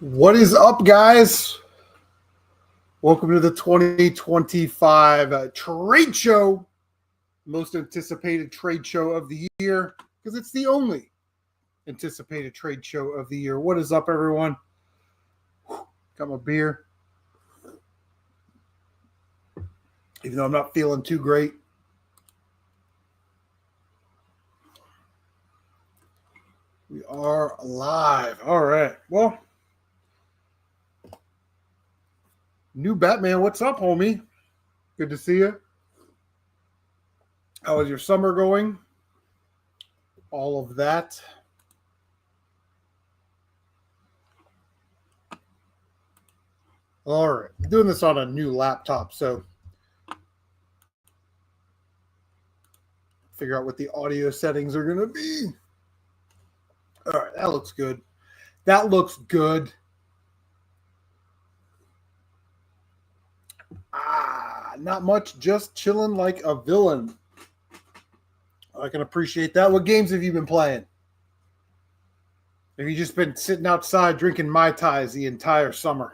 What is up, guys? Welcome to the 2025 trade show, most anticipated trade show of the year, because it's the only anticipated trade show of the year. What is up, everyone? Got my beer, even though I'm not feeling too great. We are live. All right. Well, new Batman, what's up, homie? Good to see you. How is your summer going? All of that. All right. I'm doing this on a new laptop, so figure out what the audio settings are going to be. All right. That looks good. That looks good. Not much, just chilling like a villain. I can appreciate that. What games have you been playing? Have you just been sitting outside drinking Mai Tais the entire summer?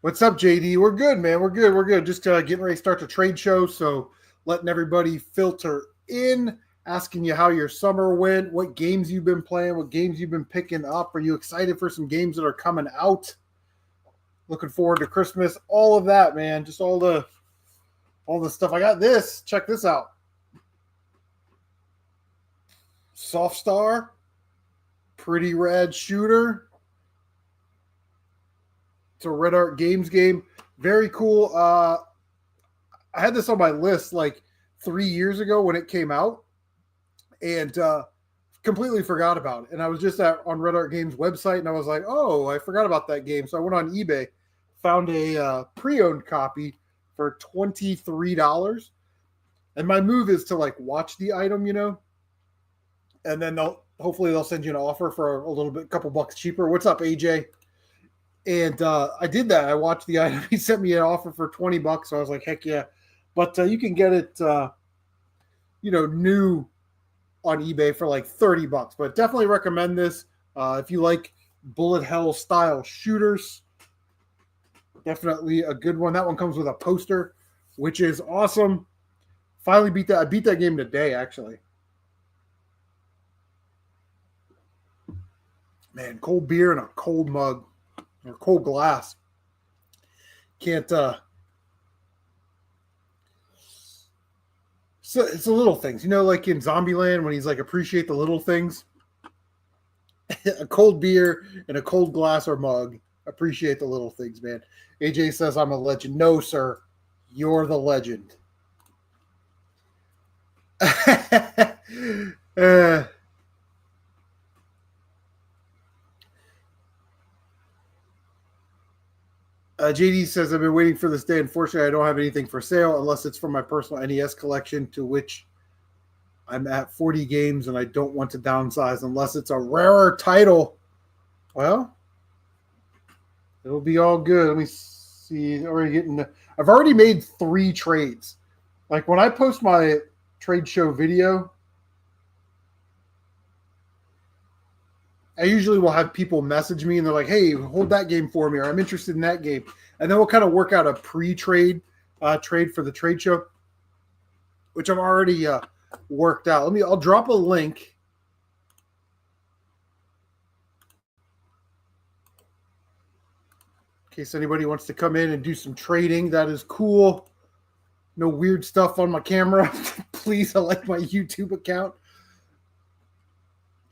What's up, JD? We're good, man. We're good. We're good. Just getting ready to start the trade show, so letting everybody filter in, asking you how your summer went, what games you've been playing, what games you've been picking up. Are you excited for some games that are coming out? Looking forward to Christmas. All of that, man. Just all the stuff. I got this. Check this out. Soft Star. Pretty rad shooter. It's a Red Art Games game. Very cool. I had this on my list like 3 years ago when it came out, and completely forgot about it. And I was just on Red Art Games website, and I was like, oh, I forgot about that game. So I went on eBay, found a pre-owned copy for $23. And my move is to like watch the item, and then hopefully they'll send you an offer for a couple bucks cheaper. What's up, AJ? And I did that. I watched the item. He sent me an offer for $20. So I was like, heck yeah. But you can get it, new on eBay for like $30. But definitely recommend this. If you like bullet hell style shooters, definitely a good one. That one comes with a poster, which is awesome. Finally beat that. I beat that game today, actually. Man, cold beer in a cold mug or cold glass. Can't. So it's the little things, like in Zombieland when he's like, appreciate the little things. A cold beer in a cold glass or mug. Appreciate the little things, man. AJ says I'm a legend. No, sir. You're the legend. JD says, I've been waiting for this day. Unfortunately, I don't have anything for sale unless it's from my personal NES collection, to which I'm at 40 games, and I don't want to downsize unless it's a rarer title. Well, it'll be all good. Let me see. I've already made 3 trades. Like when I post my trade show video, I usually will have people message me and they're like, hey, hold that game for me, or I'm interested in that game. And then we'll kind of work out a pre-trade trade for the trade show, which I've already worked out. I'll drop a link. In case anybody wants to come in and do some trading. That is cool. No weird stuff on my camera. Please, I like my YouTube account.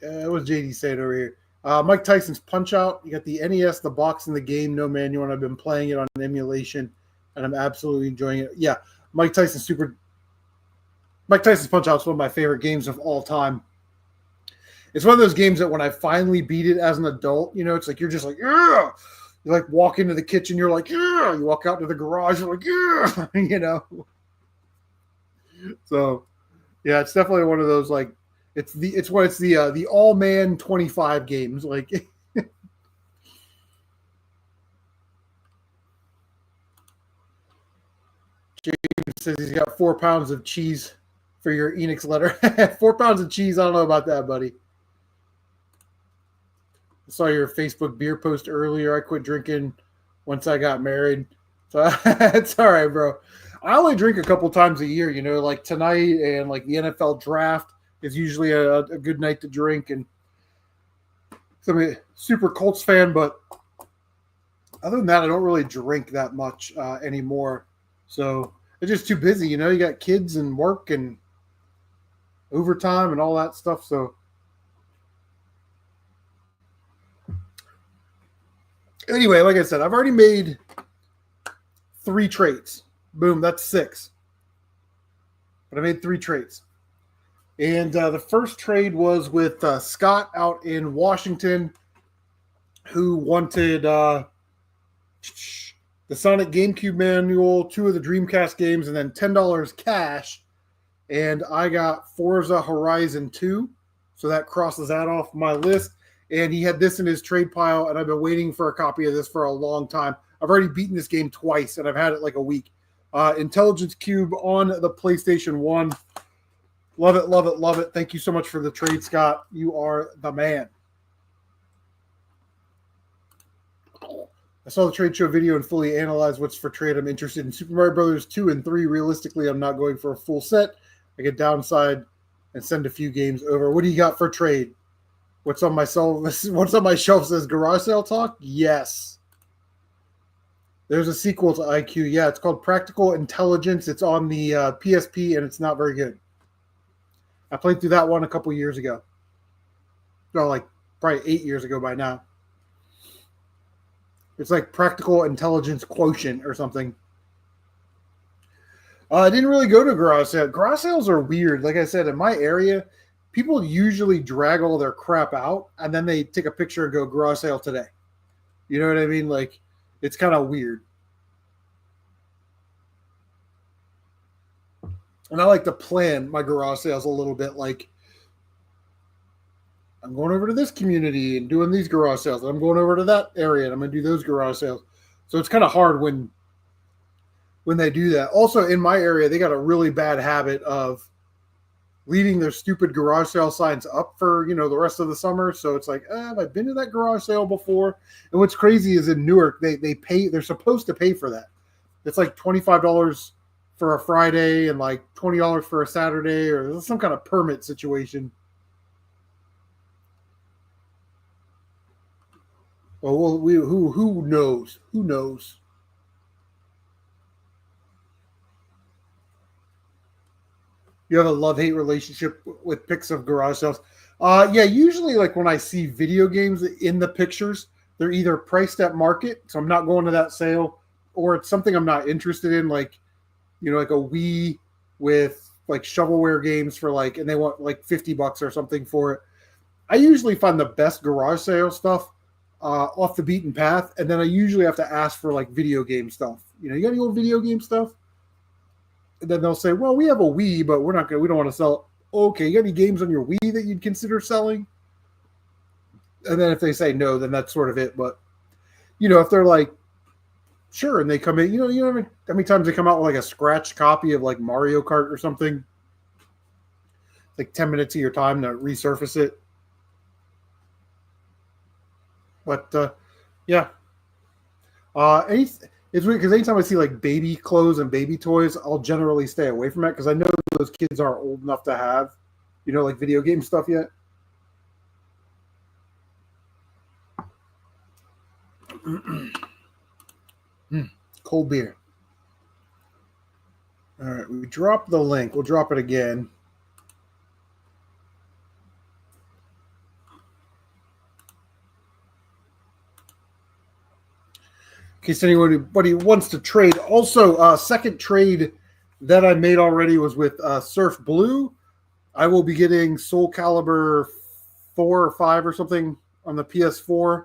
What was JD saying over here? Mike Tyson's Punch-Out. You got the NES, the box, and the game. No manual. And I've been playing it on an emulation, and I'm absolutely enjoying it. Yeah, Mike Tyson's Punch-Out is one of my favorite games of all time. It's one of those games that when I finally beat it as an adult, it's like you're just like, yeah. You like walk into the kitchen, you're like, yeah. You walk out to the garage, you're like, yeah. So, yeah, it's definitely one of those like. It's the all man 25 games. Like says he's got 4 pounds of cheese for your Enix letter. 4 pounds of cheese. I don't know about that, buddy. I saw your Facebook beer post earlier. I quit drinking once I got married. So it's all right, bro. I only drink a couple times a year, you know, like tonight and like the NFL draft is usually a good night to drink. And so I'm a super Colts fan, but other than that, I don't really drink that much anymore. So it's just too busy, you know. You got kids and work and overtime and all that stuff. So anyway, like I said, I've already made 3 trades. Boom, that's 6. But I made 3 trades. And the first trade was with Scott out in Washington, who wanted the Sonic GameCube manual, 2 of the Dreamcast games, and then $10 cash. And I got Forza Horizon 2. So that crosses that off my list. And he had this in his trade pile, and I've been waiting for a copy of this for a long time. I've already beaten this game twice, and I've had it like a week. Intelligence Cube on the PlayStation 1. Love it, love it, love it. Thank you so much for the trade, Scott. You are the man. I saw the trade show video and fully analyzed what's for trade. I'm interested in Super Mario Brothers 2 and 3. Realistically, I'm not going for a full set. I could downside and send a few games over. What do you got for trade? What's on my shelf says Garage Sale Talk? Yes. There's a sequel to IQ. Yeah, it's called Practical Intelligence. It's on the PSP, and it's not very good. I played through that one a couple years ago. No, like probably 8 years ago by now. It's like Practical Intelligence Quotient or something. I didn't really go to garage sale. Garage sales are weird. Like I said, in my area, people usually drag all their crap out, and then they take a picture and go garage sale today. You know what I mean? Like, it's kind of weird. And I like to plan my garage sales a little bit. Like, I'm going over to this community and doing these garage sales. And I'm going over to that area and I'm going to do those garage sales. So it's kind of hard when they do that. Also, in my area, they got a really bad habit of leaving their stupid garage sale signs up for, you know, the rest of the summer. So it's like, have I been to that garage sale before? And what's crazy is in Newark, they're supposed to pay for that. It's like $25 for a Friday and like $20 for a Saturday, or some kind of permit situation. Oh, well, who knows? Who knows? You have a love-hate relationship with pics of garage sales. Yeah, usually like when I see video games in the pictures, they're either priced at market, so I'm not going to that sale, or it's something I'm not interested in, like, you know, like a Wii with like shovelware games for like, and they want like $50 or something for it. I usually find the best garage sale stuff off the beaten path, and then I usually have to ask for like video game stuff. You know, you got any old video game stuff? And then they'll say, well, we have a Wii, but we don't want to sell it. Okay, you got any games on your Wii that you'd consider selling? And then if they say no, then that's sort of it. But, you know, if they're like, sure, and they come in, you know how many times they come out with like a scratched copy of like Mario Kart or something? Like 10 minutes of your time to resurface it. But, yeah. It's weird because anytime I see like baby clothes and baby toys, I'll generally stay away from it because I know those kids aren't old enough to have, you know, like video game stuff yet. Cold beer. All right, we dropped the link. We'll drop it again. In case anybody wants to trade. Also, second trade that I made already was with Surf Blue. I will be getting Soul Calibur 4 or 5 or something on the PS4,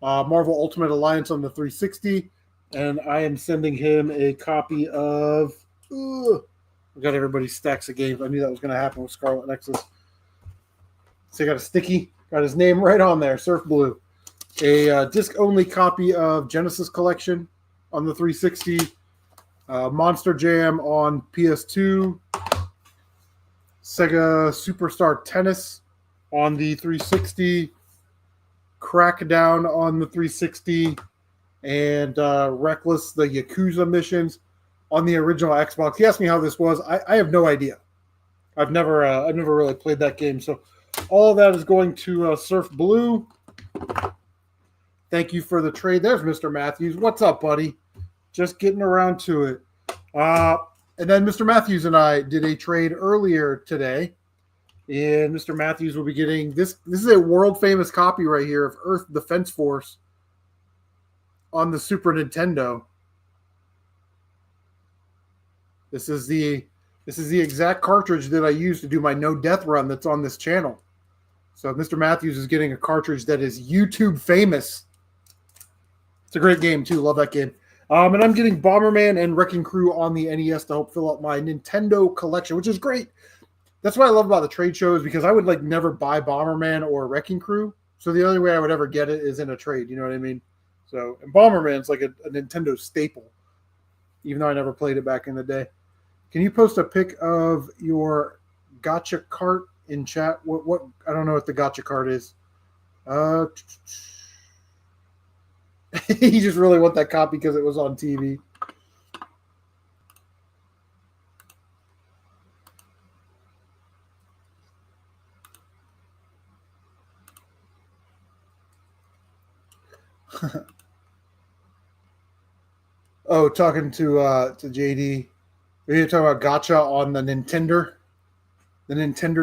Marvel Ultimate Alliance on the 360, and I am sending him a copy of... I got everybody's stacks of games. I knew that was going to happen with Scarlet Nexus. So I got a sticky, got his name right on there, Surf Blue. A disc-only copy of Genesis Collection on the 360, Monster Jam on PS2, Sega Superstar Tennis on the 360, Crackdown on the 360, and Reckless, the Yakuza missions on the original Xbox. He asked me how this was. I have no idea. I've never really played that game. So all of that is going to Surf Blue. Thank you for the trade. There's Mr. Matthews. What's up, buddy? Just getting around to it. And then Mr. Matthews and I did a trade earlier today. And Mr. Matthews will be getting this. This is a world famous copy right here of Earth Defense Force on the Super Nintendo. This is the exact cartridge that I use to do my no death run that's on this channel. So Mr. Matthews is getting a cartridge that is YouTube famous. It's a great game too. Love that game. And I'm getting Bomberman and Wrecking Crew on the NES to help fill up my Nintendo collection, which is great. That's what I love about the trade shows, because I would like never buy Bomberman or Wrecking Crew. So the only way I would ever get it is in a trade. You know what I mean? So, and Bomberman's like a Nintendo staple, even though I never played it back in the day. Can you post a pic of your gotcha cart in chat? What I don't know what the gotcha cart is. He just really want that copy because it was on TV. Oh, talking to JD. We're talking about gotcha on the Nintendo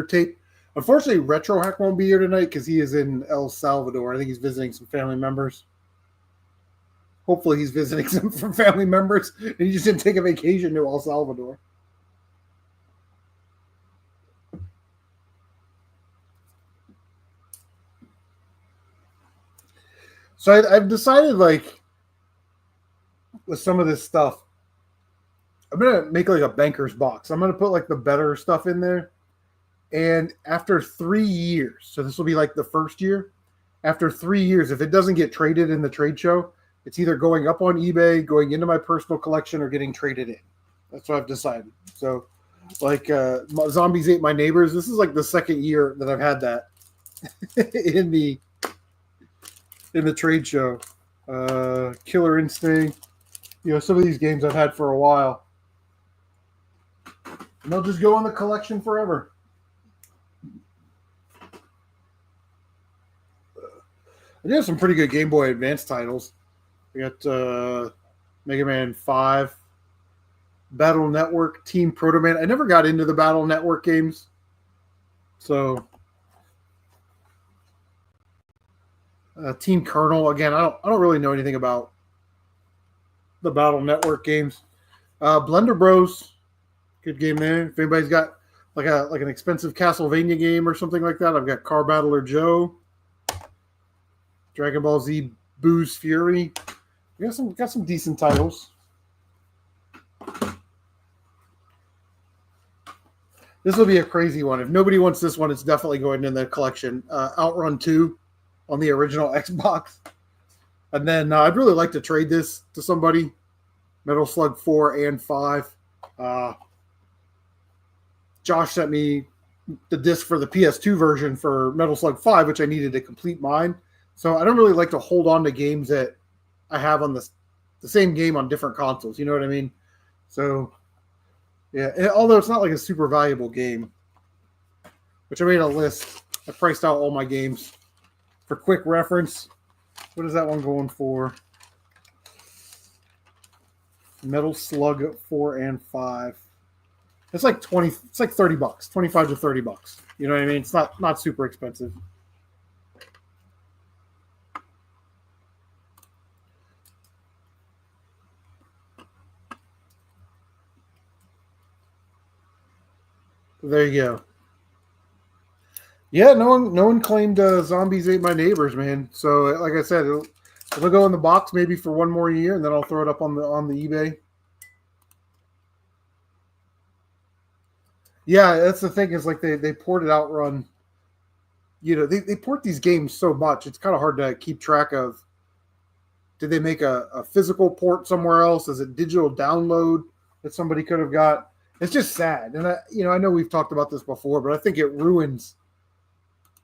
tape. Unfortunately, Retro Hack won't be here tonight because he is in El Salvador. I think he's visiting some family members. Hopefully he's visiting some family members and he just didn't take a vacation to El Salvador. So I've decided, like, with some of this stuff, I'm going to make like a banker's box. I'm going to put like the better stuff in there. And after 3 years, so this will be like the first year, after 3 years, if it doesn't get traded in the trade show, it's either going up on eBay, going into my personal collection, or getting traded in. That's what I've decided. So, like, Zombies Ate My Neighbors, this is like the second year that I've had that in the trade show. Killer Instinct, some of these games I've had for a while. And they'll just go in the collection forever. I do have some pretty good Game Boy Advance titles. We got Mega Man 5, Battle Network, Team Proto Man. I never got into the Battle Network games. So, Team Colonel. Again, I don't really know anything about the Battle Network games. Blender Bros. Good game there. If anybody's got like an expensive Castlevania game or something like that, I've got Car Battler Joe. Dragon Ball Z Boo's Fury. We got some decent titles. This will be a crazy one. If nobody wants this one, it's definitely going in the collection. Outrun 2 on the original Xbox. And then I'd really like to trade this to somebody. Metal Slug 4 and 5. Josh sent me the disc for the PS2 version for Metal Slug 5, which I needed to complete mine. So I don't really like to hold on to games that I have on the same game on different consoles. You know what I mean? So, yeah, although it's not like a super valuable game, which I made a list. I priced out all my games for quick reference. What is that one going for? Metal Slug 4 and 5. It's like $20. It's like $30, $25 to $30. You know what I mean? It's not super expensive. There you go. Yeah, no one claimed Zombies Ate My Neighbors, man. So, like I said, it'll go in the box maybe for one more year, and then I'll throw it up on the eBay. Yeah, that's the thing, is like they ported Outrun. They port these games so much, it's kind of hard to keep track of. Did they make a physical port somewhere else? Is it digital download? that somebody could have got. It's just sad. And I know we've talked about this before, but I think it ruins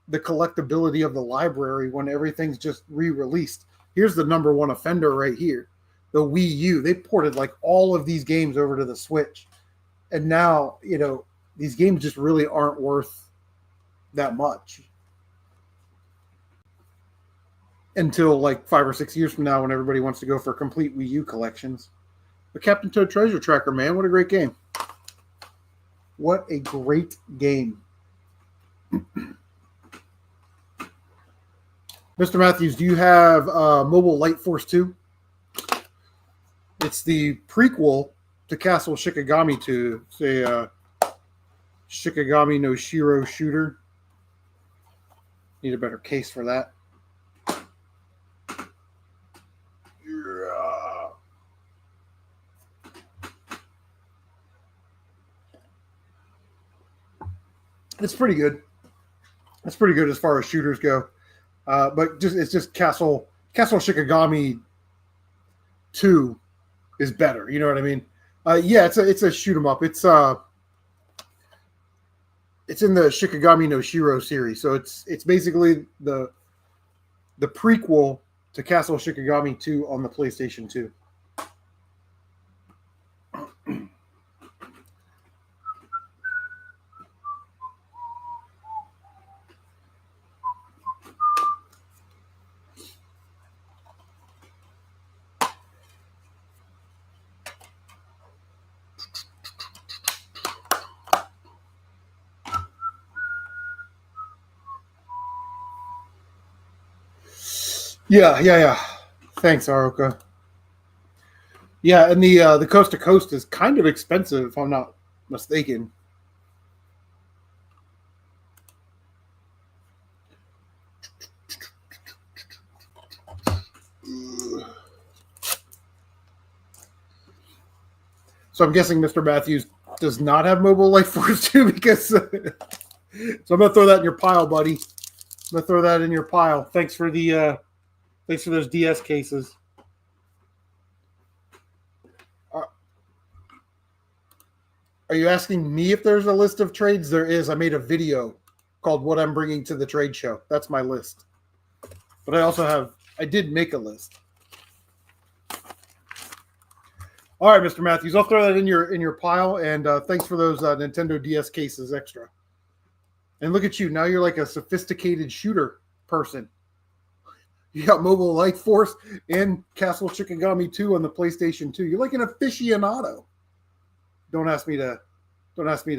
the collectability of the library when everything's just re-released. Here's the number one offender right here, the Wii U. They ported like all of these games over to the Switch. And now, these games just really aren't worth that much. Until like 5 or 6 years from now when everybody wants to go for complete Wii U collections. But Captain Toad Treasure Tracker, man, what a great game. What a great game. Mr. Matthews, do you have Mobile Light Force 2? It's the prequel to Castle Shikigami 2. It's a Shikigami no Shiro shooter. Need a better case for that. It's pretty good. It's pretty good as far as shooters go. But it's just Castle Shikigami 2 is better. You know what I mean? Yeah, it's a shoot 'em up. It's in the Shikigami no Shiro series, so it's basically the prequel to Castle Shikigami 2 on the PlayStation 2. Yeah. Thanks, Aroka. Yeah, and the Coast to Coast is kind of expensive, if I'm not mistaken. So I'm guessing Mr. Matthews does not have Mobile Light Force 2 because. So I'm gonna throw that in your pile, buddy. I'm gonna throw that in your pile. Thanks for those DS cases. Are you asking me if there's a list of trades? There is. I made a video called "What I'm Bringing to the Trade Show." That's my list. But I did make a list. All right, Mr. Matthews, I'll throw that in your pile, and thanks for those Nintendo DS cases extra. And look at you, now you're like a sophisticated shooter person. You got Mobile Light Force and Castle Shikigami 2 on the PlayStation 2. You're like an aficionado. Don't ask me to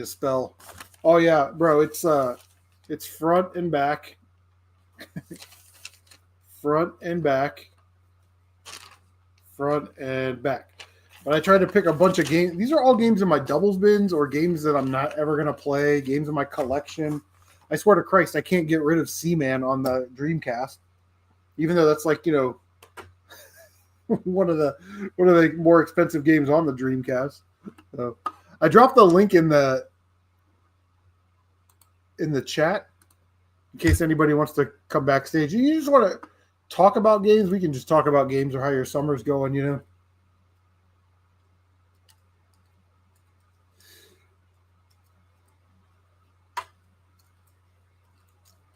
spell. Oh yeah, bro, it's front and back. Front and back. Front and back. But I tried to pick a bunch of games. These are all games in my doubles bins or games that I'm not ever going to play, games in my collection. I swear to Christ, I can't get rid of Seaman on the Dreamcast. Even though that's like, one of the more expensive games on the Dreamcast. So I dropped the link in the chat in case anybody wants to come backstage. You just want to talk about games, we can just talk about games or how your summer's going,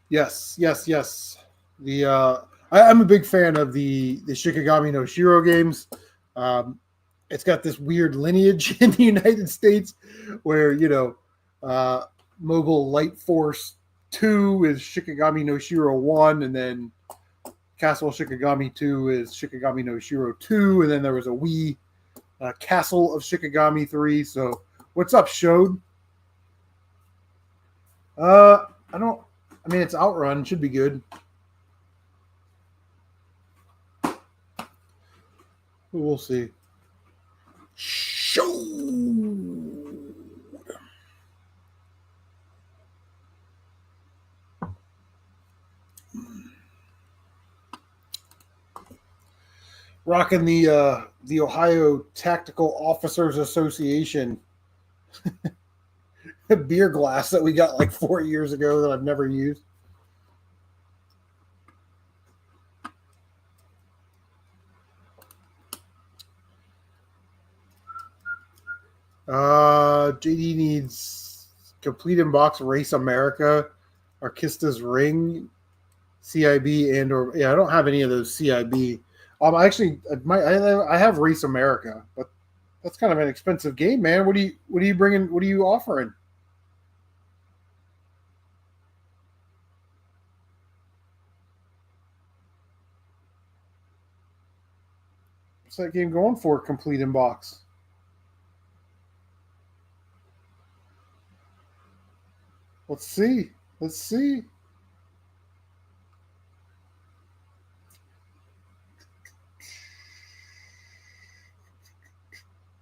Yes. I'm a big fan of the Shikigami no Shiro games. It's got this weird lineage in the United States where, Mobile Light Force 2 is Shikigami no Shiro 1, and then Castle Shikigami 2 is Shikigami no Shiro 2, and then there was a Wii Castle of Shikigami 3. So, what's up, Shode? It's Outrun. Should be good. We'll see. Show. Rocking the Ohio Tactical Officers Association beer glass that we got like 4 years ago that I've never used. JD needs complete in box Race America, Arkista's Ring, CIB, and or yeah, I don't have any of those CIB. Actually, I have Race America, but that's kind of an expensive game, man. What are you bringing? What are you offering? What's that game going for? Complete in box. Let's see. Let's see.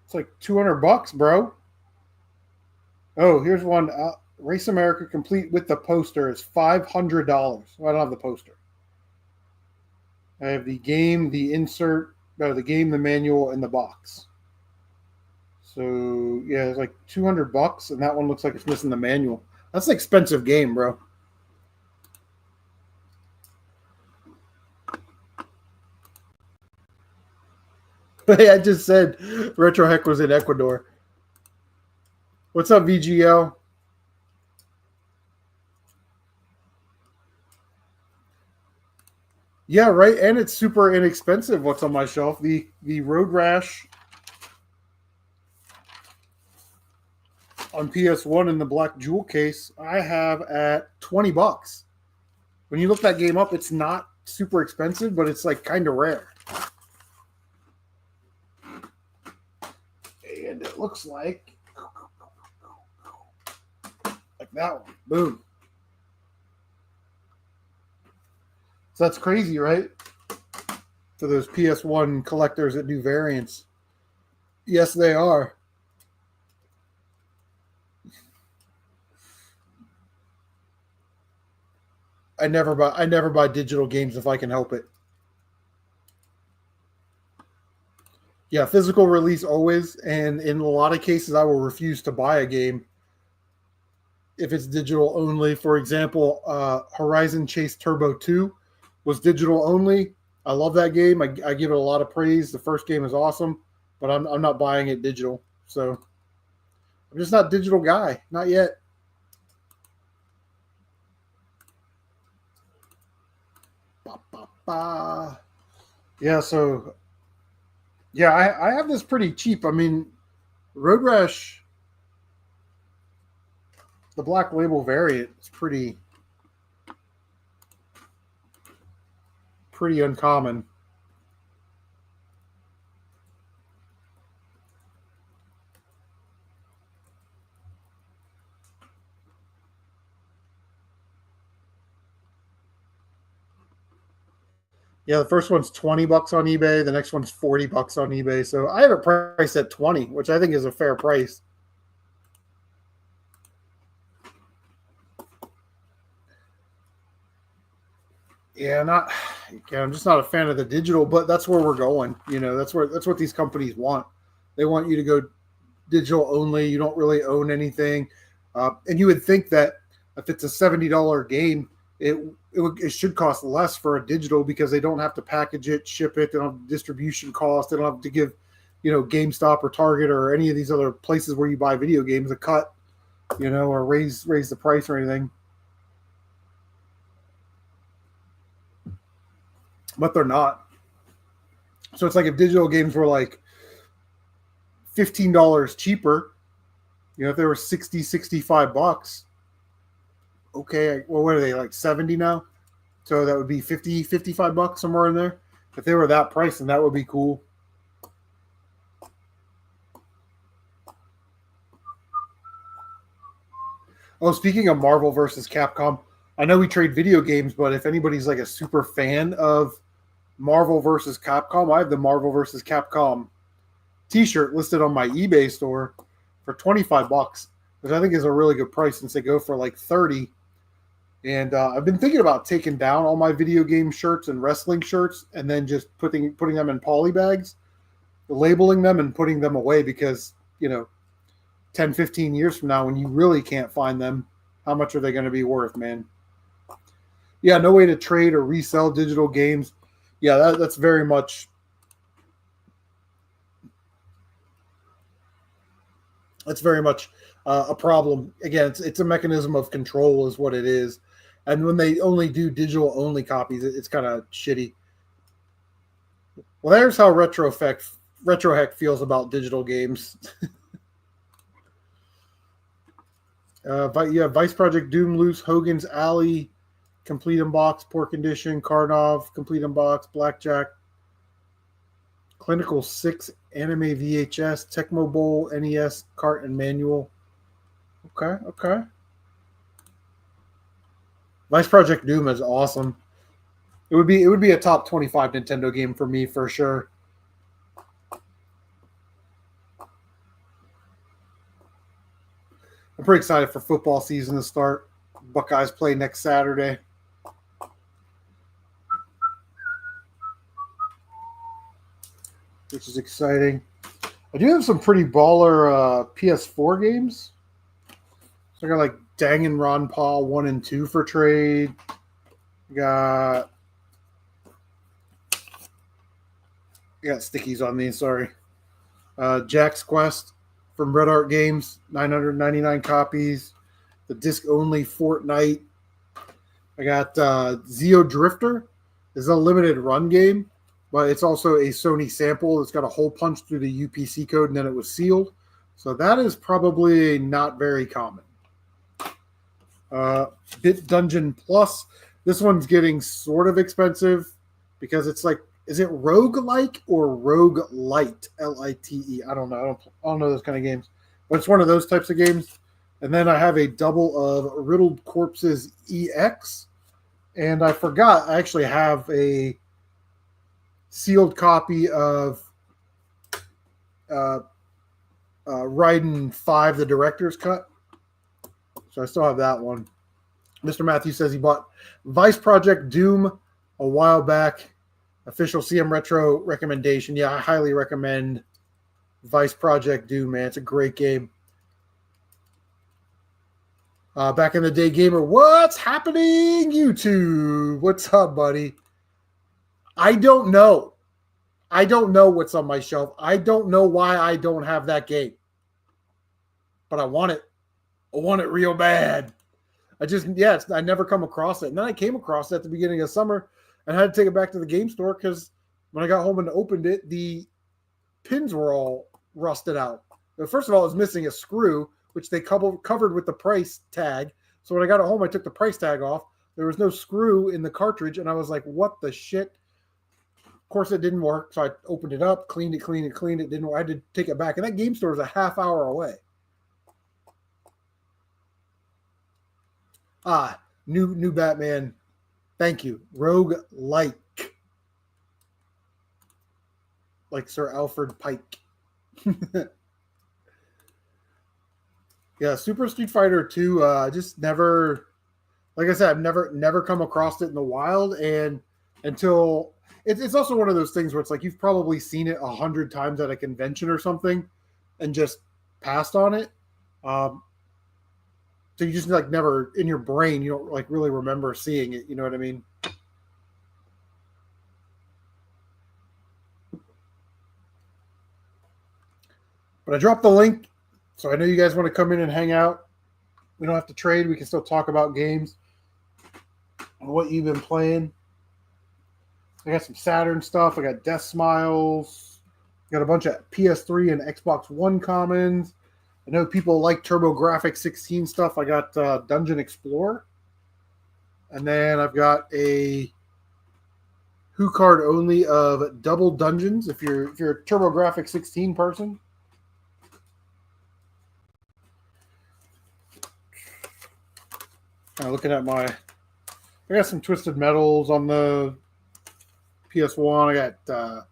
It's like $200, bro. Oh, here's one. Race America complete with the poster is $500. Well, I don't have the poster. I have the game, the insert, the game, the manual, and the box. So yeah, it's like $200, and that one looks like it's missing the manual. That's an expensive game, bro. Hey, I just said Retro Heck was in Ecuador. What's up, VGL? Yeah, right. And it's super inexpensive. What's on my shelf? The Road Rash on PS1 in the black jewel case I have at $20. When you look that game up, it's not super expensive, but it's like kind of rare. And it looks like that one. Boom. So that's crazy, right? For those PS1 collectors that do variants. Yes, they are. I never buy digital games if I can help it. Yeah, physical release always, and in a lot of cases I will refuse to buy a game if it's digital only. For example, Horizon Chase Turbo 2 was digital only. I love that game. I give it a lot of praise. The first game is awesome, but I'm not buying it digital. So I'm just not a digital guy. Not yet. Ba, ba, ba. Yeah, so yeah, I have this pretty cheap. I mean, Road Rash, the Black Label variant, is pretty uncommon. Yeah, the first one's $20 on eBay. The next one's $40 on eBay. So I have it priced at 20, which I think is a fair price. Yeah, I'm just not a fan of the digital, but that's where we're going. You know, that's what these companies want. They want you to go digital only. You don't really own anything, and you would think that if it's a $70 game, it should cost less for a digital because they don't have to package it, ship it. They don't have distribution costs. They don't have to give, GameStop or Target or any of these other places where you buy video games a cut, or raise the price or anything. But they're not. So it's like if digital games were like $15 cheaper, if they were 60, $65, okay, well, what are they, like 70 now? So that would be 50, $55 somewhere in there. If they were that price, then that would be cool. Oh, speaking of Marvel versus Capcom, I know we trade video games, but if anybody's like a super fan of Marvel versus Capcom, I have the Marvel versus Capcom t-shirt listed on my eBay store for $25, which I think is a really good price since they go for like 30. And I've been thinking about taking down all my video game shirts and wrestling shirts and then just putting them in poly bags, labeling them and putting them away because, 10, 15 years from now when you really can't find them, how much are they going to be worth, man? Yeah, no way to trade or resell digital games. Yeah, that's very much That's very much a problem. Again, it's a mechanism of control, is what it is. And when they only do digital only copies, it's kind of shitty. Well, there's how RetroHeck feels about digital games. Yeah, Vice Project Doom Loose, Hogan's Alley, Complete Unbox, Poor Condition, Karnov, Complete Unbox, Blackjack, Clinical 6, Anime VHS, Tecmo Bowl, NES, Cart and Manual. Okay. Vice Project Doom is awesome. It would be a top 25 Nintendo game for me for sure. I'm pretty excited for football season to start. Buckeyes play next Saturday. Which is exciting. I do have some pretty baller PS4 games. So I got like Danganronpa 1 and 2 for trade. Got stickies on these, sorry. Jack's Quest from Red Art Games, 999 copies. The disc only Fortnite. I got Zeo Drifter. This is a limited run game, but it's also a Sony sample. It's got a hole punch through the UPC code and then it was sealed. So that is probably not very common. Bit Dungeon Plus. This one's getting sort of expensive because it's like, is it roguelike or roguelite? Lite. I don't know. I don't know those kind of games. But it's one of those types of games. And then I have a double of Riddled Corpses EX. And I forgot, I actually have a sealed copy of Raiden 5, the director's cut. So I still have that one. Mr. Matthews says he bought Vice Project Doom a while back. Official CM Retro recommendation. Yeah, I highly recommend Vice Project Doom, man. It's a great game. Back in the day, gamer, what's happening? YouTube, what's up, buddy? I don't know. I don't know what's on my shelf. I don't know why I don't have that game. But I want it. I want it real bad. I never come across it. And then I came across it at the beginning of summer and had to take it back to the game store because when I got home and opened it, the pins were all rusted out. But first of all, it was missing a screw, which they covered with the price tag. So when I got it home, I took the price tag off. There was no screw in the cartridge, and I was like, what the shit? Of course, it didn't work, so I opened it up, cleaned it. It didn't work. I had to take it back, and that game store was a half hour away. New Batman. Thank you. Rogue-like. Like Sir Alfred Pike. Yeah, Super Street Fighter 2, just never, like I said, I've never come across it in the wild, and until it's also one of those things where it's like you've probably seen it 100 times at a convention or something, and just passed on it. So you just like never in your brain, you don't like really remember seeing it. You know what I mean? But I dropped the link, so I know you guys want to come in and hang out. We don't have to trade. We can still talk about games and what you've been playing. I got some Saturn stuff. I got Death Smiles. I got a bunch of PS3 and Xbox One commons. I know people like TurboGrafx 16 stuff. I got Dungeon Explorer. And then I've got a Who card only of Double Dungeons if you're a TurboGrafx 16 person. Looking at I got some Twisted Metals on the PS1. I got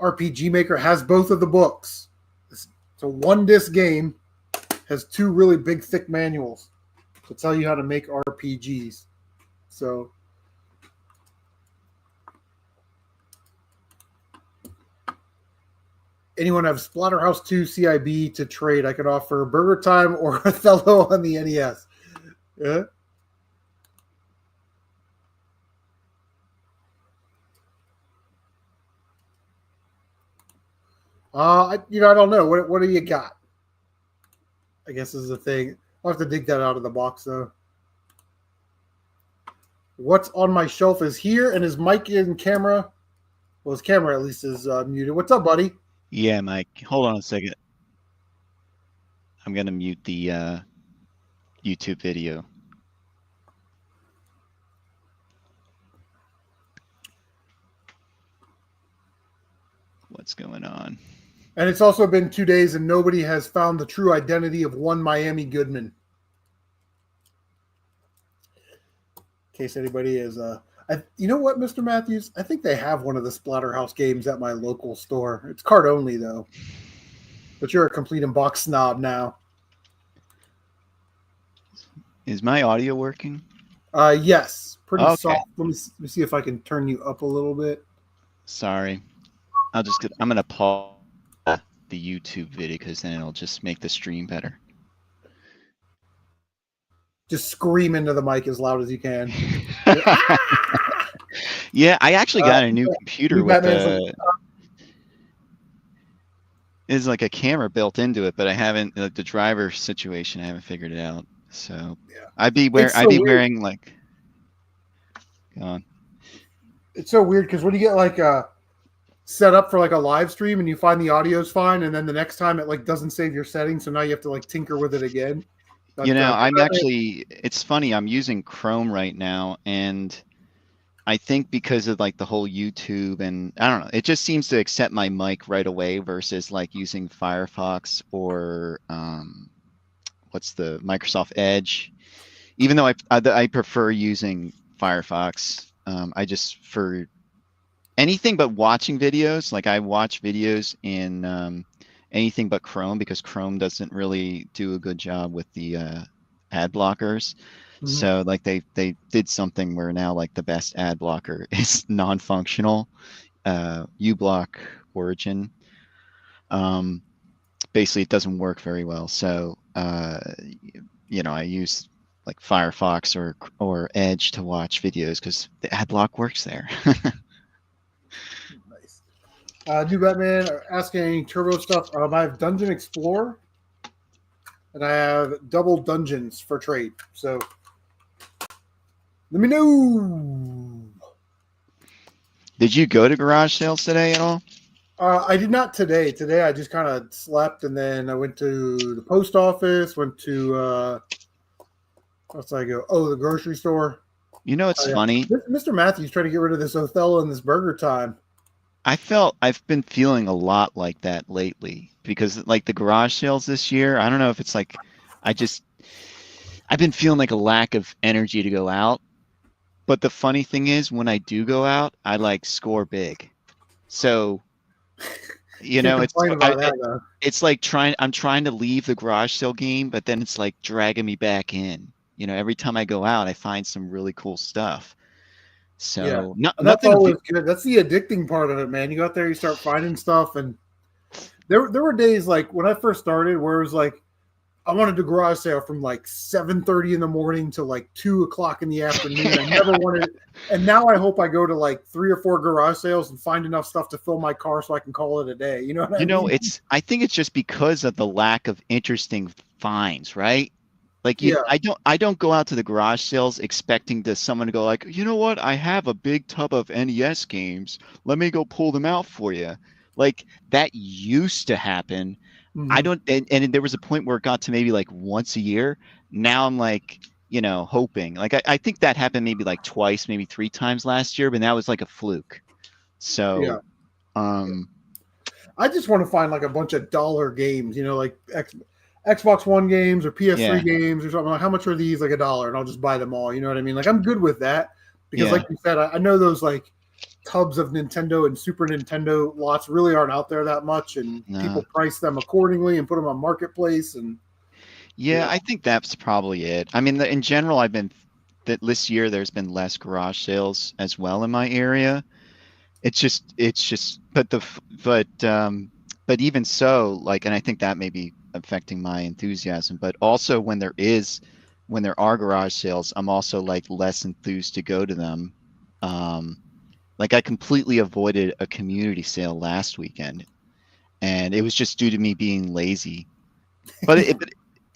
RPG Maker, has both of the books. It's a one disc game, has two really big thick manuals to tell you how to make RPGs. So anyone have Splatterhouse 2 CIB to trade? I could offer Burger Time or Othello on the NES. Yeah. I don't know. What do you got? I guess is the thing. I'll have to dig that out of the box though. What's on my shelf is here, and his mic and camera. Well, his camera at least is muted. What's up, buddy? Yeah, Mike. Hold on a second. I'm gonna mute the YouTube video. What's going on? And it's also been 2 days, and nobody has found the true identity of one Miami Goodman. In case anybody is, you know what, Mr. Matthews? I think they have one of the Splatterhouse games at my local store. It's card only though. But you're a complete and box snob now. Is my audio working? Yes, pretty Okay. soft. Let me see if I can turn you up a little bit. Sorry. I'm gonna pause the YouTube video because then it'll just make the stream better. Just scream into the mic as loud as you can. Yeah, I actually got a new computer with is like a camera built into it, but I haven't the driver situation. I haven't figured it out. So yeah. I'd be wearing like. Go on. It's so weird because when you get like set up for like a live stream and you find the audio's fine, and then the next time it like doesn't save your settings, so now you have to like tinker with it again. You know, I'm actually. It's funny. I'm using Chrome right now, and I think because of like the whole YouTube and I don't know, it just seems to accept my mic right away versus like using Firefox or what's the Microsoft Edge. Even though I prefer using Firefox, I just for anything but watching videos, like I watch videos in anything but Chrome because Chrome doesn't really do a good job with the ad blockers. Mm-hmm. So like they did something where now like the best ad blocker is non-functional, uBlock Origin. Basically it doesn't work very well. So you know, I use like Firefox or Edge to watch videos because the ad block works there. Nice. New Batman asking any turbo stuff. I have Dungeon Explorer, and I have double dungeons for trade. So let me know. Did you go to garage sales today at all? I did not today. Today I just kind of slept, and then I went to the post office. Went to what's I go? Oh, the grocery store. You know, it's funny. Mr. Matthews trying to get rid of this Othello and this Burger Time. I've been feeling a lot like that lately because like the garage sales this year, I don't know if it's like I've been feeling like a lack of energy to go out. But the funny thing is when I do go out, I like score big. So, you know, it's like I'm trying to leave the garage sale game, but then it's like dragging me back in. You know, every time I go out, I find some really cool stuff. So yeah. That's always good. That's the addicting part of it, man. You go out there, you start finding stuff, and there were days like when I first started where it was like I wanted to garage sale from like 7:30 in the morning to like 2:00 in the afternoon. I never wanted, and now I hope I go to like 3 or 4 garage sales and find enough stuff to fill my car so I can call it a day. You know what I mean? know, I think it's just because of the lack of interesting finds, right? Like I don't go out to the garage sales expecting someone to go like, you know what, I have a big tub of NES games. Let me go pull them out for you. Like that used to happen. Mm-hmm. I don't, and there was a point where it got to maybe like once a year. Now I'm like, you know, hoping. Like I think that happened maybe like twice, maybe 3 times last year, but that was like a fluke. So, I just want to find like a bunch of dollar games, you know, like Xbox One games or PS3 games or something. Like, how much are these? Like $1, and I'll just buy them all. You know what I mean? Like, I'm good with that because, like you said, I know those like tubs of Nintendo and Super Nintendo lots really aren't out there that much, and people price them accordingly and put them on Marketplace. And I think that's probably it. I mean, in general, this year there's been less garage sales as well in my area. It's just, but even so, like, and I think that may be affecting my enthusiasm, but also when there are garage sales, I'm also like less enthused to go to them. Like I completely avoided a community sale last weekend, and it was just due to me being lazy. But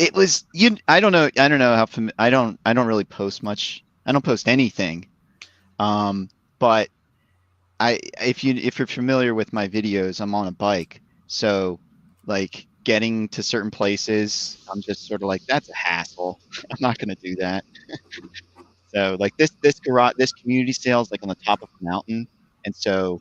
it was you. I don't know. How I don't really post much. I don't post anything. But if you're familiar with my videos, I'm on a bike, so like getting to certain places, I'm just sort of like, that's a hassle. I'm not gonna do that. So like this community sale is like on the top of a mountain, and so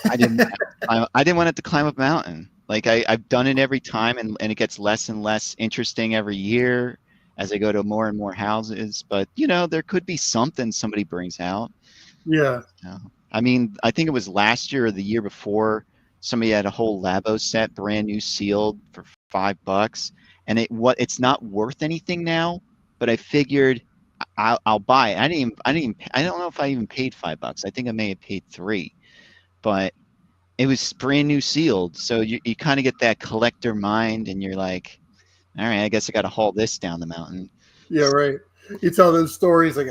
I didn't want to have to climb up a mountain. Like I've done it every time, and it gets less and less interesting every year as I go to more and more houses. But there could be something somebody brings out. Yeah. I mean, I think it was last year or the year before, somebody had a whole Labo set, brand new sealed for $5, and it's not worth anything now. But I figured I'll buy it. I don't know if I even paid $5. I think I may have paid 3, but it was brand new sealed. So you kind of get that collector mind, and you're like, all right, I guess I got to haul this down the mountain. Yeah, right. You tell those stories like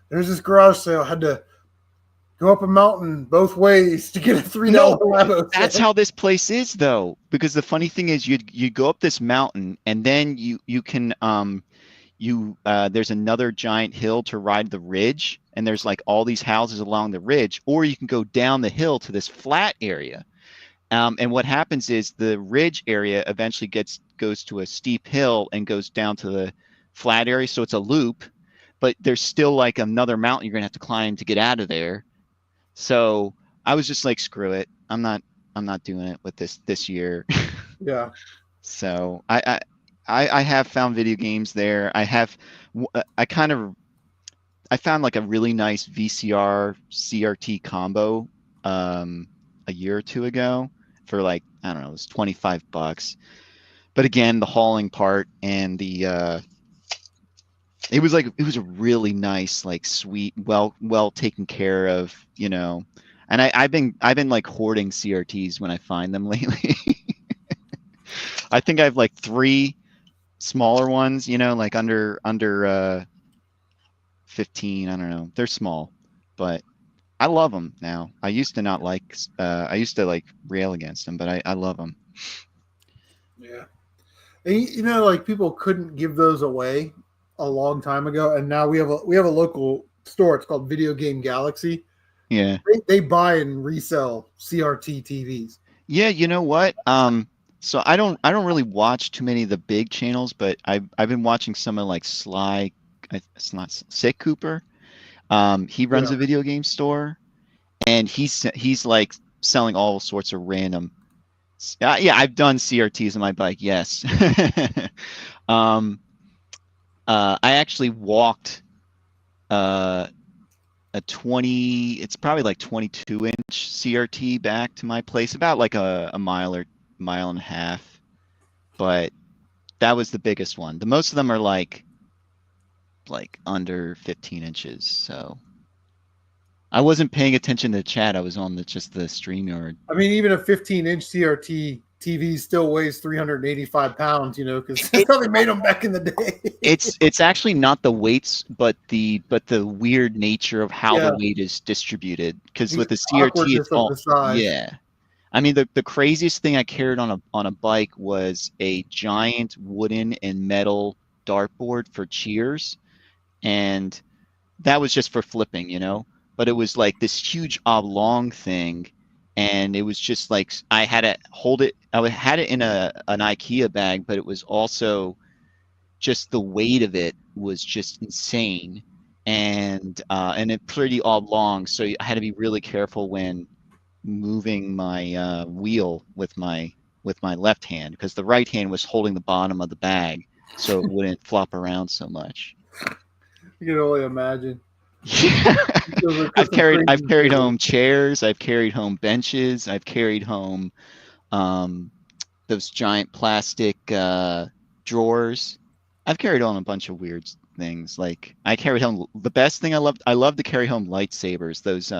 there's this garage sale, I had to go up a mountain both ways to get a $3 Labo. That's how this place is, though, because the funny thing is you go up this mountain, and then you can there's another giant hill to ride the ridge, and there's like all these houses along the ridge, or you can go down the hill to this flat area. And what happens is the ridge area eventually goes to a steep hill and goes down to the flat area, so it's a loop, but there's still like another mountain you're gonna have to climb to get out of there. So I was just like, screw it. I'm not doing it with this year. Yeah. So I have found video games there. I found like a really nice VCR CRT combo a year or two ago for like, I don't know, it was $25. But again, the hauling part and it was a really nice, like, sweet, well taken care of, and I've been like hoarding CRTs when I find them lately. I think I have like 3 smaller ones, like under 15. I don't know. They're small, but I love them now. I used to not like. I used to like rail against them, but I love them. Yeah. And like people couldn't give those away a long time ago, and now we have a local store. It's called Video Game Galaxy. Yeah. They buy and resell CRT TVs. Yeah, you know what? So I don't really watch too many of the big channels, but I've been watching some of like Sly. It's not Sick Cooper. He runs a video game store, and he's like selling all sorts of random. Yeah, I've done CRTs on my bike. Yes. I actually walked it's probably like 22-inch CRT back to my place, about like a mile or mile and a half, but that was the biggest one. The most of them are like under 15 inches. So I wasn't paying attention to the chat. I was on just the StreamYard. I mean, even a 15-inch CRT TV still weighs 385 pounds, because that's how they made them back in the day. It's actually not the weights, but the weird nature of how the weight is distributed. Because with the CRT, it's all yeah. I mean, the craziest thing I carried on a bike was a giant wooden and metal dartboard for Cheers, and that was just for flipping, But it was like this huge oblong thing, and it was just like I had to hold it. I had it in an IKEA bag, but it was also just the weight of it was just insane, and it pretty oblong. So I had to be really careful when moving my wheel with my left hand, because the right hand was holding the bottom of the bag, so it wouldn't flop around so much. You can only imagine. I've carried home chairs. I've carried home benches. I've carried home those giant plastic drawers. I've carried on a bunch of weird things. Like I carried home the best thing I love to carry home lightsabers. Those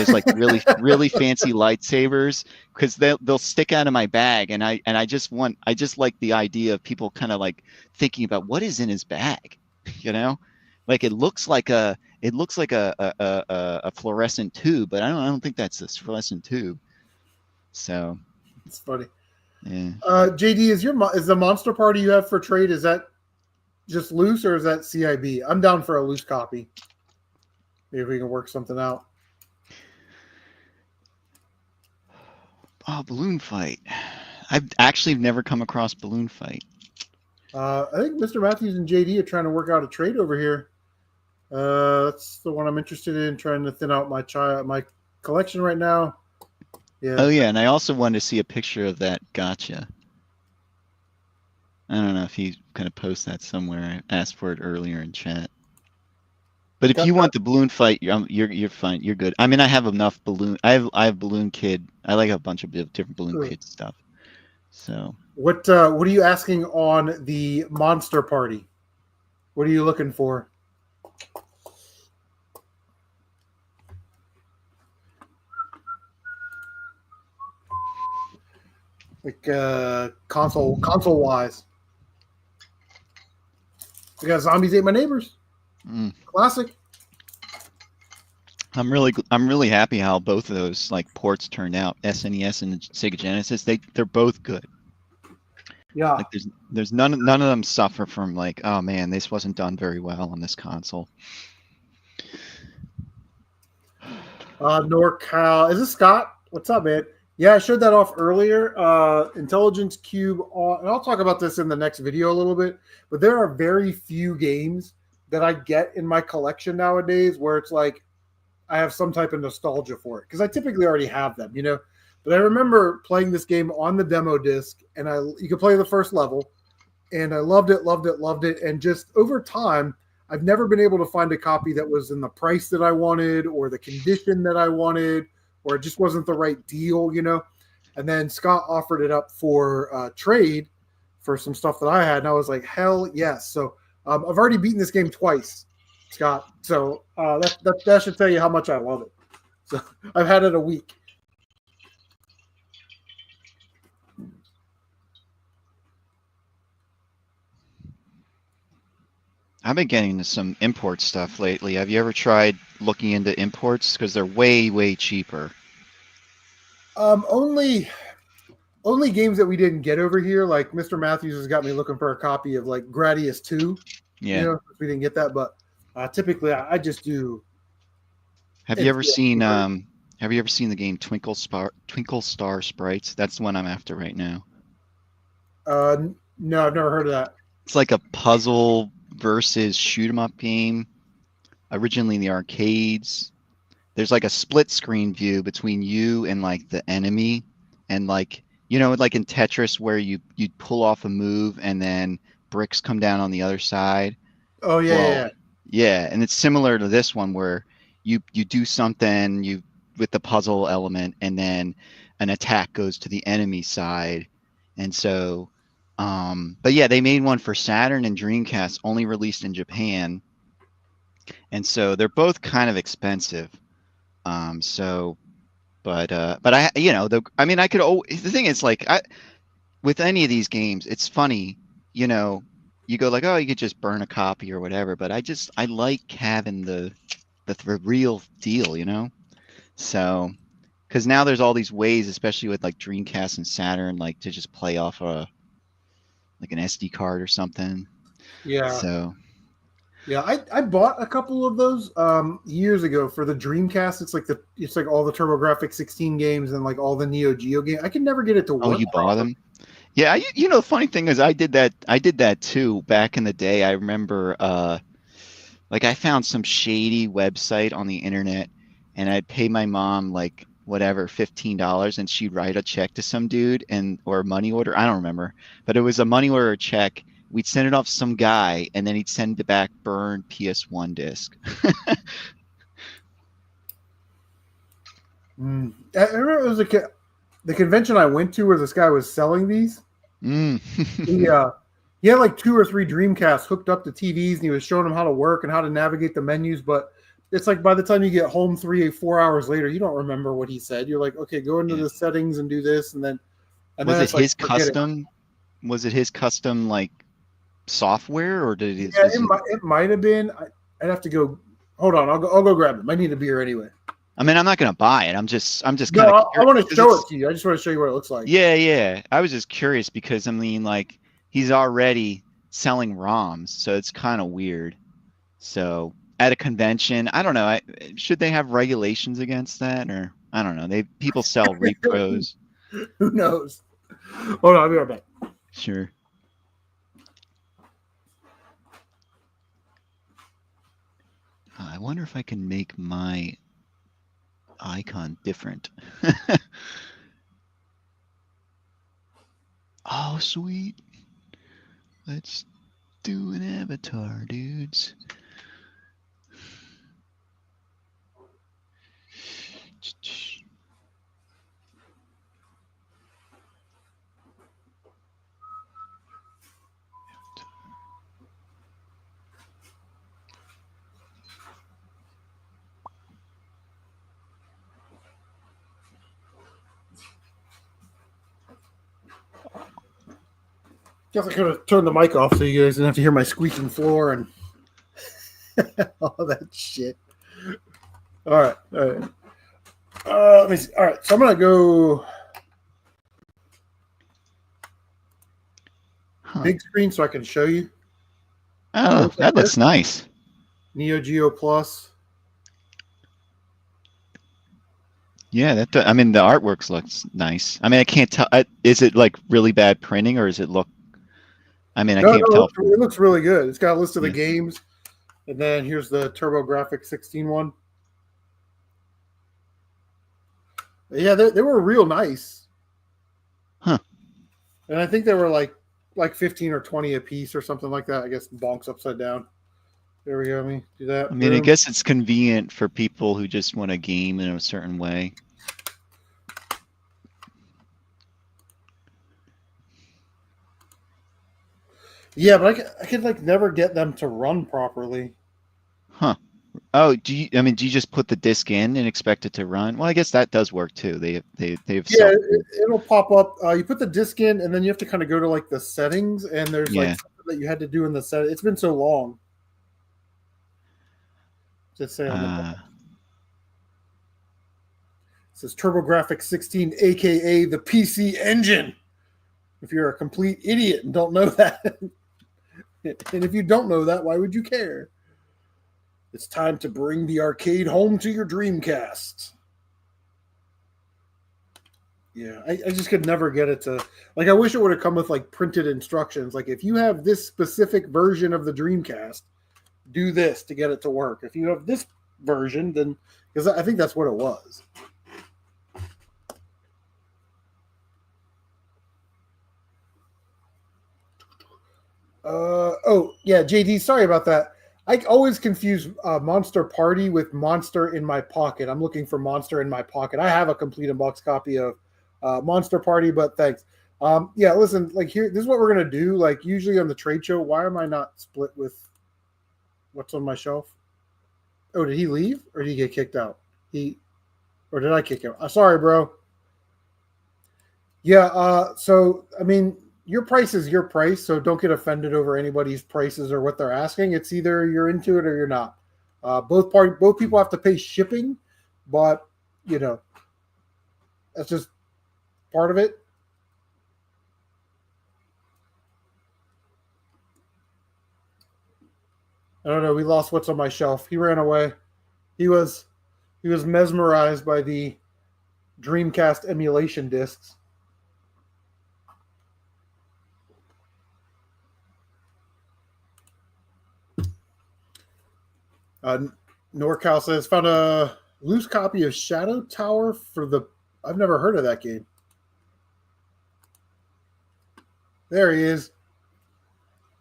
like really fancy lightsabers, because they'll stick out of my bag, and I just like the idea of people kind of like thinking about what is in his bag, like it looks like a fluorescent tube, but I don't think that's a fluorescent tube. So it's funny. Yeah. JD, is the Monster Party you have for trade, is that just loose or is that CIB? I'm down for a loose copy. Maybe we can work something out. Oh, Balloon Fight. I've actually never come across Balloon Fight. I think Mr. Matthews and JD are trying to work out a trade over here. That's the one I'm interested in, trying to thin out my collection right now. Yeah. Oh yeah, and I also wanted to see a picture of that gotcha. I don't know if he's gonna post that somewhere. I asked for it earlier in chat. But if you want the Balloon Fight, you're fine. You're good. I mean, I have enough balloon. I have Balloon Kid. I like a bunch of different Balloon Kid stuff. So what are you asking on the Monster Party? What are you looking for? Like console wise. We got Zombies Ate My Neighbors. Classic. I'm really happy how both of those like ports turned out. SNES and Sega Genesis. They're both good. Yeah. Like there's none of them suffer from like, oh man, this wasn't done very well on this console. NorCal. Is this Scott? What's up, man? Yeah, I showed that off earlier. Intelligence Cube, and I'll talk about this in the next video a little bit, but there are very few games that I get in my collection nowadays where it's like I have some type of nostalgia for it, because I typically already have them, you know. But I remember playing this game on the demo disc, and you could play the first level, and I loved it. And just over time, I've never been able to find a copy that was in the price that I wanted or the condition that I wanted, or it just wasn't the right deal, you know. And then Scott offered it up for trade for some stuff that I had, and I was like, hell yes. So I've already beaten this game twice, Scott. So that should tell you how much I love it. So I've had it a week. I've been getting into some import stuff lately. Have you ever tried looking into imports? Because they're way cheaper. Only games that we didn't get over here. Like Mr. Matthews has got me looking for a copy of like Gradius 2. Yeah. You know, we didn't get that, but typically I just do. Have you ever seen the game Twinkle Star Sprites? That's the one I'm after right now. No, I've never heard of that. It's like a puzzle versus shoot 'em up game. Originally in the arcades. There's like a split screen view between you and like the enemy, and like, you know, like in Tetris where you pull off a move and then bricks come down on the other side. Oh yeah, yeah, and it's similar to this one where you do something with the puzzle element, and then an attack goes to the enemy side. And so but yeah, they made one for Saturn and Dreamcast, only released in Japan, and so they're both kind of expensive. But I, you know, I could. The thing is, like, with any of these games, it's funny, you know, you go like, oh, you could just burn a copy or whatever. But I like having the real deal, you know. So, because now there's all these ways, especially with like Dreamcast and Saturn, like to just play off like an SD card or something. Yeah. So. Yeah, I bought a couple of those years ago for the Dreamcast. It's like all the TurboGrafx 16 games and like all the Neo Geo games. I can never get it to work. Oh, you bought them? Yeah, you know, the funny thing is I did that too back in the day. I remember like I found some shady website on the internet, and I'd pay my mom like whatever $15, and she'd write a check to some dude or a money order. I don't remember, but it was a money order check. We'd send it off to some guy, and then he'd send it back burned PS1 disc. I remember it was the convention I went to where this guy was selling these. He had like 2 or 3 Dreamcasts hooked up to TVs, and he was showing them how to work and how to navigate the menus. But it's like by the time you get home 3 or 4 hours later, you don't remember what he said. You're like, okay, go into the settings and do this, and then was it his custom? Was it his custom like software, or did it? Yeah, it might have been. I'd have to go. Hold on, I'll go grab it. I need a beer anyway. I mean, I'm not gonna buy it. I'm just kind No, of I curious want to because show it it's to you. I just want to show you what it looks like. yeah, yeah. I was just curious because I mean, like he's already selling ROMs, so it's kind of weird. So at a convention, I don't know. Should they have regulations against that, or I don't know. People sell repros. Who knows? Hold on, I'll be right back. Sure. I wonder if I can make my icon different. Oh, sweet. Let's do an avatar, dudes. Guess I could have turned the mic off so you guys didn't have to hear my squeaking floor and all that shit. All right. Let me see. All right, so I'm gonna go big screen so I can show you. Oh, that looks nice. Neo Geo Plus. Yeah, I mean, the artwork looks nice. I mean, I can't tell. Is it like really bad printing, or is it look? I mean, I can't tell. It looks really good. It's got a list of the games, and then here's the TurboGrafx 16 one. Yeah, they were real nice. Huh. And I think they were like 15 or 20 a piece or something like that. I guess bonks upside down. There we go. Let me do that. I mean, I guess it's convenient for people who just want a game in a certain way. Yeah, but I could like never get them to run properly. Huh. Oh, do you just put the disc in and expect it to run? Well, I guess that does work too. They've it'll pop up. You put the disc in, and then you have to kind of go to like the settings, and there's like something that you had to do in the set. It's been so long. Just say on the bottom. It says TurboGrafx 16, aka the PC Engine. If you're a complete idiot and don't know that, and if you don't know that, why would you care? It's time to bring the arcade home to your Dreamcast. Yeah, I just could never get it to, like, I wish it would have come with like printed instructions. Like, if you have this specific version of the Dreamcast, do this to get it to work. If you have this version, then, because I think that's what it was. Oh yeah, JD, sorry about that. I always confuse Monster Party with Monster in My Pocket. I'm looking for Monster in My Pocket. I have a complete unboxed copy of Monster Party, but thanks. Yeah, listen, like here, this is what we're gonna do. Like usually on the trade show, why am I not split with what's on my shelf? Oh, did he leave or did he get kicked out? Or did I kick him? Sorry, bro. Yeah. So I mean, your price is your price, so don't get offended over anybody's prices or what they're asking. It's either you're into it or you're not. Both people have to pay shipping, but you know, that's just part of it. I don't know. We lost what's on my shelf. He ran away. He was mesmerized by the Dreamcast emulation discs. NorCal says, found a loose copy of Shadow Tower for the... I've never heard of that game. There he is.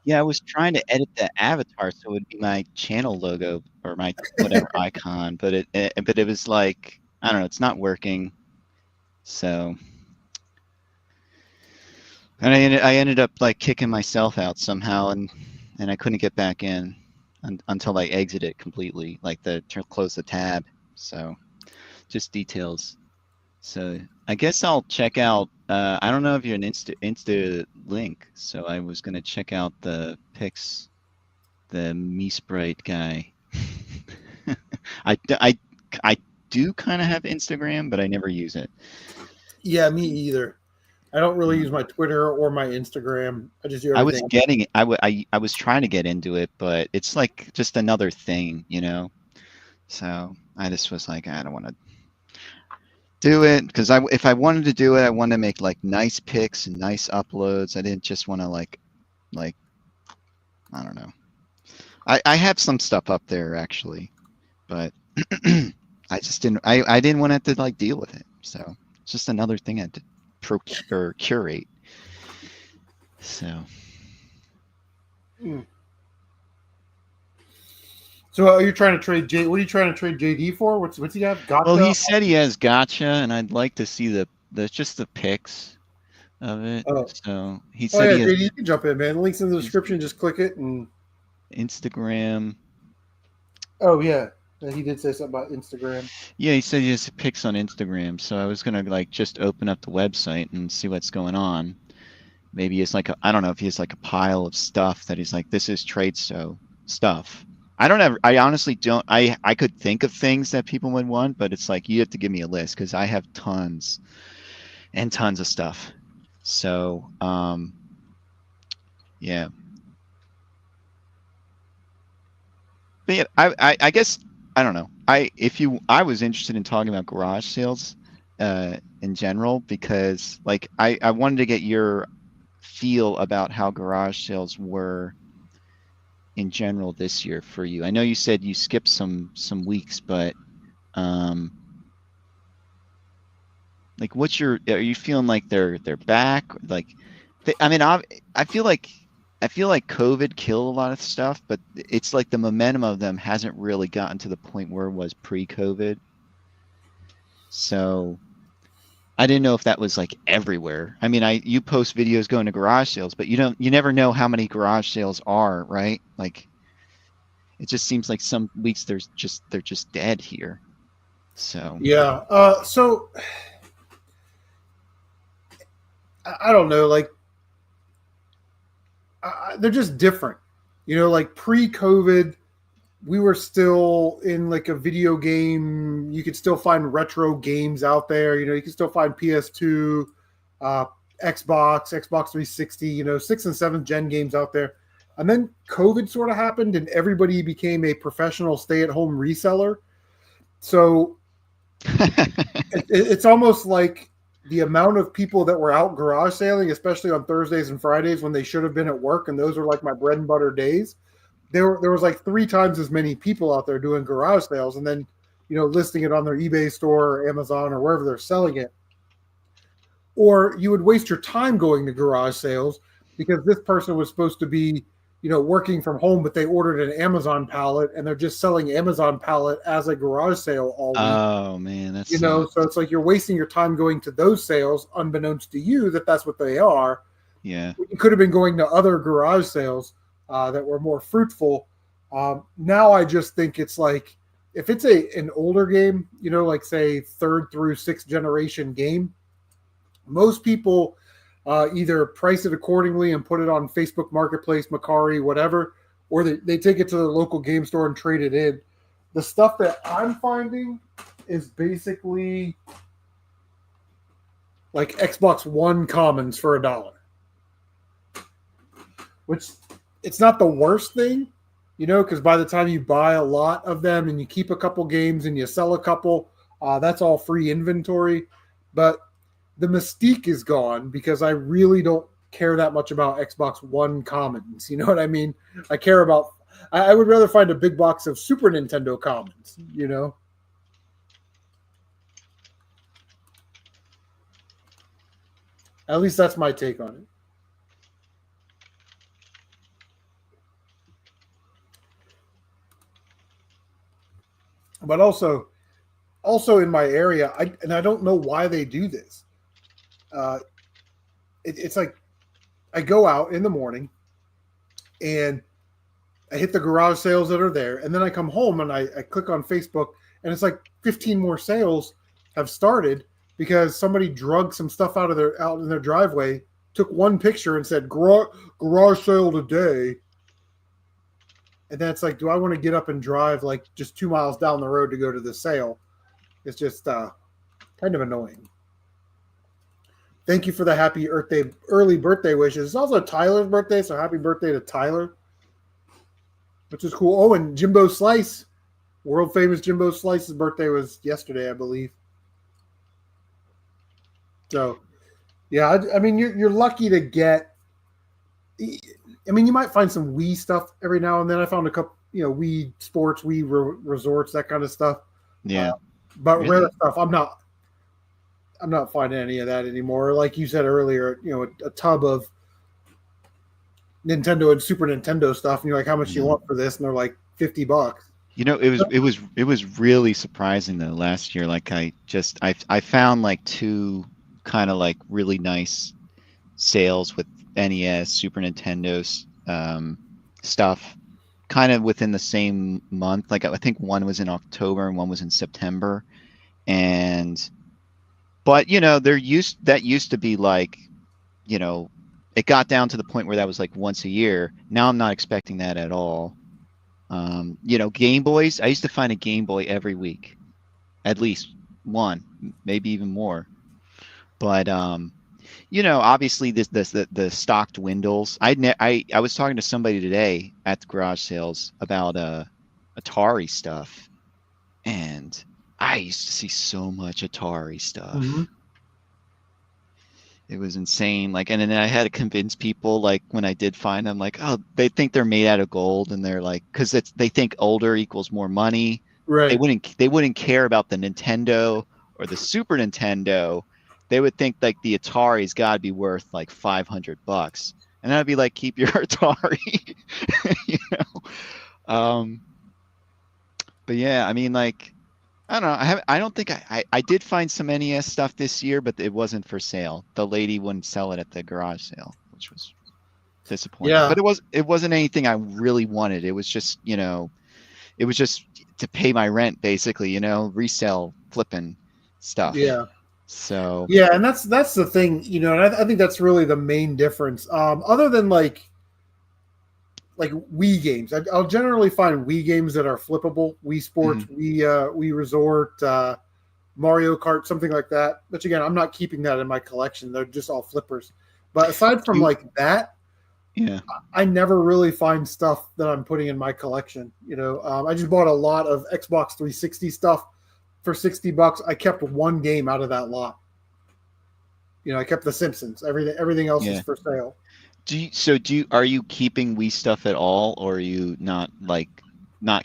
Yeah, I was trying to edit the avatar so it would be my channel logo or my whatever icon, but it was like, I don't know, it's not working. So, and I ended up like kicking myself out somehow, and I couldn't get back in until I exited completely, like close the tab. So, just details. So I guess I'll check out. I don't know if you're an Insta link, so I was gonna check out the pics, the Me Sprite guy. I do kind of have Instagram, but I never use it. Yeah, me either. I don't really use my Twitter or my Instagram. I just do I was everything. getting I was trying to get into it, but it's like just another thing, you know. So I just was like, I don't want to do it because if I wanted to do it, I wanted to make like nice pics and nice uploads. I didn't just want to like I don't know. I have some stuff up there actually, but I just didn't I didn't want to have to like deal with it. So it's just another thing I had to procure or curate. So So are you trying to trade J? What are you trying to trade JD for? What's he have? Gotcha. well, he said he has gotcha, and I'd like to see the just the pics of it. Oh. So he Oh said yeah, he has JD, you can jump in, man. Links in the description. Just click it and. Instagram. Oh yeah, he did say something about Instagram. Yeah, he said he has pics on Instagram. So I was gonna like just open up the website and see what's going on. Maybe it's like I don't know if he has like a pile of stuff that he's like, this is trade stuff. I honestly don't. I could think of things that people would want, but it's like you have to give me a list because I have tons and tons of stuff. So yeah. But yeah, I guess I don't know. I was interested in talking about garage sales in general because like I wanted to get your feel about how garage sales were in general this year for you. I know you said you skipped some weeks, but like are you feeling like they're back? Like I mean I feel like COVID killed a lot of stuff, but it's like the momentum of them hasn't really gotten to the point where it was pre-COVID. So I didn't know if that was like everywhere. I mean, you post videos going to garage sales, but you never know how many garage sales are, right? Like it just seems like some weeks they're just dead here. So yeah. So I don't know. Like they're just different. You know, like pre-COVID, we were still in like a video game. You could still find retro games out there. You know, you can still find PS2, Xbox 360, you know, 6th and 7th gen games out there. And then COVID sort of happened and everybody became a professional stay-at-home reseller. So it's almost like the amount of people that were out garage sailing, especially on Thursdays and Fridays when they should have been at work, and those are like my bread and butter days. There was like 3 times as many people out there doing garage sales and then, you know, listing it on their eBay store or Amazon or wherever they're selling it. Or you would waste your time going to garage sales because this person was supposed to be, you know, working from home, but they ordered an Amazon pallet and they're just selling Amazon pallet as a garage sale all week. Oh man, that's, you know, so it's like you're wasting your time going to those sales unbeknownst to you that's what they are. Yeah. You could have been going to other garage sales that were more fruitful. Now I just think it's like if it's an older game, you know, like say 3rd through 6th generation game, most people either price it accordingly and put it on Facebook Marketplace, Mercari, whatever, or they take it to the local game store and trade it in. The stuff that I'm finding is basically like Xbox One commons for $1, which it's not the worst thing, you know, because by the time you buy a lot of them and you keep a couple games and you sell a couple, that's all free inventory. But the mystique is gone because I really don't care that much about Xbox One commons. You know what I mean? I care about, I would rather find a big box of Super Nintendo commons, you know? At least that's my take on it. But also in my area, I don't know why they do this. It's like I go out in the morning and I hit the garage sales that are there, and then I come home and I click on Facebook, and it's like 15 more sales have started because somebody drug some stuff out in their driveway, took one picture and said garage sale today. And then it's like, do I want to get up and drive like just 2 miles down the road to go to the sale? It's just kind of annoying. Thank you for the early birthday wishes. It's also Tyler's birthday, so happy birthday to Tyler, which is cool. Oh, and Jimbo Slice, world famous Jimbo Slice's birthday was yesterday, I believe. So, yeah, I mean, you're lucky to get. I mean, you might find some Wii stuff every now and then. I found a couple, Wii Sports, Wii Resorts, that kind of stuff. Yeah, but really? rare stuff, I'm not finding any of that anymore. Like you said earlier, a tub of Nintendo and Super Nintendo stuff, and you're like, how much do you want for this? And they're like $50. It was really surprising though last year. Like I found like two kind of like really nice sales with NES, Super Nintendo stuff, kind of within the same month. Like I think one was in October and one was in September, but that used to be like, it got down to the point where that was like once a year. Now I'm not expecting that at all. Game Boys, I used to find a Game Boy every week, at least one, maybe even more. But obviously the stock dwindles. I was talking to somebody today at the garage sales about Atari stuff, and I used to see so much Atari stuff. Mm-hmm. It was insane. Like, and then I had to convince people, like, when I did find them, like, oh, they think they're made out of gold, and they're like, because they think older equals more money. Right. They wouldn't care about the Nintendo or the Super Nintendo. They would think like the Atari's got to be worth like $500, and I'd be like, keep your Atari, But yeah, I mean, like, I don't know. I don't think I did find some NES stuff this year, but it wasn't for sale. The lady wouldn't sell it at the garage sale, which was disappointing. Yeah. But it wasn't anything I really wanted. It was just, it was just to pay my rent, basically, resell, flipping stuff. Yeah. So yeah, and that's the thing, and I think that's really the main difference. Other than like Wii games, I'll generally find Wii games that are flippable. Wii Sports, Wii Resort, Mario Kart, something like that. But again, I'm not keeping that in my collection. They're just all flippers. But aside from like that, yeah, I never really find stuff that I'm putting in my collection. I just bought a lot of Xbox 360 stuff for $60. I kept one game out of that lot. I kept The Simpsons. Everything else is for sale. Are you keeping Wii stuff at all, or are you not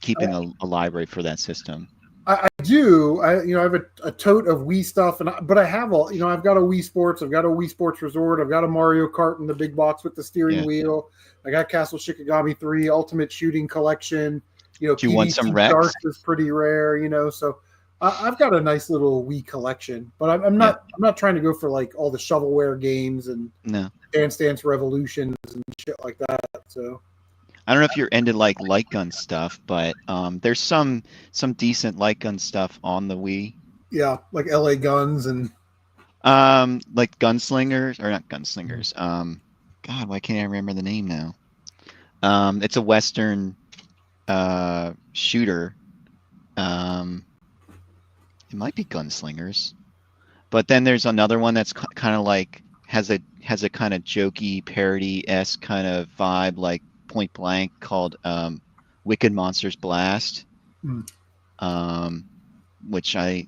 keeping a library for that system? I do. I have a tote of Wii stuff, but I have all. I've got a Wii Sports. I've got a Wii Sports Resort. I've got a Mario Kart in the big box with the steering wheel. I got Castle Shikigami 3 Ultimate Shooting Collection. Do you want some Rex? Dark is pretty rare. So I've got a nice little Wii collection, but I'm not trying to go for like all the shovelware games and Dance Dance Revolutions and shit like that. So I don't know if you're into like light gun stuff, but there's some decent light gun stuff on the Wii. Yeah, like LA Guns and like Gunslingers, or not Gunslingers. God, why can't I remember the name now? It's a Western shooter. It might be Gunslingers, but then there's another one that's kind of like has a kind of jokey parody-esque kind of vibe, like Point Blank, called Wicked Monsters Blast. Which I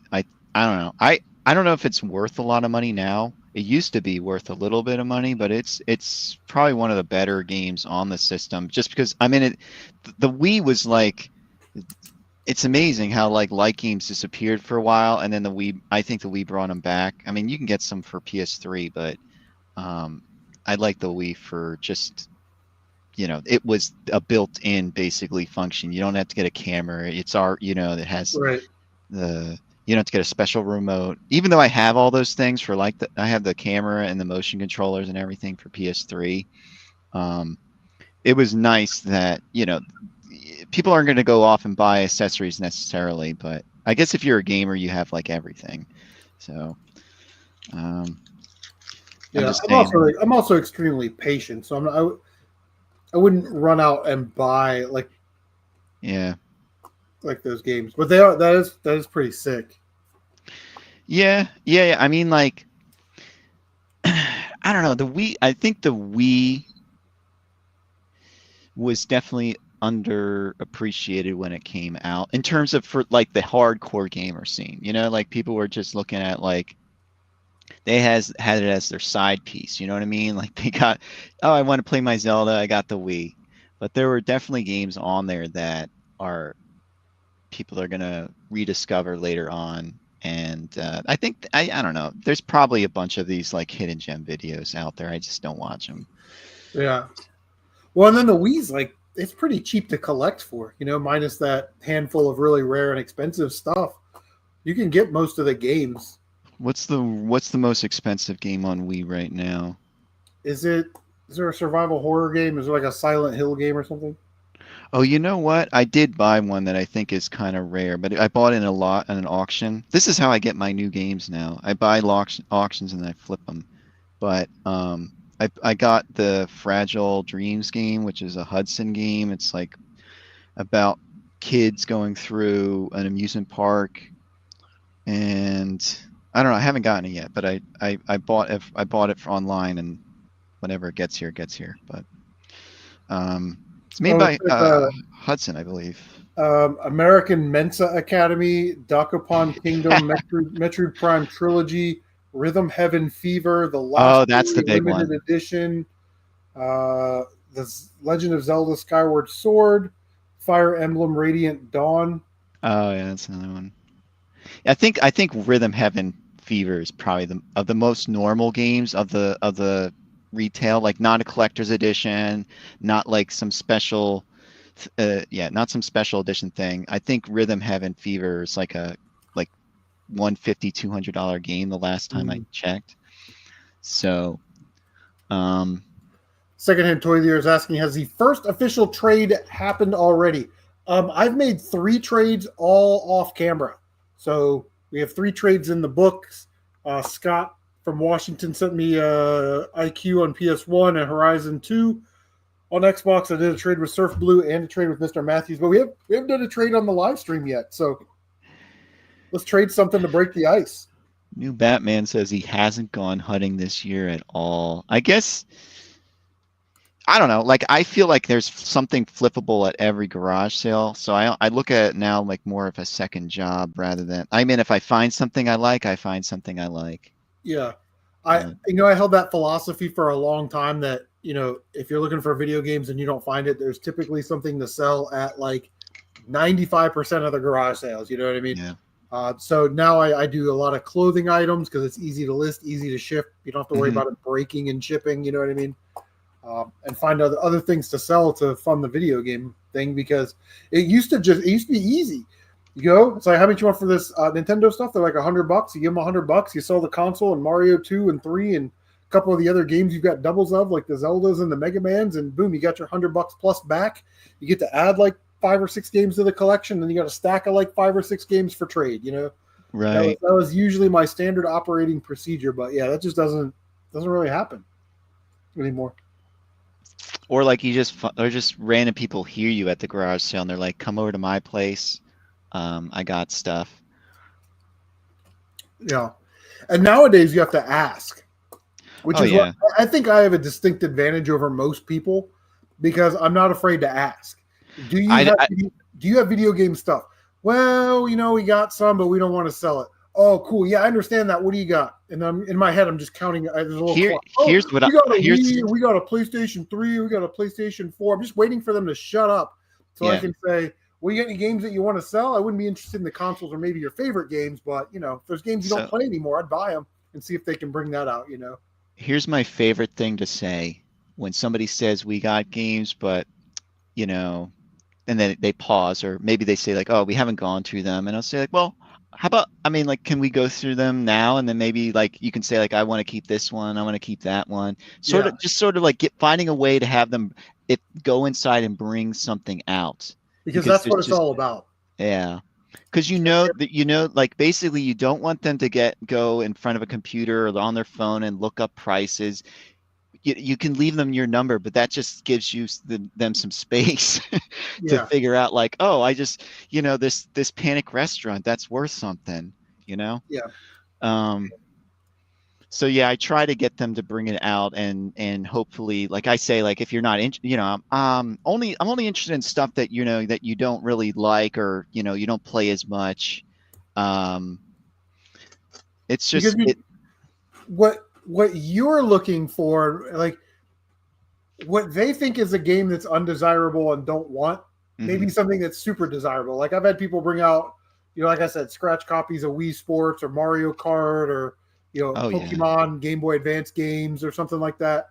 don't know. I don't know if it's worth a lot of money now. It used to be worth a little bit of money, but it's probably one of the better games on the system, just because the Wii was like, it's amazing how like light games disappeared for a while, and then I think the Wii brought them back. I mean, you can get some for PS3, but I like the Wii for just, it was a built-in basically function. You don't have to get a camera. It's that has right. You don't have to get a special remote. Even though I have all those things for I have the camera and the motion controllers and everything for PS3. It was nice that, people aren't going to go off and buy accessories necessarily, but I guess if you're a gamer, you have like everything. So, I'm also extremely patient, so I wouldn't run out and buy like those games, but that is pretty sick. Yeah. I mean, like, I don't know. The Wii, I think the Wii was definitely underappreciated when it came out in terms of for like the hardcore gamer scene. You know, like people were just looking at like they had it as their side piece. You know what I mean? Like they got, oh, I want to play my Zelda. I got the Wii, but there were definitely games on there that are people are gonna rediscover later on. And I think I don't know. There's probably a bunch of these like hidden gem videos out there. I just don't watch them. Yeah. Well, and then the Wii's like it's pretty cheap to collect for, minus that handful of really rare and expensive stuff. You can get most of the games. What's the most expensive game on Wii right now? Is there a survival horror game? Is there like a Silent Hill game or something? Oh, you know what? I did buy one that I think is kind of rare, but I bought it in a lot in an auction. This is how I get my new games now. I buy auctions and I flip them. But I got the Fragile Dreams game, which is a Hudson game. It's like about kids going through an amusement park, and I don't know. I haven't gotten it yet, but I bought it online, and whenever it gets here, it gets here. But it's made by Hudson, I believe. American Mensa Academy, Dakapon Kingdom, Metroid Prime Trilogy, Rhythm Heaven Fever, the last that's the big limited one. edition, the Legend of Zelda Skyward Sword, Fire Emblem Radiant Dawn. Oh yeah, that's another one. I think Rhythm Heaven Fever is probably the most normal games of the retail, like not a collector's edition, not like some special not some special edition thing. I think Rhythm Heaven Fever is like a $150-$200 game the last time I checked. So Secondhand Toy Dealer is asking, has the first official trade happened already? I've made 3 trades all off camera. So we have 3 trades in the books. Scott from Washington sent me IQ on PS1 and Horizon 2 on Xbox. I did a trade with Surf Blue and a trade with Mr. Matthews, but we haven't done a trade on the live stream yet. So let's trade something to break the ice. New Batman says he hasn't gone hunting this year at all. I guess, I don't know. Like, I feel like there's something flippable at every garage sale. So I look at it now like more of a second job rather than, I mean, if I find something I like, I find something I like. Yeah. I held that philosophy for a long time that, if you're looking for video games and you don't find it, there's typically something to sell at like 95% of the garage sales. You know what I mean? Yeah. So now I do a lot of clothing items because it's easy to list, easy to ship. You don't have to worry about it breaking and shipping. You know what I mean? And find other things to sell to fund the video game thing, because it used to be easy. You go, it's like, how much you want for this Nintendo stuff? They're like $100. You give them $100. You sell the console and Mario 2 and 3 and a couple of the other games you've got doubles of, like the Zeldas and the Mega Mans, and boom, you got your $100 plus back. You get to add like 5 or 6 games to the collection, and you got a stack of like 5 or 6 games for trade. Right. That was usually my standard operating procedure, but yeah, that just doesn't really happen anymore. Or like just random people hear you at the garage sale and they're like, come over to my place. I got stuff. Yeah. And nowadays you have to ask, which is what I think I have a distinct advantage over most people, because I'm not afraid to ask. Do you have video game stuff? Well, we got some, but we don't want to sell it. Oh, cool. Yeah, I understand that. What do you got? And I'm in my head, I'm just counting. There's a little here's what we got a Wii, we got a PlayStation 3, we got a PlayStation 4. I'm just waiting for them to shut up so I can say, well, you got any games that you want to sell? I wouldn't be interested in the consoles or maybe your favorite games, but if there's games you don't play anymore, I'd buy them and see if they can bring that out. Here's my favorite thing to say when somebody says we got games, but and then they pause, or maybe they say like, oh, we haven't gone through them, and I'll say like, well, how about, can we go through them now? And then maybe like you can say like, I want to keep this one, I want to keep that one. Sort of like finding a way to have them go inside and bring something out. Because that's what it's all about. Yeah. Because like basically you don't want them to go in front of a computer or on their phone and look up prices. You can leave them your number, but that just gives you them some space to figure out like, oh, I just, this Panic restaurant, that's worth something, Yeah. So yeah, I try to get them to bring it out, and hopefully, like I say, like if you're not in, I'm only interested in stuff that that you don't really like, or you don't play as much. Um, it's Because just it. what you're looking for, like what they think is a game that's undesirable and don't want, maybe Mhm. something that's super desirable. Like I've had people bring out, like I said, scratch copies of Wii Sports or Mario Kart or Oh yeah. Pokemon Game Boy Advance games or something like that.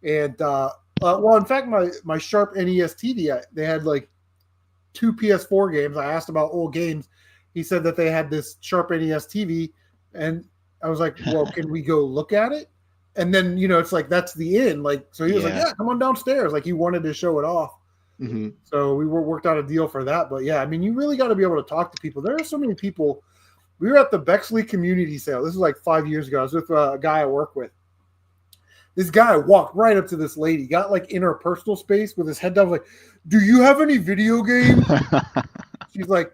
And well, in fact, my Sharp NES TV, they had like two PS4 games. I asked about old games. He said that they had this Sharp NES TV, and I was like, "Well, can we go look at it?" And then it's like that's the end. Like, so he was like, Yeah. "Yeah, come on downstairs." Like he wanted to show it off. Hmm. So we worked out a deal for that. But yeah, I mean, you really got to be able to talk to people. There are so many people. We were at the Bexley Community Sale. This was like 5 years ago. I was with a guy I work with. This guy walked right up to this lady, got like in her personal space with his head down, like, "Do you have any video games?" She's like,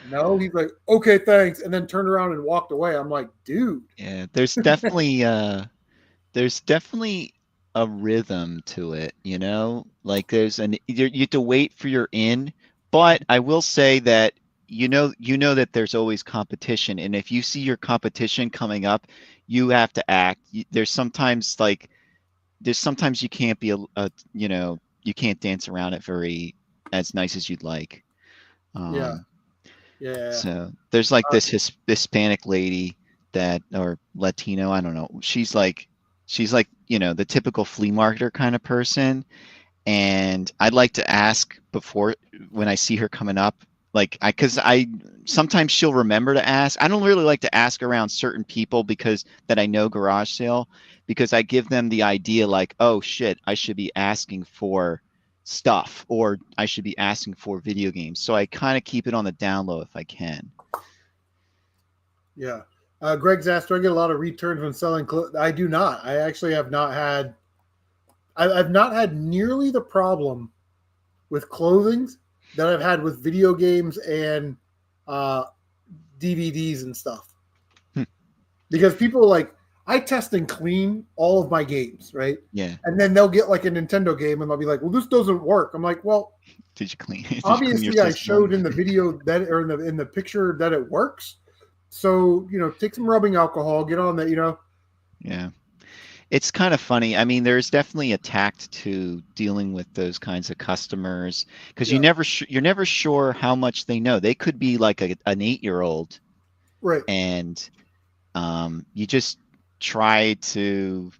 "No." He's like, "Okay, thanks," and then turned around and walked away. I'm like, "Dude." Yeah, there's definitely a rhythm to it, like you have to wait for your in, but I will say that that there's always competition, and if you see your competition coming up, you have to act. There's sometimes you can't be you can't dance around it very as nice as you'd like. Yeah, Um, yeah, so there's like uh, this Hispanic lady or Latino, I don't know. She's like, the typical flea marketer kind of person. And I'd like to ask before when I see her coming up, like cause I sometimes she'll remember to ask. I don't really like to ask around certain people because that I know garage sale, because I give them the idea like, oh shit, I should be asking for stuff, or I should be asking for video games. So I kind of keep it on the down low if I can. yeah. Greg's asked, "Do I get a lot of returns when selling clothes?" I do not. I actually have not had. I've not had nearly the problem with clothing that I've had with video games and uh, DVDs and stuff. Hmm. Because people like I test and clean all of my games, right? Yeah. And then they'll get like a Nintendo game and they'll be like, "Well, this doesn't work." I'm like, "Well, Did you clean? Did you clean your obviously I system? showed in the video that or in the picture that it works. So, take some rubbing alcohol, get on that. Yeah. It's kind of funny. I mean, there's definitely a tact to dealing with those kinds of customers, because Yeah, you're never sure how much they know. They could be like an 8-year-old, right. and you just try to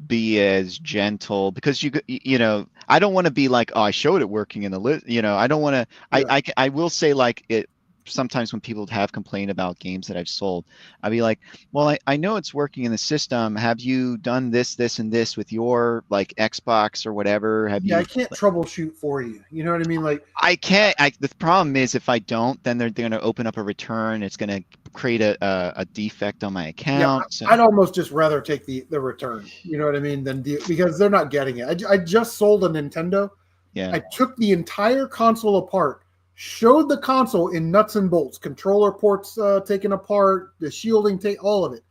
be as gentle, because I don't want to be like, oh, I showed it working in the list. I don't want to. Yeah. I will say, like, it sometimes when people have complained about games that I've sold, I'd be like, well, I know it's working in the system. Have you done this and this with your like Xbox or whatever? Have Yeah, I you? can't troubleshoot for you. You know what I mean? Like, I can't. The problem is, if I don't, then they're going to open up a return. It's going to create a defect on my yeah, account. So I'd almost just rather take the return. You know what I mean? Because they're not getting it. I just sold a Nintendo. yeah. I took the entire console apart, showed the console in nuts and bolts, controller ports taken apart, the shielding, all of it.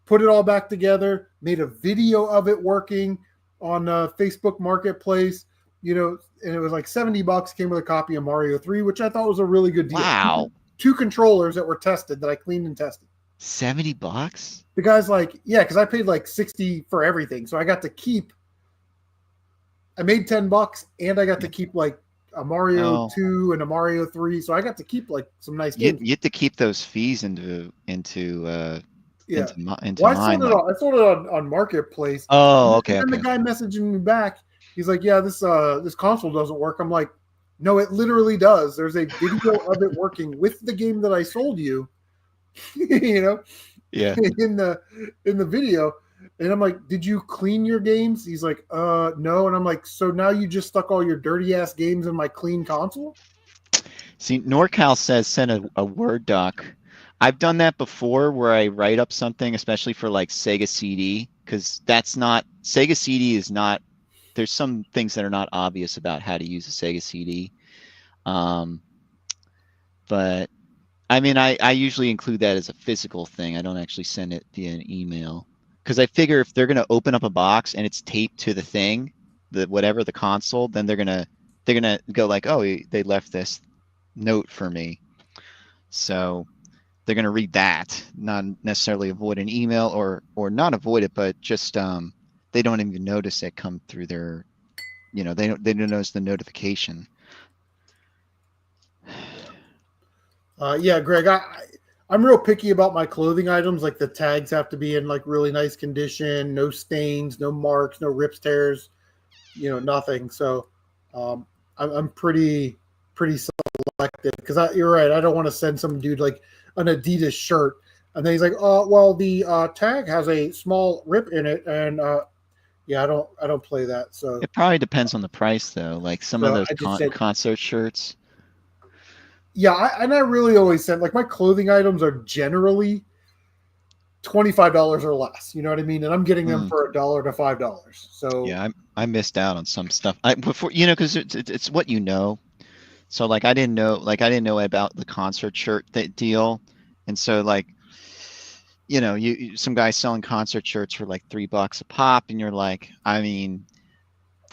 Put it all back together. Made a video of it working on Facebook Marketplace. And it was like $70. Came with a copy of Mario 3, which I thought was a really good deal. Wow. Two controllers that were tested that I cleaned and tested. $70? The guy's like, yeah, because I paid like 60 for everything, so I got to keep. I made $10, and I got to Yeah. keep like a Mario Oh, 2 and a Mario 3, so I got to keep like some nice you games. you have to keep those fees Yeah. into Well, mine. Like, I sold it on Marketplace, oh, and okay, then the okay, guy okay. messaging me back. He's like, "Yeah, this console doesn't work." I'm like, "No, it literally does. There's a video of it working with the game that I sold you." you know, Yeah. in the video. And I'm like, "Did you clean your games?" He's like, no." And I'm like, "So now you just stuck all your dirty ass games in my clean console?" See, NorCal says send a Word doc. I've done that before, where I write up something, especially for like Sega CD, because that's not Sega CD is not. There's some things that are not obvious about how to use a Sega CD. Um, but I mean, I usually include that as a physical thing. I don't actually send it via an email because I figure if they're gonna open up a box and it's taped to the thing, the whatever the console, then they're gonna go like, oh, they left this note for me. So they're gonna read that, not necessarily avoid an email or not avoid it, but just they don't even notice it come through their, they don't notice the notification. Yeah, Greg, I'm real picky about my clothing items. Like the tags have to be in like really nice condition, no stains, no marks, no rips, tears, nothing. So I'm pretty selective because you're right. I don't want to send some dude like an Adidas shirt and then he's like, oh well, the tag has a small rip in it, and yeah, I don't play that. So It probably depends on the price though. Like some of so those I just said, concert shirts. yeah, and I really always said like my clothing items are generally $25 or less. You know what I mean? And I'm getting them Mm, for $1 to $5. So yeah, I missed out on some stuff. I before because it's what you know. So like I didn't know about the concert shirt deal, and so like some guys selling concert shirts for like $3 a pop, and you're like, I mean,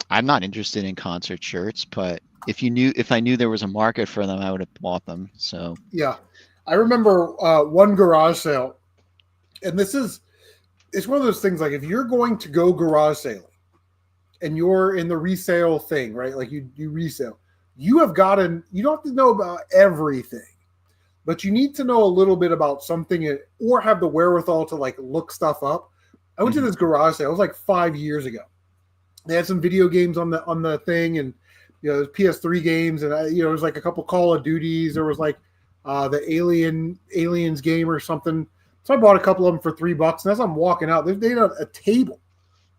I'm not interested in concert shirts, but if I knew there was a market for them, I would have bought them. So yeah, I remember one garage sale, and it's one of those things like if you're going to go garage sailing and you're in the resale thing, right? Like you resale, you don't have to know about everything, but you need to know a little bit about something or have the wherewithal to like look stuff up. I went to mhm. this garage sale. It was like 5 years ago. They had some video games on the thing, and PS3 games, and there was like a couple Call of Duties. There was like the Aliens game or something. So I bought a couple of them for $3. And as I'm walking out, they had a table,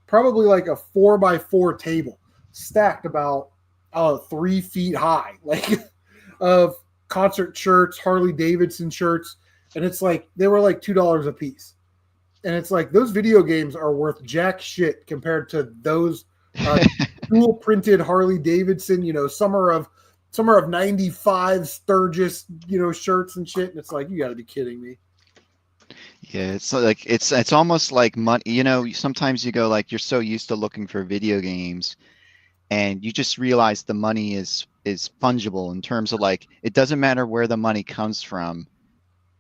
probably like a 4x4 table, stacked about 3 feet high, like of concert shirts, Harley Davidson shirts, and it's like they were like $2 a piece. And it's like those video games are worth jack shit compared to those uh, dual printed Harley Davidson, summer of '95 Sturgis, shirts and shit. And it's like, you got to be kidding me. Yeah, it's like it's almost like money. Sometimes you go like you're so used to looking for video games, and you just realize the money is fungible in terms of like it doesn't matter where the money comes from.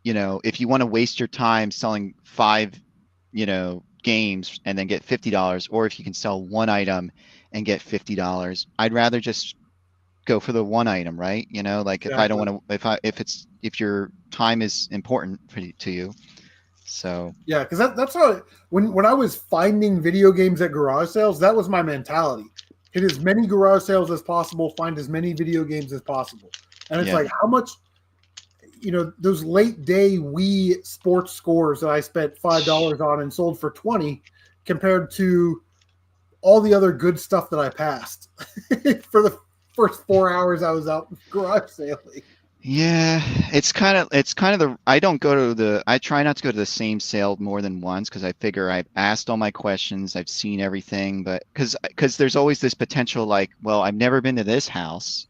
If you want to waste your time selling five, games and then get $50, or if you can sell one item and get $50, I'd rather just go for the one item, right? Like if I don't Exactly. want to, if your time is important to you. So Yeah, because that's how when I was finding video games at garage sales, that was my mentality. Hit as many garage sales as possible, find as many video games as possible. And it's yeah, like how much, those late day Wii sports scores that I spent $5 on and sold for 20 compared to all the other good stuff that I passed for the first 4 hours I was out garage sailing. yeah, it's kind of I try not to go to the same sale more than once because I figure I've asked all my questions, I've seen everything, but because there's always this potential like, well, I've never been to this house,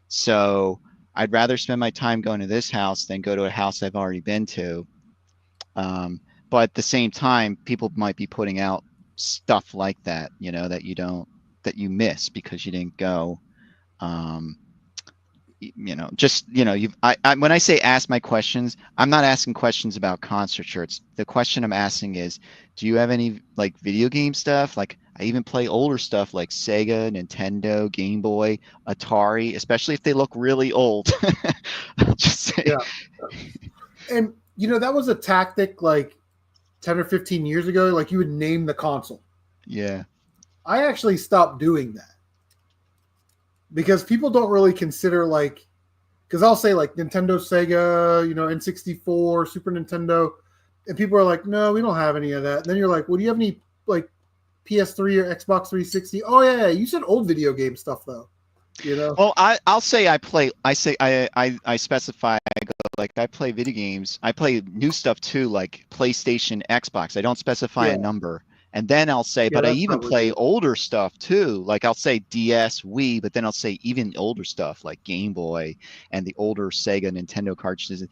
so I'd rather spend my time going to this house than go to a house I've already been to. Um, but at the same time, people might be putting out stuff like that, that you miss because you didn't go. Um, just when I say ask my questions, I'm not asking questions about concert shirts. The question I'm asking is, do you have any like video game stuff? Like I even play older stuff like Sega, Nintendo, Game Boy, Atari, especially if they look really old. I'll just say, Yeah. And that was a tactic like 10 or 15 years ago. Like you would name the console. yeah, I actually stopped doing that because people don't really consider like, because I'll say like Nintendo, Sega, N64, Super Nintendo, and people are like, no, we don't have any of that. And then you're like, well, do you have any like PS3 or Xbox 360? Oh yeah, you said old video game stuff though. Well, I'll say I play. I say I specify. I go like I play video games. I play new stuff too, like PlayStation, Xbox. I don't specify Yeah, a number, And then I'll say, Yeah, but I that's even probably play good. older stuff too. Like I'll say DS, Wii, but then I'll say even older stuff like Game Boy and the older Sega, Nintendo cartridges.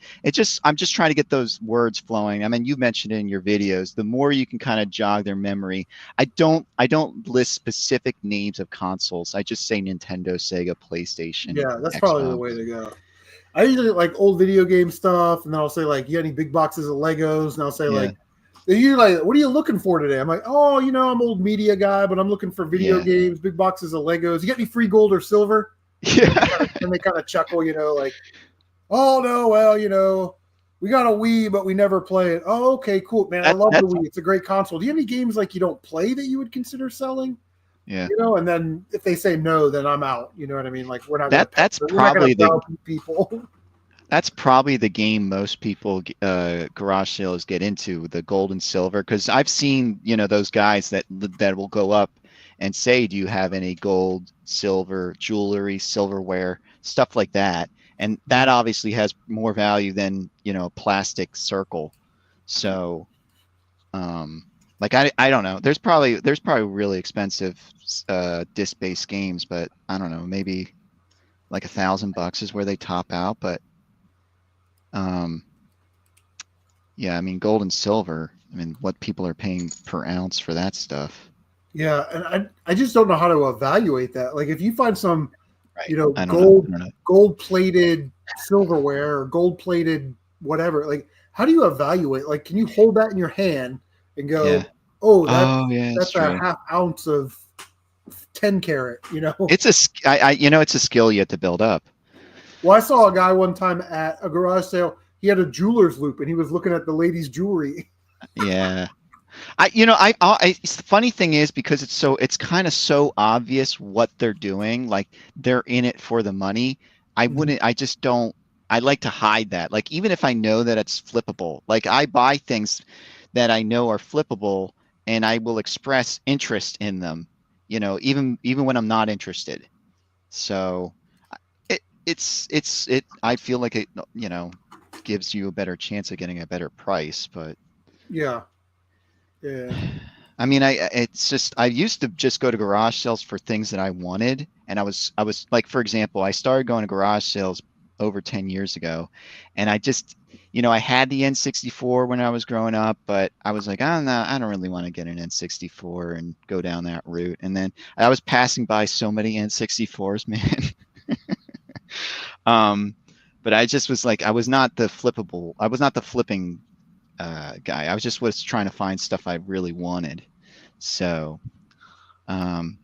I'm just trying to get those words flowing. I mean, you mentioned it in your videos. The more you can kind of jog their memory. I don't list specific names of consoles. I just say Nintendo, Sega, PlayStation, Yeah, that's probably the way Xbox. to go. I usually like old video game stuff, and then I'll say like, "You got any big boxes of Legos?" And I'll say Yeah, like, "You're like, what are you looking for today?" I'm like, "Oh, I'm old media guy, but I'm looking for video yeah, games, big boxes of Legos. You got any free gold or silver?" yeah. And they kind of chuckle, like, "Oh no, well, we got a Wii, but we never play it." Oh, okay, cool, man. I That love the that's Wii. It's a great console. Do you have any games like you don't play that you would consider selling? yeah. And then if they say no, then I'm out. You know what I mean? Like That that's we're not gonna probably the browbeat people. That's probably the game most people garage sales get into, the gold and silver, because I've seen, those guys that will go up and say, "Do you have any gold, silver, jewelry, silverware, stuff like that?" And that obviously has more value than, a plastic circle. So, like I don't know. There's probably really expensive disc-based games, but I don't know, maybe like $1,000 is where they top out, but um yeah, I mean, gold and silver. I mean, what people are paying per ounce for that stuff. Yeah, and I just don't know how to evaluate that. Like if you find some, Right. I don't know. I gold don't know. gold plated silverware or gold plated whatever, like how do you evaluate? Like can you hold that in your hand and Yeah. go, "Oh, Oh, yeah, it's that's a true. half ounce of 10 carat?" It's a, it's a skill you have to build up. Well, I saw a guy one time at a garage sale. He had a jeweler's loop and he was looking at the ladies' jewelry. Yeah. The funny thing is because it's kind of so obvious what they're doing, like they're in it for the money. I just don't, I like to hide that. Like, even if I know that it's flippable, like I buy things that I know are flippable and I will express interest in them, even when I'm not interested. So I feel like it, gives you a better chance of getting a better price, but Yeah. Yeah. I mean, it's just I used to just go to garage sales for things that I wanted, and I was like, for example, I started going to garage sales over 10 years ago, and I just, I had the N64 when I was growing up, but I was like, I don't really want to get an N64 and go down that route. And then I was passing by so many N64s, man. Um, but I just was like, I was not the flipping guy. I was trying to find stuff I really wanted. So, um,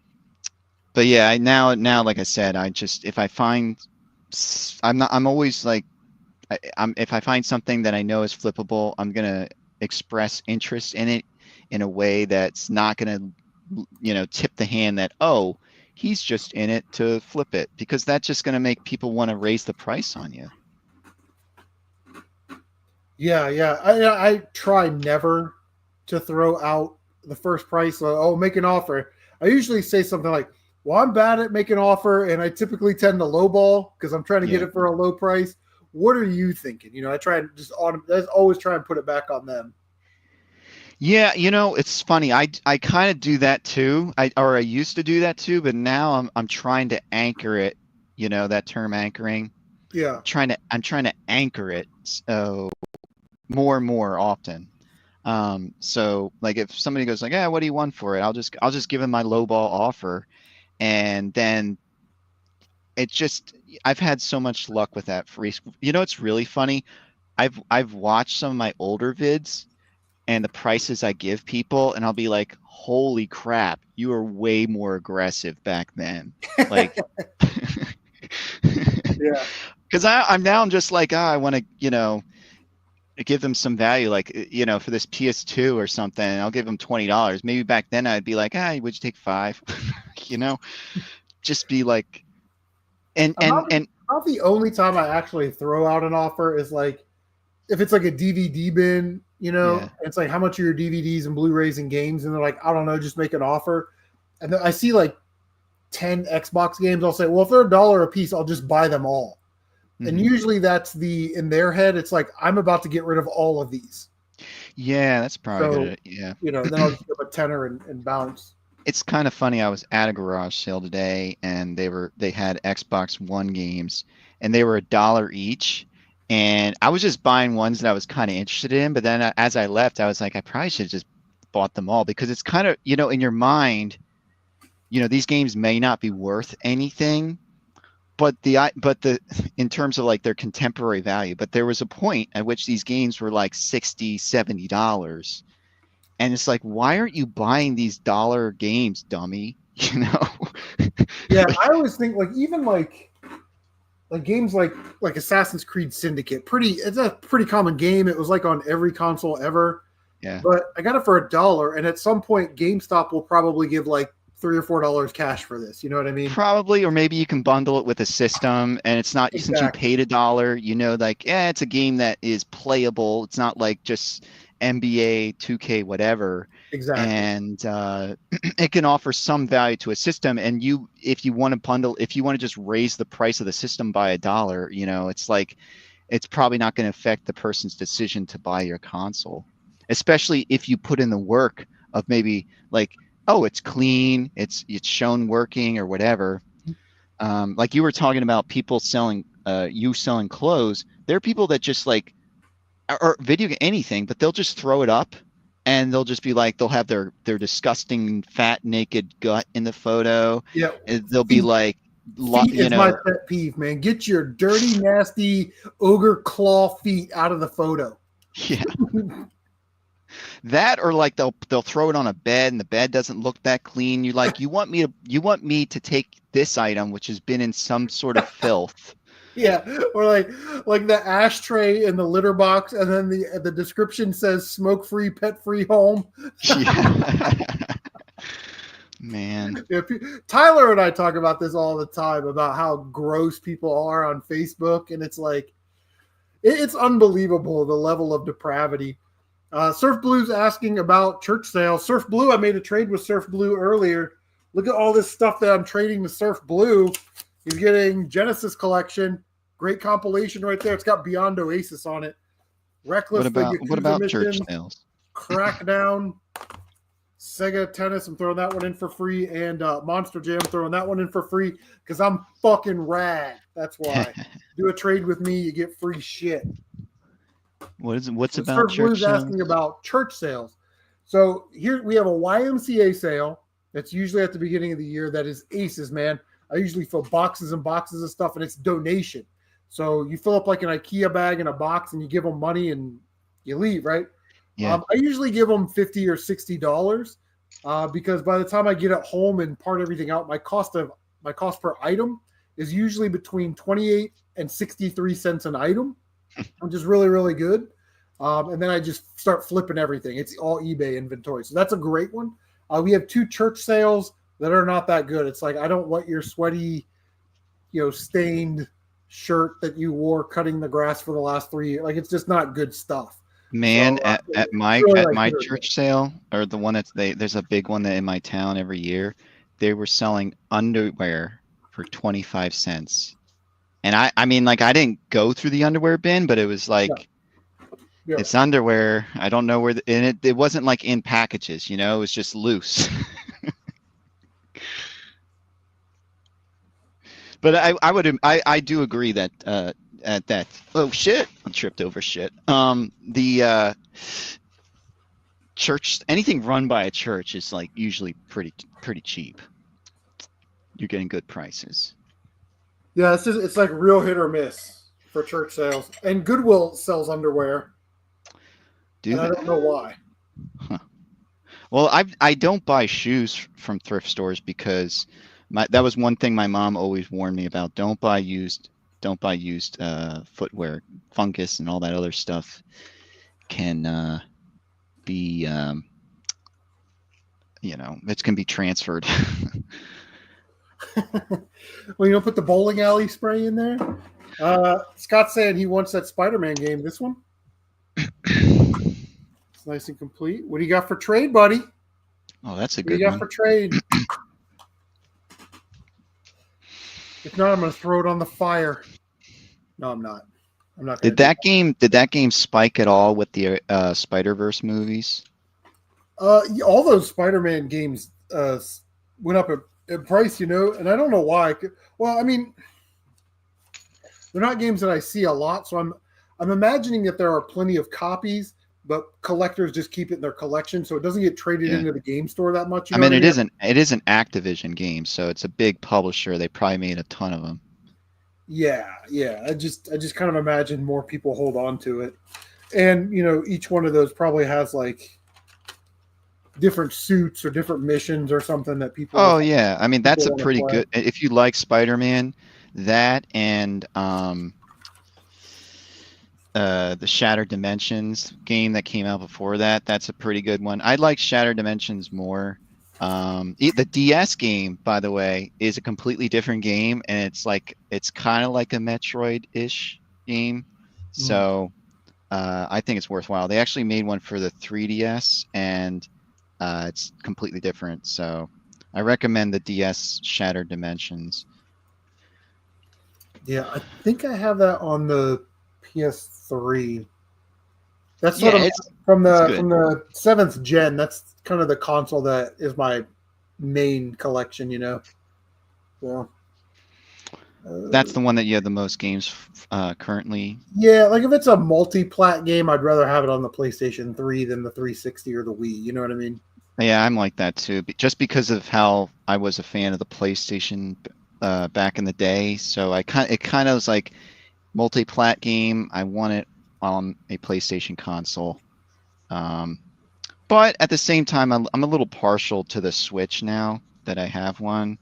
but yeah, now, like I said, I just if I find, I'm not, I'm always like, if I find something that I know is flippable, I'm gonna express interest in it in a way that's not gonna, tip the hand that, oh, he's just in it to flip it, because that's just gonna make people want to raise the price on you. Yeah, yeah. I try never to throw out the first price. Oh, make an offer. I usually say something like, "Well, I'm bad at making offer, and I typically tend to lowball because I'm trying to get Yeah. it for a low price. What are you thinking?" I try and I always try and put it back on them. Yeah, it's funny. I kind of do that too. I used to do that too, but now I'm trying to anchor it, that term anchoring. Yeah, I'm trying to anchor it so more and more often. So like if somebody goes like, "Yeah, what do you want for it?" I'll just give them my lowball offer, and then it just I've had so much luck with that free. It's really funny. I've watched some of my older vids and the prices I give people, and I'll be like, "Holy crap, you were way more aggressive back then." Like, yeah, because I'm just like, I want to, give them some value, like, for this PS2 or something. I'll give them $20. Maybe back then I'd be like, would you take five? You know, just be like, and and about the, and about the only time I actually throw out an offer is like if it's like a DVD bin. yeah, It's like how much are your DVDs and Blu-rays and games, and they're like, I don't know, just make an offer. And then I see like 10 Xbox games. I'll say, well, if they're $1 a piece, I'll just buy them all. And mhm. usually that's in their head, it's like, I'm about to get rid of all of these. Yeah, that's probably So, good. Yeah. then I'll just give a tenner and bounce. It's kind of funny. I was at a garage sale today and they had Xbox One games and they were $1 each. And I was just buying ones that I was kind of interested in, but then as I left, I was like, I probably should have just bought them all because it's kind of, in your mind, these games may not be worth anything, but the in terms of like their contemporary value, but there was a point at which these games were like 60, $70. And it's like, why aren't you buying these dollar games, dummy? Yeah, I always think like even like games like Assassin's Creed Syndicate, it's a pretty common game. It was like on every console ever. Yeah. But I got it for $1, and at some point GameStop will probably give like $3 or $4 cash for this. You know what I mean? Probably, or maybe you can bundle it with a system and it's not since you Exactly. paid $1, like, it's a game that is playable. It's not like just NBA, 2K, whatever. Exactly. And it can offer some value to a system. And if you want to just raise the price of the system by $1, it's like, it's probably not going to affect the person's decision to buy your console, especially if you put in the work of maybe like, oh, it's clean, it's shown working or whatever. Like you were talking about people selling, you selling clothes. There are people that just like, or video anything, but they'll just throw it up and they'll just be like, they'll have their disgusting fat naked gut in the photo. Yeah. And they'll be like, Feet is my pet peeve, man. Get your dirty, nasty ogre claw feet out of the photo. yeah. That or like they'll throw it on a bed and the bed doesn't look that clean. You want me to take this item which has been in some sort of filth. Yeah, or like the ashtray in the litter box, and then the description says smoke free, pet free home. Yeah. Man. Tyler and I talk about this all the time about how gross people are on Facebook, and it's like it's unbelievable the level of depravity. Surf Blue's asking about church sales. Surf Blue, I made a trade with Surf Blue earlier. Look at all this stuff that I'm trading with Surf Blue. He's getting Genesis Collection. Great compilation right there. It's got Beyond Oasis on it. Reckless. What about church sales? Crackdown. Sega Tennis, I'm throwing that one in for free. And Monster Jam, throwing that one in for free because I'm fucking rad. That's why. Do a trade with me, you get free shit. What's about Surf church Blue's sales? asking about church sales. So here we have a YMCA sale that's usually at the beginning of the year. That is Aces, man. I usually fill boxes and boxes of stuff, and it's donation. So you fill up like an IKEA bag in a box, and you give them money, and you leave, right? Yeah. I usually give them $50 or $60 because by the time I get it home and part everything out, my cost per item is usually between 28 and 63 cents an item, which is really, really good. And then I just start flipping everything. It's all eBay inventory. So that's a great one. We have 2 church sales that are not that good. It's like, I don't want your sweaty, stained shirt that you wore cutting the grass for the last 3 years. Like, it's just not good stuff. Man, So, at my really like church sale, or the one there's a big one that in my town every year, they were selling underwear for 25 cents. And I mean, like, I didn't go through the underwear bin, but it was like, Yeah. it's underwear. I don't know where, and it wasn't like in packages, it was just loose. But I do agree that at that, oh shit, I tripped over shit. The church, anything run by a church is like usually pretty cheap. You're getting good prices. Yeah, it's like real hit or miss for church sales. And Goodwill sells underwear. Do I don't know why. Huh. Well, I don't buy shoes from thrift stores because that was one thing my mom always warned me about. Don't buy used footwear. Fungus and all that other stuff can be it can be transferred. Well, you don't put the bowling alley spray in there. Scott's saying he wants that Spider-Man game. This one. It's nice and complete. What do you got for trade, buddy? Oh, that's a What do good you got one. for trade? If not, I'm going to throw it on the fire. No, I'm not. I'm not gonna Did that game spike at all with the Spider-Verse movies? all those Spider-Man games went up in price, and I don't know why. Well, I mean, they're not games that I see a lot, so I'm imagining that there are plenty of copies, but collectors just keep it in their collection, so it doesn't get traded into the game store that much. I mean, it is an Activision game, so it's a big publisher. They probably made a ton of them. Yeah. I just kind of imagine more people hold on to it, and each one of those probably has like different suits or different missions or something that people. Oh yeah, I mean that's a pretty good. If you like Spider-Man, that and the Shattered Dimensions game that came out before that. That's a pretty good one. I like Shattered Dimensions more. The DS game, by the way, is a completely different game, and it's kind of like a Metroid-ish game. So I think it's worthwhile. They actually made one for the 3DS, and it's completely different. So I recommend the DS Shattered Dimensions. Yeah, I think I have that on the PS3. That's from the 7th gen. That's kind of the console that is my main collection, So that's the one that you have the most games currently. Yeah, like if it's a multi-plat game, I'd rather have it on the PlayStation 3 than the 360 or the Wii. You know what I mean? Yeah, I'm like that too. Just because of how I was a fan of the PlayStation back in the day, so it kind of was like multi-plat game. I want it on a PlayStation console, but at the same time, I'm a little partial to the Switch now that I have one.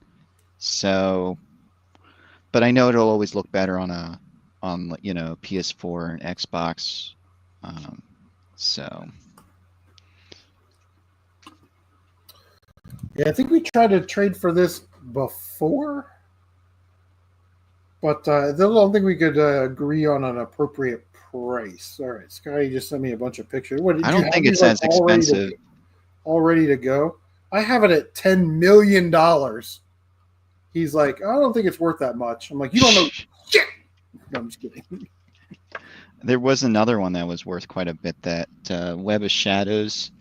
So, but I know it'll always look better on PS4 and Xbox. So. Yeah, I think we tried to trade for this before, but I don't think we could agree on an appropriate price. All right, Scotty just sent me a bunch of pictures. I don't think it's as expensive. All ready to go. I have it at $10 million. He's like, I don't think it's worth that much. I'm like, you don't know shit. No, I'm just kidding. There was another one that was worth quite a bit, that Web of Shadows.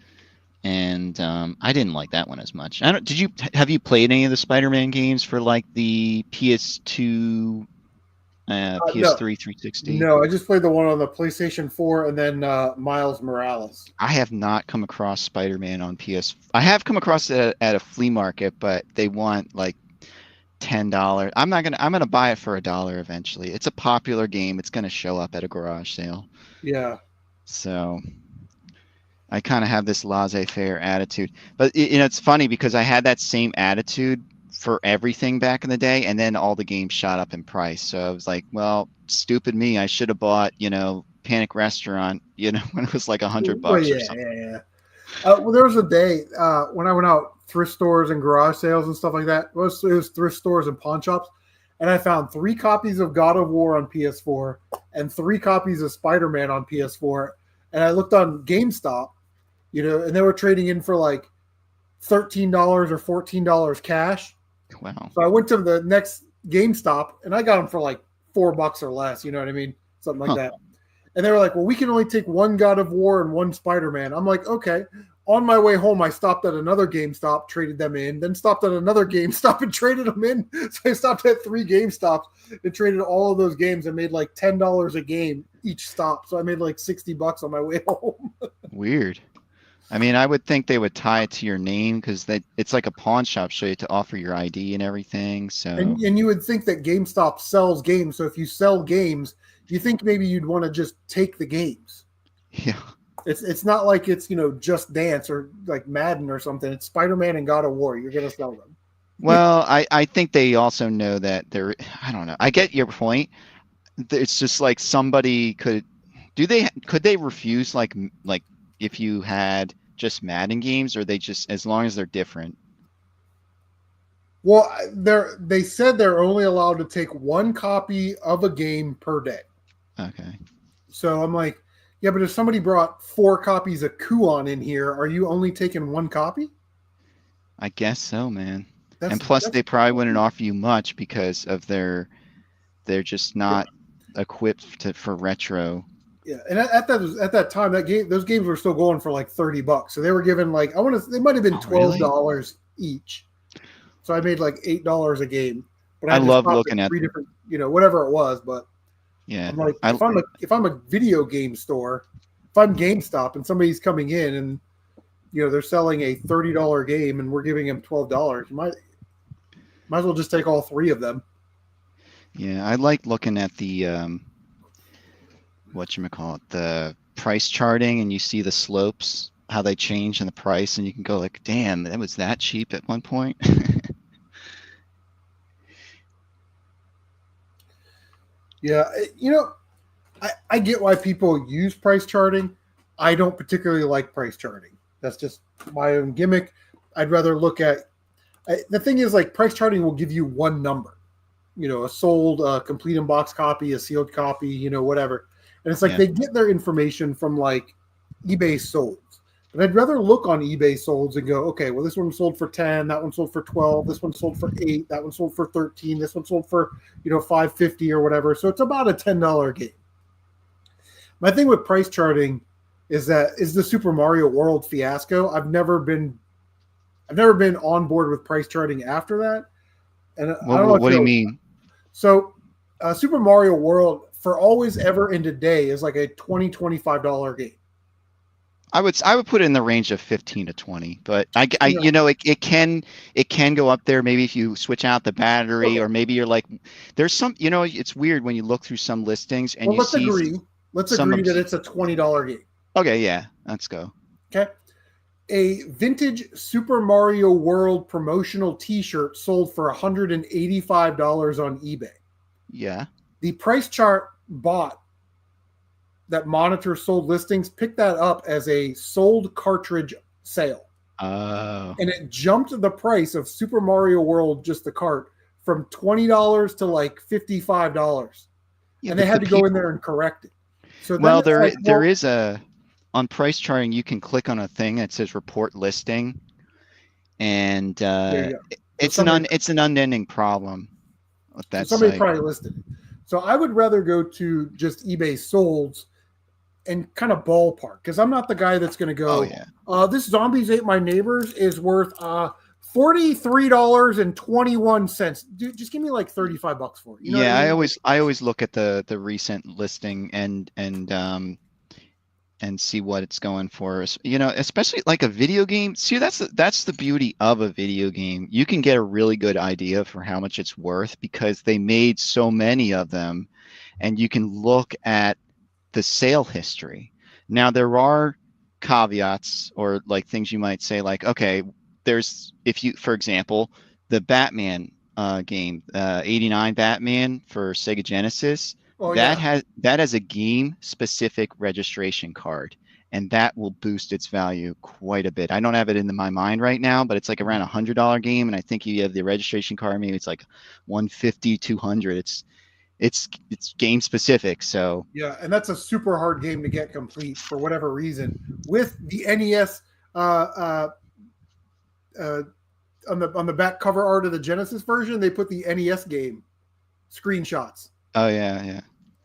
And I didn't like that one as much. Have you played any of the Spider-Man games for like the PS2, PS3, 360? No, I just played the one on the PlayStation 4 and then Miles Morales. I have not come across Spider-Man on PS. I have come across it at a flea market, but they want like $10. I'm gonna buy it for $1 eventually. It's a popular game. It's gonna show up at a garage sale. Yeah. So I kind of have this laissez-faire attitude, but it's funny because I had that same attitude for everything back in the day, and then all the games shot up in price. So I was like, well, stupid me. I should have bought, Panic Restaurant, when it was like $100 or something. Yeah. Well, there was a day when I went out thrift stores and garage sales and stuff like that. It was thrift stores and pawn shops, and I found 3 copies of God of War on PS4 and 3 copies of Spider-Man on PS4. And I looked on GameStop, and they were trading in for like $13 or $14 cash. Wow. So I went to the next GameStop and I got them for like $4 or less. You know what I mean? Something like that. And they were like, well, we can only take 1 God of War and 1 Spider-Man. I'm like, okay. On my way home, I stopped at another GameStop, traded them in, then stopped at another GameStop and traded them in. So I stopped at 3 GameStops and traded all of those games and made like $10 a game each stop. So I made like $60 on my way home. Weird. I mean, I would think they would tie it to your name because it's like a pawn shop, so you have to offer your ID and everything. So and you would think that GameStop sells games. So if you sell games, you think maybe you'd want to just take the games. Yeah. It's not like it's, Just Dance or like Madden or something. It's Spider-Man and God of War. You're going to sell them. Well, I think they also know that I don't know. I get your point. It's just like somebody could they refuse like if you had just Madden games, or they just, as long as they're different? Well, they said they're only allowed to take 1 copy of a game per day. Okay. So I'm like, yeah, but if somebody brought 4 copies of Kuon in here, are you only taking 1 copy? I guess so, man. And plus, they probably wouldn't offer you much because of they're just not. equipped for retro. Yeah, and at that time, those games were still going for like $30. So they were given like they might have been Oh, really? $12 each. So I made like $8 a game, but I I had to love stop at looking at, 3 different, whatever it was. But yeah. I'm like, I if I'm a video game store, if I'm GameStop and somebody's coming in and they're selling a $30 game and we're giving them $12, might as well just take all three of them. Yeah, I like looking at the whatchamacallit, the price charting, and you see the slopes, how they change in the price, and you can go like, damn, that was that cheap at one point. Yeah, I get why people use price charting. I don't particularly like price charting. That's just my own gimmick. I'd rather look at the thing is like price charting will give you one number, a sold, complete in box copy, a sealed copy, whatever. And it's like they get their information from like eBay solds. But I'd rather look on eBay solds and go, okay, well, this one sold for 10, that one sold for 12, this one sold for 8, that one sold for 13, this one sold for, $5.50 or whatever. So it's about a $10 game. My thing with price charting is the Super Mario World fiasco. I've never been on board with price charting after that. And I don't know what do you mean? So Super Mario World for always, ever, and today is like a $20, $25 game. I would put it in the range of 15 to 20, but it can go up there. Maybe if you switch out the battery, or maybe you're like, there's some, it's weird when you look through some listings and let's agree that it's a $20 game. Okay, yeah, let's go. Okay. A vintage Super Mario World promotional T-shirt sold for $185 on eBay. Yeah. The price chart bot that monitors sold listings picked that up as a sold cartridge sale. Oh. And it jumped the price of Super Mario World, just the cart, from $20 to like $55. Yeah, and they had to go in there and correct it. So there is on price charting, you can click on a thing that says report listing, and it's an unending problem with that. So somebody probably listed it. So I would rather go to just eBay solds and kind of ballpark, because I'm not the guy that's going to go, this Zombies Ate My Neighbors is worth $43.21. Dude, just give me like $35 for it. You know what I mean? I always look at the recent listing and see what it's going for. Especially like a video game. See, that's the beauty of a video game. You can get a really good idea for how much it's worth because they made so many of them, and you can look at the sale history. Now there are caveats or like things you might say, like, okay, for example, the Batman game, 89 Batman for Sega Genesis, that has a game specific registration card, and that will boost its value quite a bit. I don't have it in my mind right now, but it's like around $100 game, and I think you have the registration card, maybe it's like 150, 200. It's game specific. So yeah, and that's a super hard game to get complete for whatever reason. With the NES on the back cover art of the Genesis version, they put the NES game screenshots. Oh yeah.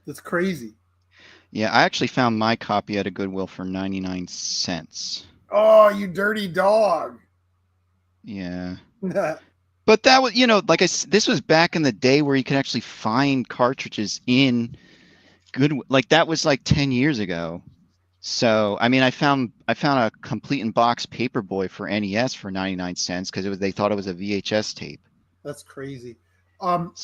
That's crazy. Yeah, I actually found my copy at a Goodwill for 99 cents. Oh, you dirty dog. Yeah. But that was, this was back in the day where you could actually find cartridges in Goodwill. Like that was like 10 years ago. So, I mean, I found a complete in box Paperboy for NES for 99 cents because they thought it was a VHS tape. That's crazy.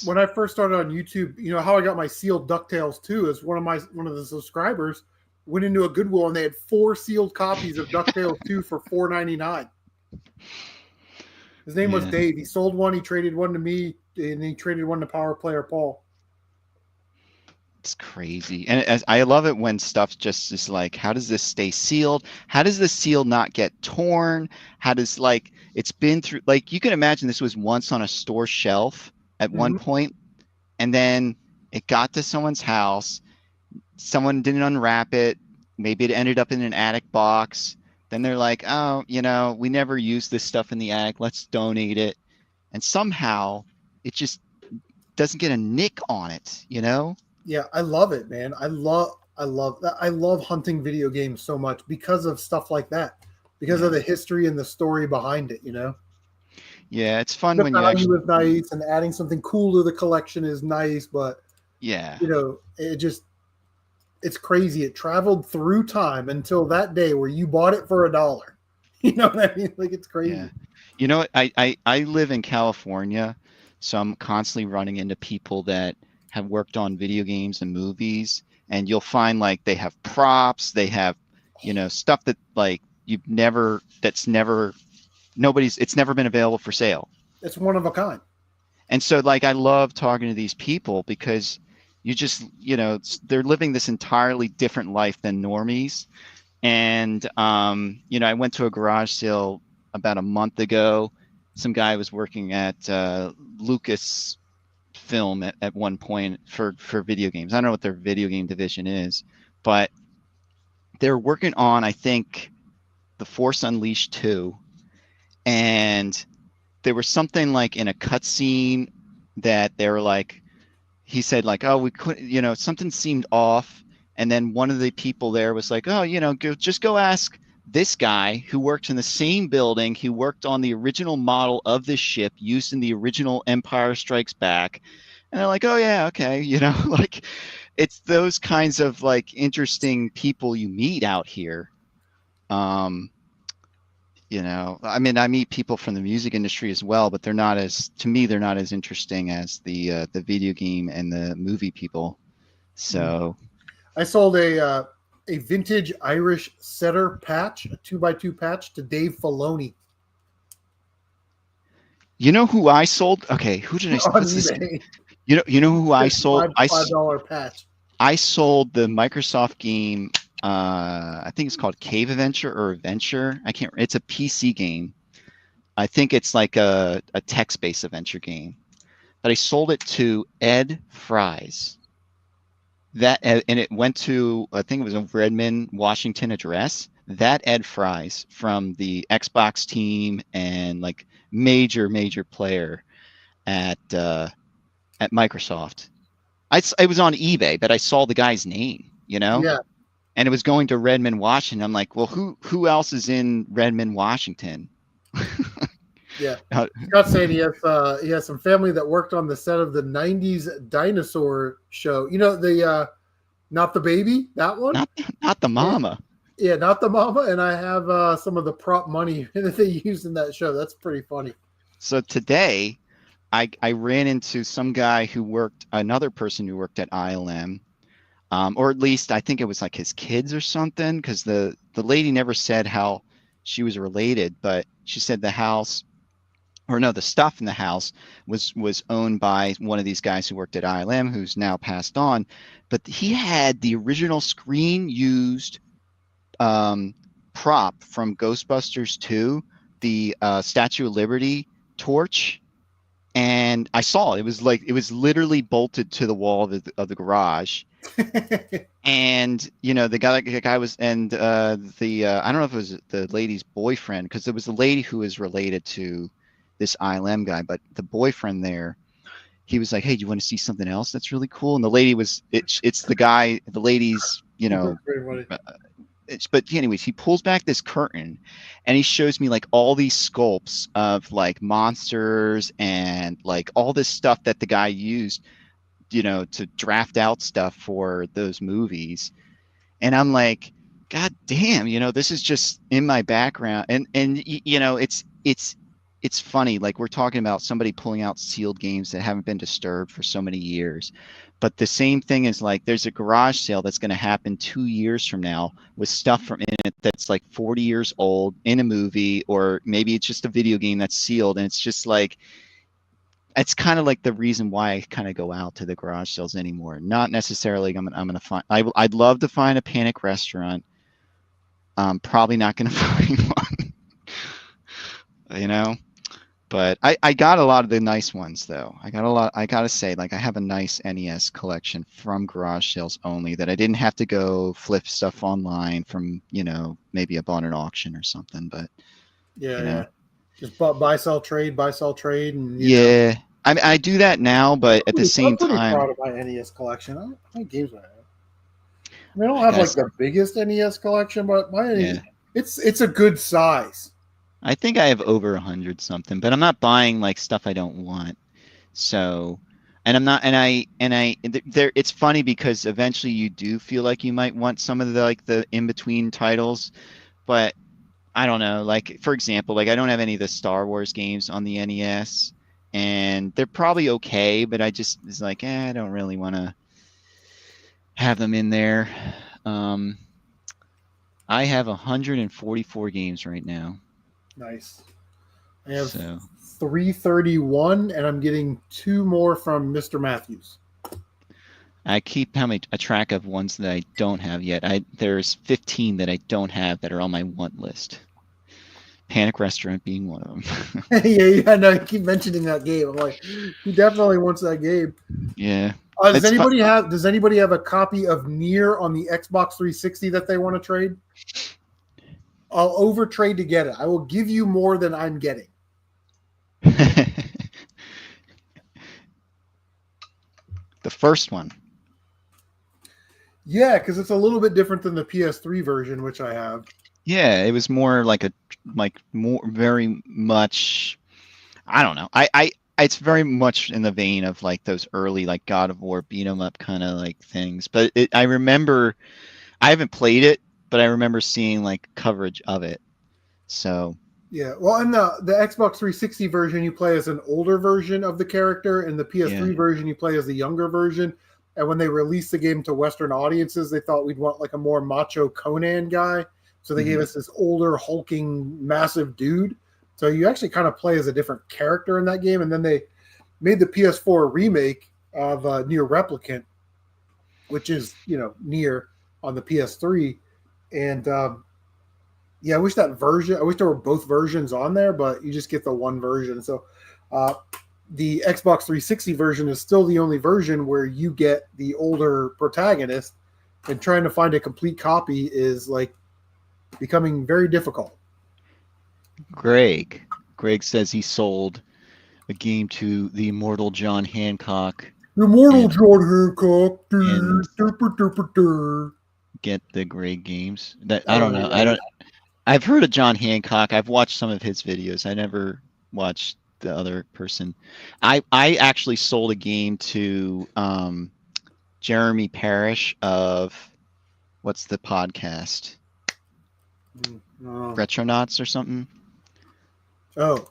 When I first started on YouTube, how I got my sealed DuckTales 2 is one of the subscribers went into a Goodwill and they had 4 sealed copies of DuckTales 2 for $4.99. His name was Dave. He sold one. He traded one to me, and he traded one to Power Player Paul. It's crazy. And I love it when stuff just is like, how does this stay sealed? How does the seal not get torn? How does, like, it's been through, like, you can imagine this was once on a store shelf at one point, and then it got to someone's house. Someone didn't unwrap it. Maybe it ended up in an attic box. Then they're like, oh, we never used this stuff in the attic. Let's donate it. And somehow it just doesn't get a nick on it, Yeah, I love it, man. I love that. I love hunting video games so much because of stuff like that. Because of Yeah. the history and the story behind it, you know. Yeah, it's fun The when you value actually is nice and adding something cool to the collection is nice, but yeah. you know, it's crazy. It traveled through time until that day where you bought it for $1. You know what I mean? Like it's Yeah. crazy. You know, I live in California, so I'm constantly running into people that have worked on video games and movies, and you'll find like they have props, they have, stuff that like that's never it's never been available for sale. It's one of a kind. And so like I love talking to these people because you just, they're living this entirely different life than normies. And I went to a garage sale about a month ago. Some guy was working at Lucas Film at one point for video games. I don't know what their video game division is, but they're working on, I think, the Force Unleashed 2. And there was something like in a cutscene that they were like, he said like, oh, we couldn't, something seemed off. And then one of the people there was like, oh, just go ask this guy who worked in the same building, who worked on the original model of this ship used in the original Empire Strikes Back. And they're like, oh yeah, okay. Like it's those kinds of like interesting people you meet out here. Um, I mean, I meet people from the music industry as well, but to me, they're not as interesting as the video game and the movie people. So, I sold a vintage Irish setter patch, a 2x2 patch to Dave Filoni you know who I sold? Okay, who did I? on What's this? eBay. You know who I sold? $5 patch. I sold the Microsoft game. I think it's called Cave Adventure or Adventure. I can't. It's a PC game. I think it's like a text-based adventure game. But I sold it to Ed Fries. And it went to, I think it was a Redmond, Washington address. That Ed Fries from the Xbox team and like major player at Microsoft. It was on eBay, but I saw the guy's name, Yeah, and it was going to Redmond, Washington. I'm like, well, who else is in Redmond, Washington? yeah. Scott's saying he has some family that worked on the set of the '90s dinosaur show. You know the not the baby, that one. Not the mama. Yeah, not the mama. And I have some of the prop money that they used in that show. That's pretty funny. So today, I ran into another person who worked at ILM, or at least I think it was like his kids or something, because the lady never said how she was related, but she said the house, or no, the stuff in the house was owned by one of these guys who worked at ILM, who's now passed on, but he had the original screen used prop from Ghostbusters 2, the Statue of Liberty torch. And I saw it. It was literally bolted to the wall of the garage. And the guy was, and I don't know if it was the lady's boyfriend, because it was the lady who was related to this ILM guy, but the boyfriend there, he was like, hey, do you want to see something else that's really cool? And the lady it's the guy, the lady's, but anyways, he pulls back this curtain and he shows me like all these sculpts of like monsters and like all this stuff that the guy used, to draft out stuff for those movies. And I'm like, God damn, this is just in my background. And it's funny. Like we're talking about somebody pulling out sealed games that haven't been disturbed for so many years. But the same thing is like there's a garage sale that's going to happen 2 years from now with stuff from in it that's like 40 years old in a movie, or maybe it's just a video game that's sealed. And it's just like, it's kind of like the reason why I kind of go out to the garage sales anymore. Not necessarily I'm going to find, I'd love to find a Panic restaurant. I'm probably not going to find one, but I got a lot of the nice ones though. I gotta say, like I have a nice NES collection from garage sales only that I didn't have to go flip stuff online from, maybe I bought an auction or something, but yeah. Just buy, sell, trade, and yeah. I do that now, but at the same I'm pretty time, proud of my NES collection. How many games do I have? I mean, I don't I have like guess, the biggest NES collection, but yeah. it's a good size. I think I have over 100 something, but I'm not buying like stuff I don't want. So, and I'm not, there, it's funny because eventually you do feel like you might want some of the like the in between titles, but I don't know. Like, for example, like I don't have any of the Star Wars games on the NES, and they're probably okay, but I just, it's like, I don't really want to have them in there. Um, I have 144 games right now. Nice. I have So 331, and I'm getting 2 more from Mr. Matthews. I keep a track of ones that I don't have yet. There's 15 that I don't have that are on my want list. Panic Restaurant being one of them. Yeah, no, you keep mentioning that game. I'm like, he definitely wants that game. Yeah. Does anybody have a copy of Nier on the Xbox 360 that they want to trade? I'll overtrade to get it. I will give you more than I'm getting. The first one. Yeah, because it's a little bit different than the PS3 version, which I have. Yeah, it was more like more very much. I don't know. It's very much in the vein of like those early like God of War beat 'em up kind of like things. But I remember, I haven't played it, but I remember seeing like coverage of it. So Yeah, well, in the Xbox 360 version, you play as an older version of the character. In the PS3 yeah. version, you play as the younger version. And when they released the game to Western audiences, they thought we'd want like a more macho Conan guy. So they gave Mhm. us this older, hulking, massive dude. So you actually kind of play as a different character in that game. And then they made the PS4 remake of Nier Replicant, which is, Nier on the PS3. And yeah, I wish there were both versions on there, but you just get the one version. So uh, the Xbox 360 version is still the only version where you get the older protagonist, and trying to find a complete copy is like becoming very difficult. Greg. Greg says he sold a game to the immortal John Hancock Immortal and John Hancock. and get the Greg games. That I don't know. I've heard of John Hancock. I've watched some of his videos. I never watched the other person. I actually sold a game to Jeremy Parrish of what's the podcast? Retronauts or something. Oh,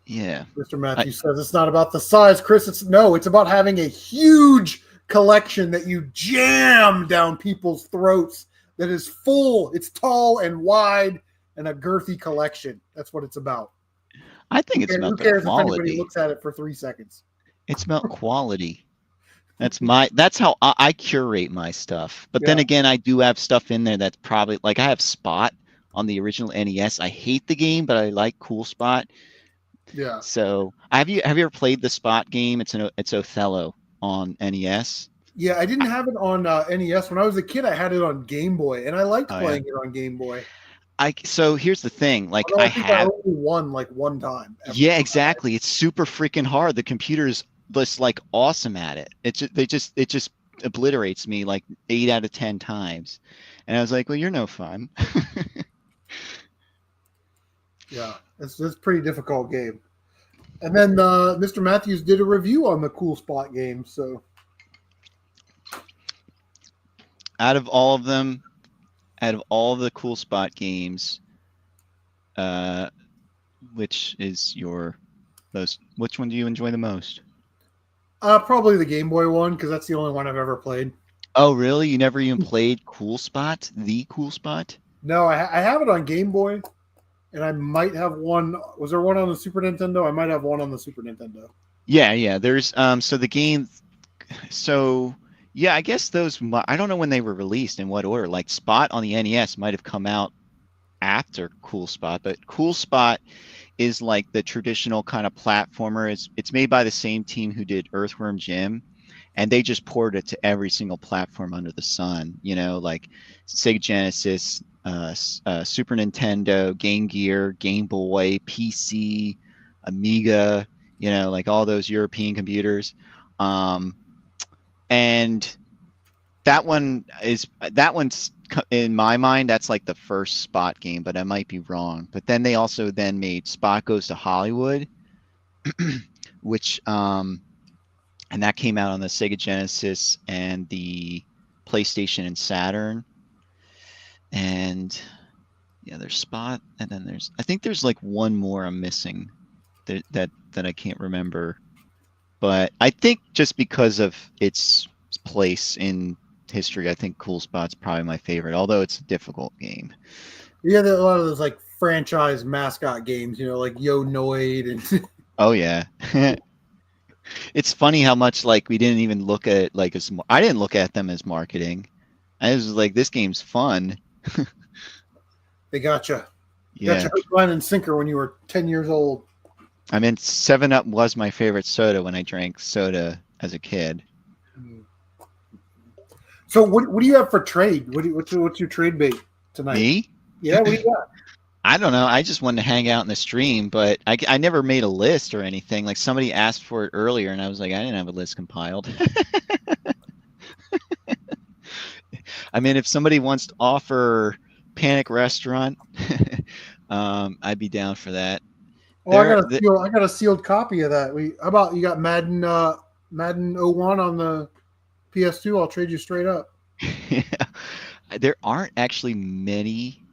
Yeah. Mr. Matthews says it's not about the size, Chris. It's about having a huge collection that you jam down people's throats that is full. It's tall and wide and a girthy collection. That's what it's about. I think it's about Who the cares if anybody quality. looks at it for 3 seconds? It's about quality. That's how I curate my stuff. But then Yeah. again, I do have stuff in there that's probably like I have Spot on the original NES. I hate the game, but I like Cool Spot. Yeah. So have you ever played the Spot game? It's Othello on NES. Yeah, I didn't have it on NES. When I was a kid, I had it on Game Boy, and I liked Oh, playing it on Game Boy. So here's the thing, like Although I I think I have, only won like one time. yeah, exactly. It's super freaking hard. The computer is just like awesome at it. It just obliterates me like 8 out of 10 times. And I was like, well, you're no fun. Yeah, it's a pretty difficult game. And then Mr. Matthews did a review on the Cool Spot game. So Out of all of them, out of all the Cool Spot games, which is your most? Which one do you enjoy the most? probably the Game Boy one, because that's the only one I've ever played. Oh, really? You never even played Cool Spot? The Cool Spot? No, I have it on Game Boy, and I might have one. Was there one on the Super Nintendo? I might have one on the Super Nintendo. Yeah. There's so the game. So yeah, I guess those. I don't know when they were released in what order. Like Spot on the NES might have come out after Cool Spot, but Cool Spot is like the traditional kind of platformer. It's made by the same team who did Earthworm Jim, and they just ported it to every single platform under the sun. You know, like Sega Genesis, Super Nintendo, Game Gear, Game Boy, PC, Amiga. you know, like all those European computers. And that one's in my mind, that's like the first Spot game, but I might be wrong. But then they also then made Spot Goes to Hollywood, which and that came out on the Sega Genesis and the PlayStation and Saturn. And yeah, there's Spot, and then I think there's like one more I'm missing that I can't remember. But I think just because of its place in history, I think Cool Spot's probably my favorite, although it's a difficult game. Yeah, there are a lot of those like franchise mascot games, you know, like Yo Noid and Oh yeah. It's funny how much like we didn't even look at it like as I didn't look at them as marketing. I was like, this game's fun. they got you. Yeah. Got your hook, line, and sinker when you were 10 years old. I mean, 7-Up was my favorite soda when I drank soda as a kid. So what do you have for trade? What's your trade bait tonight? Me? Yeah, what do you got? I don't know. I just wanted to hang out in the stream, but I never made a list or anything. Like somebody asked for it earlier, and I was like, I didn't have a list compiled. I mean, if somebody wants to offer Panic Restaurant, I'd be down for that. Well, I got a sealed copy of that. How about you got Madden 01 on the PS2? I'll trade you straight up. Yeah. There aren't actually many.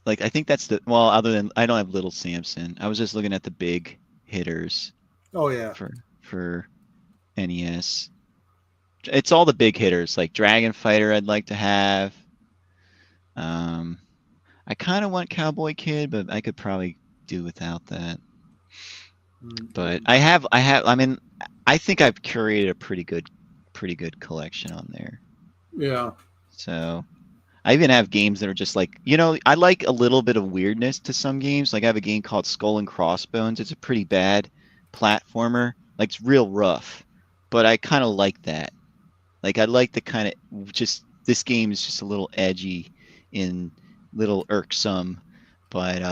Like I think that's other than I don't have Little Samson. I was just looking at the big hitters. Oh yeah. For NES. It's all the big hitters like Dragon Fighter I'd like to have. I kind of want Cowboy Kid, but I could probably do without that. But I think I've curated a pretty good collection on there. Yeah. So I even have games that are just like, you know, I like a little bit of weirdness to some games. Like I have a game called Skull and Crossbones. It's a pretty bad platformer. Like it's real rough, but I kind of like that. Like I like the kind of just, this game is just a little edgy in little irksome, but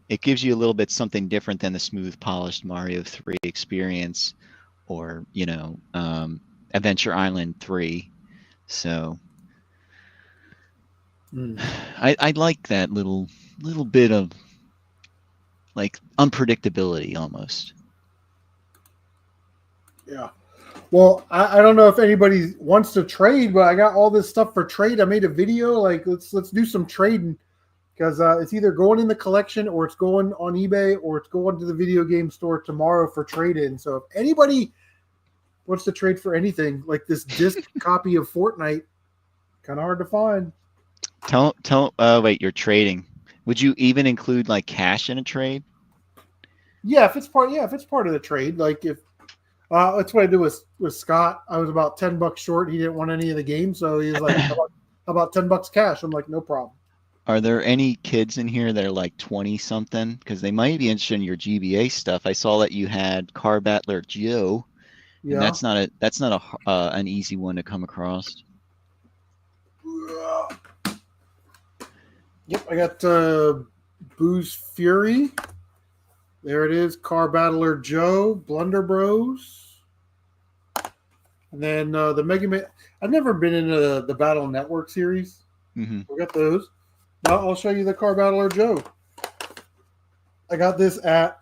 it gives you a little bit something different than the smooth polished Mario 3 experience or, you know, Adventure Island 3. So I like that little bit of like unpredictability almost. Yeah. Well, I don't know if anybody wants to trade, but I got all this stuff for trade. I made a video. Like let's do some trading because it's either going in the collection or it's going on eBay or it's going to the video game store tomorrow for trade-in. So if anybody wants to trade for anything, like this disc copy of Fortnite, kind of hard to find. Wait, you're trading. Would you even include like cash in a trade? Yeah, if it's part of the trade, like if that's what I did with Scott. I was about $10 short. He didn't want any of the games, so he was like, "How about $10 cash?" I'm like, "No problem." Are there any kids in here that are like 20 something? Because they might be interested in your GBA stuff. I saw that you had Car Battler Joe. Yeah, and that's not an easy one to come across. Yep, I got Booze Fury. There it is, Car Battler Joe, Blunder Bros. And then the Mega Man. I've never been into the Battle Network series. Mm-hmm. We got those. Now I'll show you the Car Battler Joe. I got this at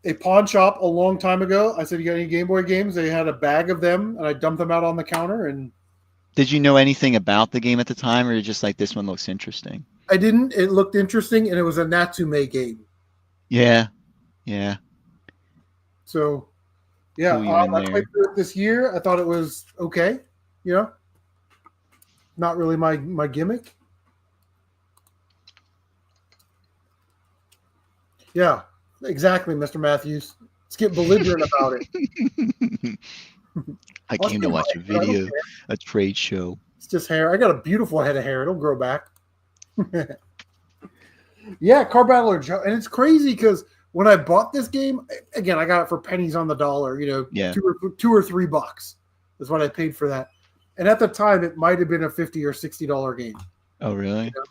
a pawn shop a long time ago. I said, "You got any Game Boy games?" They had a bag of them, and I dumped them out on the counter. And did you know anything about the game at the time, or you're just like, this one looks interesting? I didn't. It looked interesting, and it was a Natsume game. Yeah. Yeah. So, yeah, I played through it this year. I thought it was okay. You know, not really my gimmick. Yeah, exactly, Mr. Matthews. Let's get belligerent about it. I came to watch a video, a trade show. It's just hair. I got a beautiful head of hair. It'll grow back. Yeah, Car Battler Joe. And it's crazy because when I bought this game, again, I got it for pennies on the dollar, you know, yeah. $2 or $3 is what I paid for that. And at the time, it might have been a $50 or $60 game. Oh, really? You know?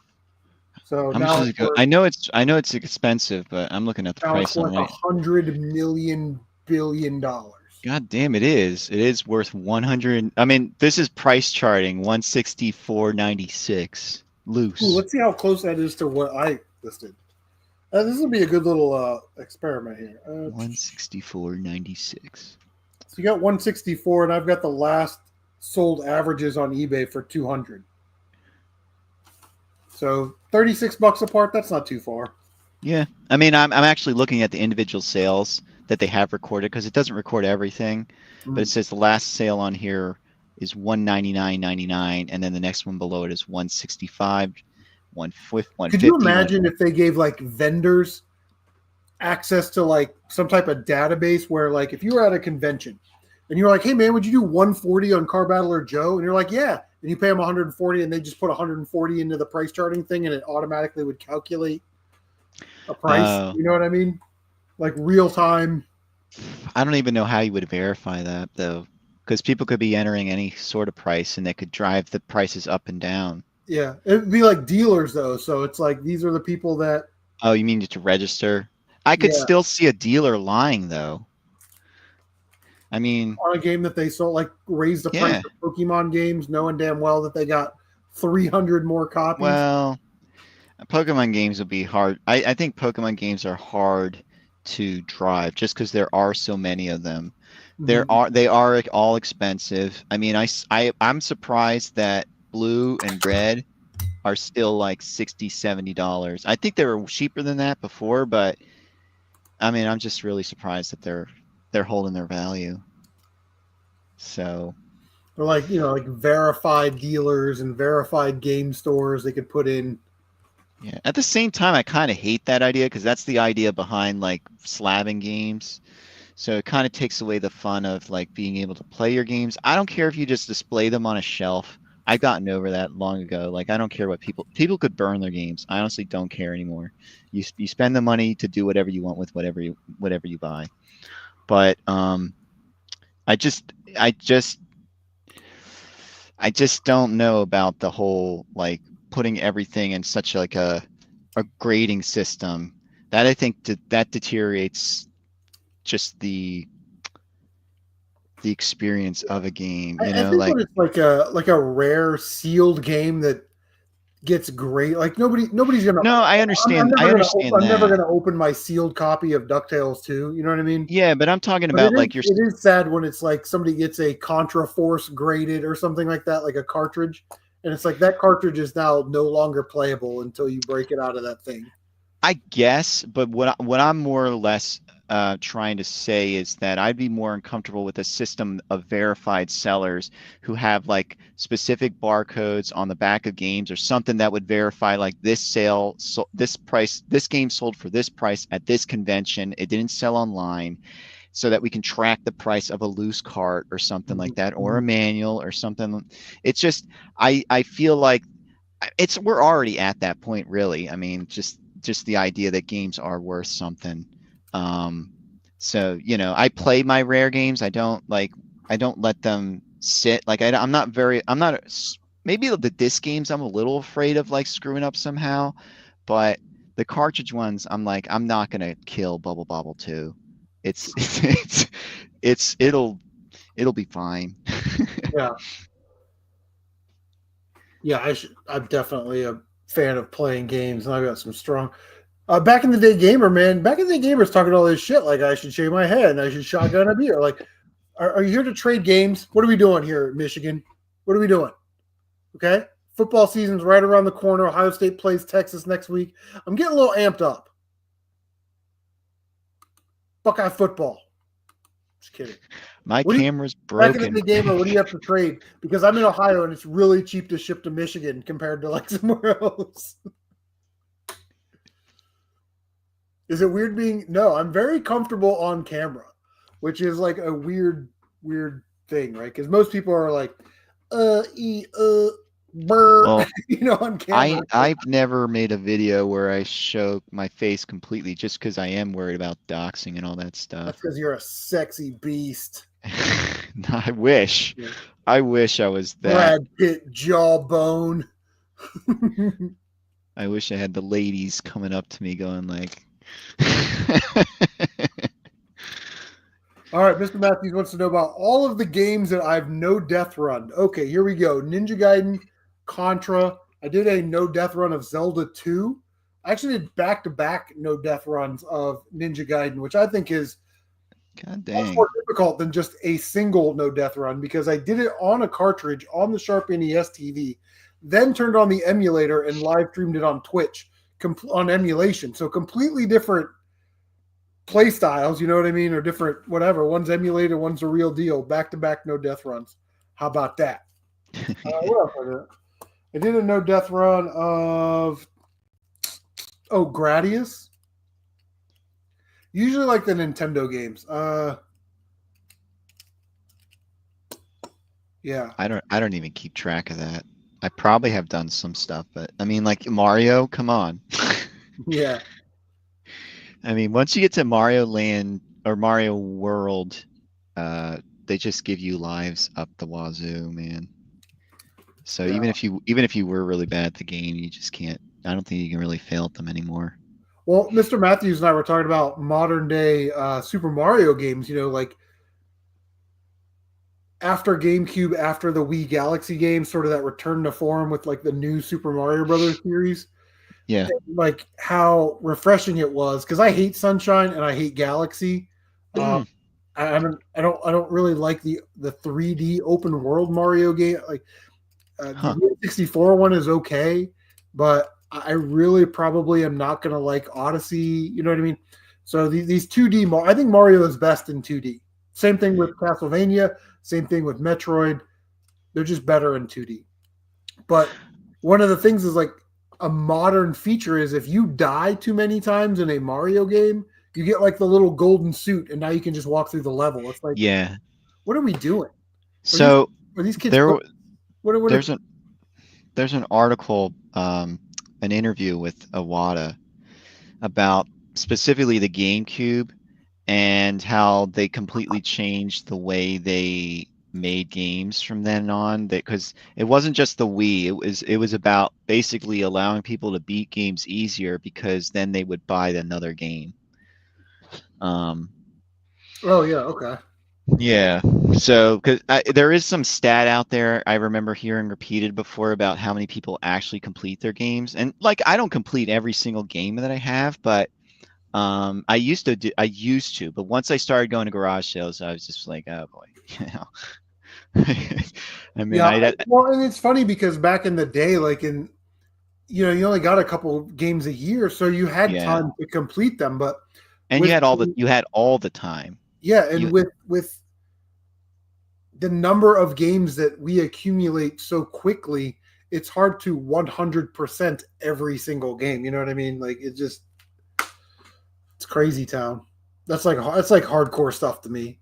So How much now does it go? I know it's expensive, but I'm looking at the now it's price on worth it. $100 billion. God damn, it is. It is worth 100. I mean, this is price charting 164.96 Ooh, loose. let's see how close that is to what I listed. This will be a good little experiment here. 164.96. So you got 164, and I've got the last sold averages on eBay for 200. So $36 apart. That's not too far. Yeah, I mean, I'm actually looking at the individual sales that they have recorded because it doesn't record everything, but it says the last sale on here is 199.99, and then the next one below it is 165, 150. Could you imagine if they gave like vendors access to like some type of database where like if you were at a convention and you're like, hey man, would you do 140 on Car Battler Joe? And you're like, yeah. And you pay them 140 and they just put 140 into the price charting thing and it automatically would calculate a price. You know what I mean? Like real time. I don't even know how you would verify that though, because people could be entering any sort of price and they could drive the prices up and down. Yeah, it'd be like dealers though. So it's like these are the people that. Oh, you mean to register? I could still see a dealer lying though. I mean, on a game that they sold, like raised the price of Pokemon games, knowing damn well that they got 300 more copies. Well, Pokemon games will be hard. I think Pokemon games are hard to drive just because there are so many of them. They are all expensive. I mean, I'm surprised that blue and red are still like $60-$70. I think they were cheaper than that before, but I mean, I'm just really surprised that they're holding their value. So they're like, like verified dealers and verified game stores they could put in. Yeah. At the same time, I kind of hate that idea because that's the idea behind like slabbing games. So it kind of takes away the fun of like being able to play your games. I don't care if you just display them on a shelf. I've gotten over that long ago. Like I don't care what people could burn their games. I honestly don't care anymore. You spend the money to do whatever you want with whatever you buy. But I just don't know about the whole like putting everything in such like a grading system. That I think that deteriorates just the experience of a game. You know, like when it's like a rare sealed game that gets great. Like nobody's gonna. No, I understand. I'm never gonna open my sealed copy of DuckTales 2. You know what I mean? Yeah, but I'm talking about like it is sad when it's like somebody gets a Contra Force graded or something like that, like a cartridge, and it's like that cartridge is now no longer playable until you break it out of that thing. I guess, but what I'm more or less trying to say is that I'd be more uncomfortable with a system of verified sellers who have like specific barcodes on the back of games or something that would verify like this sale, so this price, this game sold for this price at this convention. It didn't sell online, so that we can track the price of a loose cart or something like that, or a manual or something. It's just I feel like we're already at that point, really. I mean, just the idea that games are worth something. So, I play my rare games. I don't let them sit. Like maybe the disc games I'm a little afraid of like screwing up somehow, but the cartridge ones, I'm like, I'm not going to kill Bubble Bobble 2. It'll be fine. Yeah. I'm definitely a fan of playing games, and I've got some strong. Back in the day gamer, man. Back in the day gamers talking all this shit like I should shave my head and I should shotgun a beer. Like, are you here to trade games? What are we doing here at Michigan? What are we doing? Okay, football season's right around the corner. Ohio State plays Texas next week. I'm getting a little amped up. Buckeye football. Just kidding. My camera's broken. Back in the gamer, what do you have to trade? Because I'm in Ohio and it's really cheap to ship to Michigan compared to like somewhere else. Is it weird being? No, I'm very comfortable on camera, which is like a weird thing, right? Because most people are like, burr, well, on camera. I've never made a video where I show my face completely just because I am worried about doxing and all that stuff. That's because you're a sexy beast. I wish. Yeah. I wish I was that. Brad Pitt jawbone. I wish I had the ladies coming up to me going like. All right, Mr. Matthews wants to know about all of the games that I've no death run. Okay, here we go. Ninja Gaiden, Contra. I did a no death run of Zelda 2. I actually did back-to-back no death runs of Ninja Gaiden, which I think is God much dang. more difficult than just a single no death run because I did it on a cartridge on the Sharp NES TV, then turned on the emulator and live streamed it on Twitch on emulation. So completely different play styles, you know what I mean, or different whatever. One's emulated, one's a real deal. Back to back no death runs. How about that? What else I did? I did a no death run of Gradius. Usually like the Nintendo games. Yeah. I don't even keep track of that. I probably have done some stuff, but I mean like Mario, come on. Yeah. I mean, once you get to Mario Land or Mario World, they just give you lives up the wazoo, man. So Yeah. even if you were really bad at the game, you just can't. I don't think you can really fail at them anymore. Well, Mr. Matthews and I were talking about modern day Super Mario games, you know, like after GameCube, after the Wii Galaxy games, sort of that return to form with like the new Super Mario Brothers series. Yeah. Like how refreshing it was because I hate Sunshine and I hate Galaxy. I don't really like the 3D open world Mario game. Like the 64 one is okay, but I really probably am not going to like Odyssey. You know what I mean? So these 2D, I think Mario is best in 2D. Same thing with Castlevania. Same thing with Metroid. They're just better in 2D. But one of the things is like a modern feature is if you die too many times in a Mario game, you get like the little golden suit, and now you can just walk through the level. It's like, Yeah. what are we doing? So are these kids? there, What there's an article, an interview with Iwata about specifically the GameCube and how they completely changed the way they made games from then on. That because it wasn't just the Wii, it was about basically allowing people to beat games easier because then they would buy another game. Oh yeah, okay. Yeah. So, because there is some stat out there I remember hearing repeated before about how many people actually complete their games, and like I don't complete every single game that I have, but I used to, but once I started going to garage sales, I was just like, oh boy, you know. I mean, Yeah, well, and it's funny because back in the day, like you only got a couple games a year, so you had time to complete them. But you had all the time. Yeah, and with the number of games that we accumulate so quickly, it's hard to 100% every single game. You know what I mean? Like it's crazy town. That's like hardcore stuff to me.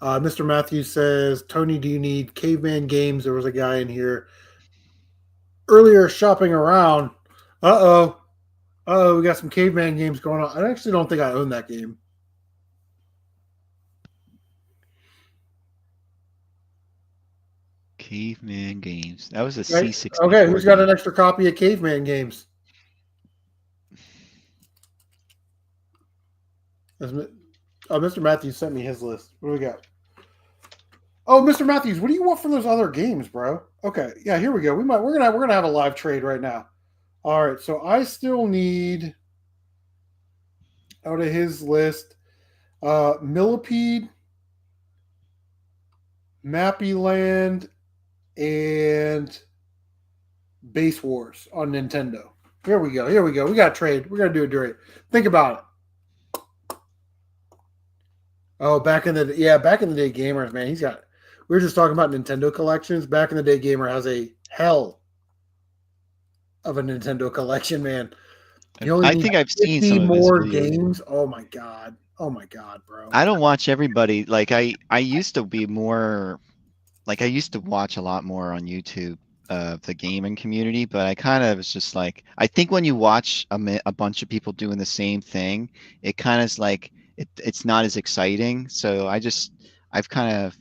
Mr. Matthews says, Tony, do you need caveman games? There was a guy in here earlier shopping around. Uh-oh, we got some caveman games going on. I actually don't think I own that game. Caveman games. That was a Right? C64. Okay, who's got an extra copy of Caveman games? Mr. Matthews sent me his list. What do we got? Oh, Mr. Matthews, what do you want from those other games, bro? Okay, yeah, here we go. We're gonna have a live trade right now. All right, so I still need out of his list, Millipede, Mappy Land, and Base Wars on Nintendo. Here we go. We got to trade. We're gonna do a trade. Think about it. Oh, back in the day, gamers, man, we were just talking about Nintendo collections. Back in the day, Gamer has a hell of a Nintendo collection, man. I think I've seen some more games. Oh my god, bro. I don't watch everybody. Like I used to be more, like I used to watch a lot more on YouTube of the gaming community, but I kind of was just like, I think when you watch a bunch of people doing the same thing, it kind of is like it's not as exciting. So I've kind of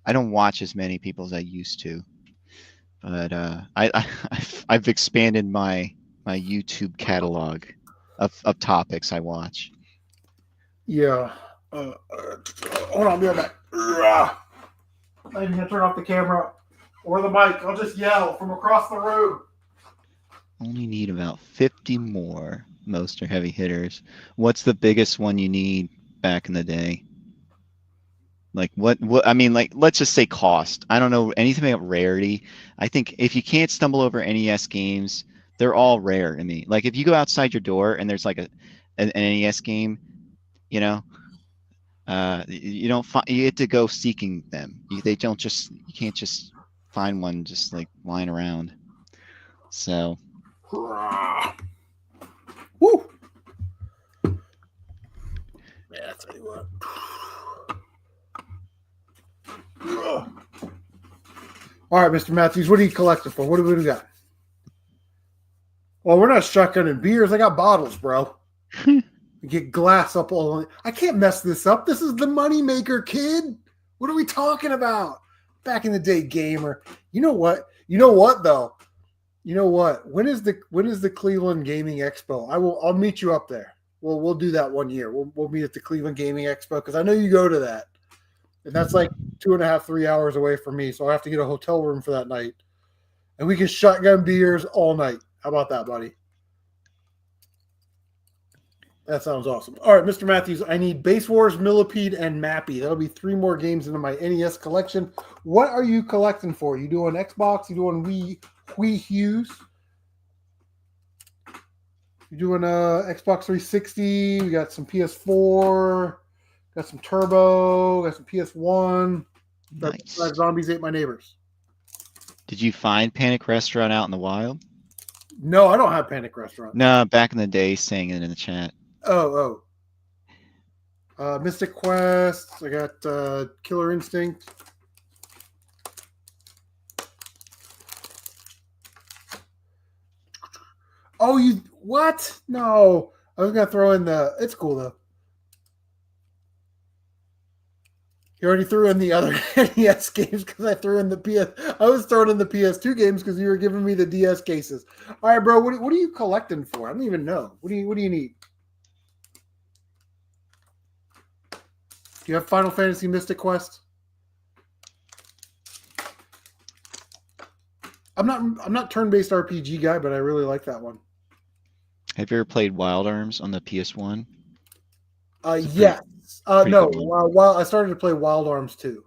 I don't watch as many people as I used to, but I've expanded my YouTube catalog of topics I watch. Yeah. Hold on, I'll be right back. I'm even gonna turn off the camera or the mic. I'll just yell from across the room. Only need about 50 more. Most are heavy hitters. What's the biggest one you need back in the day? Like what I mean, like let's just say cost. I don't know anything about rarity. I think if you can't stumble over NES games, they're all rare to me. Like if you go outside your door and there's like an NES game, you know, you don't find, you have to go seeking them. They don't just, you can't just find one just like lying around. So Woo! Yeah, I'll tell you what. All right, Mr. Matthews, what are you collecting for? What do we got? Well, we're not shotgunning beers. I got bottles, bro. You get glass up all on. I can't mess this up. This is the moneymaker, kid. What are we talking about? Back in the day, gamer. You know what? You know what though? You know what? When is the Cleveland Gaming Expo? I'll meet you up there. We'll do that one year. We'll meet at the Cleveland Gaming Expo because I know you go to that. And that's like 2.5, 3 hours away from me. So I have to get a hotel room for that night. And we can shotgun beers all night. How about that, buddy? That sounds awesome. All right, Mr. Matthews, I need Base Wars, Millipede, and Mappy. That'll be 3 more games into my NES collection. What are you collecting for? You doing Xbox? You doing Wii Hughes? You doing Xbox 360? We got some PS4. Got some Turbo. Got some PS1. nice. Got Zombies Ate My Neighbors. Did you find Panic Restaurant out in the wild? No, I don't have Panic Restaurant. No, back in the day, saying it in the chat. Oh. Mystic Quest. I got Killer Instinct. Oh, you what? No, I was gonna throw in the. It's cool though. You already threw in the other NES games because I threw in the PS. I was throwing in the PS2 games because you were giving me the DS cases. All right, bro. What are you collecting for? I don't even know. What do you need? Do you have Final Fantasy Mystic Quest? I'm not turn-based RPG guy, but I really like that one. Have you ever played Wild Arms on the PS1? Yes. No. Cool. While I started to play Wild Arms too.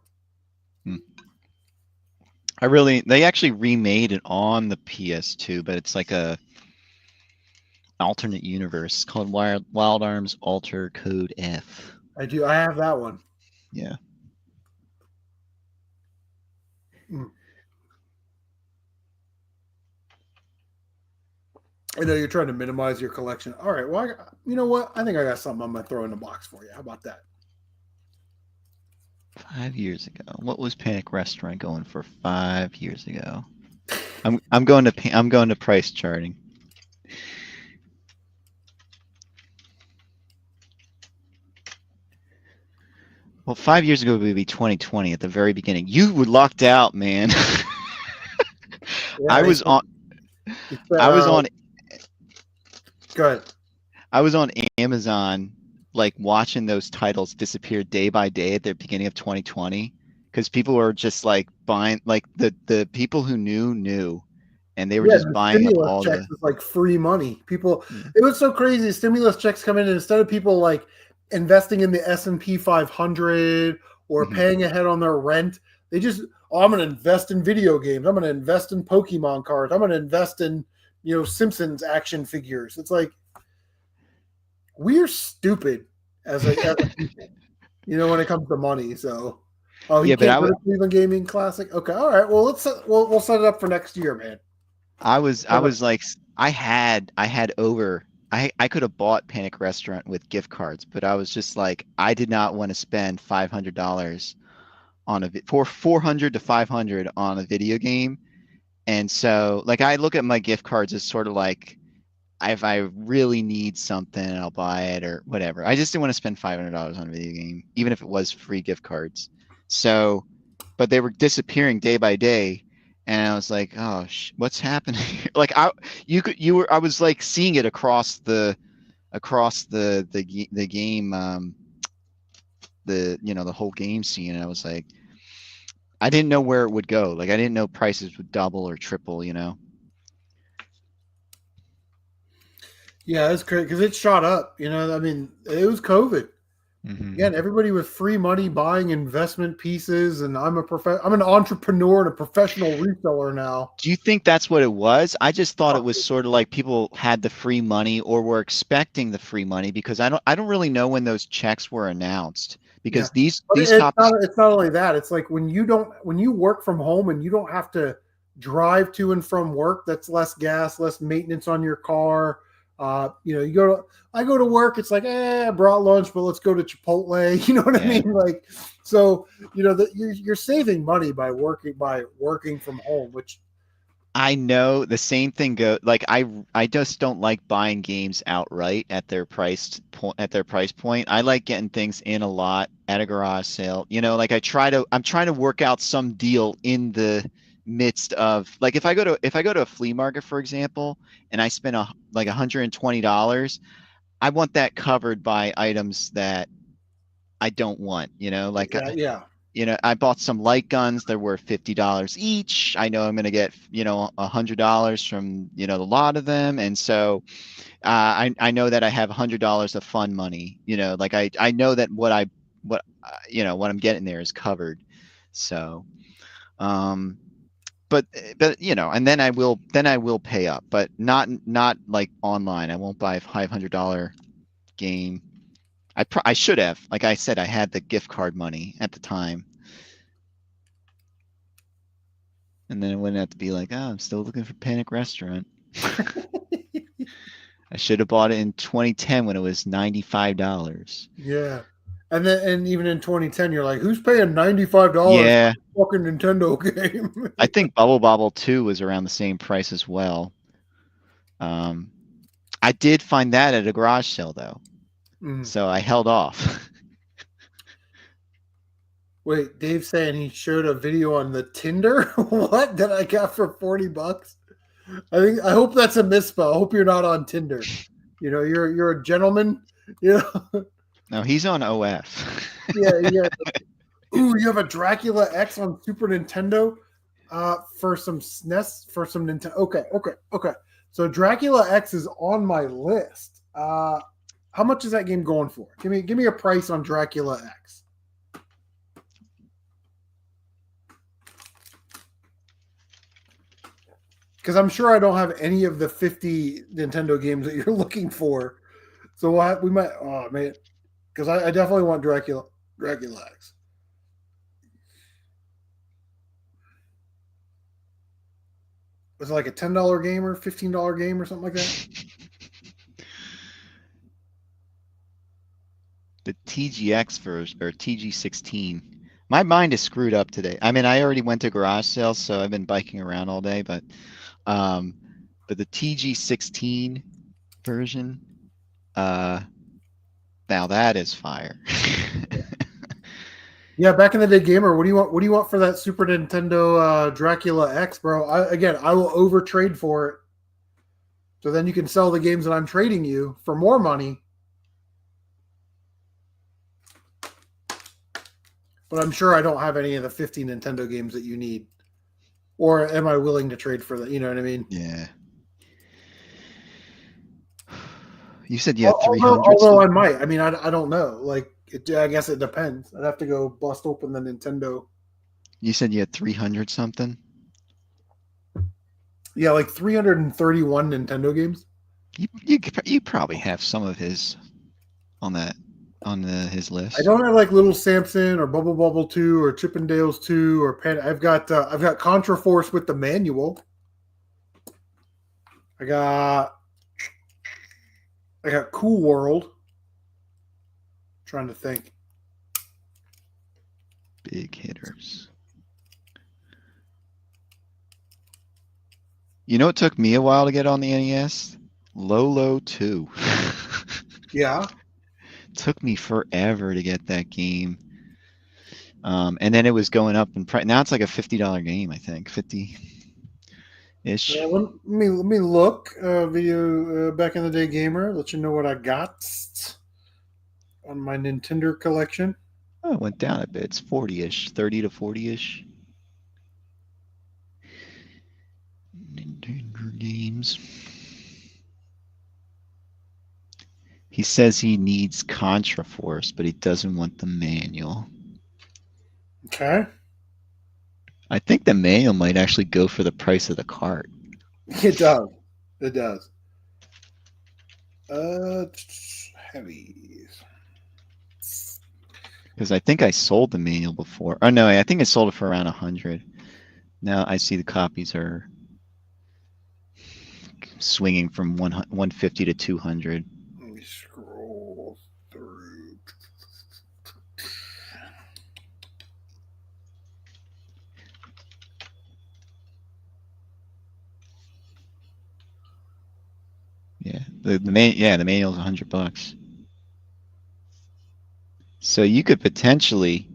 They actually remade it on the PS2, but it's like a alternate universe called Wild Arms Alter Code F. I do. I have that one. Yeah. I know you're trying to minimize your collection. All right. Well, you know what? I think I got something I'm going to throw in the box for you. How about that? 5 years ago. What was Panic Restaurant going for 5 years ago? I'm going to price charting. Well, 5 years ago would be 2020 at the very beginning. You were locked out, man. Yeah, I was on. Go ahead. I was on Amazon, like watching those titles disappear day by day at the beginning of 2020, because people were just like buying, like the people who knew, and they were just buying up all checks is like free money. People, It was so crazy. Stimulus checks come in, and instead of people like investing in the S&P 500 or paying ahead on their rent, they just, I'm going to invest in video games. I'm going to invest in Pokemon cards. I'm going to invest in, Simpsons action figures. It's like, we're stupid as a people, when it comes to money. So, yeah, but I was Cleveland Gaming Classic. Okay, all right. Well, we'll set it up for next year, man. I was like, I could have bought Panic Restaurant with gift cards, but I was just like, I did not want to spend $500 on $400 to $500 on a video game. And so like, I look at my gift cards as sort of like, if I really need something, I'll buy it or whatever. I just didn't want to spend $500 on a video game, even if it was free gift cards. So but they were disappearing day by day. And I was like, oh, what's happening? Like I was like seeing it across the game, the whole game scene. And I was like, I didn't know where it would go. Like I didn't know prices would double or triple, Yeah, it's crazy because it shot up. I mean, it was COVID. Again, everybody with free money buying investment pieces, and I'm an entrepreneur and a professional reseller now. Do you think that's what it was? I just thought it was sort of like people had the free money or were expecting the free money, because I don't really know when those checks were announced, because Yeah. these it's not only that. It's like when you work from home and you don't have to drive to and from work, that's less gas, less maintenance on your car. I go to work. It's like, I brought lunch, but let's go to Chipotle. You know what I mean? Like, so that you're saving money by working from home, which I know the same thing like I just don't like buying games outright at their price point. I like getting things in a lot at a garage sale. Like I'm trying to work out some deal in the midst of, like, if I go to a flea market, for example, and I spend like $120, I want that covered by items that I don't want, like yeah. I bought some light guns. They're worth $50 each. I know I'm going to get, $100 from, the lot of them. And so I know that I have $100 of fun money, like I know that what I'm getting there is covered. So, but and then I will pay up, but not like online. I won't buy a $500 game. I should have, like I said, I had the gift card money at the time. And then it wouldn't have to be like, I'm still looking for Panic Restaurant. I should have bought it in 2010 when it was $95. Yeah. And even in 2010, you're like, who's paying $95 for a fucking Nintendo game? I think Bubble Bobble 2 was around the same price as well. I did find that at a garage sale, though. So I held off. Wait, Dave's saying he showed a video on the Tinder? What? That I got for $40? I hope that's a misspell. I hope you're not on Tinder. You're a gentleman. No, he's on OF. Yeah. Ooh, you have a Dracula X on Super Nintendo for some SNES, for some Nintendo. Okay. So Dracula X is on my list. How much is that game going for? Give me a price on Dracula X. Because I'm sure I don't have any of the 50 Nintendo games that you're looking for. So we might. Oh man, because I definitely want Dracula X. Was it like a $10 game or $15 game or something like that? The TGX version, or TG16. My mind is screwed up today. I mean, I already went to garage sales, so I've been biking around all day, but the TG16 version, now that is fire. Yeah, back in the day, gamer. What do you want for that Super Nintendo Dracula X, bro? I will overtrade for it. So then you can sell the games that I'm trading you for more money. But I'm sure I don't have any of the 50 Nintendo games that you need. Or am I willing to trade for that? You know what I mean? Yeah. You said you had 300. Although I might. I mean, I don't know. Like, I guess it depends. I'd have to go bust open the Nintendo. You said you had 300 something? Yeah, like 331 Nintendo games. You probably have some of his on his list. I don't have like Little Samson or Bubble Bobble 2 or Chippendales 2 or I've got Contra Force with the manual. I got Cool World. Trying to think. Big hitters. It took me a while to get on the NES? Lolo 2. Yeah. Took me forever to get that game. And then it was going up in price. Now it's like a $50 game, I think, 50-ish. Let me look. Video back in the day gamer. Let you know what I got on my Nintendo collection. Oh, it went down a bit. It's 40-ish, 30 to 40-ish. Nintendo games. He says he needs Contra Force, but he doesn't want the manual. Okay. I think the manual might actually go for the price of the cart. It does. It does. Heavies. Because I think I sold the manual before. Oh no, I think I sold it for around 100. Now I see the copies are swinging from 150 to 200. Let me scroll through. Yeah, the manual's $100. So you could potentially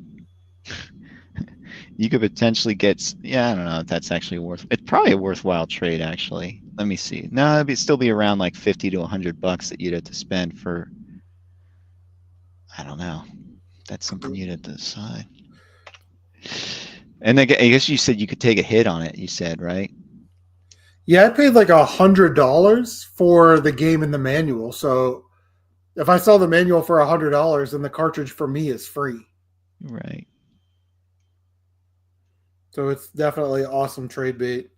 get, I don't know if that's actually it's probably a worthwhile trade actually. Let me see. No, it'd still be around like 50 to $100 that you'd have to spend for, I don't know. That's something you'd have to decide. And I guess you said you could take a hit on it, you said, right? Yeah, I paid like $100 for the game and the manual. So if I sell the manual for $100, then the cartridge for me is free. Right. So it's definitely awesome trade bait.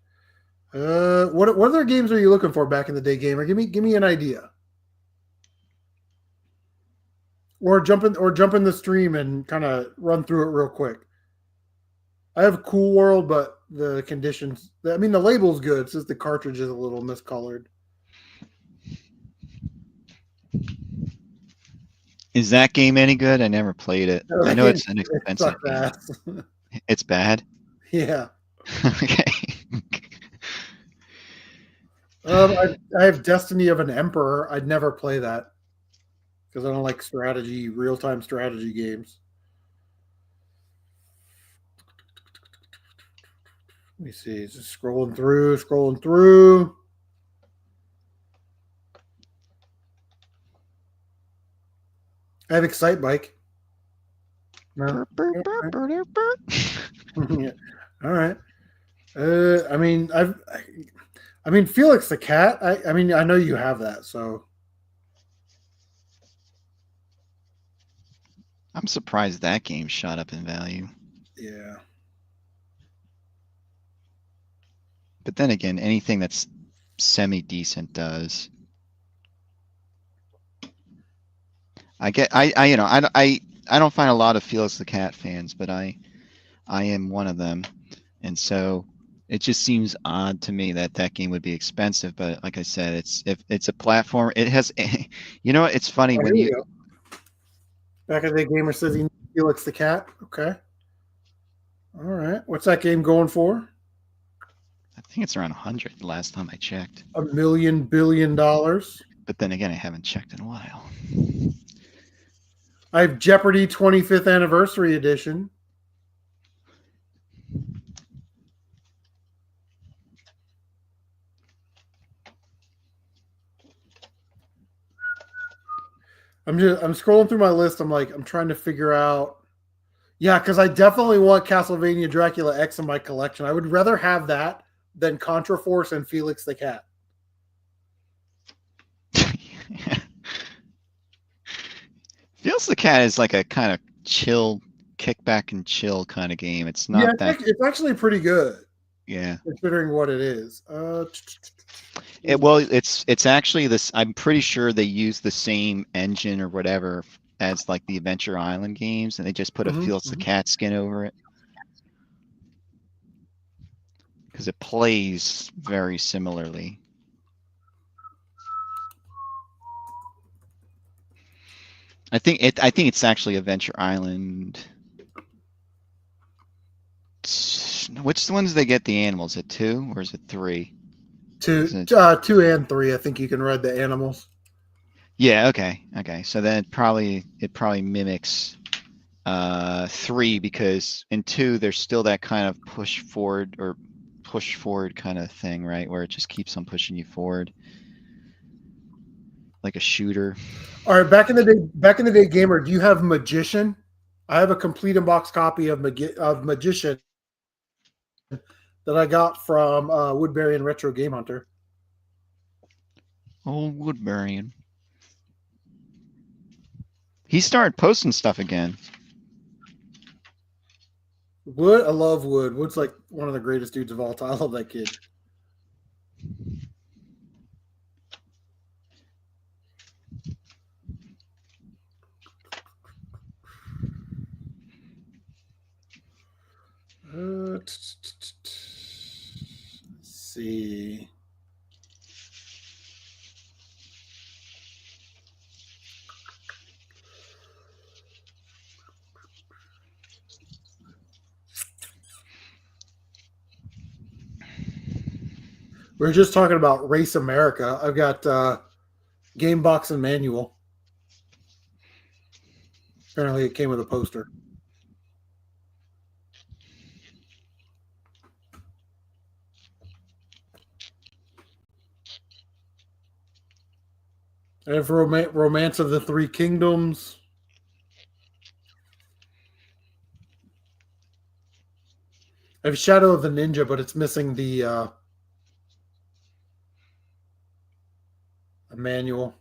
What other games are you looking for back in the day, gamer? Give me an idea. Or jump in the stream and kind of run through it real quick. I have Cool World, but the conditions, I mean, the label's good. It's just the cartridge is a little miscolored. Is that game any good? I never played it. I know it's an expensive game. It's bad? Yeah. Okay. I have Destiny of an Emperor. I'd never play that because I don't like real-time strategy games. Let me see. Just scrolling through. I have Excite Bike. No. Yeah. All right. I mean, Felix the Cat. I mean, I know you have that, so. I'm surprised that game shot up in value. Yeah. But then again, anything that's semi-decent does. I don't find a lot of Felix the Cat fans, but I am one of them. And so it just seems odd to me that game would be expensive. But like I said, if it's a platform, it has, it's funny when you. Back in the gamer says he needs Felix the Cat. Okay. All right. What's that game going for? I think it's around 100 last time I checked. $1 billion. But then again, I haven't checked in a while. I have Jeopardy 25th Anniversary Edition. I'm scrolling through my list. I'm trying to figure out. Yeah, because I definitely want Castlevania Dracula X in my collection. I would rather have that than Contra Force and Felix the Cat. Felix the Cat is like a kind of chill, kick back and chill kind of game. It's not that. It's actually pretty good. Yeah. Considering what it is. It's actually this. I'm pretty sure they use the same engine or whatever as like the Adventure Island games, and they just put a Felix the Cat skin over it because it plays very similarly. I think it's actually Adventure Island. Which ones they get the animals? At 2 or is it 3? 2 and 3. I think you can ride the animals. Yeah. Okay. So then it probably mimics 3, because in 2, there's still that kind of push forward kind of thing, right? Where it just keeps on pushing you forward. Like a shooter. All right, back in the day, gamer, do you have Magician? I have a complete in-box copy of Magician that I got from Woodbury and Retro Game Hunter. Old Woodbury. He started posting stuff again. Wood, I love Wood. Wood's like one of the greatest dudes of all time. I love that kid. Let's see. We were just talking about Race America. I've got Game Box and Manual. Apparently, it came with a poster. I have Romance of the Three Kingdoms. I have Shadow of the Ninja, but it's missing the manual.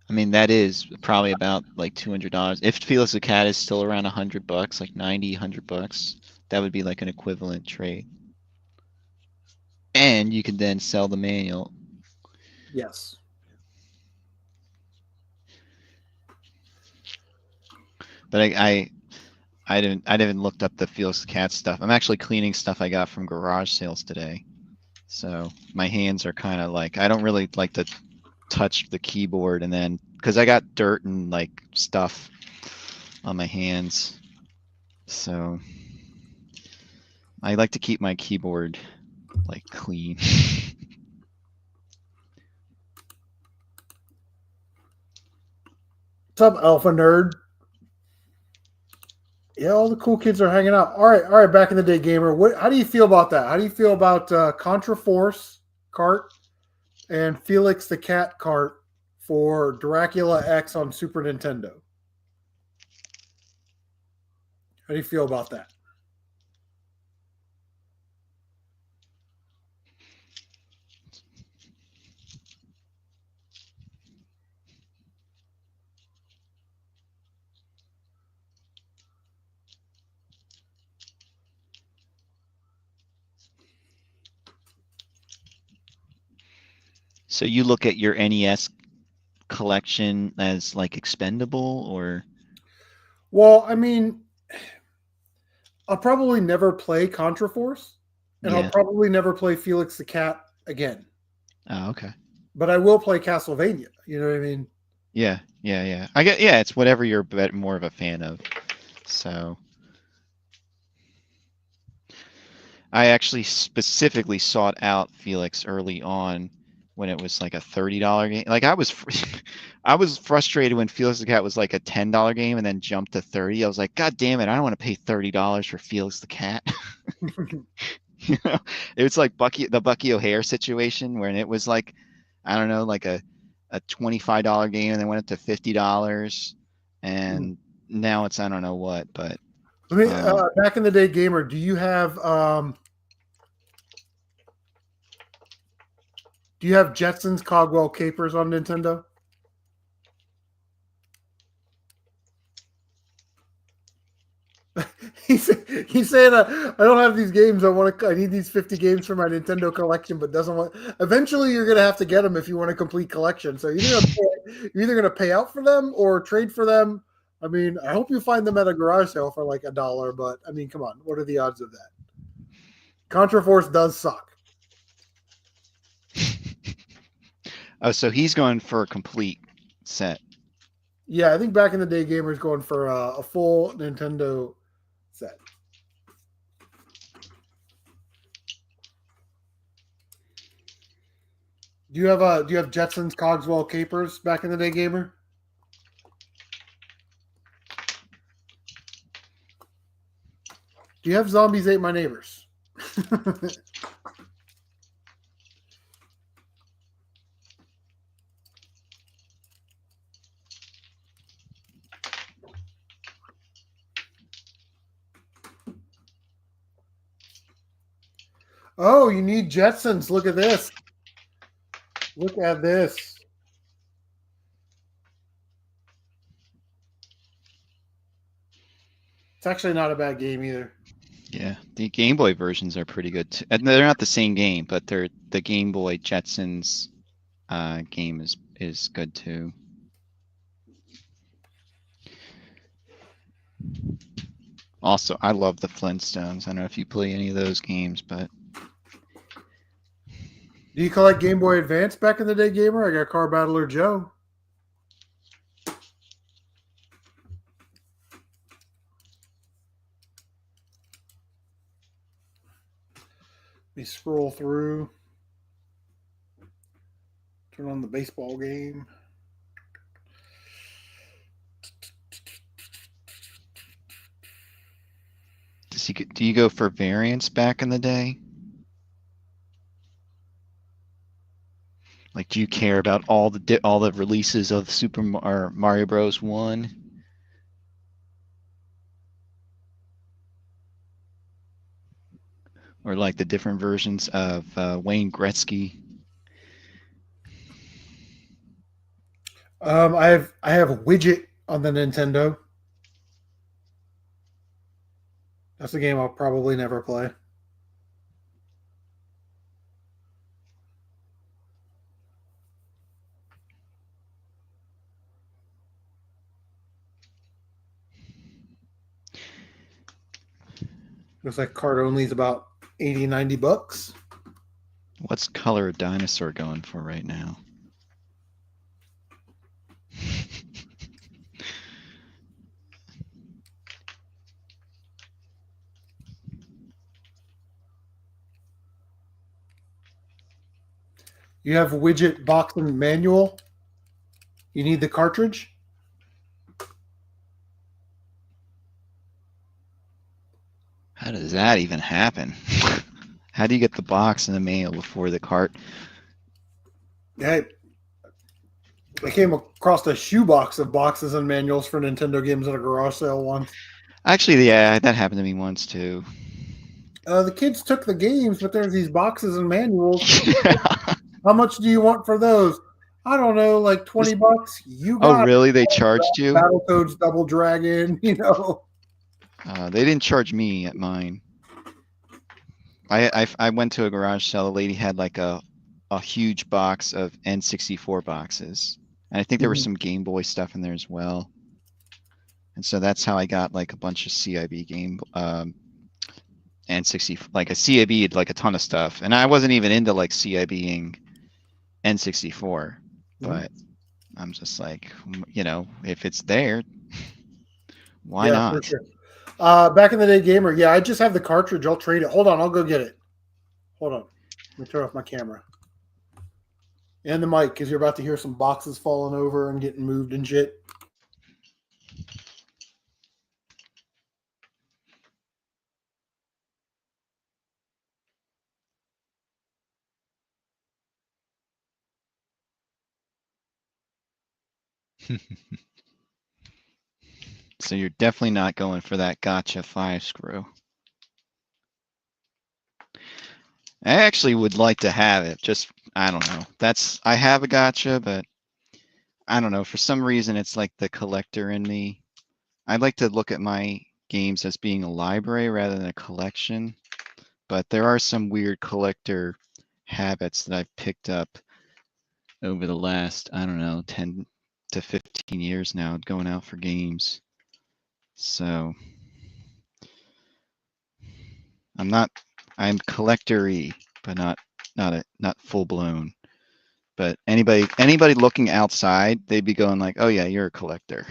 I mean, that is probably about like $200. If Felix the Cat is still around $100, like 90, $100, that would be like an equivalent trade. And you could then sell the manual. Yes. But I didn't looked up the Felix the Cat stuff. I'm actually cleaning stuff I got from garage sales today. So my hands are kind of like, I don't really like to touch the keyboard, and then because I got dirt and like stuff on my hands, so I like to keep my keyboard like clean. What's up, Alpha Nerd? Yeah, all the cool kids are hanging out. All right, back in the day, gamer. How do you feel about that? How do you feel about Contra Force cart and Felix the Cat cart for Dracula X on Super Nintendo? How do you feel about that? So you look at your NES collection as like expendable, or? Well, I mean, I'll probably never play Contra Force, and I'll probably never play Felix the Cat again. Oh, okay. But I will play Castlevania. You know what I mean? Yeah. I get, yeah, it's whatever you're more of a fan of. So I actually specifically sought out Felix early on when it was like a $30 game. Like I was frustrated when Felix the Cat was like a $10 game and then jumped to 30. I was like, God damn it, I don't want to pay $30 for Felix the Cat. You know, it was like the Bucky O'Hare situation where it was like, I don't know, like a $25 game and then went up to $50, and now it's I don't know what, but let me back in the day, gamer, do you have Jetsons Cogwell Capers on Nintendo? He's saying I don't have these games. I need these 50 games for my Nintendo collection, but doesn't want. Eventually, you're gonna have to get them if you want a complete collection. So you're either gonna pay out for them or trade for them. I mean, I hope you find them at a garage sale for like $1. But I mean, come on, what are the odds of that? Contra Force does suck. Oh, so he's going for a complete set. Yeah, I think back in the day, gamers going for a full Nintendo set. Do you have Jetsons Cogswell Capers back in the day, gamer? Do you have Zombies Ate My Neighbors? Oh, you need Jetsons. Look at this. Look at this. It's actually not a bad game either. Yeah, the Game Boy versions are pretty good too. And they're not the same game, but they're the Game Boy Jetsons game is good too. Also, I love the Flintstones. I don't know if you play any of those games, but Do you collect Game Boy Advance back in the day, gamer? I got Car Battler Joe. Let me scroll through. Turn on the baseball game. do you go for variants back in the day? Like, do you care about all the releases of or Mario Bros. 1? Or like the different versions of Wayne Gretzky? I have a Widget on the Nintendo. That's a game I'll probably never play. Looks like card only is about 80, 90 bucks. What's Color of Dinosaur going for right now? You have Widget box and manual. You need the cartridge. How does that even happen? How do you get the box and the manual before the cart? Hey, I came across a shoebox of boxes and manuals for Nintendo games at a garage sale once. Actually, yeah, that happened to me once too. The kids took the games, but there's these boxes and manuals. How much do you want for those? I don't know, like 20 bucks. You Oh, got really? They charged you? Battletoads Double Dragon, you know. They didn't charge me at mine. I went to a garage sale. The lady had like a huge box of N64 boxes, and I think there was some Game Boy stuff in there as well. And so that's how I got like a bunch of CIB game N60, like a CIB had like a ton of stuff, and I wasn't even into like CIBing N64, but I'm just like, you know, if it's there, why Yeah, not? for sure. Back in the day, gamer. Yeah, I just have the cartridge. I'll trade it. Hold on, I'll go get it. Hold on. Let me turn off my camera and the mic because you're about to hear some boxes falling over and getting moved and shit. So you're definitely not going for that gotcha 5 screw. I actually would like to have it. Just, I don't know. I have a gotcha, but I don't know. For some reason, it's like the collector in me. I like to look at my games as being a library rather than a collection. But there are some weird collector habits that I've picked up over the last, I don't know, 10 to 15 years now, going out for games. So I'm collector-y, but not full blown. But anybody looking outside, they'd be going like, "Oh yeah, you're a collector."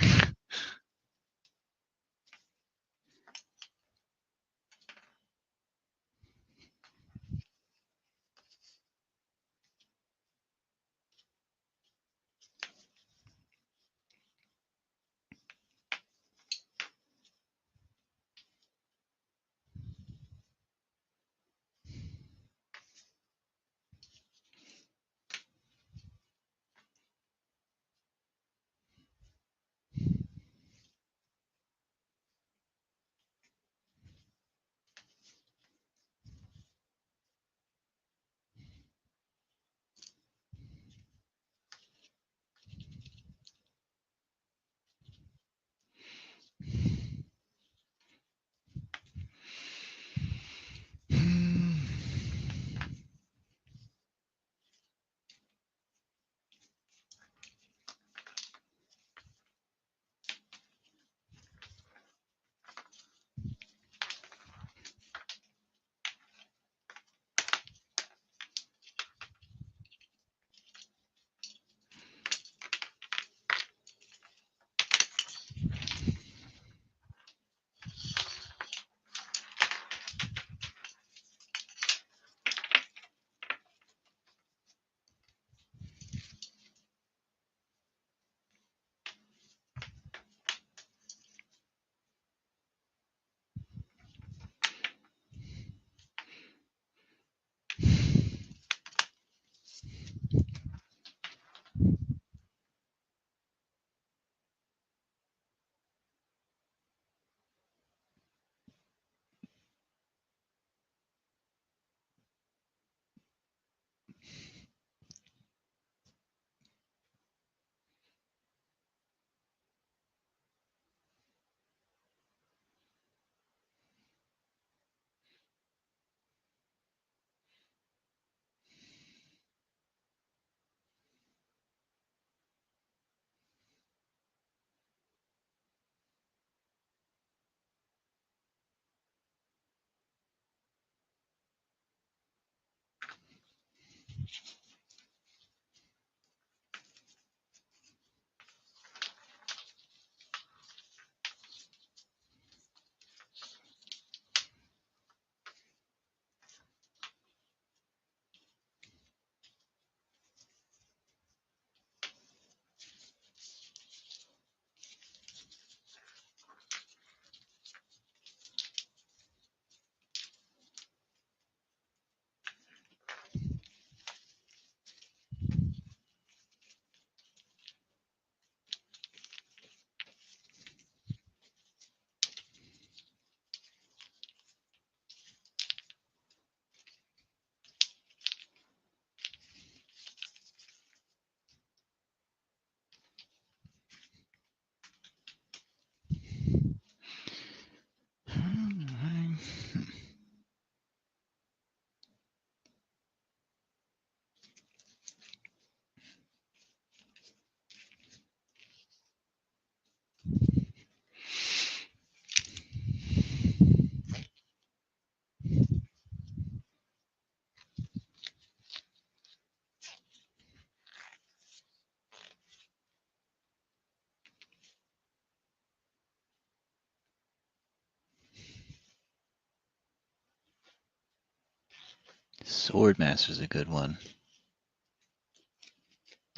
Swordmaster's a good one.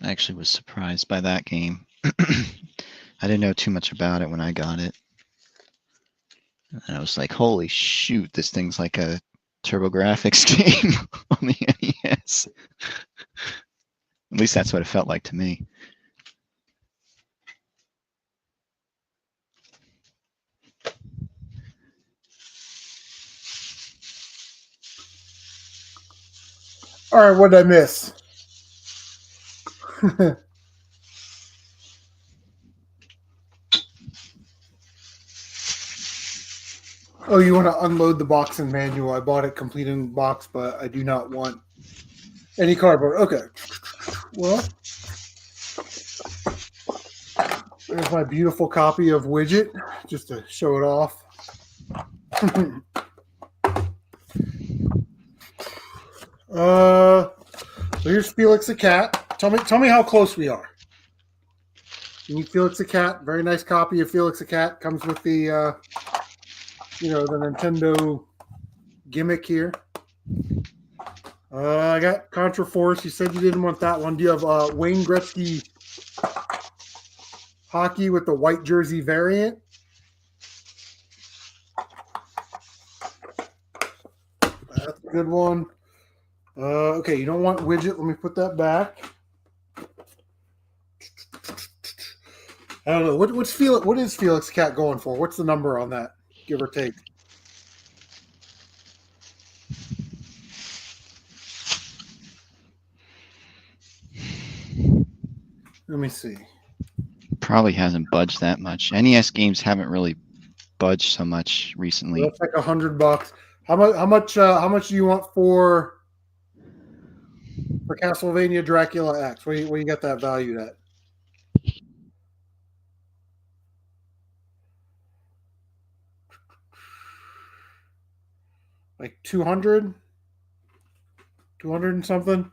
I actually was surprised by that game. I didn't know too much about it when I got it. And I was like, holy shoot, this thing's like a TurboGrafx game on the NES. At least that's what it felt like to me. All right, what did I miss? Oh, you want to unload the box and manual? I bought it complete in box, but I do not want any cardboard. Okay. Well, there's my beautiful copy of Widget, just to show it off. So here's Felix the cat. Tell me how close we are. You need Felix the cat. Very nice copy of Felix the cat. Comes with the the Nintendo gimmick here. I got Contra Force. You said you didn't want that one. Do you have Wayne Gretzky hockey with the white jersey variant? That's a good one. Okay, you don't want Widget. Let me put that back. I don't know. What is Felix Cat going for? What's the number on that, give or take? Let me see. Probably hasn't budged that much. NES games haven't really budged so much recently. That's like $100. How much do you want for Castlevania Dracula X? Where you got that valued at? Like 200? 200 and something?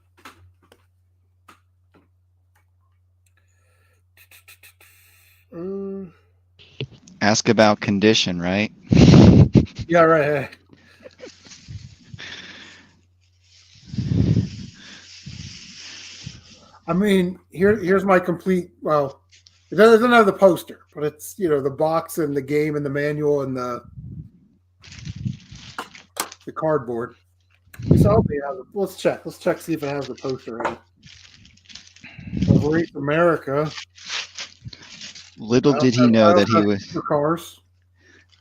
Ask about condition, right? Yeah, right. I mean, here's my complete. Well, it doesn't have the poster, but it's the box and the game and the manual and the cardboard. Let's check. Let's check, see if it has the poster in it. Race America. Little did he know that he was. Cars.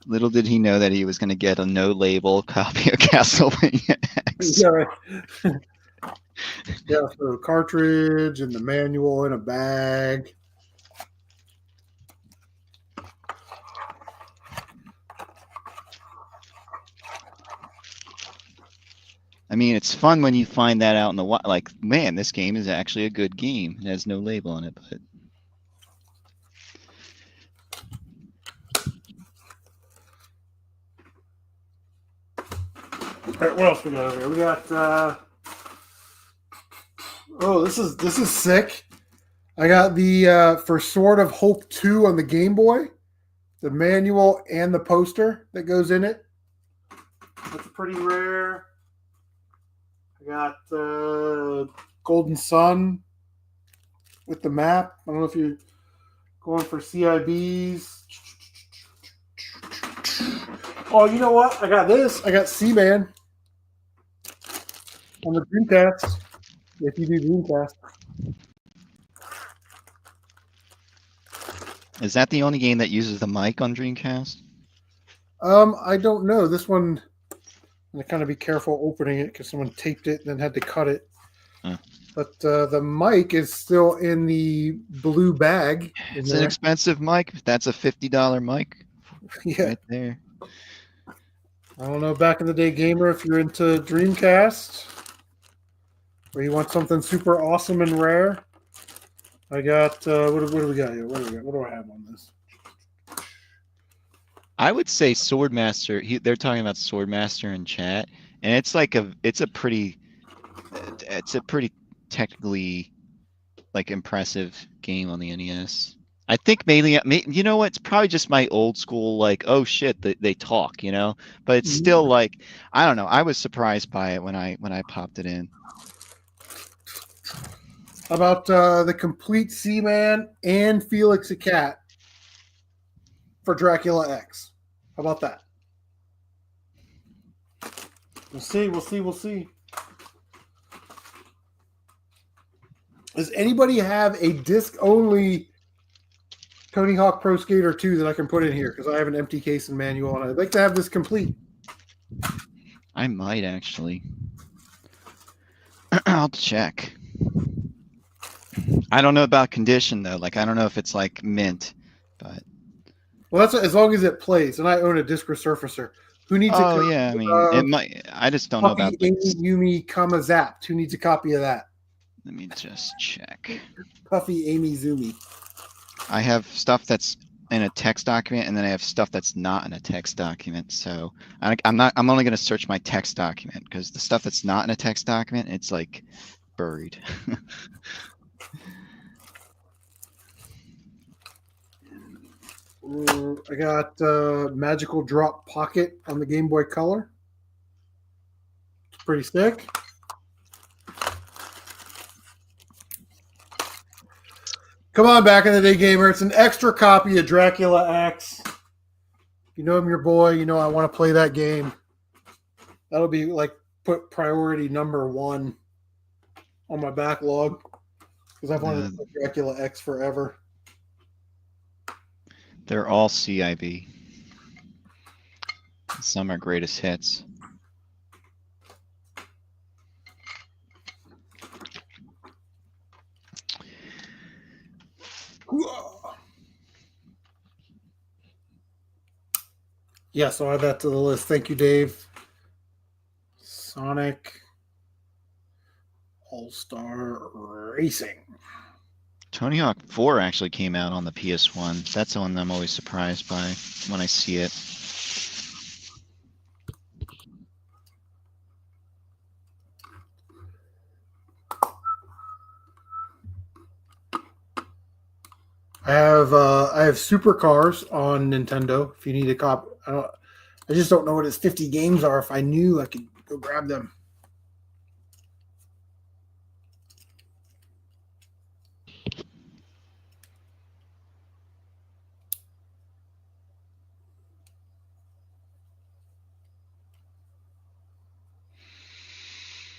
Little did he know that he was going to get a no-label copy of Castlevania X. Yeah, right. Yeah, so cartridge and the manual in a bag. I mean, it's fun when you find that out in the wild. Like, man, this game is actually a good game. It has no label on it, but. All right, what else we got over here? We got Oh, this is sick. I got the for Sword of Hope 2 on the Game Boy, the manual and the poster that goes in it. That's pretty rare. I got Golden Sun with the map. I don't know if you're going for CIBs. Oh, you know what? I got this. I got Seaman on the Dreamcast. If you do Dreamcast. Is that the only game that uses the mic on Dreamcast? I don't know. This one, I'm gonna kind of be careful opening it because someone taped it and then had to cut it. But the mic is still in the blue bag. It's an expensive mic. That's a $50 mic. Yeah. Right there. I don't know, back in the day, gamer, if you're into Dreamcast or you want something super awesome and rare. I got what do we got here? What do I have on this? I would say Swordmaster. They're talking about Swordmaster in chat, and it's like it's a pretty technically like impressive game on the NES. I think mainly, you know what? It's probably just my old school, like, oh shit, they talk, you know. But it's still like, I don't know. I was surprised by it when I popped it in. How about the complete Seaman and Felix the Cat for Dracula X? How about that? We'll see. Does anybody have a disc-only Tony Hawk Pro Skater 2 that I can put in here? Because I have an empty case and manual, and I'd like to have this complete. I might actually. I'll check. I don't know about condition though. Like I don't know if it's like mint, but well, that's as long as it plays. And I own a disc resurfacer. Who needs? Oh yeah, I mean it might. I just don't know about. Amy Yumi Zapped. Who needs a copy of that? Let me just check. Puffy Amy Zumi. I have stuff that's in a text document, and then I have stuff that's not in a text document. So I'm only going to search my text document because the stuff that's not in a text document, it's like buried. I got Magical Drop Pocket on the Game Boy Color. It's pretty sick. Come on, back in the day, gamer. It's an extra copy of Dracula X. If you know I'm your boy, you know I want to play that game. That'll be like put priority number 1 on my backlog because I've wanted to play Dracula X forever. They're all CIB. Some are greatest hits. Yeah, so I'll add that to the list. Thank you, Dave. Sonic All-Star Racing. Tony Hawk 4 actually came out on the PS1. That's the one I'm always surprised by when I see it. I have Supercars on Nintendo. If you need a copy, I just don't know what his 50 games are. If I knew, I could go grab them.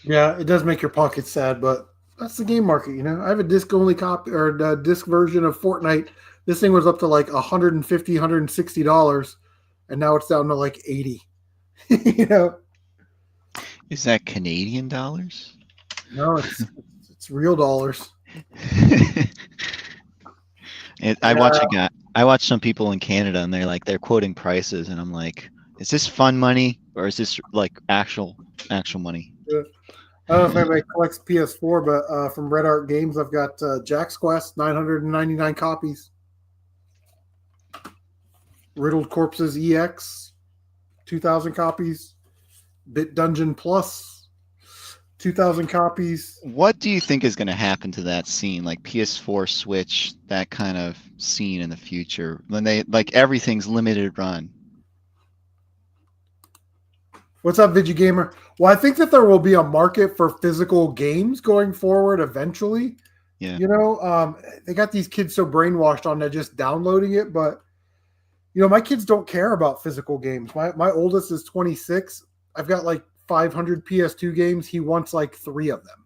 Yeah, it does make your pocket sad, but that's the game market, you know. I have a disc-only copy or a disc version of Fortnite. This thing was up to like $150, $160, and now it's down to like 80. You know. Is that Canadian dollars? No, it's real dollars. I watch some people in Canada, and they're quoting prices, and I'm like, is this fun money or is this like actual money? Yeah. I don't know if anybody collects PS4, but from Red Art Games, I've got Jack's Quest, 999 copies. Riddled Corpses EX, 2,000 copies. Bit Dungeon Plus, 2,000 copies. What do you think is going to happen to that scene, like PS4, Switch, that kind of scene in the future when they like everything's limited run? What's up, Vigigamer? Well, I think that there will be a market for physical games going forward eventually. Yeah. They got these kids so brainwashed on just downloading it, but my kids don't care about physical games. My oldest is 26. I've got like 500 PS2 games. He wants like 3 of them.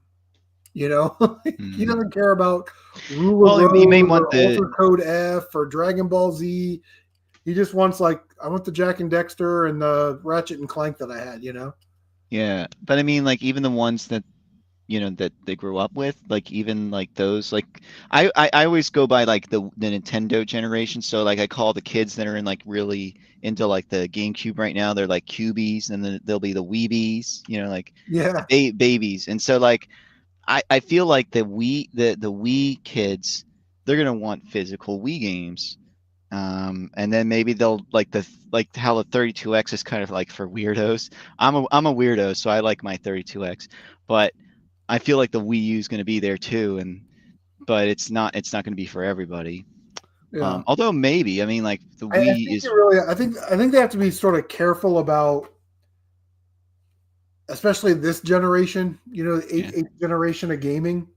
He doesn't care about Rule of Well, you may Rose want or the Alter Code F or Dragon Ball Z. He just wants I want the Jack and Dexter and the Ratchet and Clank that I had. yeah, but I mean, like even the ones that that they grew up with, like even like those, like I always go by like the Nintendo generation. So like I call the kids that are in like really into like the GameCube right now, they're like cubies, and then there'll be the Weebies, like Yeah. babies. And so like I feel like the Wii kids, they're gonna want physical Wii games. And then maybe they'll like how the 32X is kind of like for weirdos. I'm a weirdo, so I like my 32X, but I feel like the Wii U is going to be there too, but it's not going to be for everybody. Yeah. Although maybe, I mean, like the I Wii think is. I think they have to be sort of careful about, especially this generation. The eighth generation of gaming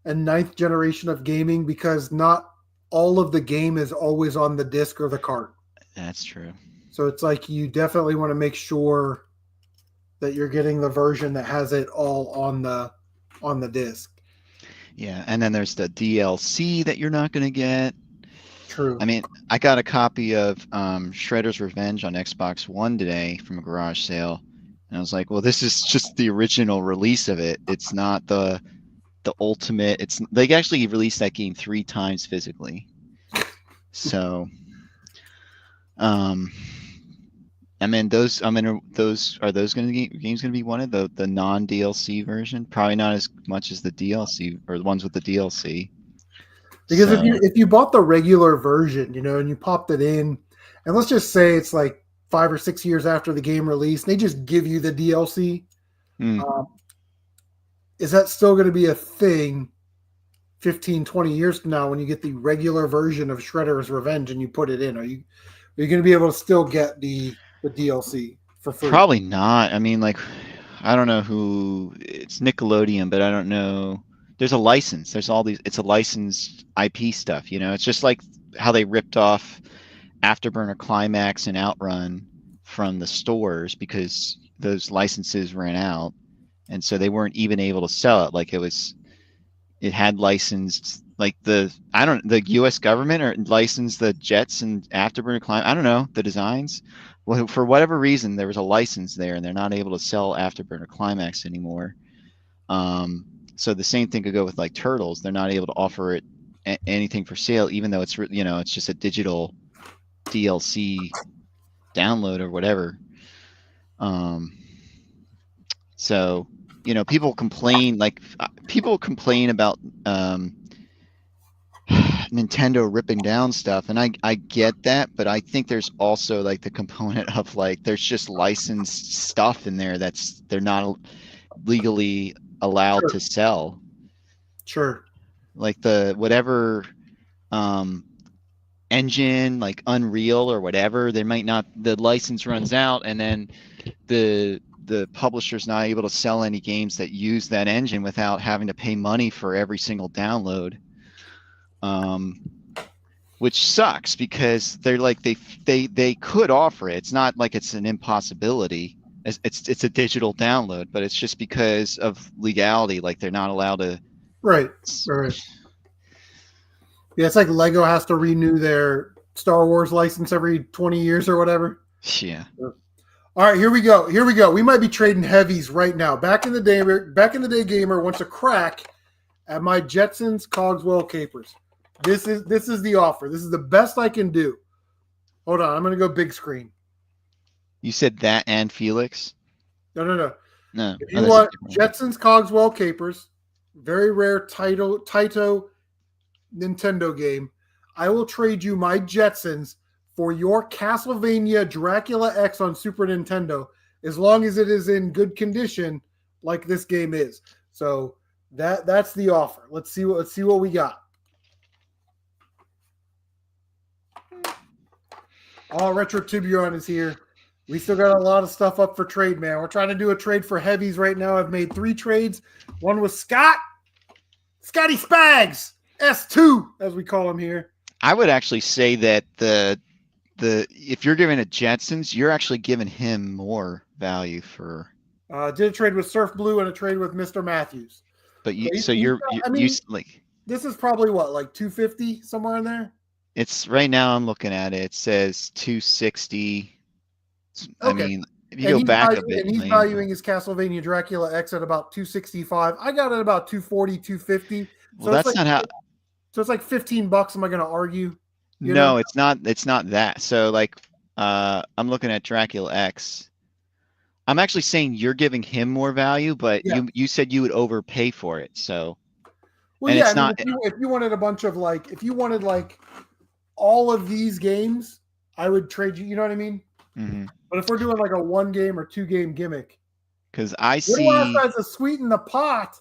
and ninth generation of gaming, because not all of the game is always on the disc or the cart. That's true. So it's like you definitely want to make sure that you're getting the version that has it all on the disc. Yeah, and then there's the DLC that you're not going to get. True. I mean, I got a copy of Shredder's Revenge on Xbox One today from a garage sale, and I was like, well, this is just the original release of it. It's not the ultimate. They actually released that game 3 times physically. So, I mean, those are those games going to be wanted, the non DLC version? Probably not as much as the DLC or the ones with the DLC. Because if you bought the regular version, and you popped it in, and let's just say it's like 5 or 6 years after the game release, and they just give you the DLC. Is that still going to be a thing 15, 20 years from now when you get the regular version of Shredder's Revenge and you put it in? Are you going to be able to still get the DLC for free? Probably not. I mean, like, I don't know who. It's Nickelodeon, but I don't know. There's a license. There's all these. It's a licensed IP stuff. It's just like how they ripped off Afterburner, Climax, and Outrun from the stores because those licenses ran out, and so they weren't even able to sell it. Like it had licensed, like the U.S. government or licensed the jets and Afterburner Climax. I don't know the designs. Well, for whatever reason, there was a license there, and they're not able to sell Afterburner Climax anymore. So the same thing could go with like Turtles. They're not able to offer it anything for sale, even though it's it's just a digital DLC download or whatever. So people complain about Nintendo ripping down stuff, and I get that, but I think there's also like the component of like there's just licensed stuff in there they're not legally allowed to sell. Sure. Like the whatever engine, like Unreal or whatever, they might not, the license runs out, and then the publisher's not able to sell any games that use that engine without having to pay money for every single download. Which sucks because they're like they could offer it. It's not like it's an impossibility. It's a digital download, but it's just because of legality, like they're not allowed to. Right. Yeah, it's like Lego has to renew their Star Wars license every 20 years or whatever. Yeah. All right, here we go. We might be trading heavies right now. Back in the day, gamer wants a crack at my Jetsons Cogswell Capers. This is the offer. This is the best I can do. Hold on, I'm going to go big screen. You said that and Felix? No. No. If you want Jetsons Cogswell Capers, very rare Taito Nintendo game, I will trade you my Jetsons for your Castlevania Dracula X on Super Nintendo, as long as it is in good condition like this game is. So that's the offer. Let's see what we got. Retro Tiburon is here. We still got a lot of stuff up for trade, man. We're trying to do a trade for heavies right now. I've made 3 trades. One with Scotty Spags, S2, as we call him here. I would actually say that the if you're giving a Jetsons, you're actually giving him more value for. Did a trade with Surf Blue and a trade with Mr. Matthews. But you, But so you're like. This is probably what, like 250 somewhere in there. It's right now. I'm looking at it. It says 260. I mean, if you go back a bit, and he's valuing his Castlevania Dracula X at about 265. I got it about 240, 250. Well, that's not how. So it's like $15. Am I going to argue? No, it's not. It's not that. So like, I'm looking at Dracula X. I'm actually saying you're giving him more value, but you said you would overpay for it. So, well, and yeah, it's not. If you wanted a bunch of like, if you wanted like all of these games, I would trade you. You know what I mean? Mm-hmm. But if we're doing like a 1 game or 2 game gimmick, because I see to sweeten the pot.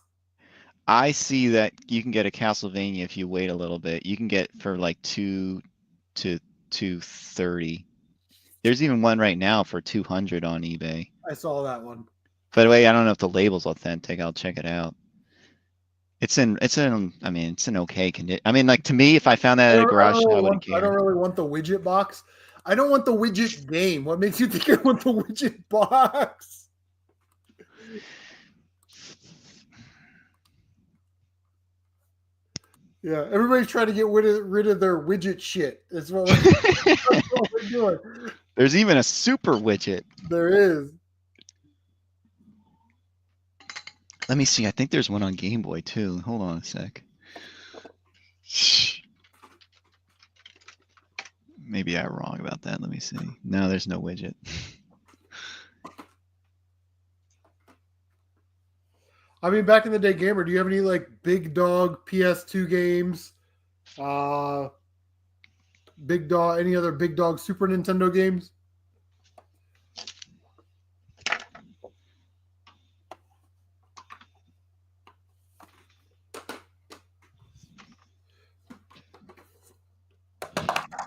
I see that you can get a Castlevania if you wait a little bit. You can get for like 2 to 230. There's even one right now for 200 on eBay. I saw that one. By the way, I don't know if the label's authentic. I'll check it out. It's in. I mean, it's an okay condition. I mean, like to me, if I found that at a garage, I wouldn't care. I don't really want the widget box. I don't want the widget game. What makes you think I want the widget box? Yeah, everybody's trying to get rid of their widget shit. That's what we're doing. There's even a super widget. There is. Let me see. I think there's one on Game Boy too. Hold on a sec. Maybe I'm wrong about that. Let me see. No, there's no widget. I mean, back in the day, Gamer, do you have any like big dog PS2 games? Big dog, any other big dog Super Nintendo games?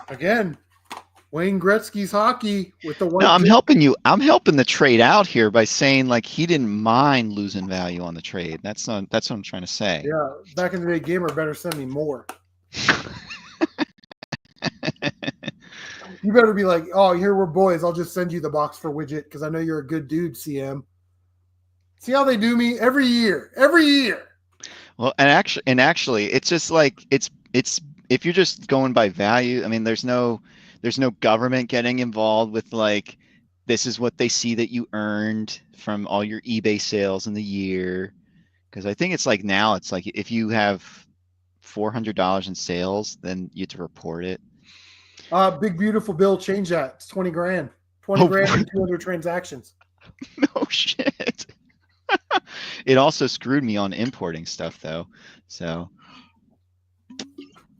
Again, Wayne Gretzky's hockey with the one. No, I'm helping you. I'm helping the trade out here by saying like he didn't mind losing value on the trade. That's what I'm trying to say. Yeah, back in the day, Gamer better send me more. You better be like, oh, here we're boys. I'll just send you the box for widget because I know you're a good dude, CM. See how they do me every year. Well, and actually, it's just like it's if you're just going by value. I mean, there's no government getting involved with like this is what they see that you earned from all your eBay sales in the year. Because I think it's like now it's like if you have $400 in sales, then you have to report it. Big beautiful Bill, change that. It's 20 grand. 20 grand and 200 transactions. No shit. It also screwed me on importing stuff though. So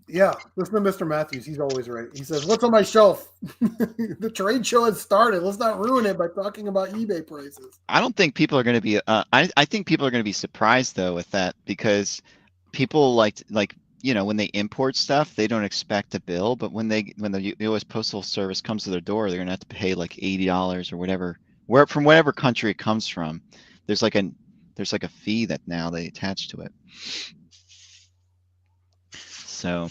yeah, listen to Mr. Matthews. He's always right. He says, "What's on my shelf?" The trade show has started. Let's not ruin it by talking about eBay prices. I don't think people are going to be. I think people are going to be surprised though with that because people like when they import stuff, they don't expect a bill, but when the U.S. Postal Service comes to their door, they're going to have to pay like $80 or whatever, from whatever country it comes from. There's like a fee that now they attach to it. So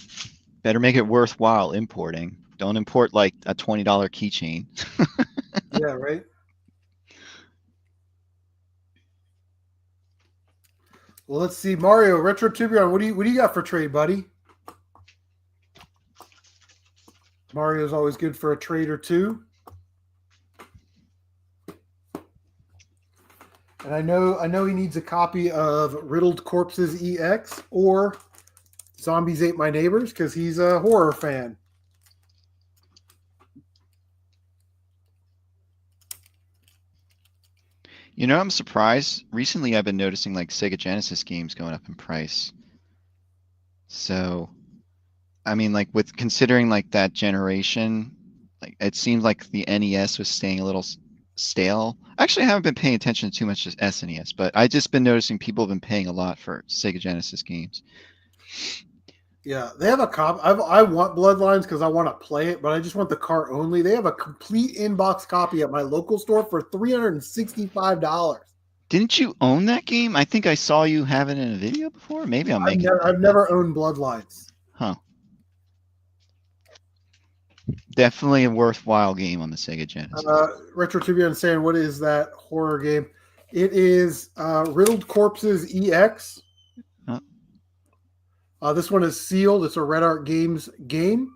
better make it worthwhile importing. Don't import like a $20 keychain. Yeah, right. Well, let's see. Mario, Retro Tiburon, what do you got for trade, buddy? Mario's always good for a trade or two. And I know he needs a copy of Riddled Corpses EX or Zombies Ate My Neighbors because he's a horror fan. You know, I'm surprised. Recently, I've been noticing like Sega Genesis games going up in price. So, I mean, like considering like that generation, like it seems like the NES was staying a little stale. Actually, I haven't been paying attention too much to SNES, but I just been noticing people have been paying a lot for Sega Genesis games. Yeah, they have a cop. I want Bloodlines because I want to play it, but I just want the cart only. They have a complete inbox copy at my local store for $365. Didn't you own that game? I think I saw you have it in a video before. Maybe I'm making. I've never owned Bloodlines. Huh. Definitely a worthwhile game on the Sega Genesis. Retro Tibian saying, what is that horror game? It is Riddled Corpses EX. This one is sealed. It's a Red Art Games game,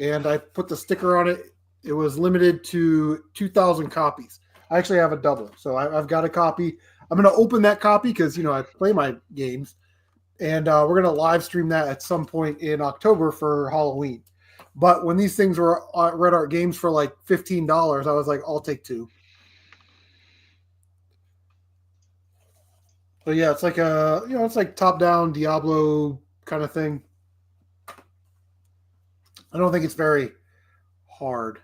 and I put the sticker on it. It was limited to 2,000 copies. I actually have a double, so I've got a copy. I'm going to open that copy because, I play my games, and we're going to live stream that at some point in October for Halloween. But when these things were at Red Art Games for like $15, I was like, I'll take two. So yeah, it's like it's like top-down Diablo kind of thing. I don't think it's very hard.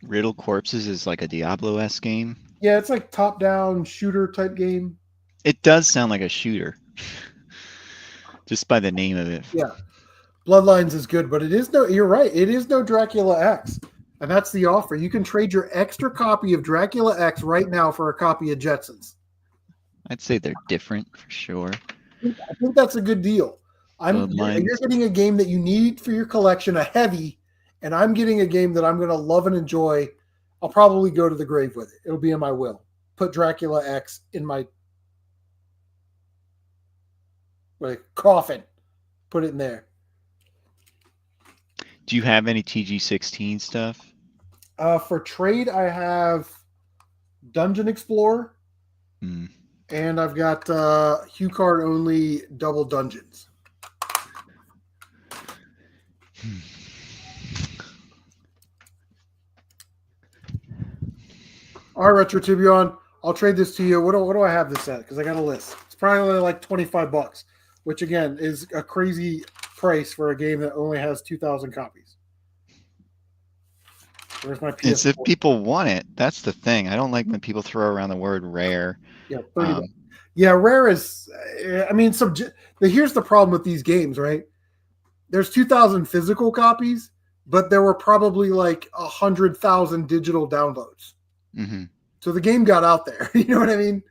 Riddle Corpses is like a Diablo-esque game. Yeah, it's like top-down shooter type game. It does sound like a shooter, just by the name of it. Yeah, Bloodlines is good, but it is no. You're right. It is no Dracula X, and that's the offer. You can trade your extra copy of Dracula X right now for a copy of Jetsons. I'd say they're different for sure. I think that's a good deal. You're getting a game that you need for your collection, a heavy, and I'm getting a game that I'm going to love and enjoy. I'll probably go to the grave with it. It'll be in my will. Put Dracula X in my coffin. Put it in there. Do you have any TG16 stuff? For trade, I have Dungeon Explorer, and I've got Hue Card only Double Dungeons. All right, Retro Tibion, I'll trade this to you. What do I have this at? Because I got a list. It's probably like $25, which again is a crazy price for a game that only has 2,000 copies. Where's my PS4? It's if people want it. That's the thing. I don't like when people throw around the word rare. Yeah, $30. Yeah, rare is. I mean, here's the problem with these games, right? There's 2,000 physical copies, but there were probably like 100,000 digital downloads. Mm-hmm. So the game got out there. You know what I mean?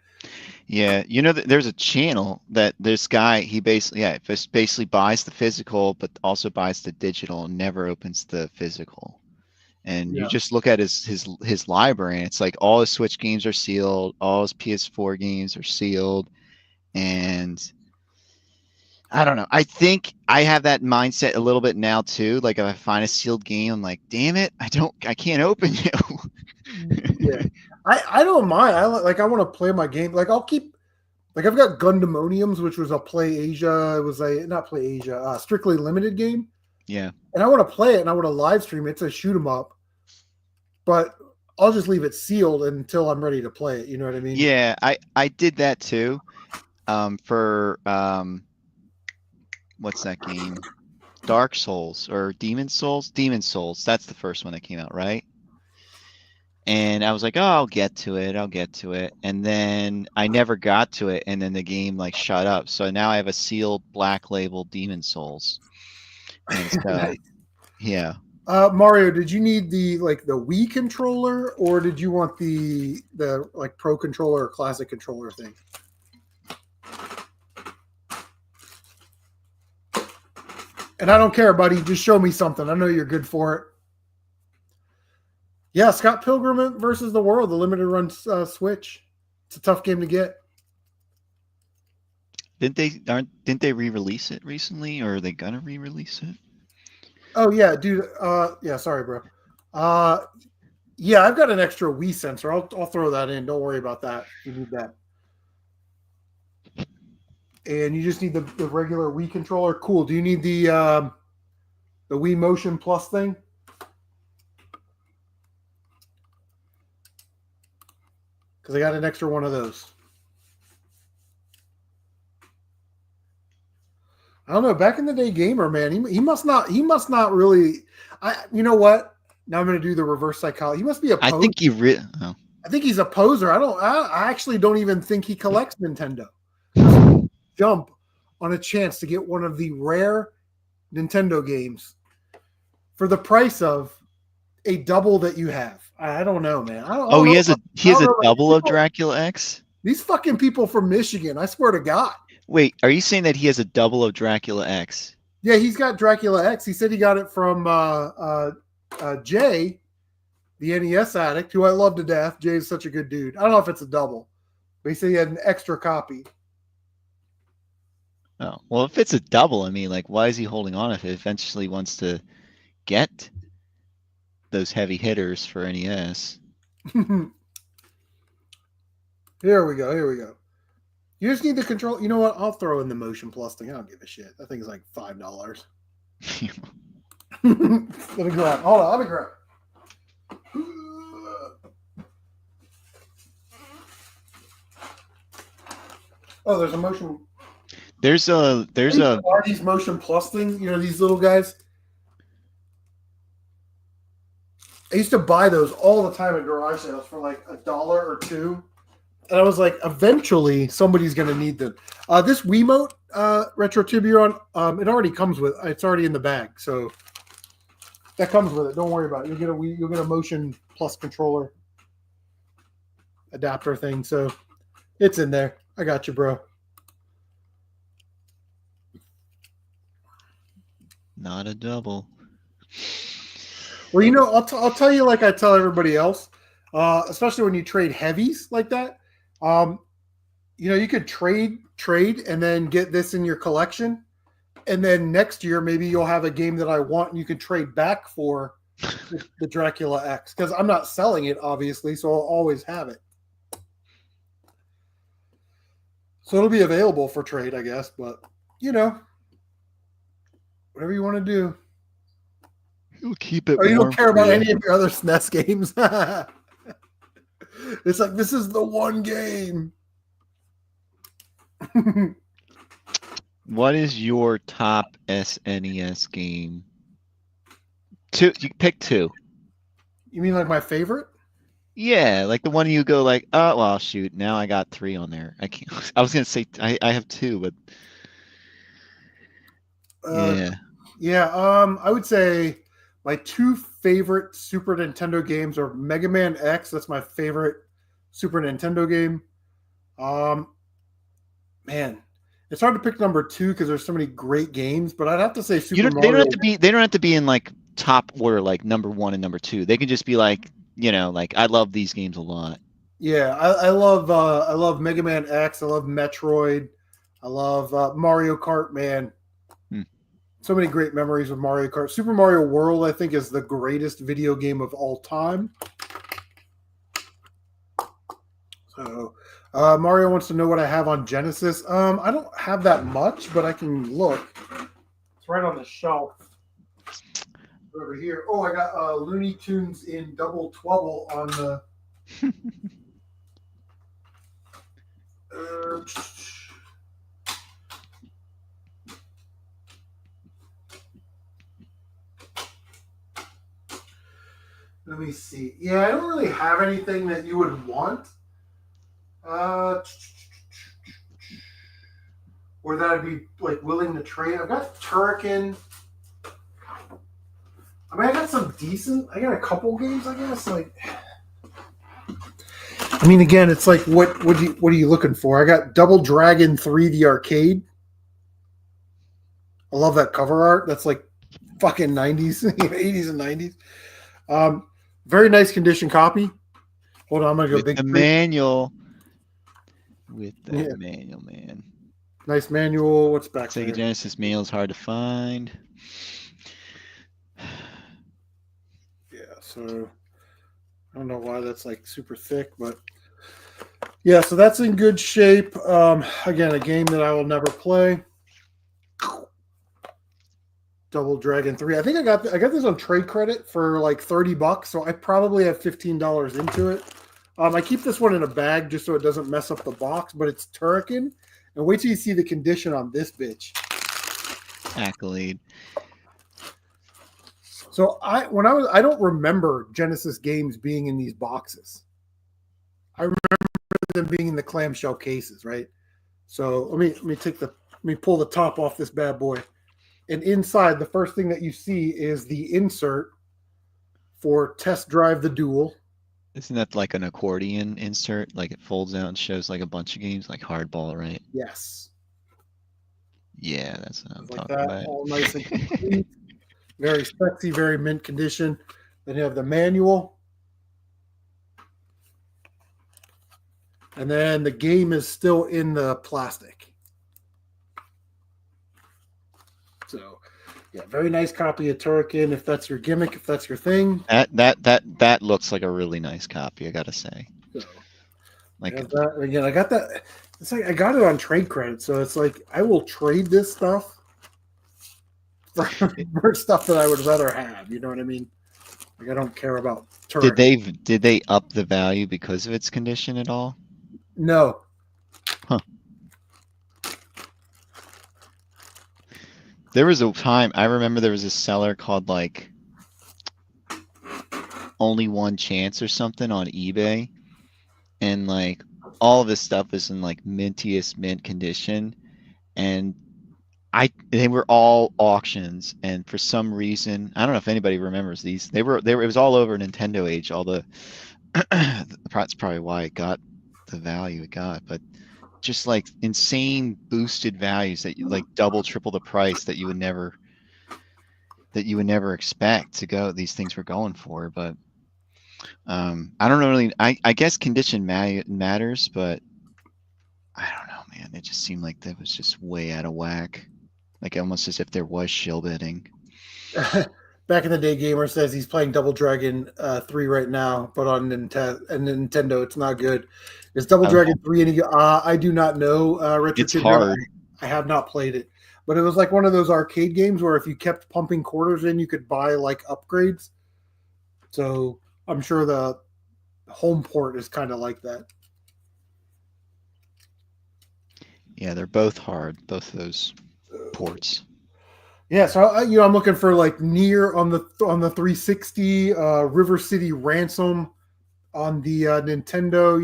Yeah, there's a channel that this guy he basically buys the physical, but also buys the digital and never opens the physical. And you just look at his library, and it's like all his Switch games are sealed, all his PS4 games are sealed, and I don't know. I think I have that mindset a little bit now too. Like if I find a sealed game, I'm like, damn it, I can't open you. Yeah, I don't mind. I want to play my game. Like I'll keep, like I've got Gundamoniums, which was a Play Asia. It was not Play Asia, Strictly Limited game. Yeah, and I want to play it and I want to live stream it. It's a shoot 'em up, but I'll just leave it sealed until I'm ready to play it. You know what I mean? Yeah, I did that too. For what's that game? Dark Souls or Demon Souls? Demon Souls. That's the first one that came out, right? And I was like, oh, I'll get to it. And then I never got to it. And then the game like shut up. So now I have a sealed black label Demon Souls. And so, yeah. Mario, did you need the Wii controller, or did you want the like Pro controller or classic controller thing? And I don't care, buddy. Just show me something. I know you're good for it. Yeah, Scott Pilgrim versus the World, the limited run Switch. It's a tough game to get. Didn't they re-release it recently, or are they gonna re-release it? Oh yeah, dude. Yeah, sorry, bro. Yeah, I've got an extra Wii sensor. I'll throw that in. Don't worry about that. You need that. And you just need the regular Wii controller. Cool. Do you need the Wii Motion Plus thing? Because I got an extra one of those. I don't know. Back in the day, gamer man, he must not really. You know what? Now I'm going to do the reverse psychology. He must be a poser. I think he. I think he's a poser. I actually don't even think he collects Nintendo. Jump on a chance to get one of the rare Nintendo games for the price of a double that you have. I don't know, man. I don't He know has a double of Dracula X. These fucking people from Michigan, I swear to God. Wait, are you saying that he has a double of Dracula X? Yeah, he's got Dracula X. He said he got it from Jay, the NES addict, who I love to death. Jay is such a good dude. I don't know if it's a double, but he said he had an extra copy. Oh, well, if it's a double, I mean, like, why is he holding on if he eventually wants to get those heavy hitters for NES? Here we go. Here we go. You just need the control. You know what? I'll throw in the Motion Plus thing. I don't give a shit. That thing's like $5. Let me grab. Hold on. Let me grab. Oh, there's a motion. There's a these Motion Plus thing. You know, these little guys. I used to buy those all the time at garage sales for like $1 or $2. And I was like, eventually somebody's going to need them. This Wiimote Retro Tiburon, it already comes with. It's already in the bag, so that comes with it. Don't worry about it. You'll get a Motion Plus controller adapter thing. So it's in there. I got you, bro. Not a double. Well, you know, I'll tell you like I tell everybody else, especially when you trade heavies like that. You know, you could trade and then get this in your collection. And then next year, maybe you'll have a game that I want and you can trade back for the Dracula X. Because I'm not selling it, obviously, so I'll always have it. So it'll be available for trade, I guess. But, you know, whatever you want to do. You'll keep it. Oh, you don't care about any of your other SNES games? It's like, this is the one game. What is your top SNES game? Two. You pick two. You mean like my favorite? Yeah, like the one you go like, oh, well, shoot. Now I got 3 on there. I can't. I was gonna say I have 2, but yeah. I would say my 2 favorite Super Nintendo games are Mega Man X. That's my favorite Super Nintendo game. Man, it's hard to pick number 2 because there's so many great games. But I'd have to say Super Mario. They don't have to be in like top order, like number 1 and number 2. They can just be like, you know, like I love these games a lot. Yeah, I love Mega Man X. I love Metroid. I love Mario Kart. Man, so many great memories with Mario Kart. Super Mario World, I think, is the greatest video game of all time. So, Mario wants to know what I have on Genesis. I don't have that much, but I can look. It's right on the shelf over here. Oh, I got Looney Tunes in Double Twubble on the. Let me see. Yeah, I don't really have anything that you would want. Or that I'd be like willing to trade. I've got Turrican. I mean, I got some decent. I got a couple games, I guess. Like, I mean, again, it's like what are you looking for? I got Double Dragon 3 the arcade. I love that cover art. That's like fucking 90s, 80s and 90s. Very nice condition copy. Hold on, I'm gonna go with big. The manual. With the manual, man. Nice manual. What's back Sega there? Genesis manual is hard to find. Yeah, so I don't know why that's like super thick, but yeah, so that's in good shape. Again, a game that I will never play. Double Dragon 3. I think I got this on trade credit for like $30, so I probably have $15 into it. I keep this one in a bag just so it doesn't mess up the box, but it's Turrican. And wait till you see the condition on this bitch. Accolade. So I don't remember Genesis games being in these boxes. I remember them being in the clamshell cases, right? So let me pull the top off this bad boy. And inside, the first thing that you see is the insert for Test Drive the Duel. Isn't that like an accordion insert? Like it folds out and shows like a bunch of games, like Hardball, right? Yes. Yeah, that's what I'm Like talking that, about. all nice and complete. Very sexy, very mint condition. Then you have the manual. And then the game is still in the plastic. So, yeah, very nice copy of Turrican if that's your gimmick, if that's your thing. That looks like a really nice copy, I gotta say. So, Like again, I got that. It's like I got it on trade credit, so it's like I will trade this stuff for stuff that I would rather have. You know what I mean? Like I don't care about Turrican. did they up the value because of its condition at all? No. Huh. There was a time I remember there was a seller called like Only One Chance or something on eBay, and like all of this stuff is in like mintiest mint condition, and they were all auctions, and for some reason I don't know if anybody remembers these. They were it was all over Nintendo Age. All the that's probably why it got the value it got, but just like insane boosted values that you like double, triple the price that you would never expect to go. These things were going for, but I don't know really. I guess condition matters, but I don't know, man. It just seemed like that was just way out of whack. Like almost as if there was shill bidding. Back in the day, Gamer says he's playing Double Dragon 3 right now, but on Nintendo, it's not good. Is Double Dragon 3 any good? I do not know. Richard, it's hard. I have not played it, but it was like one of those arcade games where if you kept pumping quarters in, you could buy like upgrades. So I'm sure the home port is kind of like that. Yeah, they're both hard, both of those ports. Yeah, so I'm looking for like Nier on the 360, River City Ransom on the Nintendo.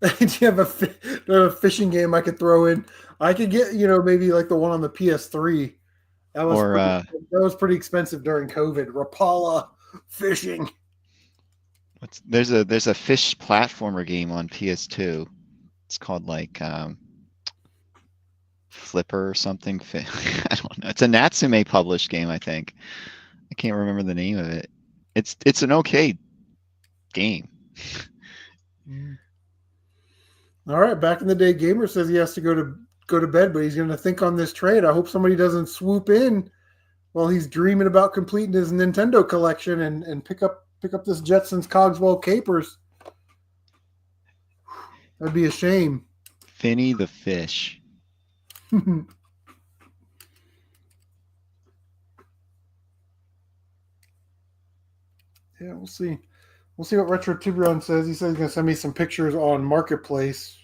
Do you have a fishing game I could throw in? I could get maybe like the one on the PS3. That was pretty expensive during COVID. Rapala fishing. There's a fish platformer game on PS2. It's called like Flipper or something. I don't know. It's a Natsume published game, I think. I can't remember the name of it. It's an okay game. All right, back in the day, Gamer says he has to go to bed, but he's going to think on this trade. I hope somebody doesn't swoop in while he's dreaming about completing his Nintendo collection and pick up this Jetsons Cogswell Capers. That'd be a shame. Finny the fish. Yeah, we'll see. We'll see what Retro Tiburon says. He says he's going to send me some pictures on Marketplace.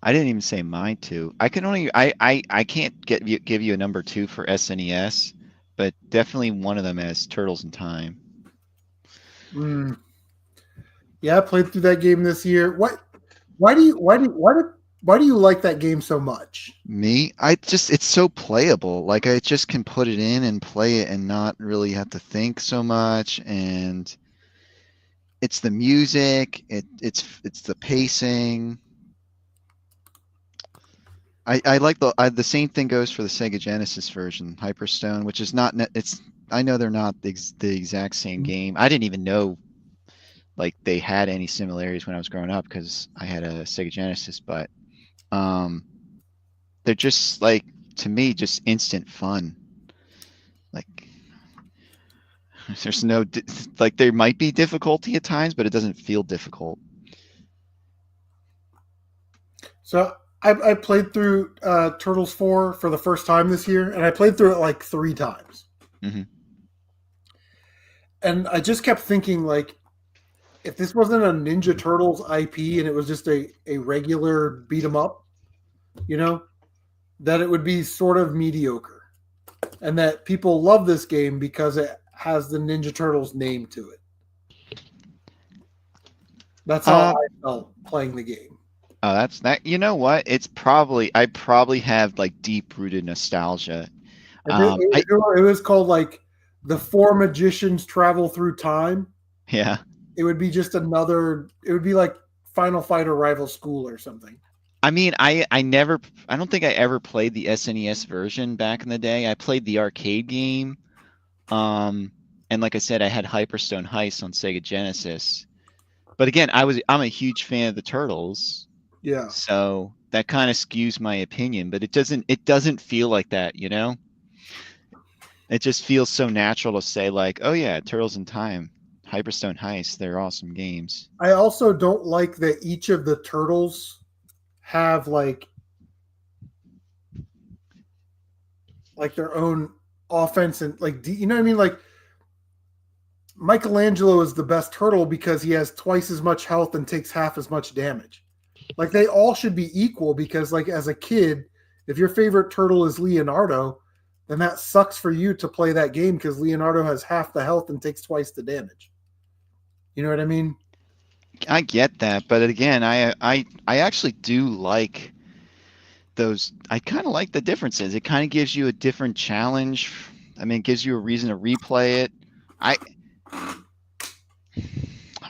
I didn't even say mine too. I can't give you a number 2 for SNES, but definitely one of them has Turtles in Time. Yeah, I played through that game this year. Why do you like that game so much? Me? It's so playable. Like I just can put it in and play it and not really have to think so much. And it's the music. It's the pacing. I like the same thing goes for the Sega Genesis version, Hyperstone, which is not. I know they're not the exact same game. I didn't even know like they had any similarities when I was growing up because I had a Sega Genesis, but they're just like, to me, just instant fun. Like there's no like there might be difficulty at times, but it doesn't feel difficult. So I played through Turtles 4 for the first time this year, and I played through it like 3 times. Mm-hmm. And I just kept thinking, like, if this wasn't a Ninja Turtles IP and it was just a regular beat 'em up, that it would be sort of mediocre. and that people love this game because it has the Ninja Turtles name to it. That's how Uh, I felt playing the game. oh, that's that. You know what? I probably have like deep rooted nostalgia. If it was called like the Four Magicians Travel Through Time, Yeah. it would be just another. It would be like Final Fighter Rival School or something. I mean, I don't think I ever played the SNES version back in the day. I played the arcade game. And like I said, I had Hyperstone Heist on Sega Genesis. But again, I'm a huge fan of the Turtles. Yeah. So that kind of skews my opinion, but it doesn't feel like that, you know? It just feels so natural to say like, oh yeah, Turtles in Time, Hyperstone Heist, they're awesome games. I also don't like that each of the turtles have like their own offense and like you know what I mean? Like Michelangelo is the best turtle because he has twice as much health and takes half as much damage. Like they all should be equal because like as a kid, if your favorite turtle is Leonardo, then that sucks for you to play that game because Leonardo has half the health and takes twice the damage. You know what I mean? I get that, but again, I actually do like those. I kind of like the differences. It kind of gives you a different challenge. I mean, it gives you a reason to replay it. I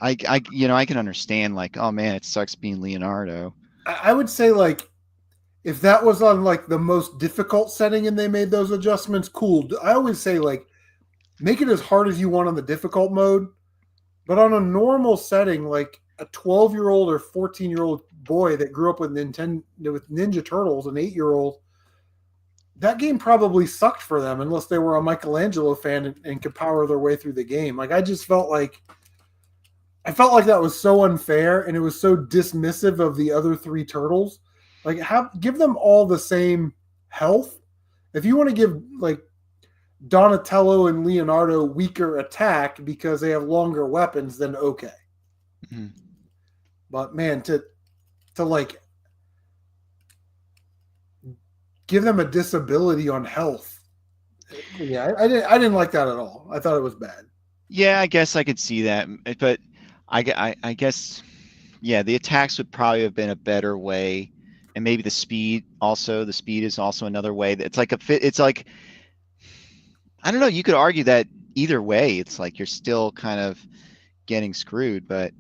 I can understand like, oh man, it sucks being Leonardo. I would say like if that was on like the most difficult setting and they made those adjustments, cool. I always say like make it as hard as you want on the difficult mode, but on a normal setting, like a 12-year-old or 14-year-old boy that grew up with Ninja Turtles, an 8-year-old, that game probably sucked for them unless they were a Michelangelo fan and could power their way through the game. Like I felt like that was so unfair and it was so dismissive of the other three turtles. Like give them all the same health. If you want to give like Donatello and Leonardo weaker attack because they have longer weapons, then okay. Mm-hmm. But man, to like give them a disability on health. Yeah, I didn't like that at all. I thought it was bad. Yeah, I guess I could see that, but I guess yeah, the attacks would probably have been a better way, and maybe the speed also. The speed is also another way. It's like it's like I don't know. You could argue that either way, it's like you're still kind of getting screwed. But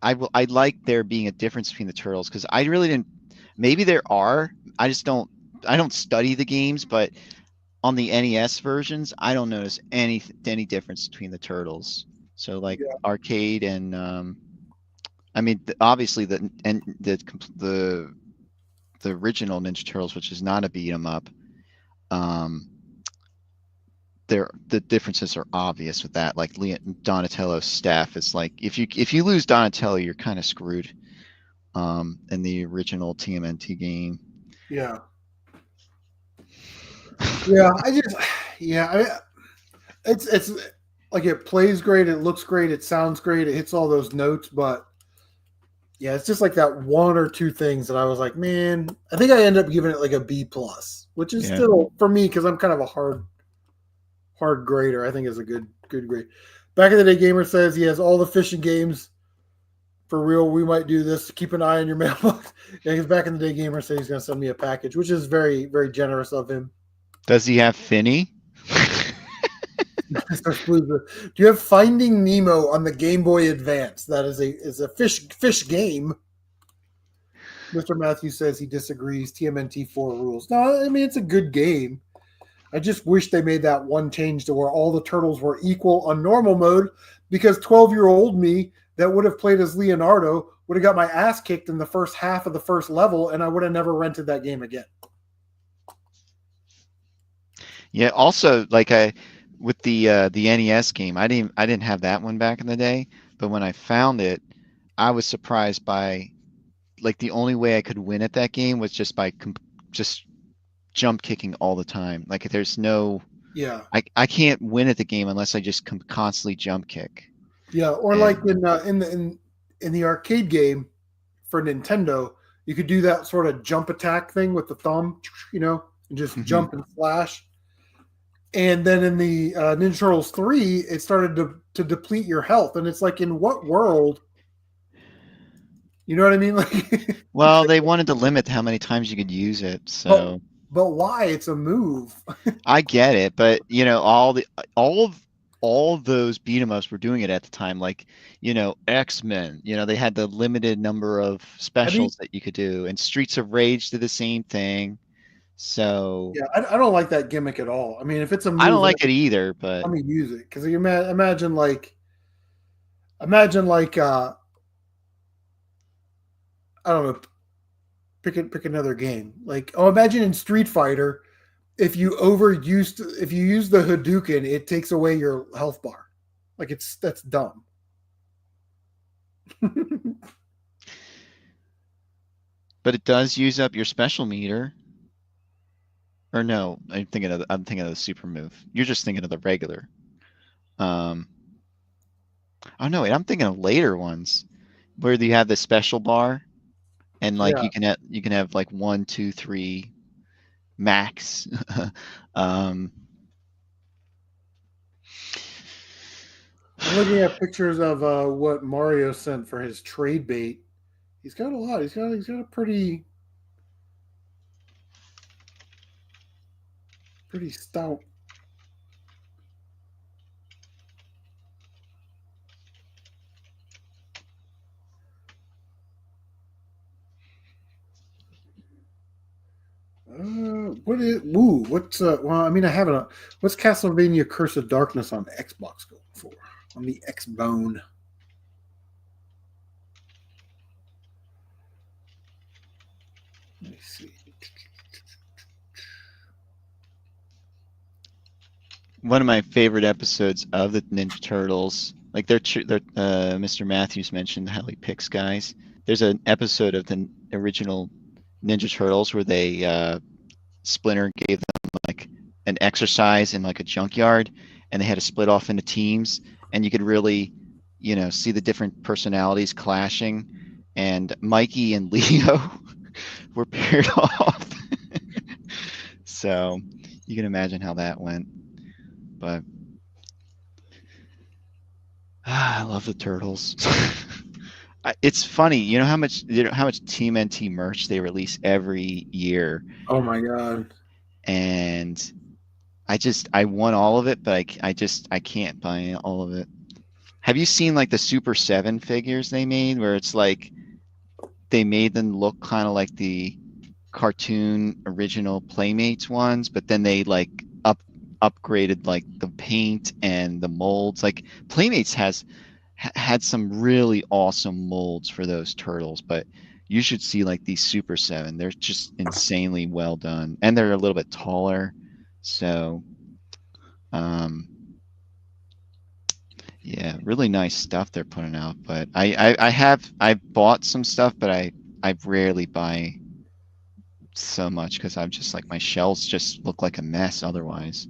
I like there being a difference between the turtles because I really didn't. Maybe there are. I just don't. I don't study the games, but on the NES versions, I don't notice any difference between the turtles. So like arcade and I mean obviously the original Ninja Turtles, which is not a beat 'em up. The differences are obvious with that. Like Donatello's staff is like if you lose Donatello, you're kind of screwed. In the original TMNT game. Yeah. Yeah, it's like it plays great, it looks great, it sounds great, it hits all those notes, but yeah, it's just like that one or two things that I was like, man, I think I ended up giving it like a B plus, which is still for me because I'm kind of a hard grader. I think is a good grade. Back in the day, Gamer says he has all the fishing games. For real, we might do this. Keep an eye on your mailbox. Yeah, because back in the day, Gamer said he's going to send me a package, which is very, very generous of him. Does he have Finny? Do you have Finding Nemo on the Game Boy Advance? That is a fish game. Mr. Matthews says he disagrees. TMNT4 rules. No, I mean it's a good game. I just wish they made that one change to where all the turtles were equal on normal mode, because 12-year-old me that would have played as Leonardo would have got my ass kicked in the first half of the first level, and I would have never rented that game again. Yeah. Also, like with the NES game, I didn't have that one back in the day, but when I found it, I was surprised by like the only way I could win at that game was just by just jump kicking all the time. Like there's no I can't win at the game unless I just constantly jump kick. Yeah, or like in the arcade game for Nintendo, you could do that sort of jump attack thing with the thumb, and just jump and flash. And then in the Ninja Turtles 3, it started to deplete your health. And it's like, in what world? You know what I mean? Like, Well, they wanted to limit how many times you could use it, but so but why? It's a move. I get it. But you know, all of those beat 'em ups were doing it at the time. Like, you know, X-Men. You know, they had the limited number of I mean, specials that you could do, and Streets of Rage did the same thing. So yeah, I don't like that gimmick at all. I mean, if it's a I don't move, like it either. But let me use it, because you imagine like I don't know, pick another game. Like, oh, imagine in Street Fighter, if you use the Hadouken, it takes away your health bar. Like, that's dumb. but it does use up your special meter. Or no, I'm thinking of the super move. You're just thinking of the regular. Um, oh no, wait, I'm thinking of later ones where you have the special bar and like Yeah, you can have like 1, 2, 3 max. um, I'm looking at pictures of what Mario sent for his trade bait. He's got a lot. He's got a pretty stout. What is? Ooh, what's? Well, I mean, I haven't. What's Castlevania: Curse of Darkness on Xbox going for? On the X Bone. Let me see. one of my favorite episodes of the Ninja Turtles, like they're Mr. Matthews mentioned how he picks guys. There's an episode of the original Ninja Turtles where they Splinter gave them like an exercise in like a junkyard, and they had to split off into teams, and you could really, you know, see the different personalities clashing, and Mikey and Leo were paired off. So you can imagine how that went. But I love the Turtles. It's funny, you know how much TMNT merch they release every year, Oh my god. and I want all of it, but I can't buy all of it. Have you seen like the Super 7 figures they made where it's like they made them look kind of like the cartoon original Playmates ones, but then they like upgraded like the paint and the molds. Like Playmates had some really awesome molds for those turtles, but you should see like these Super 7. They're just insanely well done, and they're a little bit taller. So um yeah, really nice stuff they're putting out. But I bought some stuff, but I rarely buy so much because I'm just like my shelves just look like a mess otherwise.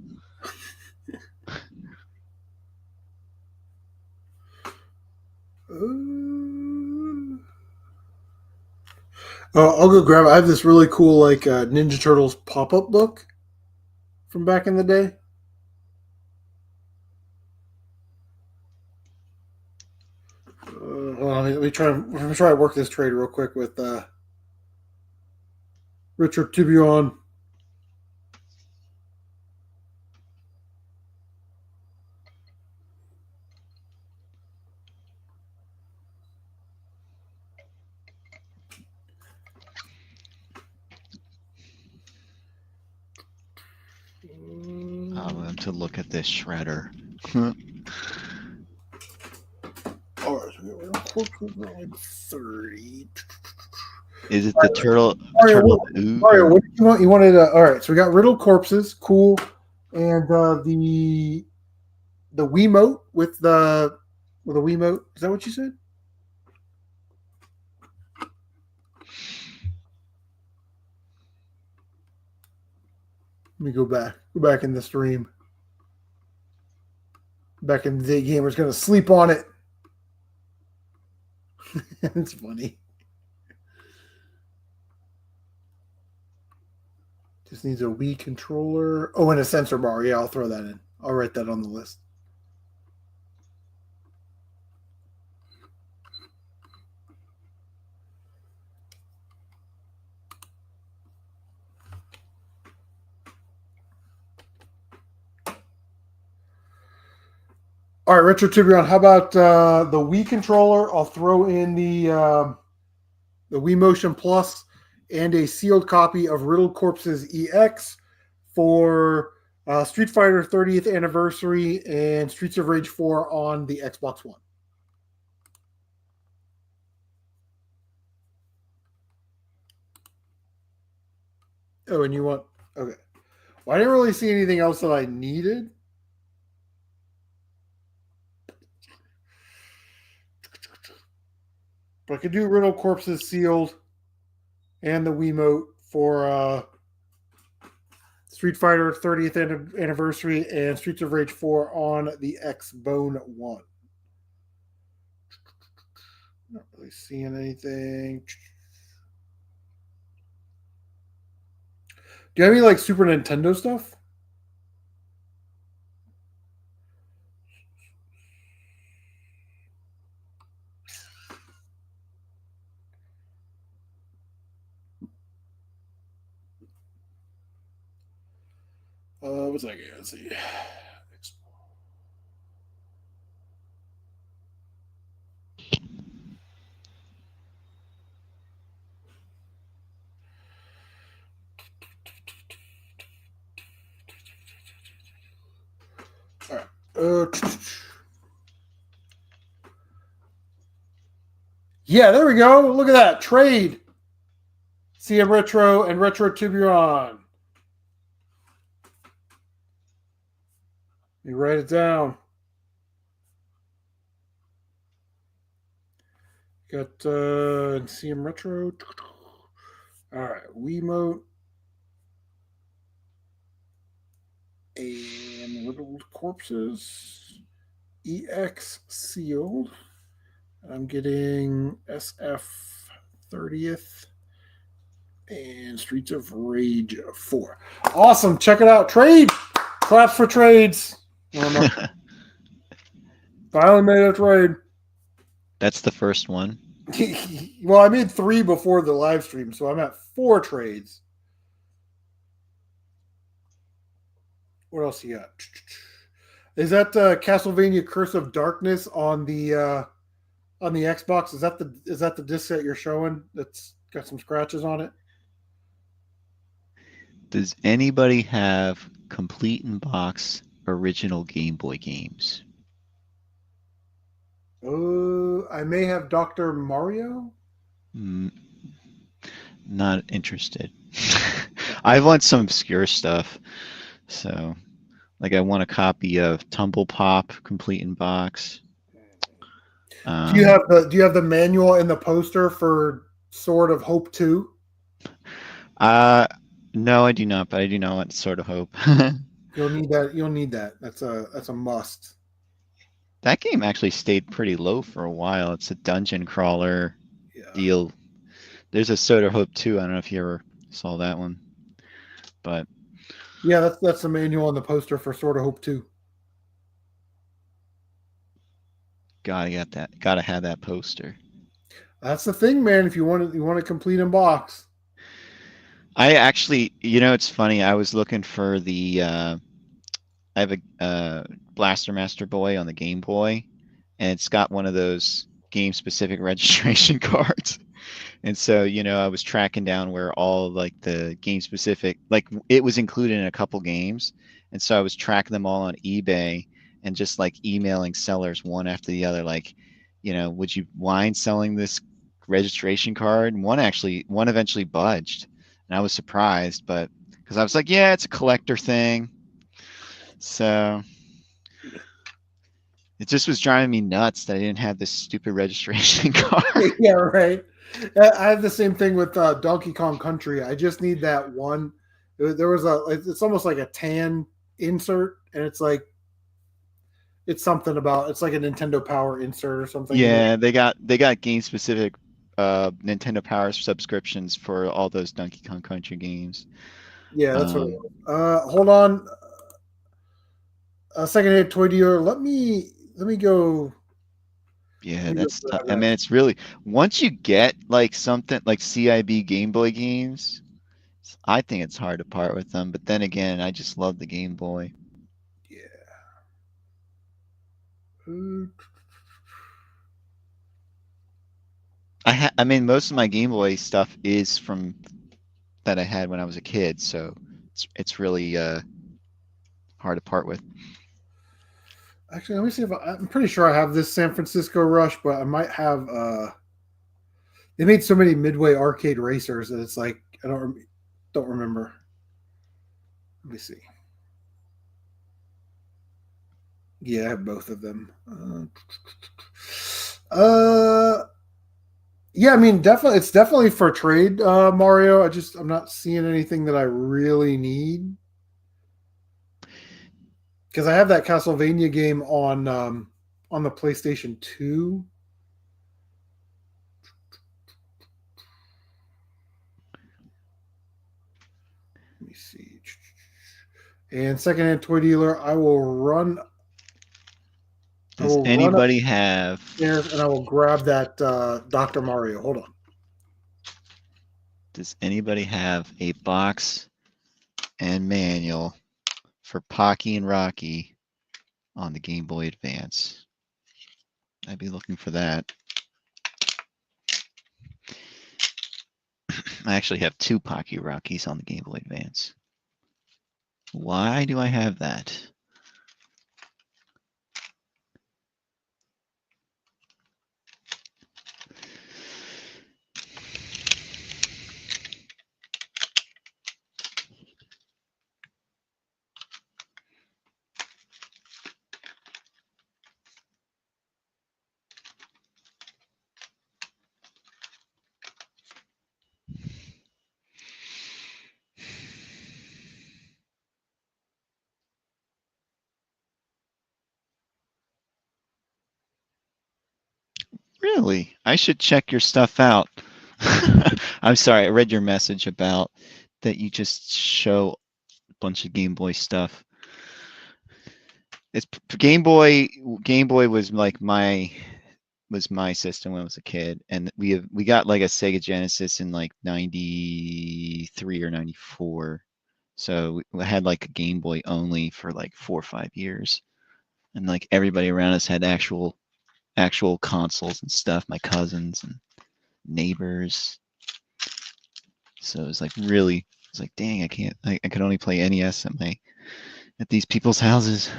I'll go grab it. I have this really cool like Ninja Turtles pop up book from back in the day. Hold on, let me try to work this trade real quick with Richard Tibuon. I want to look at this shredder. All right, so we got like 30. Is it the turtle? Mario, Turtle? Mario, what did you want? You wanted all right. So we got riddle corpses, cool, and the Wiimote with a Wiimote. Is that what you said? Let me go back. Go back in the stream. Back in the day, gamer's gonna sleep on it. It's funny. Games needs a Wii controller. Oh, and a sensor bar. Yeah, I'll throw that in. I'll write that on the list. All right, Retro Tiburon. How about the Wii controller? I'll throw in the Wii Motion Plus and a sealed copy of Riddle Corpses EX for Street Fighter 30th Anniversary and Streets of Rage 4 on the Xbox One. Oh, and you want... Okay. Well, I didn't really see anything else that I needed. But I could do Riddle Corpses sealed and the Wiimote for Street Fighter 30th Anniversary and Streets of Rage 4 on the Xbone One. Not really seeing anything. Do you have any like Super Nintendo stuff? What's that game? Let's see. All right. Yeah, there we go. Look at that. Trade. CM Retro and Retro Tiburon. You write it down. Got CM Retro. All right. Wiimote. And Riddled Corpses. EX sealed. I'm getting SF 30th and Streets of Rage 4. Awesome. Check it out. Trade. Claps for trades. Finally made a trade. That's the first one. Well, I made 3 before the live stream, so I'm at 4 trades. What else you got? Is that Castlevania Curse of Darkness on the Xbox? Is that the disc that you're showing that's got some scratches on it? Does anybody have complete in box original Game Boy games? I may have Dr. Mario. Not interested. I want some obscure stuff. So, like, I want a copy of Tumble Pop complete in box. Do you have the manual and the poster for Sword of Hope 2? No, I do not, but I do not want Sword of Hope. You'll need that. You'll need that. That's a must. That game actually stayed pretty low for a while. It's a dungeon crawler deal. There's a Sword of Hope 2. I don't know if you ever saw that one, but yeah, that's the manual and the poster for Sword of Hope 2. Gotta get that. Gotta have that poster. That's the thing, man. If you want to complete in box. I actually, it's funny. I was looking for the. I have a Blaster Master Boy on the Game Boy, and it's got one of those game-specific registration cards. And so, I was tracking down where all like the game-specific, like it was included in a couple games, and so I was tracking them all on eBay and just like emailing sellers one after the other, like, would you mind selling this registration card? And one eventually budged, and I was surprised, but because I was like, yeah, it's a collector thing. So it just was driving me nuts that I didn't have this stupid registration card. Yeah, right. I have the same thing with Donkey Kong Country. I just need that one. There was it's almost like a tan insert, and it's like it's something about it's like a Nintendo Power insert or something. Yeah, they got game specific Nintendo Power subscriptions for all those Donkey Kong Country games. Yeah, that's what it was. Hold on. A secondhand toy dealer. Let me go. Yeah, Let me go that's grab I that. mean, it's really once you get like something like CIB Game Boy games, I think it's hard to part with them. But then again, I just love the Game Boy. Yeah. Uh, I mean, most of my Game Boy stuff is from that I had when I was a kid, so it's really hard to part with. Actually, let me see if I'm pretty sure I have this San Francisco Rush, but I might have. They made so many Midway arcade racers that it's like I don't remember. Let me see. Yeah, I have both of them. Yeah, I mean, definitely, it's definitely for trade, Mario. I'm not seeing anything that I really need because I have that Castlevania game on the PlayStation 2. Let me see. And secondhand toy dealer, I will run. I Does will run anybody have upstairs and I will grab that Doctor Mario. Hold on. does anybody have a box and manual for Pocky and Rocky on the Game Boy Advance? I'd be looking for that. I actually have two Pocky Rockies on the Game Boy Advance. Why do I have that? Really? I should check your stuff out. I'm sorry, I read your message about that you just show a bunch of Game Boy stuff. It's Game Boy. Game Boy was like my system when I was a kid, and we got like a Sega Genesis in like '93 or '94. So we had like a Game Boy only for like 4 or 5 years, and like everybody around us had actual consoles and stuff. My cousins and neighbors. So it was like really, it's like, dang, I could only play NES at these people's houses.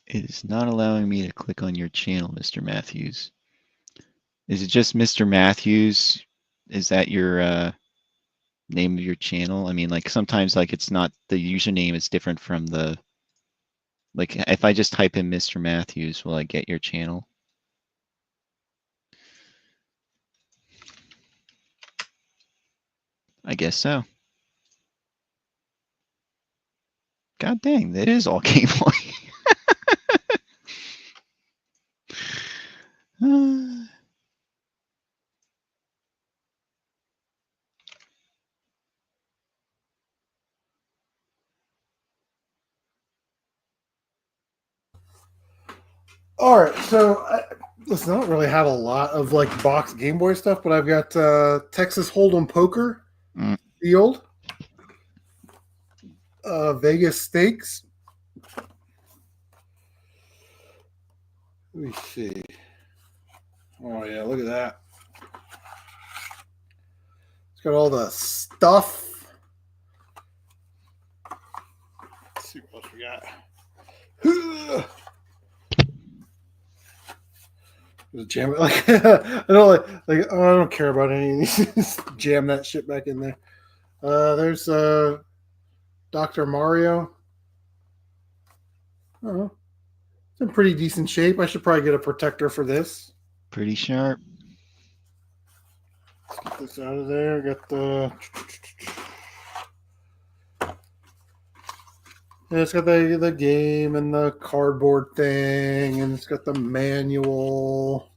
It is not allowing me to click on your channel, Mr. Matthews. Is it just Mr. Matthews? Is that your name of your channel? I mean, like sometimes like it's not the username is different from the like if I just type in Mr. Matthews, will I get your channel? I guess so. God dang, that is all Game Boy. All right, so listen, I don't really have a lot of like box Game Boy stuff, but I've got Texas Hold'em Poker Mm. Field, Vegas Stakes. Let me see. Oh yeah, look at that. It's got all the stuff. Let's see what else we got. Jam it like I don't like oh, I don't care about any of these. Jam that shit back in there. There's Dr. Mario. Oh, it's in pretty decent shape. I should probably get a protector for this. Pretty sharp. Let's get this out of there. Got the And it's got the game and the cardboard thing, and it's got the manual,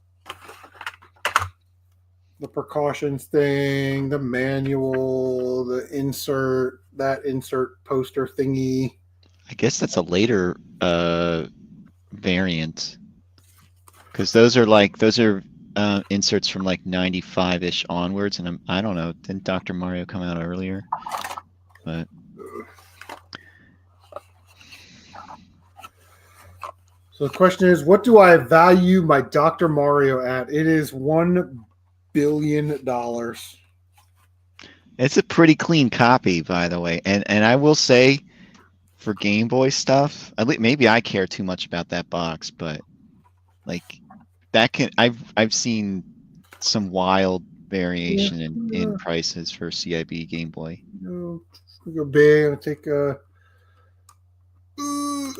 the precautions thing, the manual, the insert, that insert poster thingy. I guess that's a later variant, because those are inserts from like 95-ish onwards, and I don't know, didn't Dr. Mario come out earlier? But so the question is, what do I value my Dr. Mario at? It is $1 billion. it's a pretty clean copy, by the way. And I will say, for Game Boy stuff, at least maybe I care too much about that box, but like that can I've seen some wild variation in prices for CIB Game Boy. We go big. I'll take a. Oh,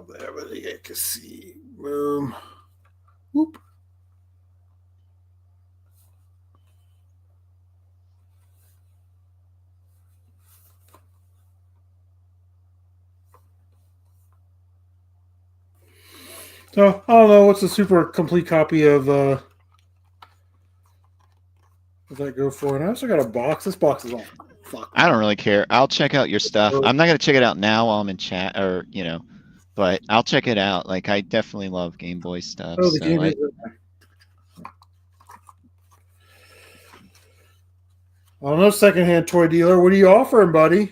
there, but I can see. Boom. Whoop. So I don't know what's a super complete copy of does that go for? And I also got a box. This box is all fuck. I don't really care. I'll check out your stuff. I'm not gonna check it out now while I'm in chat, or but I'll check it out. Like, I definitely love Game Boy stuff. Oh, the So game is well, no secondhand toy dealer. What are you offering, buddy?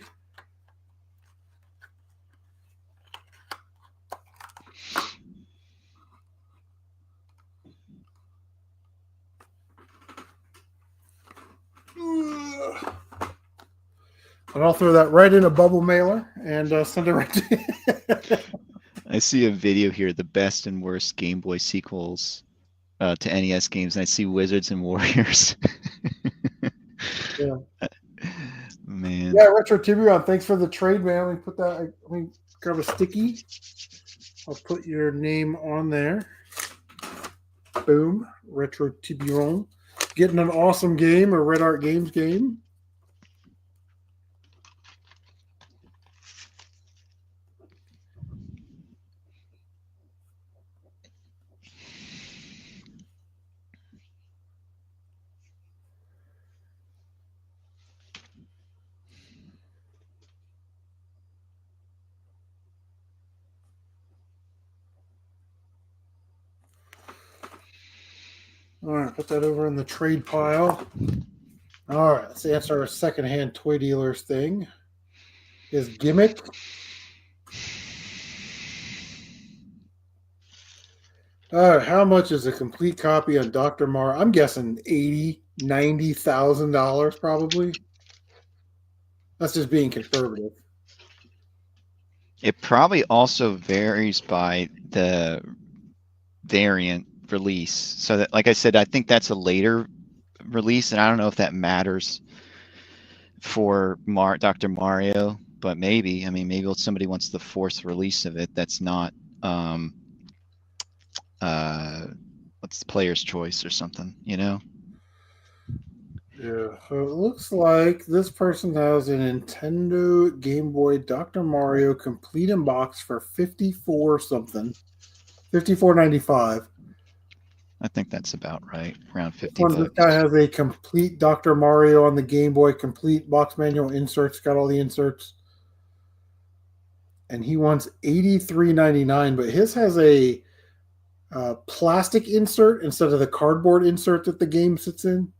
And I'll throw that right in a bubble mailer and send it right to I see a video here, the best and worst Game Boy sequels to NES games, and I see Wizards and Warriors. Yeah. Man. Yeah, Retro Tiburon, thanks for the trade, man. Let me put that. Let me grab a sticky. I'll put your name on there. Boom, Retro Tiburon. Getting an awesome game, a Red Art Games game. All right, put that over in the trade pile. All right, let's answer our secondhand toy dealers thing. Is Gimmick. All right, how much is a complete copy on Dr. Mario? I'm guessing $80,000-$90,000 probably. That's just being conservative. It probably also varies by the variant release. So that, like I said, I think that's a later release, and I don't know if that matters for Dr. Mario, but maybe. I mean, maybe somebody wants the fourth release of it that's not what's the player's choice or something, Yeah, so it looks like this person has a Nintendo Game Boy Dr. Mario complete in box for 54 something. $54.95. I think that's about right, around 50 bucks. This guy has a complete Dr. Mario on the Game Boy, complete box manual inserts, got all the inserts. And he wants $83.99, but his has a plastic insert instead of the cardboard insert that the game sits in.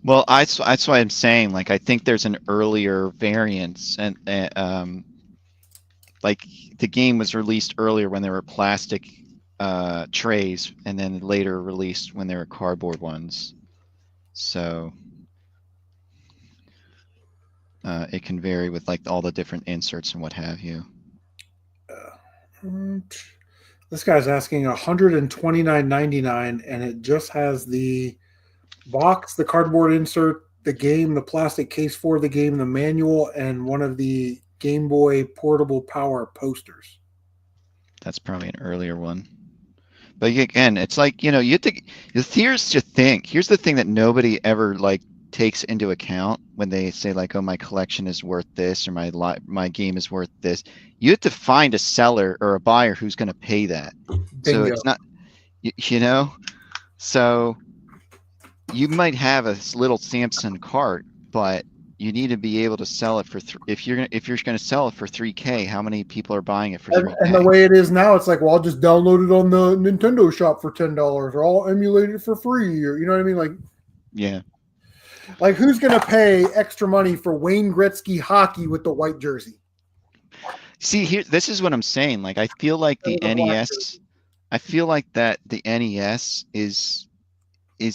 Well, that's why I'm saying, like, I think there's an earlier variant, and like the game was released earlier when there were plastic trays, and then later released when there were cardboard ones. So it can vary with like all the different inserts and what have you. This guy's asking $129.99, and it just has the box, the cardboard insert, the game, the plastic case for the game, the manual, and one of the Game Boy Portable Power posters. That's probably an earlier one. But again, it's like, you have to, here's the thing that nobody ever like takes into account when they say like, oh, my collection is worth this or my game is worth this. You have to find a seller or a buyer who's going to pay that. So Bingo. it's not, you know, so you might have a little Samson cart, but you need to be able to sell it for if you're gonna sell it for 3K, how many people are buying it for 3K? And the way it is now, it's like, well, I'll just download it on the Nintendo shop for $10, or I'll emulate it for free, or you know what I mean? Like, yeah, like who's gonna pay extra money for Wayne Gretzky hockey with the white jersey? see here, this is what I'm saying. Like, I feel like the NES, I feel like that the NES is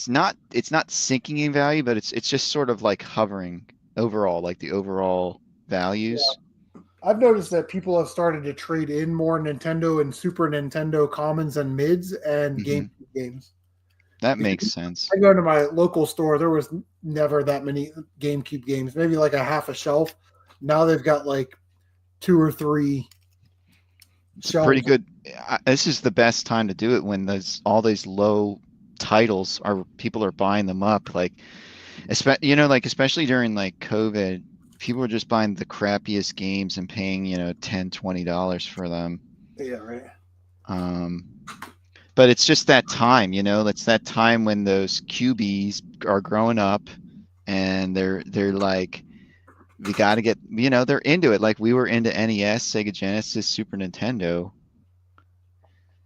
not, it's not sinking in value, but it's just sort of like hovering overall, like the overall values. Yeah. I've noticed that people have started to trade in more Nintendo and Super Nintendo commons and mids and GameCube games. That makes sense. I go to my local store. There was never that many GameCube games, maybe like a half a shelf. Now they've got like 2 or 3 shelves. Pretty good. This is the best time to do it when there's all these low titles people are buying them up. Like, especially during like COVID, people were just buying the crappiest games and paying, $10, $20 for them. Yeah, right. But it's just that time, it's that time when those QBs are growing up and they're like, we got to get, they're into it. Like we were into NES, Sega Genesis, Super Nintendo.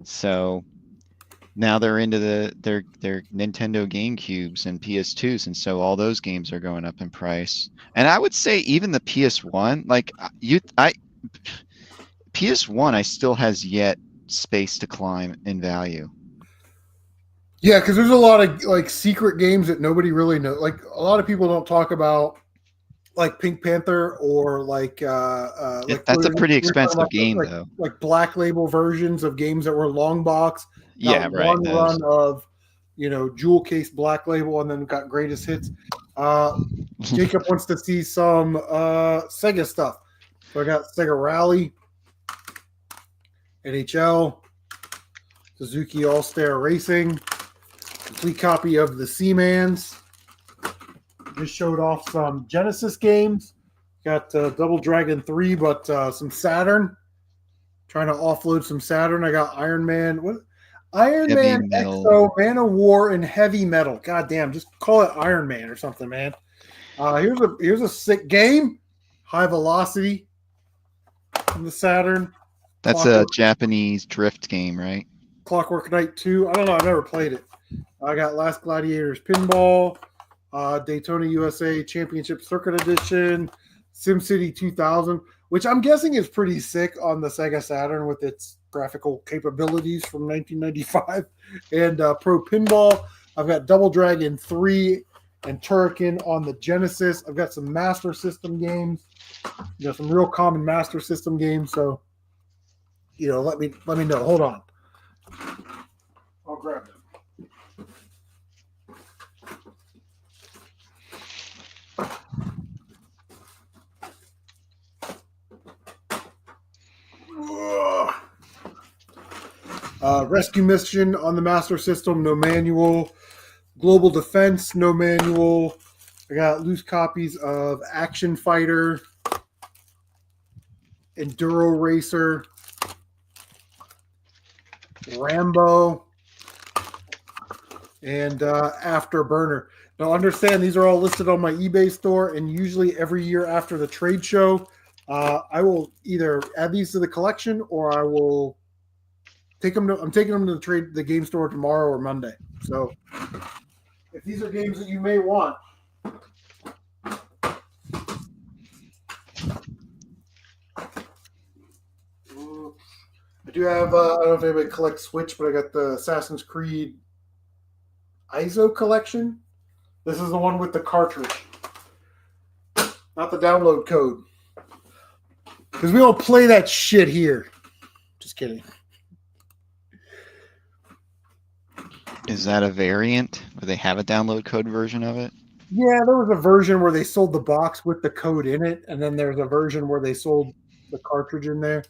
So now they're into their Nintendo GameCubes and PS2s, and so all those games are going up in price. And I would say even the PS1, like PS1, I still has yet space to climb in value. Yeah, because there's a lot of like secret games that nobody really knows. Like a lot of people don't talk about, like Pink Panther or like that's a pretty expensive game though. Like black label versions of games that were long box. Yeah, right. One run of, jewel case black label, and then got greatest hits. Jacob wants to see some Sega stuff. So I got Sega Rally, NHL, Suzuki All-Star Racing, complete copy of the Seamans. Just showed off some Genesis games. Got Double Dragon 3, but some Saturn. Trying to offload some Saturn. I got Iron Man. What? Iron Man, Exo, Man of War, and Heavy Metal. God damn, just call it Iron Man or something, man. Here's a sick game. High Velocity from the Saturn. That's a Japanese drift game, right? Clockwork Knight 2. I don't know. I've never played it. I got Last Gladiators Pinball, Daytona USA Championship Circuit Edition, SimCity 2000, which I'm guessing is pretty sick on the Sega Saturn with its graphical capabilities from 1995, and Pro Pinball. I've got Double Dragon 3 and Turrican on the Genesis. I've got some Master System games, some real common Master System games. So, let me know. Hold on. I'll grab them. Rescue Mission on the Master System, no manual. Global Defense, no manual. I got loose copies of Action Fighter, Enduro Racer, Rambo, and Afterburner. Now, understand these are all listed on my eBay store, and usually every year after the trade show, I will either add these to the collection or I will take them to. I'm taking them to the game store tomorrow or Monday. So, if these are games that you may want. I do have, I don't know if anybody collects Switch, but I got the Assassin's Creed ISO collection. This is the one with the cartridge, not the download code. Because we don't play that shit here. Just kidding. Is that a variant where they have a download code version of it? Yeah, there was a version where they sold the box with the code in it, and then there's a version where they sold the cartridge in there.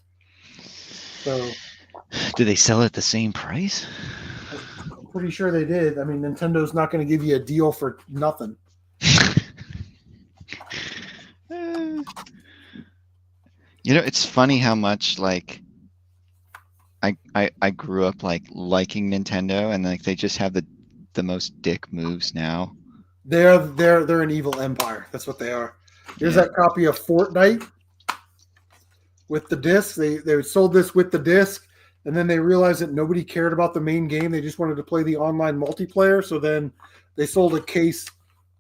So, do they sell it at the same price? I'm pretty sure they did. I mean, Nintendo's not going to give you a deal for nothing. You know, it's funny how much like I grew up like liking Nintendo, and like they just have the most dick moves now. They're an evil empire. That's what they are. Here's Yeah. that copy of Fortnite with the disc. They sold this with the disc, and then they realized that nobody cared about the main game. They just wanted to play the online multiplayer. So then they sold a case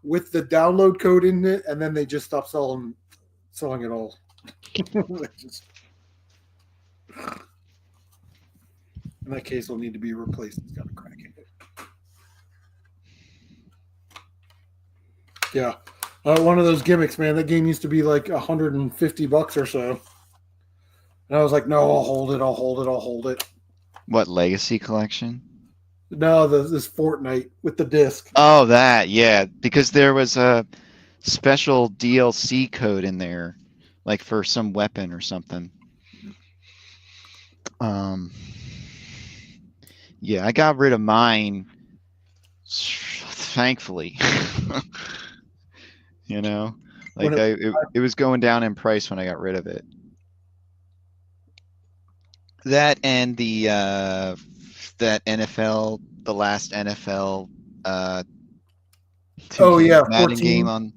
with the download code in it, and then they just stopped selling it all. Just, and that case will need to be replaced. It's got a crack in it. Yeah. One of those gimmicks, man. That game used to be like $150 or so. And I was like, no, I'll hold it. I'll hold it. I'll hold it. What Legacy Collection? No, this Fortnite with the disc. Oh, that, yeah, because there was a special DLC code in there, like for some weapon or something. Yeah, I got rid of mine, thankfully. You know, like When it, it was going down in price when I got rid of it. That and the that NFL, the last NFL oh 2K yeah, Madden game 14. on,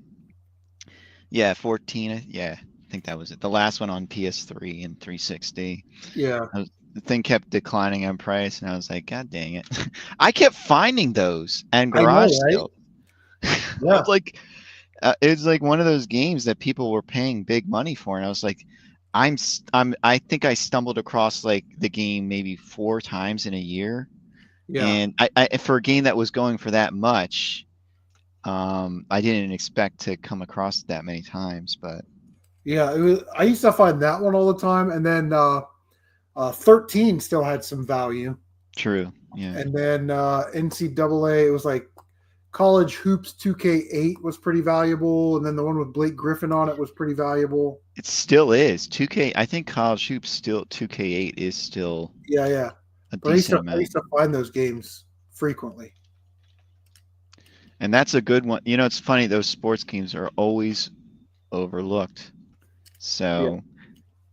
yeah, 14. Yeah, I think that was it. The last one on PS3 and 360. Yeah, The thing kept declining in price, and I was like, God dang it! I kept finding those and I know, garage right? sale. I Yeah, was like, it was like one of those games that people were paying big money for, and I was like, I think I stumbled across like the game maybe 4 times in a year, yeah, and I for a game that was going for that much, I didn't expect to come across it that many times, but yeah. I used to find that one all the time, and then 13 still had some value, true, yeah. and then NCAA. It was like College Hoops 2K8 was pretty valuable, and then the one with Blake Griffin on it was pretty valuable. It still is 2K. I think College Hoops still 2K8 is still Yeah, yeah. a But decent I amount. used to find those games frequently. And that's a good one. You know, it's funny, those sports games are always overlooked. Yeah. So,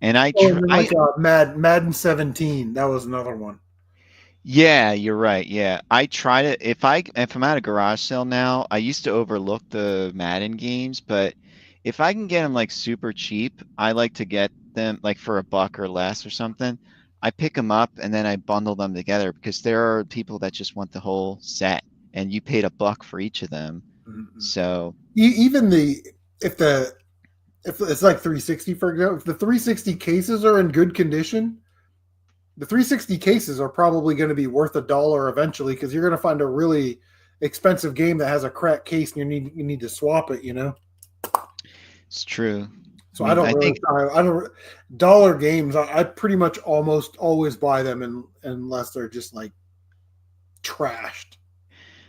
and Oh, and then like Madden 17, that was another one. yeah, you're right. Yeah. I try to, if I'm at a garage sale now, I used to overlook the Madden games, but if I can get them like super cheap, I like to get them like for $1 or less or something. I pick them up and then I bundle them together because there are people that just want the whole set and you paid $1 for each of them. Mhm. So, Even if the if it's like 360, for example, if the 360 cases are in good condition, the 360 cases are probably going to be worth $1 eventually because you're going to find a really expensive game that has a cracked case and you need to swap it. it's true. I So I mean, don't I really think, I don't dollar games. I pretty much almost always buy them unless they're just like trashed.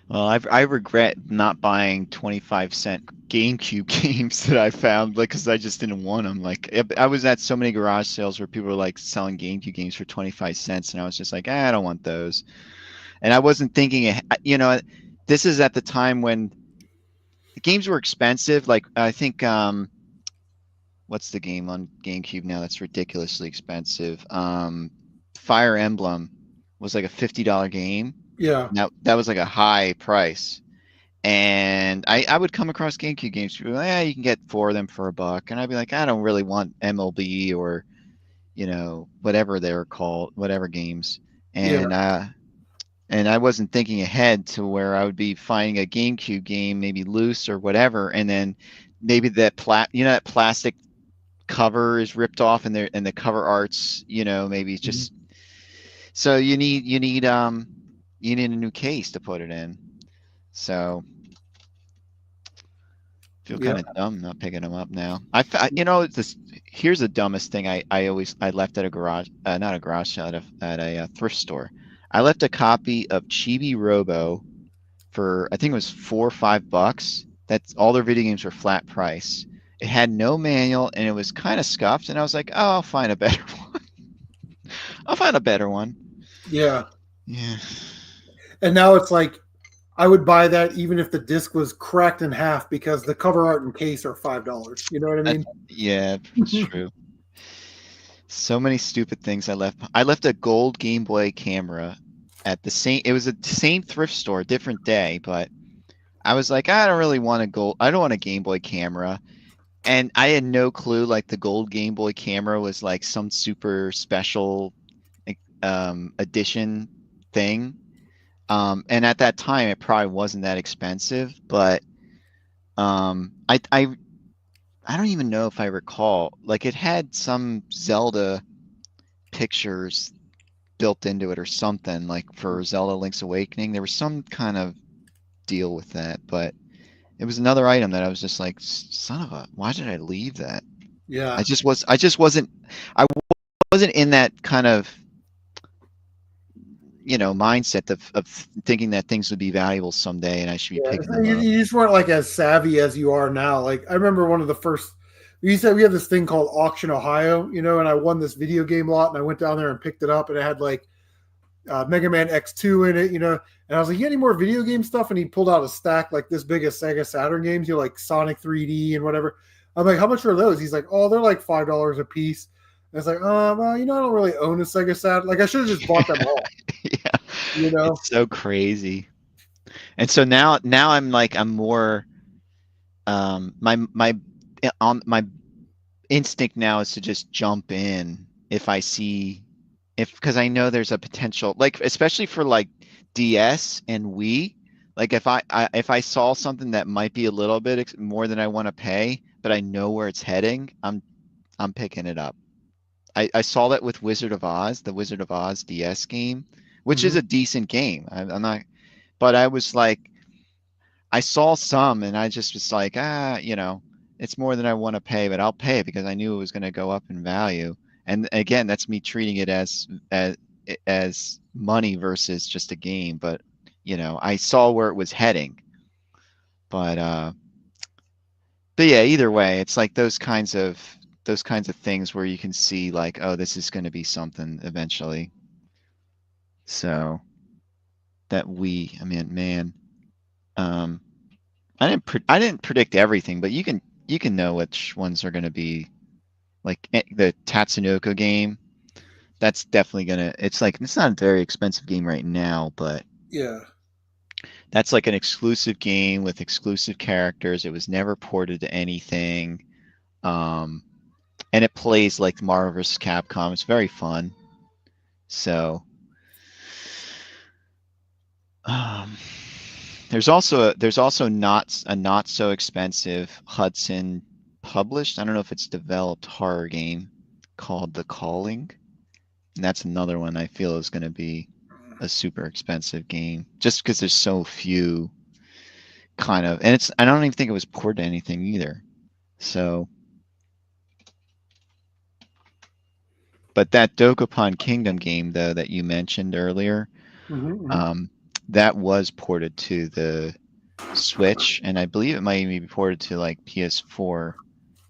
well, I regret not buying 25-cent GameCube games that I found, like, because I just didn't want them. Like, I was at so many garage sales where people were like selling GameCube games for 25 cents, and I was just like, I don't want those. And I wasn't thinking, you know, this is at the time when the games were expensive. Like, I think, what's the game on GameCube now that's ridiculously expensive? Fire Emblem was like a $50 game. Yeah. Now that was like a high price. And I would come across GameCube games. People, yeah, you can get 4 of them for $1, and I'd be like, I don't really want MLB or whatever they were called, whatever games. Yeah. And I wasn't thinking ahead to where I would be finding a GameCube game maybe loose or whatever, and then maybe that plastic cover is ripped off, and the cover art's maybe Mhm. just so you need a new case to put it in. So feel Yeah. kind of dumb not picking them up now. This here's the dumbest thing I left at a garage, not a garage sale, at a thrift store. I left a copy of Chibi Robo for I think it was $4 or $5. That's all their video games were flat price. It had no manual and it was kind of scuffed, and I was like, oh, I'll find a better one. I'll find a better one. Yeah. Yeah. And now it's like I would buy that even if the disc was cracked in half because the cover art and case are $5. You know what I mean? Yeah, it's true. So many stupid things I left. I left a gold Game Boy camera at the same. It was a same thrift store, different day, but I was like, I don't really want a gold. I don't want a Game Boy camera, and I had no clue. Like the gold Game Boy camera was like some super special edition thing. And at that time, it probably wasn't that expensive, but I don't even know if I recall. Like it had some Zelda pictures built into it or something, like for Zelda Link's Awakening. There was some kind of deal with that, but it was another item that I was just like, son of a, why did I leave that? Yeah. I just wasn't, I wasn't in that kind of, mindset of thinking that things would be valuable someday and I should be Yeah, picking them you, up. you just weren't like as savvy as you are now. Like I remember one of the first. You said we have this thing called Auction Ohio, and I won this video game lot, and I went down there and picked it up, and it had like Mega Man X2 in it, And I was like, "You got any more video game stuff?" And he pulled out a stack like this big as Sega Saturn games, like Sonic 3D and whatever. I'm like, "How much are those?" He's like, "Oh, they're like $5 a piece." And it's like, well, I don't really own a Sega Saturn. Like I should have just bought them all. Yeah, it's so crazy. And so now I'm like I'm more my instinct now is to just jump in if I see because I know there's a potential, like especially for like DS and Wii, like if I saw something that might be a little bit more than I want to pay, but I know where it's heading, I'm picking it up. I saw that with Wizard of Oz, the Wizard of Oz DS game, which is a decent game. I'm not, but I was like, I saw some and I just was like, it's more than I want to pay, but I'll pay it because I knew it was going to go up in value. And again, that's me treating it as money versus just a game. But I saw where it was heading. But yeah, either way, it's like those kinds of things where you can see like, oh, this is going to be something eventually. So that I mean, man, I didn't predict everything, but you can know which ones are going to be like the Tatsunoko game. That's definitely it's not a very expensive game right now, but yeah, that's like an exclusive game with exclusive characters. It was never ported to anything. And it plays like Marvel vs. Capcom. It's very fun. So there's also not so expensive Hudson published. I don't know if it's developed horror game called The Calling. And that's another one I feel is going to be a super expensive game just because there's so few kind of, and I don't even think it was ported to anything either. So, but that Dokapon Kingdom game though that you mentioned earlier, that was ported to the Switch, and I believe it might even be ported to like PS4.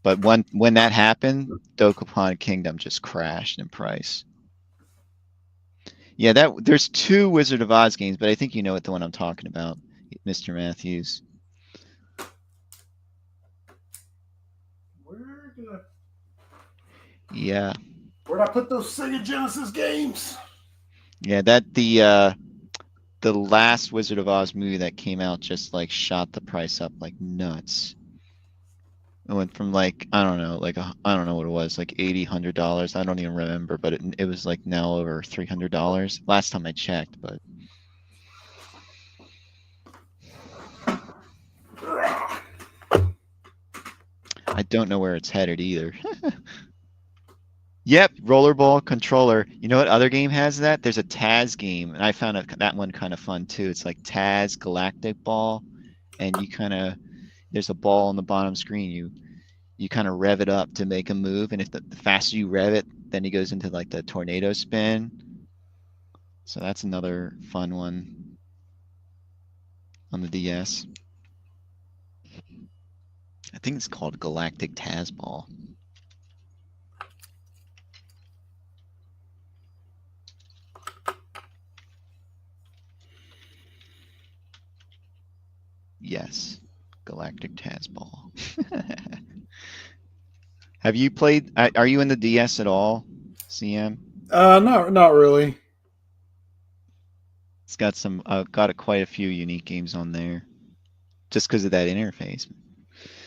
But when that happened, Dokapon Kingdom just crashed in price. Yeah, there's two Wizard of Oz games, but I think you know what the one I'm talking about, Mr. Matthews. Yeah. Where'd I put those Sega Genesis games? Yeah, the last Wizard of Oz movie that came out just like shot the price up like nuts. It went from like, I don't know, like I don't know what it was, like $80, $100. I don't even remember, but it was like now over $300 last time I checked, but I don't know where it's headed either. Yep, rollerball controller. You know what other game has that? There's a Taz game, and I found that one kind of fun too. It's like Taz Galactic Ball, and there's a ball on the bottom screen. You kind of rev it up to make a move, and if the faster you rev it, then it goes into like the tornado spin. So that's another fun one on the DS. I think it's called Galactic Taz Ball. Yes, Galactic Taz Ball. Have you played? Are you in the DS at all? CM? Not really. It's got some quite a few unique games on there just because of that interface.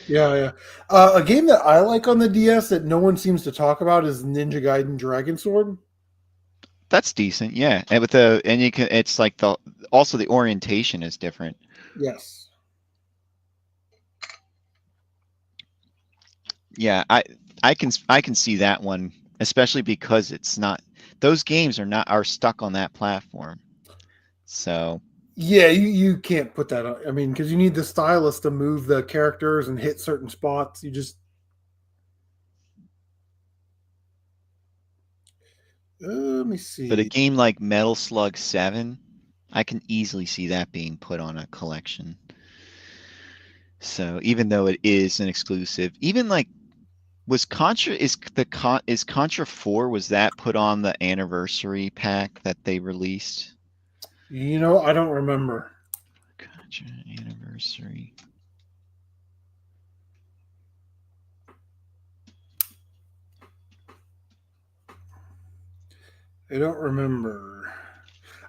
Yeah, yeah. A game that I like on the DS that no one seems to talk about is Ninja Gaiden Dragon Sword. That's decent, yeah. And with the and you can it's like the also the orientation is different. Yes. Yeah, I can see that one, especially because it's not those games are stuck on that platform. So Yeah, you can't put that on. I mean, because you need the stylus to move the characters and hit certain spots. You just let me but a see. game like Metal Slug 7, I can easily see that being put on a collection. So even though it is an exclusive, even like was Contra is Contra 4, was that put on the anniversary pack that they released? I don't remember. Contra anniversary. I don't remember.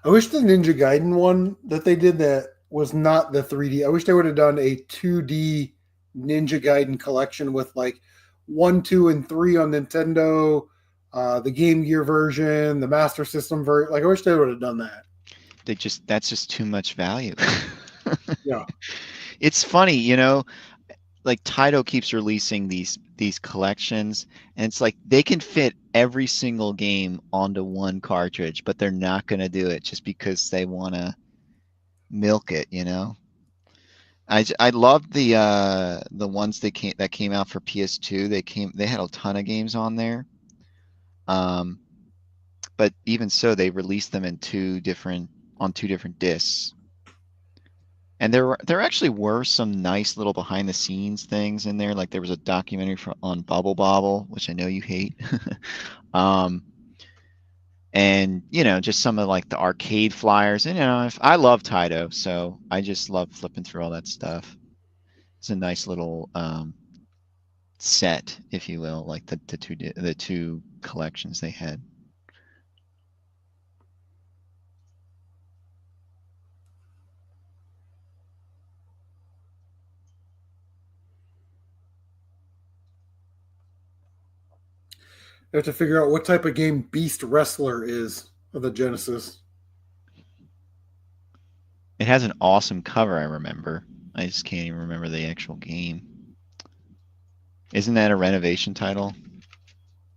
I wish the Ninja Gaiden one that they did that was not the 3D. I wish they would have done a 2D Ninja Gaiden collection with like 1, 2, and 3 on Nintendo, the Game Gear version, the Master System version. Like I wish they would have done that. That's just too much value. Yeah. It's funny, like Taito keeps releasing these collections, and it's like they can fit every single game onto one cartridge, but they're not going to do it just because they want to milk it. I love the ones that came out for PS2. They had a ton of games on there. Um, but even so, they released them in on two different discs. And there actually were some nice little behind the scenes things in there. Like there was a documentary on Bubble Bobble, which I know you hate. um, and just some of like the arcade flyers. And I love Taito, so I just love flipping through all that stuff. It's a nice little set, if you will, like the two collections they had. I have to figure out what type of game Beast Wrestler is of the Genesis. It has an awesome cover, I remember. I just can't even remember the actual game. Isn't that a renovation title?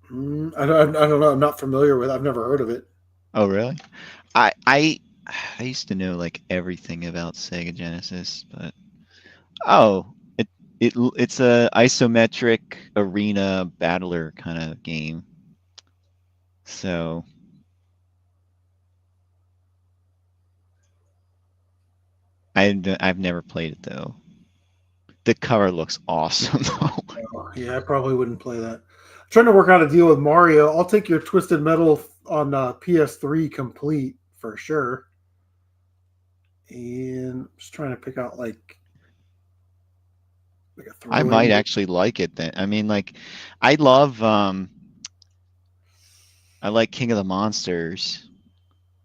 I don't know. I'm not familiar with it. I've never heard of it. Oh, really? I used to know like everything about Sega Genesis, but oh, it's a isometric arena battler kind of game. So I've never played it though. The cover looks awesome though. Oh, yeah, I probably wouldn't play that. I'm trying to work out a deal with Mario. I'll take your Twisted Metal on PS3 complete for sure. And I'm just trying to pick out like a I throw might in. actually like it then. I mean, like, I love I like King of the Monsters.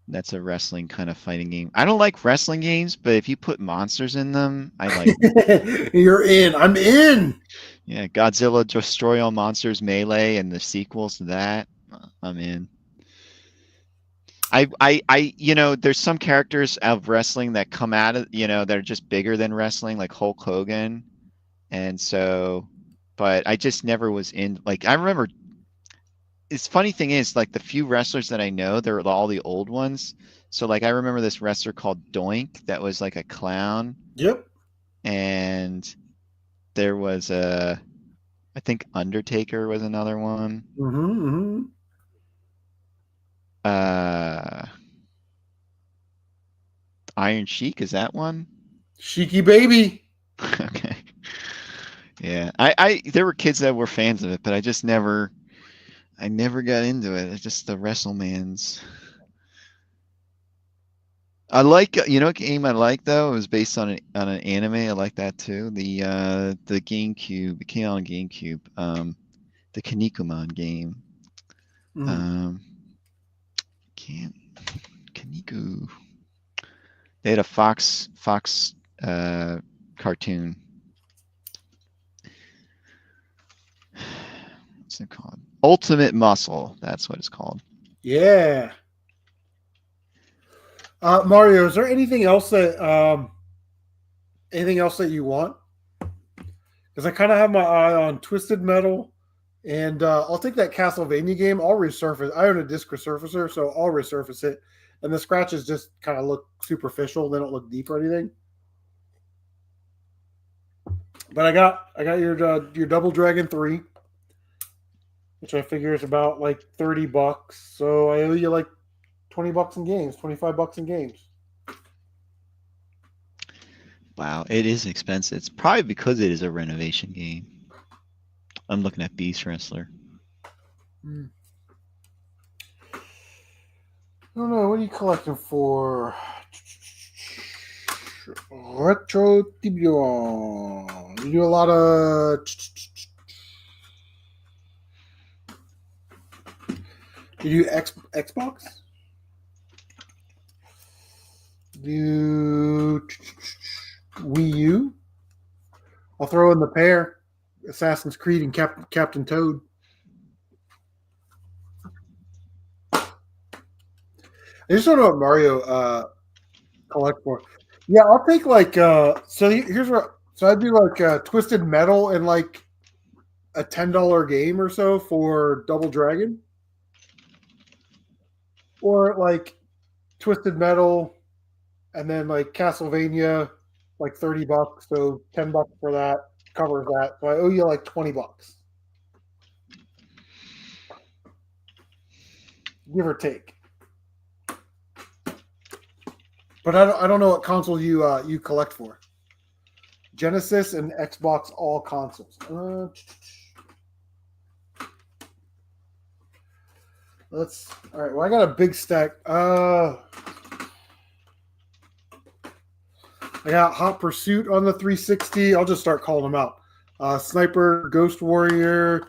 That's a wrestling kind of fighting game. I don't like wrestling games, but if you put monsters in them, I like them. You're in. I'm in. Yeah, Godzilla Destroy All Monsters Melee and the sequels to that, I'm in. There's some characters of wrestling that come out of, that are just bigger than wrestling, like Hulk Hogan. And so, but I just never was in, like, I remember, it's funny thing is, like, the few wrestlers that I know, they're all the old ones. So, like, I remember this wrestler called Doink that was like a clown. Yep. And there was I think Undertaker was another one. Mm-hmm. Uh, Iron Sheik, is that one? Sheiky baby. Okay. Yeah. I there were kids that were fans of it, but I never got into it. It's just the WrestleMans. I like, what game I like though? It was based on an anime. I like that too. The GameCube, it came out on GameCube. The Kinnikuman game. Mm. Can't. Kaniku. They had a Fox cartoon. What's it called? Ultimate Muscle. That's what it's called. Yeah. Mario, is there anything else that you want? Because I kind of have my eye on Twisted Metal, and I'll take that Castlevania game. I'll resurface. I own a disc resurfacer, so I'll resurface it. And the scratches just kind of look superficial; they don't look deep or anything. But I got your Double Dragon 3, which I figure is about like $30. So I owe you like $20 in games, $25 in games. Wow, it is expensive. It's probably because it is a renovation game. I'm looking at Beast Wrestler. I don't know. What are you collecting for? Retro Tiburon. You do a lot of. You do Xbox? Do Wii U? I'll throw in the pair. Assassin's Creed and Captain Toad. I just don't know what Mario collect for. Yeah, I'll take like so here's what so I'd do like Twisted Metal and like a $10 game or so for Double Dragon. Or like Twisted Metal and then like Castlevania like $30, so $10 for that covers that. So I owe you like $20. Give or take. But I don't know what console you collect for. Genesis and Xbox all consoles. Let's all right. Well, I got a big stack. I got Hot Pursuit on the 360. I'll just start calling them out. Sniper, Ghost Warrior,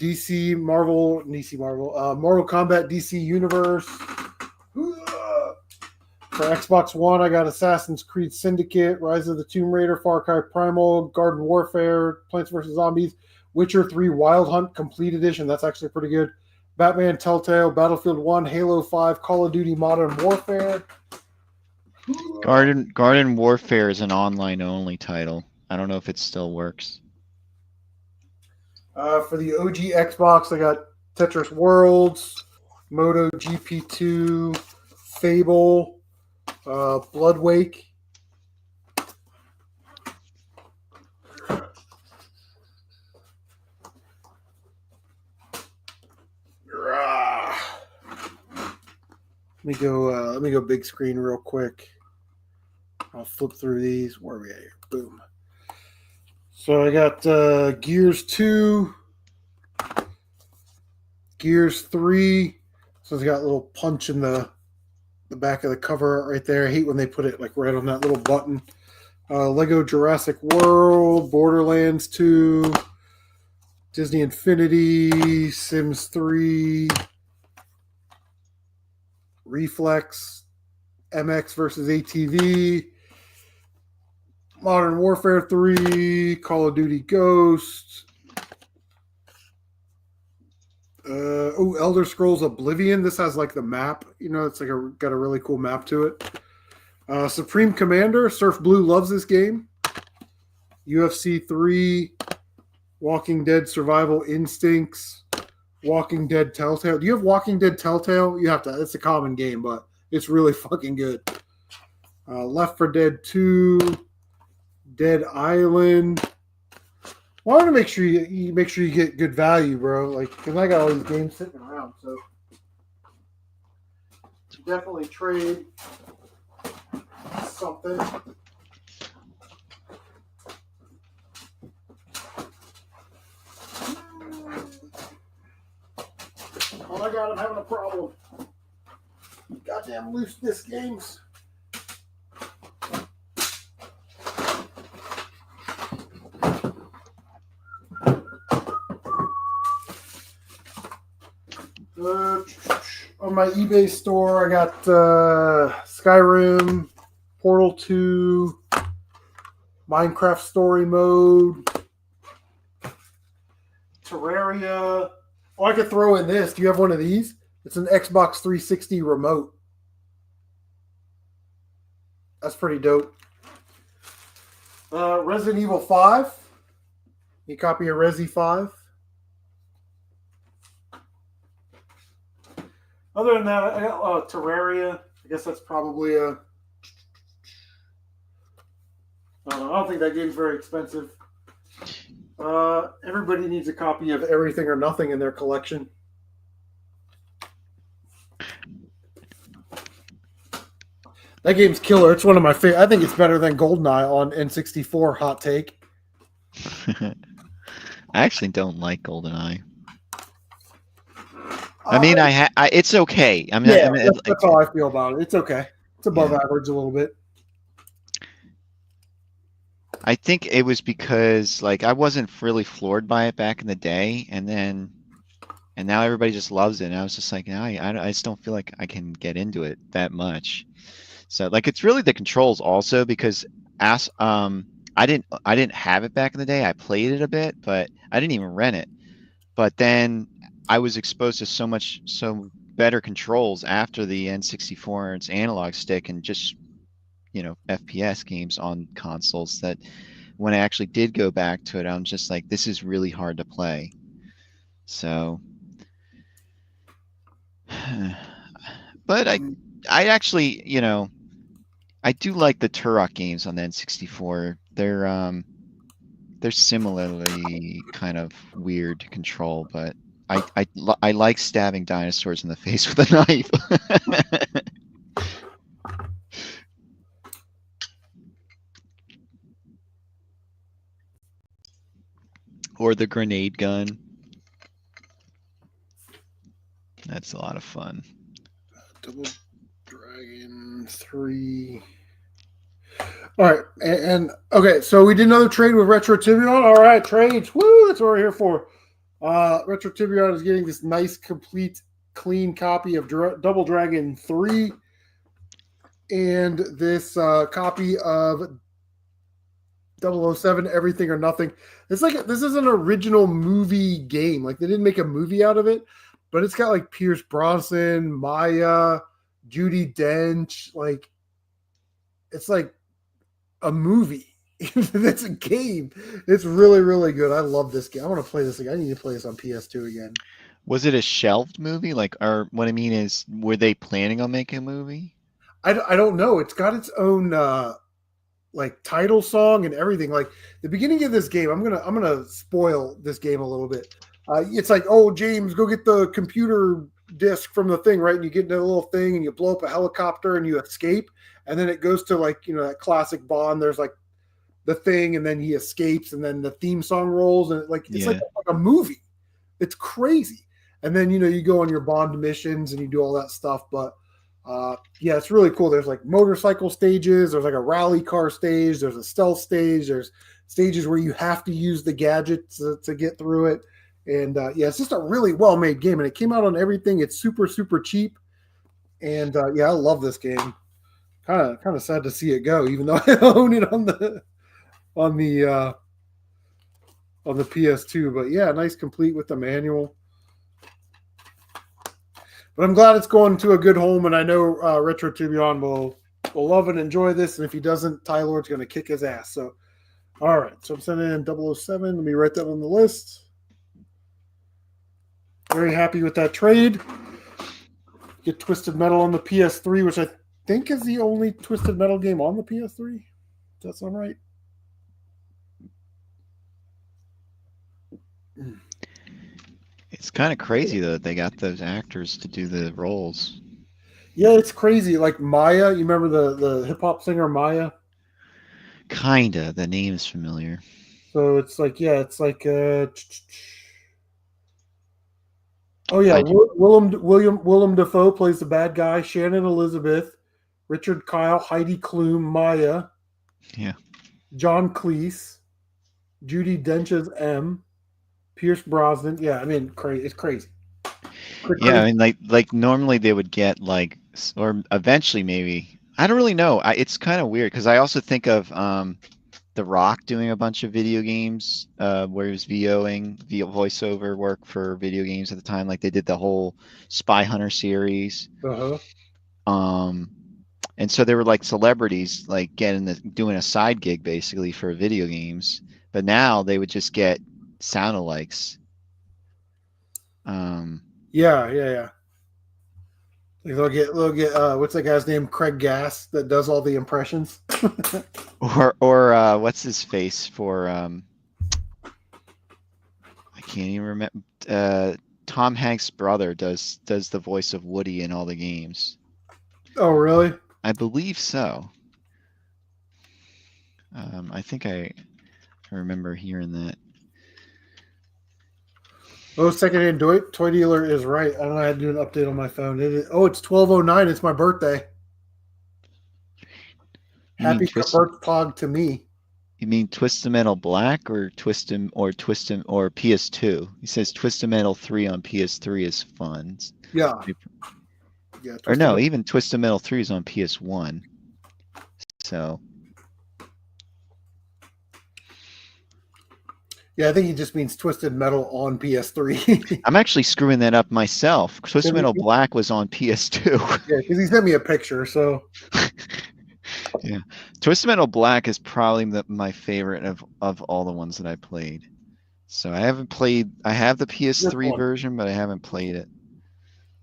Mortal Kombat DC Universe. For Xbox One, I got Assassin's Creed Syndicate, Rise of the Tomb Raider, Far Cry Primal, Garden Warfare, Plants vs. Zombies, Witcher 3 Wild Hunt Complete Edition. That's actually pretty good. Batman Telltale, Battlefield 1, Halo 5, Call of Duty Modern Warfare. Garden Warfare is an online-only title. I don't know if it still works. For the OG Xbox, I got Tetris Worlds, Moto GP2, Fable, Blood Wake. Let me go big screen real quick. I'll flip through these. Where are we at here? Boom. So I got Gears 2, Gears 3. So it's got a little punch in the back of the cover right there. I hate when they put it like right on that little button. Lego Jurassic World, Borderlands 2, Disney Infinity, Sims 3, Reflex, MX versus ATV, Modern Warfare 3, Call of Duty Ghost. Elder Scrolls Oblivion. This has like the map. You know, it's like got a really cool map to it. Supreme Commander. Surf Blue loves this game. UFC 3, Walking Dead Survival Instincts, Walking Dead Telltale. Do you have Walking Dead Telltale? You have to. It's a common game, but it's really fucking good. Left 4 Dead 2, Dead Island. Well, I want to make sure you get good value, bro. Like, because I got all these games sitting around, so definitely trade something. Oh my god, I'm having a problem. Goddamn loose disc games. on my eBay store, I got Skyrim, Portal 2, Minecraft Story Mode, Terraria. Oh, I could throw in this. Do you have one of these? It's an Xbox 360 remote. That's pretty dope. Resident Evil 5. You copy of Resi 5. Other than that, I got Terraria. I guess that's probably a. I don't think that game's very expensive. Everybody needs a copy of Everything or Nothing in their collection. That game's killer. It's one of my favorite. I think it's better than GoldenEye on N64. Hot take. I actually don't like GoldenEye. I mean, it's okay. I mean, yeah, that's how I feel about it. It's okay. It's above average a little bit. I think it was because like I wasn't really floored by it back in the day, and now everybody just loves it. And I was just like, no, I just don't feel like I can get into it that much. So like it's really the controls also because I didn't have it back in the day. I played it a bit, but I didn't even rent it. But then I was exposed to so better controls after the N64 and its analog stick and just FPS games on consoles that when I actually did go back to it, I'm just like, this is really hard to play. So, but I actually, I do like the Turok games on the N64. They're similarly kind of weird to control, but I like stabbing dinosaurs in the face with a knife. Or the grenade gun. That's a lot of fun. Double Dragon 3. All right, and okay, so we did another trade with Retro Tibion. All right, trades. Woo, that's what we're here for. Retro Tibion is getting this nice, complete, clean copy of Double Dragon 3 and this copy of 007 Everything or Nothing. It's like this is an original movie game. Like they didn't make a movie out of it, but it's got like Pierce Brosnan, Maya, Judi Dench. Like it's like a movie. It's a game. It's really, really good. I love this game. I want to play this again. I need to play this on PS2 again. Was it a shelved movie? Like, or what I mean is, were they planning on making a movie? I don't know. It's got its own like title song and everything. Like the beginning of this game, I'm gonna spoil this game a little bit. It's like, oh, James, go get the computer disk from the thing, right? And you get into a little thing and you blow up a helicopter and you escape. And then it goes to like, that classic Bond. There's like the thing and then he escapes and then the theme song rolls and it's like a movie. It's crazy. And then, you go on your Bond missions and you do all that stuff. But it's really cool. There's like motorcycle stages. There's like a rally car stage. There's a stealth stage. There's stages where you have to use the gadgets to get through it. And it's just a really well-made game. And it came out on everything. It's super, super cheap. And I love this game. Kind of sad to see it go, even though I own it on the PS2. But yeah, nice complete with the manual. But I'm glad it's going to a good home, and I know Retro Tibion will love and enjoy this. And if he doesn't, Tylord's going to kick his ass. So, all right. So I'm sending in 007. Let me write that on the list. Very happy with that trade. Get Twisted Metal on the PS3, which I think is the only Twisted Metal game on the PS3. Does that sound right? It's kind of crazy though that they got those actors to do the roles. Yeah, it's crazy. Like Maya, you remember the hip hop singer Maya? Kinda. The name is familiar. So it's like, Willem Dafoe plays the bad guy. Shannon Elizabeth, Richard Kyle, Heidi Klum, Maya. Yeah. John Cleese, Judi Dench as M. Pierce Brosnan. Yeah, I mean, it's crazy. Yeah, I mean, like normally they would get like, or eventually maybe. I don't really know. It's kind of weird because I also think of The Rock doing a bunch of video games, where he was VOing, voiceover work for video games at the time. Like they did the whole Spy Hunter series. Uh-huh. Um, and so they were like celebrities, like doing a side gig basically for video games. But now they would just get sound alikes. Yeah. Like they'll get what's that guy's name? Craig Gass that does all the impressions. Or what's his face for I can't even remember. Tom Hanks' brother does the voice of Woody in all the games. Oh, really? I believe so. I think I remember hearing that. Oh, secondhand toy dealer is right. I don't know how to do an update on my phone. It's 12:09. It's my birthday. You mean Happy birthday to me. You mean Twisted Metal Black or Twisted or PS2? He says Twisted Metal 3 on PS3 is fun. Yeah. Yeah. Or no, even Twisted Metal 3 is on PS1. So. Yeah, I think he just means Twisted Metal on PS3. I'm actually screwing that up myself. Twisted Metal Black was on PS2. Yeah, because he sent me a picture, so. Yeah, Twisted Metal Black is probably my favorite of all the ones that I played. So I haven't played. I have the PS3 version, but I haven't played it.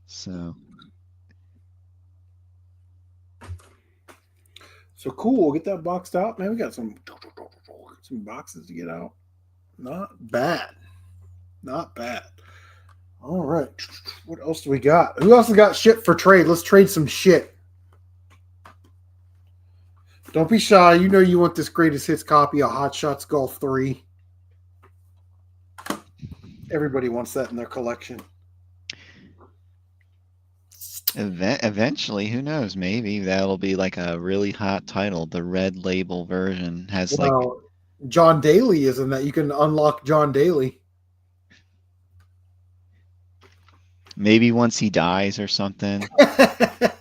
So Cool. We'll get that boxed out. Man, we got some boxes to get out. Not bad. Not bad. All right. What else do we got? Who else has got shit for trade? Let's trade some shit. Don't be shy. You know you want this greatest hits copy of Hot Shots Golf 3. Everybody wants that in their collection. Eventually, who knows? Maybe that'll be like a really hot title. The red label version has like John Daly is in that. You can unlock John Daly. Maybe once he dies or something. I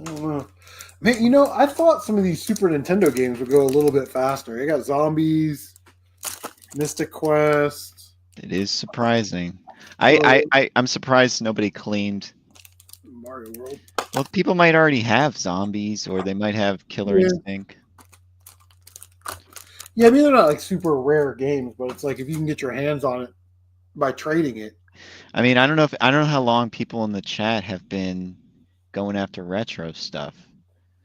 don't know. Man, you know, I thought some of these Super Nintendo games would go a little bit faster. I got Zombies, Mystic Quest. It is surprising. I'm surprised nobody claimed Mario World. Well, people might already have Zombies, or they might have Killer Instinct. Yeah, I mean they're not like super rare games, but it's like if you can get your hands on it by trading it. I mean, I don't know how long people in the chat have been going after retro stuff.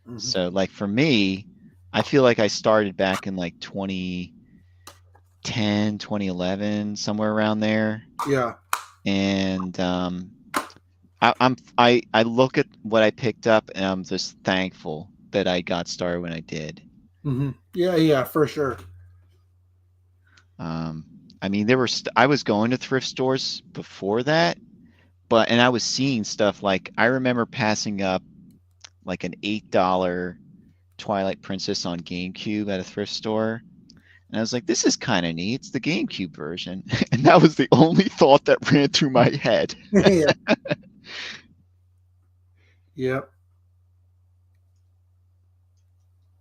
Mm-hmm. So like for me, I feel like I started back in like 2010, 2011, somewhere around there. Yeah. And I look at what I picked up and I'm just thankful that I got started when I did. Mm-hmm. Yeah, for sure. I mean, I was going to thrift stores before that, and I was seeing stuff like I remember passing up like an $8 Twilight Princess on GameCube at a thrift store. And I was like, this is kind of neat. It's the GameCube version. And that was the only thought that ran through my head. Yeah. Yep.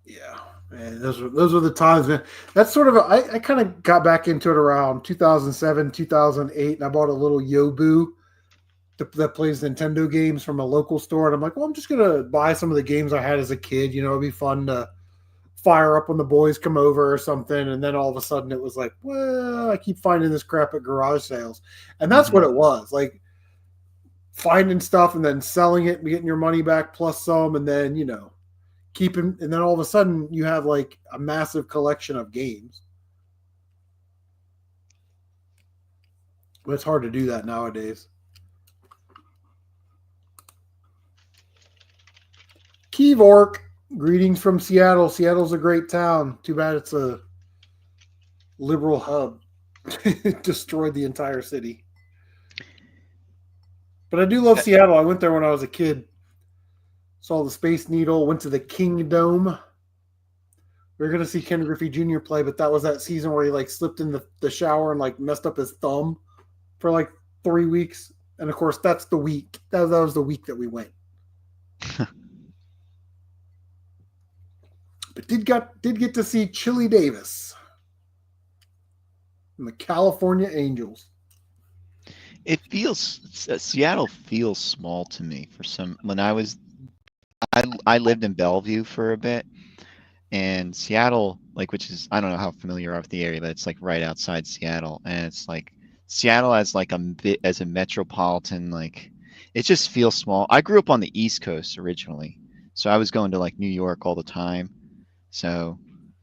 Yeah. Man, those were the times, man. That's sort of I kind of got back into it around 2007, 2008, and I bought a little Yobu that plays Nintendo games from a local store. And I'm like, well, I'm just gonna buy some of the games I had as a kid. You know, it'd be fun to fire up when the boys come over or something. And then all of a sudden it was like, well, I keep finding this crap at garage sales. And that's what it was. Like finding stuff and then selling it and getting your money back plus some, and then, you know, keeping, and then all of a sudden you have like a massive collection of games. But it's hard to do that nowadays. Kevork, greetings from Seattle. Seattle's a great town. Too bad it's a liberal hub. It destroyed the entire city. But I do love Seattle. I went there when I was a kid. Saw the Space Needle. Went to the Kingdome. We were gonna see Ken Griffey Jr. play, but that was that season where he like slipped in the shower and like messed up his thumb for like 3 weeks. And of course, that's the week. That was the week that we went. But did get to see Chili Davis and the California Angels. It feels Seattle feels small to me for some. When I lived in Bellevue for a bit, and Seattle, like, which is, I don't know how familiar you are with the area, but it's like right outside Seattle, and it's like Seattle as like a bit as a metropolitan, like it just feels small. I grew up on the East Coast originally, so I was going to like New York all the time. So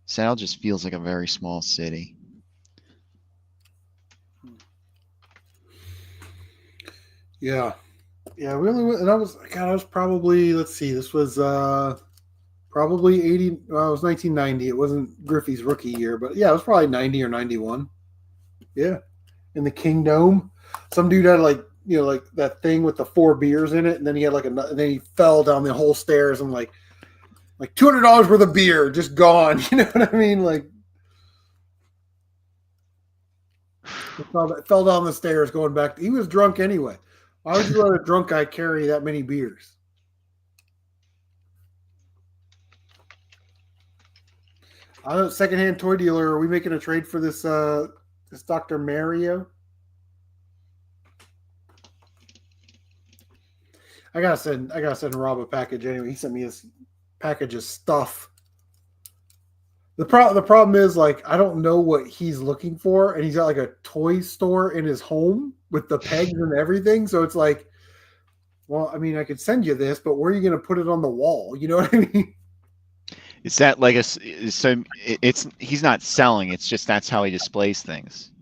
Seattle just feels like a very small city. Yeah. Yeah, we only went, and I was probably, let's see, this was probably 80, well, it was 1990. It wasn't Griffey's rookie year, but yeah, it was probably 90 or 91. Yeah. In the Kingdome. Some dude had like, like that thing with the 4 beers in it, and then he had like and then he fell down the whole stairs and like $200 worth of beer just gone. You know what I mean? Like fell down the stairs going back. He was drunk anyway. Why would you let a drunk guy carry that many beers? Secondhand toy dealer. Are we making a trade for this this Dr. Mario? I gotta send Rob a package anyway. He sent me his package of stuff. The problem is, like, I don't know what he's looking for, and he's got like a toy store in his home with the pegs and everything. So it's like, well, I mean, I could send you this, but where are you going to put it on the wall? You know what I mean? Is that like so? It's he's not selling. It's just that's how he displays things.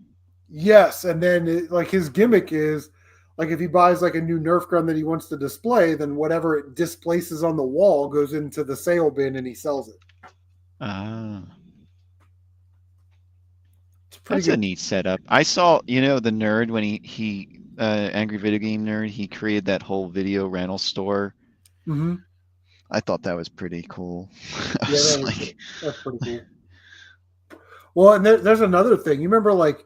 Yes, and then like his gimmick is like if he buys like a new Nerf gun that he wants to display, then whatever it displaces on the wall goes into the sale bin, and he sells it. Ah. That's a neat setup. I saw, the nerd when he Angry Video Game Nerd, he created that whole video rental store. Mm-hmm. I thought that was pretty cool. That's pretty cool. Well, and there's another thing. You remember like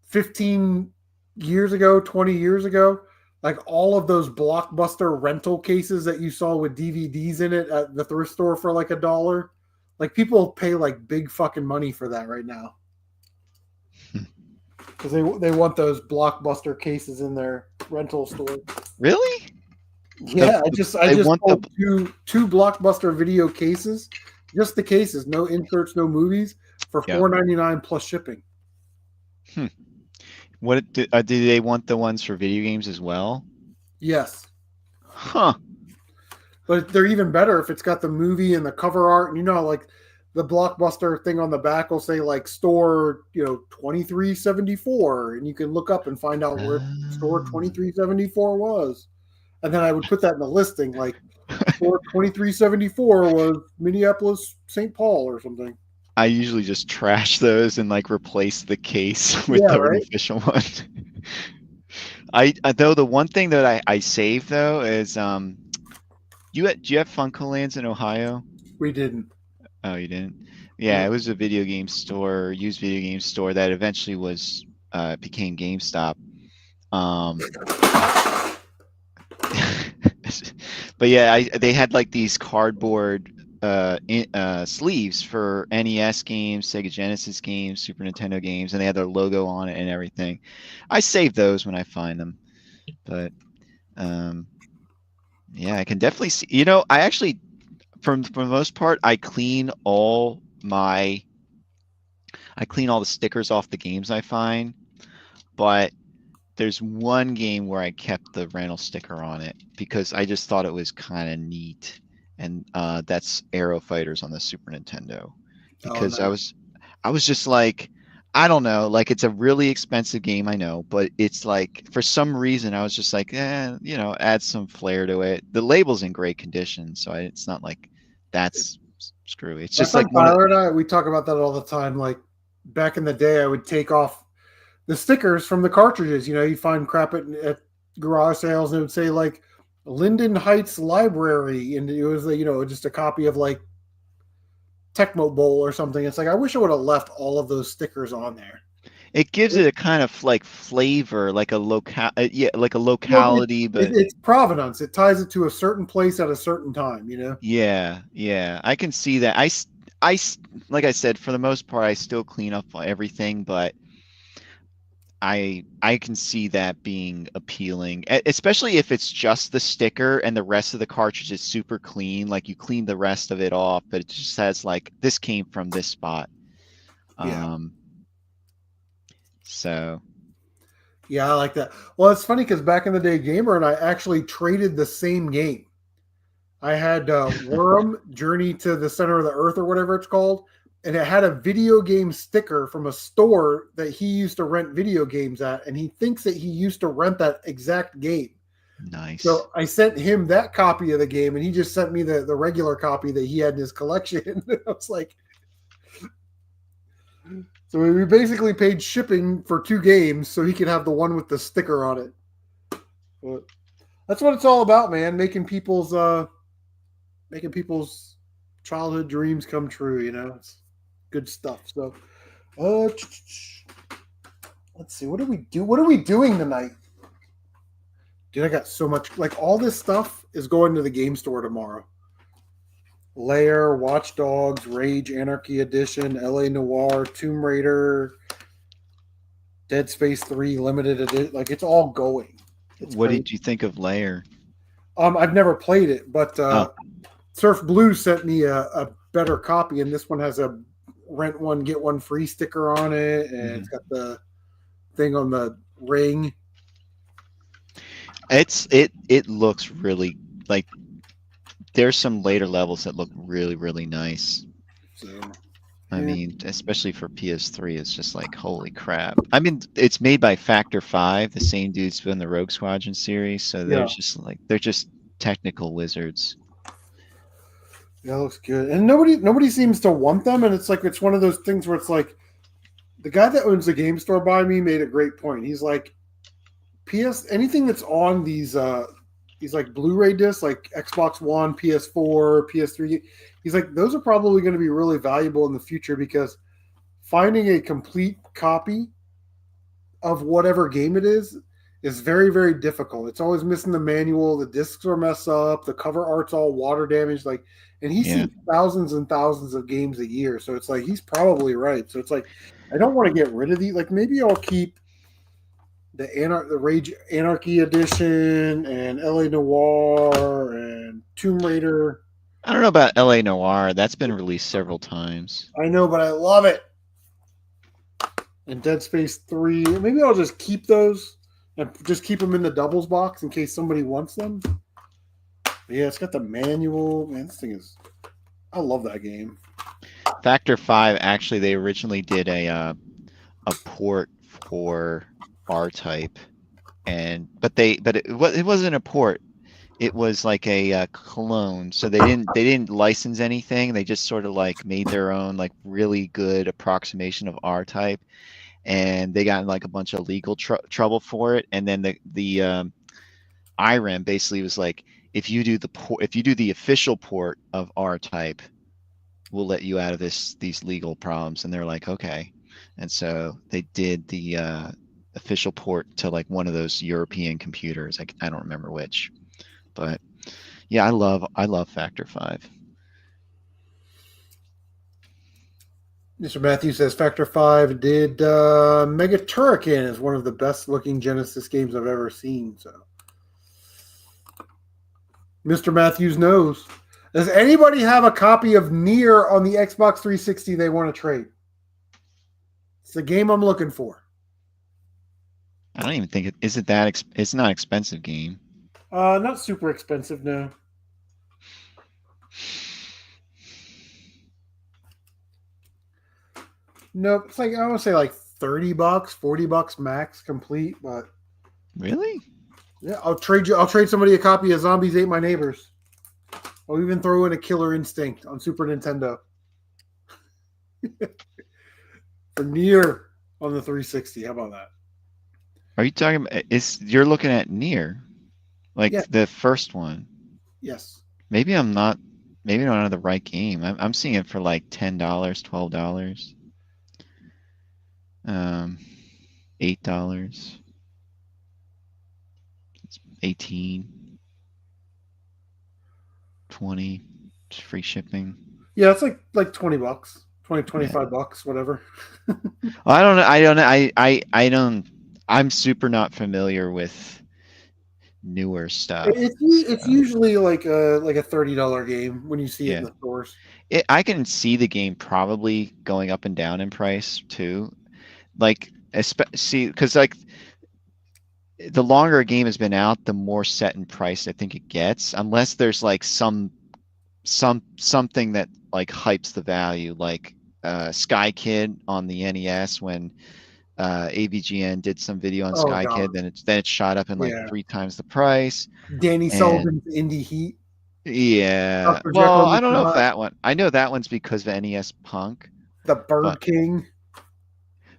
15 years ago, 20 years ago, like all of those Blockbuster rental cases that you saw with DVDs in it at the thrift store for like $1? Like people pay like big fucking money for that right now. Because they want those Blockbuster cases in their rental store. Really? Yeah, I just bought two Blockbuster video cases, just the cases, no inserts, no movies, for $4.99 plus shipping. What do they want the ones for video games as well? Yes. Huh. But they're even better if it's got the movie and the cover art, and like the Blockbuster thing on the back will say like store, 2374, and you can look up and find out where store 2374 was. And then I would put that in the listing, like store 2374 was Minneapolis, St. Paul or something. I usually just trash those and like replace the case with the official one. Though the one thing that I save though is do you have Funcolands in Ohio? We didn't. Oh, you didn't? Yeah, it was a video game store, used video game store that eventually became GameStop. But yeah, they had like these cardboard sleeves for NES games, Sega Genesis games, Super Nintendo games, and they had their logo on it and everything. I save those when I find them. But yeah, I can definitely see. I actually, for the most part, I clean all the stickers off the games I find, but there's one game where I kept the rental sticker on it because I just thought it was kind of neat, and that's Aero Fighters on the Super Nintendo. Because I was just like, I don't know, like it's a really expensive game, I know, but it's like for some reason I was just like, add some flair to it. The label's in great condition, so it's not like that's screwy. It's just like Tyler and I, we talk about that all the time. Like back in the day, I would take off the stickers from the cartridges. You find crap at garage sales, and it would say like Linden Heights Library, and it was just a copy of like Tecmo Bowl or something. It's like I wish I would have left all of those stickers on there. It gives it a kind of like flavor, like a yeah, like a Well, locality, but it's provenance. It ties it to a certain place at a certain time. You know. yeah, yeah, I can see that. Like I said, for the most part, I still clean up everything, but I can see that being appealing, especially if it's just the sticker and the rest of the cartridge is super clean. Like you clean the rest of it off, but it just says like this came from this spot. Yeah. So Yeah, I like that. Well, it's funny because back in the day, Gamer and I actually traded the same game. I had Worm Journey to the Center of the Earth or whatever it's called, and it had a video game sticker from a store that he used to rent video games at, and he thinks that he used to rent that exact game. nice. So I sent him that copy of the game, and he just sent me the regular copy that he had in his collection. I was like, so we basically paid shipping for 2 games so he could have the one with the sticker on it. But that's what it's all about, man. Making people's childhood dreams come true. You know, it's good stuff. So, let's see. What do we do? What are we doing tonight? Dude, I got so much. Like all this stuff is going to the game store tomorrow. Lair, Watch Dogs, Rage, Anarchy Edition, LA Noire, Tomb Raider, Dead Space 3 Limited Edition. Like it's all going. What did you think of Lair? I've never played it, but Surf Blue sent me a better copy, and this one has a rent one, get one free sticker on it, and it's got the thing on the ring. It looks really like there's some later levels that look really, really nice. So, I mean, especially for PS3, it's just like, holy crap. I mean, it's made by Factor 5, the same dudes doing the Rogue Squadron series. So they're just technical wizards. Yeah, it looks good. And nobody seems to want them. And it's like, it's one of those things where it's like, the guy that owns the game store by me made a great point. He's like, anything that's on these like Blu-ray discs, like Xbox One, PS4, PS3. He's like, those are probably going to be really valuable in the future because finding a complete copy of whatever game it is very, very difficult. It's always missing the manual. The discs are messed up. The cover art's all water damaged. Like, and he sees thousands and thousands of games a year. So it's like, he's probably right. So it's like, I don't want to get rid of these. Like, maybe I'll keep the Rage Anarchy Edition and LA Noire and Tomb Raider. I don't know about LA Noire. That's been released several times. I know, but I love it. And Dead Space 3. Maybe I'll just keep those and just keep them in the doubles box in case somebody wants them. But yeah, it's got the manual. Man, this thing is... I love that game. Factor 5, actually, they originally did a port for R-Type, but it wasn't a port. It was like a clone. So they didn't license anything. They just sort of like made their own like really good approximation of R-Type, and they got in like a bunch of legal trouble for it. And then the IREM basically was like, if you do the official port of R-Type, we'll let you out of these legal problems. And they're like, okay. And so they did the official port to like one of those European computers. I don't remember which, but yeah, I love Factor 5. Mr. Matthews says Factor 5 did Mega Turrican is one of the best looking Genesis games I've ever seen. So Mr. Matthews knows. Does anybody have a copy of Nier on the Xbox 360 they want to trade? It's the game I'm looking for. I don't even think isn't that it's not an expensive game. Not super expensive, no. Nope, it's like I want to say like $30, $40 max complete, but really? Yeah, I'll trade somebody a copy of Zombies Ate My Neighbors. I'll even throw in a Killer Instinct on Super Nintendo. For Nier on the 360. How about that? Are you talking about you're looking at Nier? Like the first one? Yes. Maybe I'm not maybe not the right game. I'm seeing it for like $10, $12, um, $8, 18, 20, just free shipping. Yeah, it's like 20 bucks, 20, Yeah. 25 bucks, whatever. I don't know. I don't know. I don't. I'm super not familiar with newer stuff. It's So usually like a $30 game when you see it in yeah, the stores. I can see the game probably going up and down in price too. Like, see, because like the longer a game has been out, the more set in price I think it gets, unless there's like something that like hypes the value, like Sky Kid on the NES when AVGN did some video on Oh Sky god, Kid, then it shot up in like yeah. 3 times the price. Danny And Sullivan's Indie Heat, yeah, Dr. Jekyll well, and I don't Mr. know if Hyde, that one. I know that one's because of NES Punk, The but Bird King.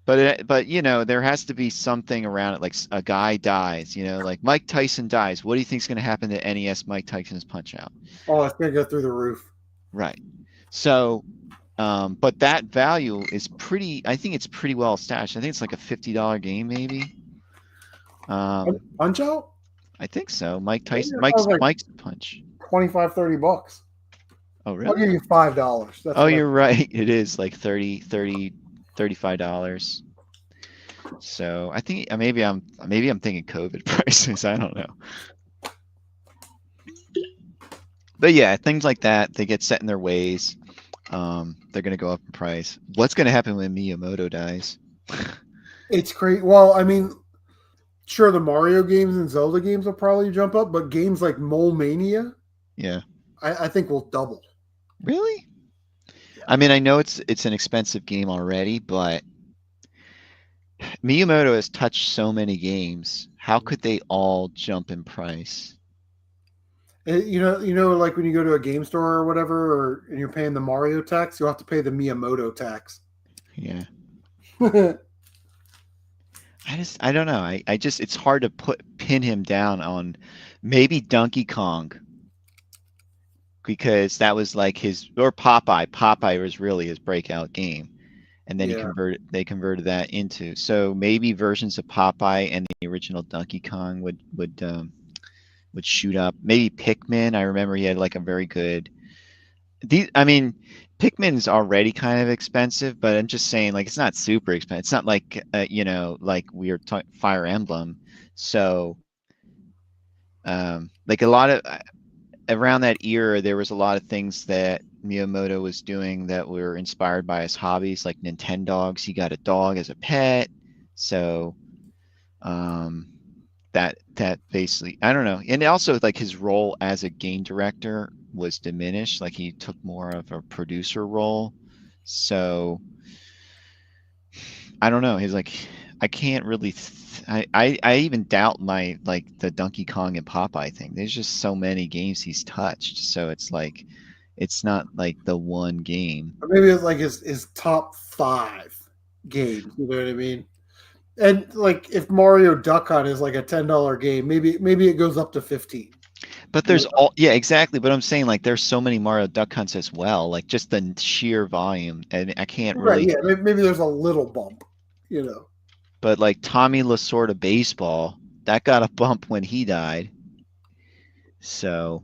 but you know there has to be something around it, like a guy dies, you know, like Mike Tyson dies. What do you think's going to happen to NES Mike Tyson's Punch Out? Oh, it's gonna go through the roof. Right. So, but that value is pretty. I think it's pretty well established. I think it's like a $50 game, maybe. Punch Out? I think so. Mike I think Tyson, that sounds like Mike's Punch. 25, $30. Oh, I'll give really? you $5. That's Oh, what I you're right. It is like 30, $35. So I think maybe I'm thinking COVID prices. I don't know. But yeah, things like that, they get set in their ways. They're gonna go up in price. What's gonna happen when Miyamoto dies? It's great. Well, I mean, sure, the Mario games and Zelda games will probably jump up, but games like Mole Mania, Yeah. I think will double. Really? I mean, I know it's an expensive game already, but Miyamoto has touched so many games. How could they all jump in price? Like when you go to a game store or whatever, and you're paying the Mario tax, you'll have to pay the Miyamoto tax. Yeah. I don't know. I just it's hard to pin him down on maybe Donkey Kong because that was like his or Popeye. Popeye was really his breakout game. And then Yeah. they converted that into so maybe versions of Popeye and the original Donkey Kong would shoot up. Maybe Pikmin. I remember he had like a very good. I mean, Pikmin's already kind of expensive, but I'm just saying like it's not super expensive. It's not like like we are talking Fire Emblem. So like a lot of around that era, there was a lot of things that Miyamoto was doing that were inspired by his hobbies, like Nintendogs. He got a dog as a pet, so that basically, I don't know. And also, like his role as a game director was diminished. Like he took more of a producer role. So I don't know. He's like, I can't really. I even doubt my like the Donkey Kong and Popeye thing. There's just so many games he's touched. So it's like, it's not like the one game. Or maybe it's like his top 5 games. You know what I mean? And like if Mario Duck Hunt is like a $10 game, maybe it goes up to 15. But there's yeah, exactly. But I'm saying like there's so many Mario Duck Hunts as well. Like just the sheer volume, and I can't Right? really. Yeah. Maybe there's a little bump. You know. But like Tommy Lasorda baseball, that got a bump when he died. So,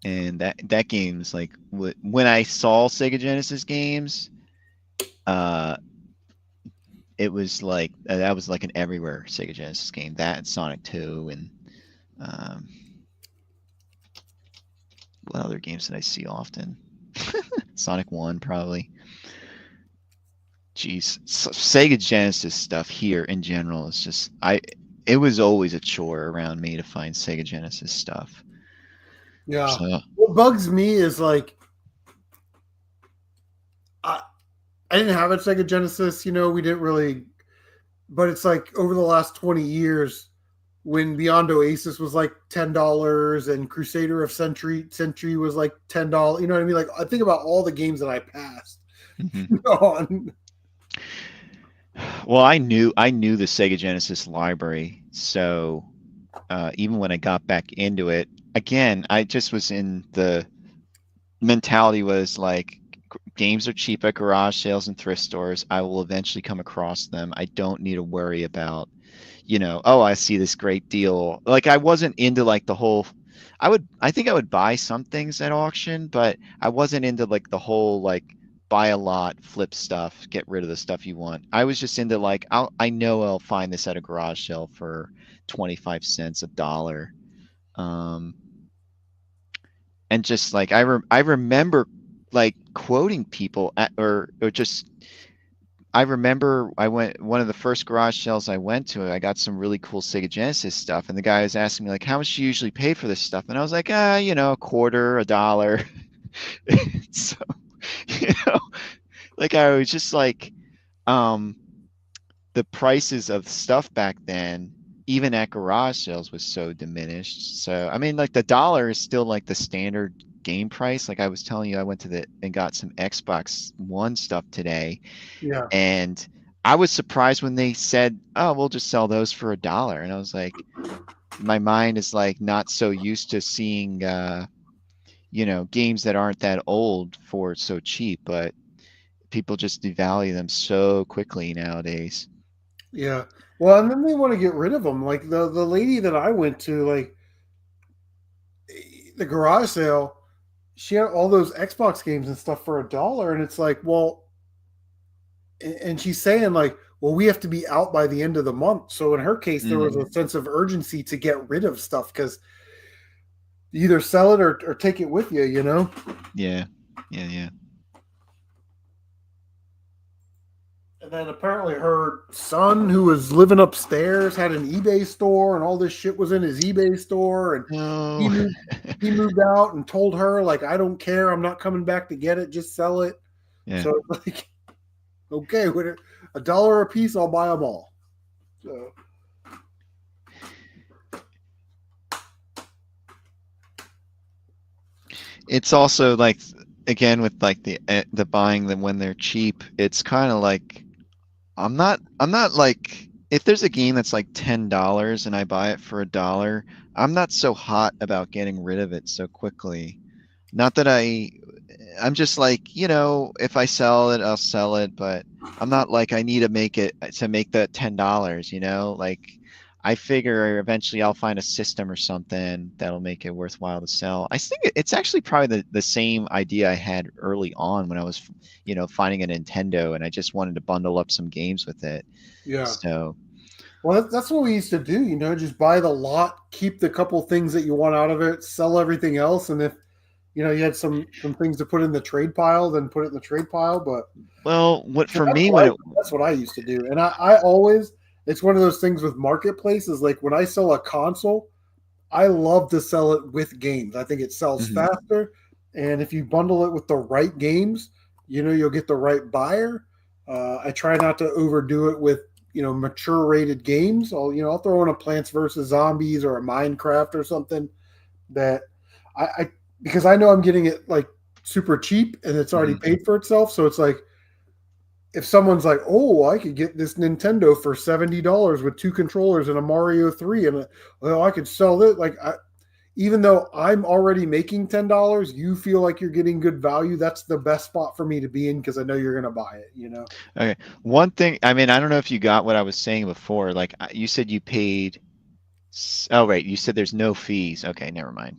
and that game's like when I saw Sega Genesis games, it was like that was like an everywhere Sega Genesis game. That and Sonic 2 and what other games did I see often? Sonic 1 probably. Jeez, Sega Genesis stuff here in general is just it was always a chore around me to find Sega Genesis stuff. Yeah. So, What bugs me is like I didn't have a Sega Genesis. We didn't really, but it's like over the last 20 years, when Beyond Oasis was like $10 and Crusader of Century was like $10. You know what I mean? Like I think about all the games that I passed on. well, I knew the Sega Genesis library, so even when I got back into it, again, I just was in the mentality was like, games are cheap at garage sales and thrift stores. I will eventually come across them. I don't need to worry about, oh, I see this great deal. Like I wasn't into like the whole, I think I would buy some things at auction, but I wasn't into like the whole like buy a lot, flip stuff, get rid of the stuff you want. I was just into like, I know I'll find this at a garage sale for 25 cents, a dollar. And just like, I remember like quoting people or just, I remember one of the first garage sales I went to, I got some really cool Sega Genesis stuff. And the guy was asking me like, how much do you usually pay for this stuff? And I was like, a quarter, a dollar. So, you know, like I was just like, the prices of stuff back then, even at garage sales, was so diminished. So, I mean, like the dollar is still like the standard game price. Like I was telling you, I went to and got some Xbox One stuff today. Yeah. And I was surprised when they said, oh, we'll just sell those for $1. And I was like, my mind is like not so used to seeing, games that aren't that old for so cheap, but people just devalue them so quickly nowadays. Yeah. Well, and then they want to get rid of them. Like the lady that I went to, like the garage sale, she had all those Xbox games and stuff for $1, and it's like, well, and she's saying like, well, we have to be out by the end of the month. So in her case, there was a sense of urgency to get rid of stuff because you either sell it or take it with you, Yeah. And then apparently her son, who was living upstairs, had an eBay store, and all this shit was in his eBay store. And No. he moved out and told her, like, I don't care. I'm not coming back to get it. Just sell it. Yeah. So it's like, okay, with $1 a piece, I'll buy them all. So. It's also like, again, with like the buying them when they're cheap, it's kind of like, I'm not like, if there's a game that's like $10 and I buy it for $1, I'm not so hot about getting rid of it so quickly. Not that I'm just like, if I sell it, I'll sell it, but I'm not like I need to make that $10, like I figure eventually I'll find a system or something that'll make it worthwhile to sell. I think it's actually probably the same idea I had early on when I was, finding a Nintendo and I just wanted to bundle up some games with it. Yeah. So. Well, that's what we used to do, just buy the lot, keep the couple things that you want out of it, sell everything else. And if, you had some things to put in the trade pile, then put it in the trade pile. But well, that's what I used to do. And I always, it's one of those things with marketplaces. Like when I sell a console, I love to sell it with games. I think it sells faster. And if you bundle it with the right games, you'll get the right buyer. I try not to overdo it with, mature rated games. I'll throw in a Plants vs. Zombies or a Minecraft or something that I because I know I'm getting it like super cheap and it's already paid for itself. So it's like, if someone's like, oh, I could get this Nintendo for $70 with 2 controllers and a Mario 3, and I could sell it. Like, even though I'm already making $10, you feel like you're getting good value. That's the best spot for me to be in because I know you're going to buy it, Okay. One thing, I mean, I don't know if you got what I was saying before. Like you said you paid. Oh, right. You said there's no fees. Okay. Never mind.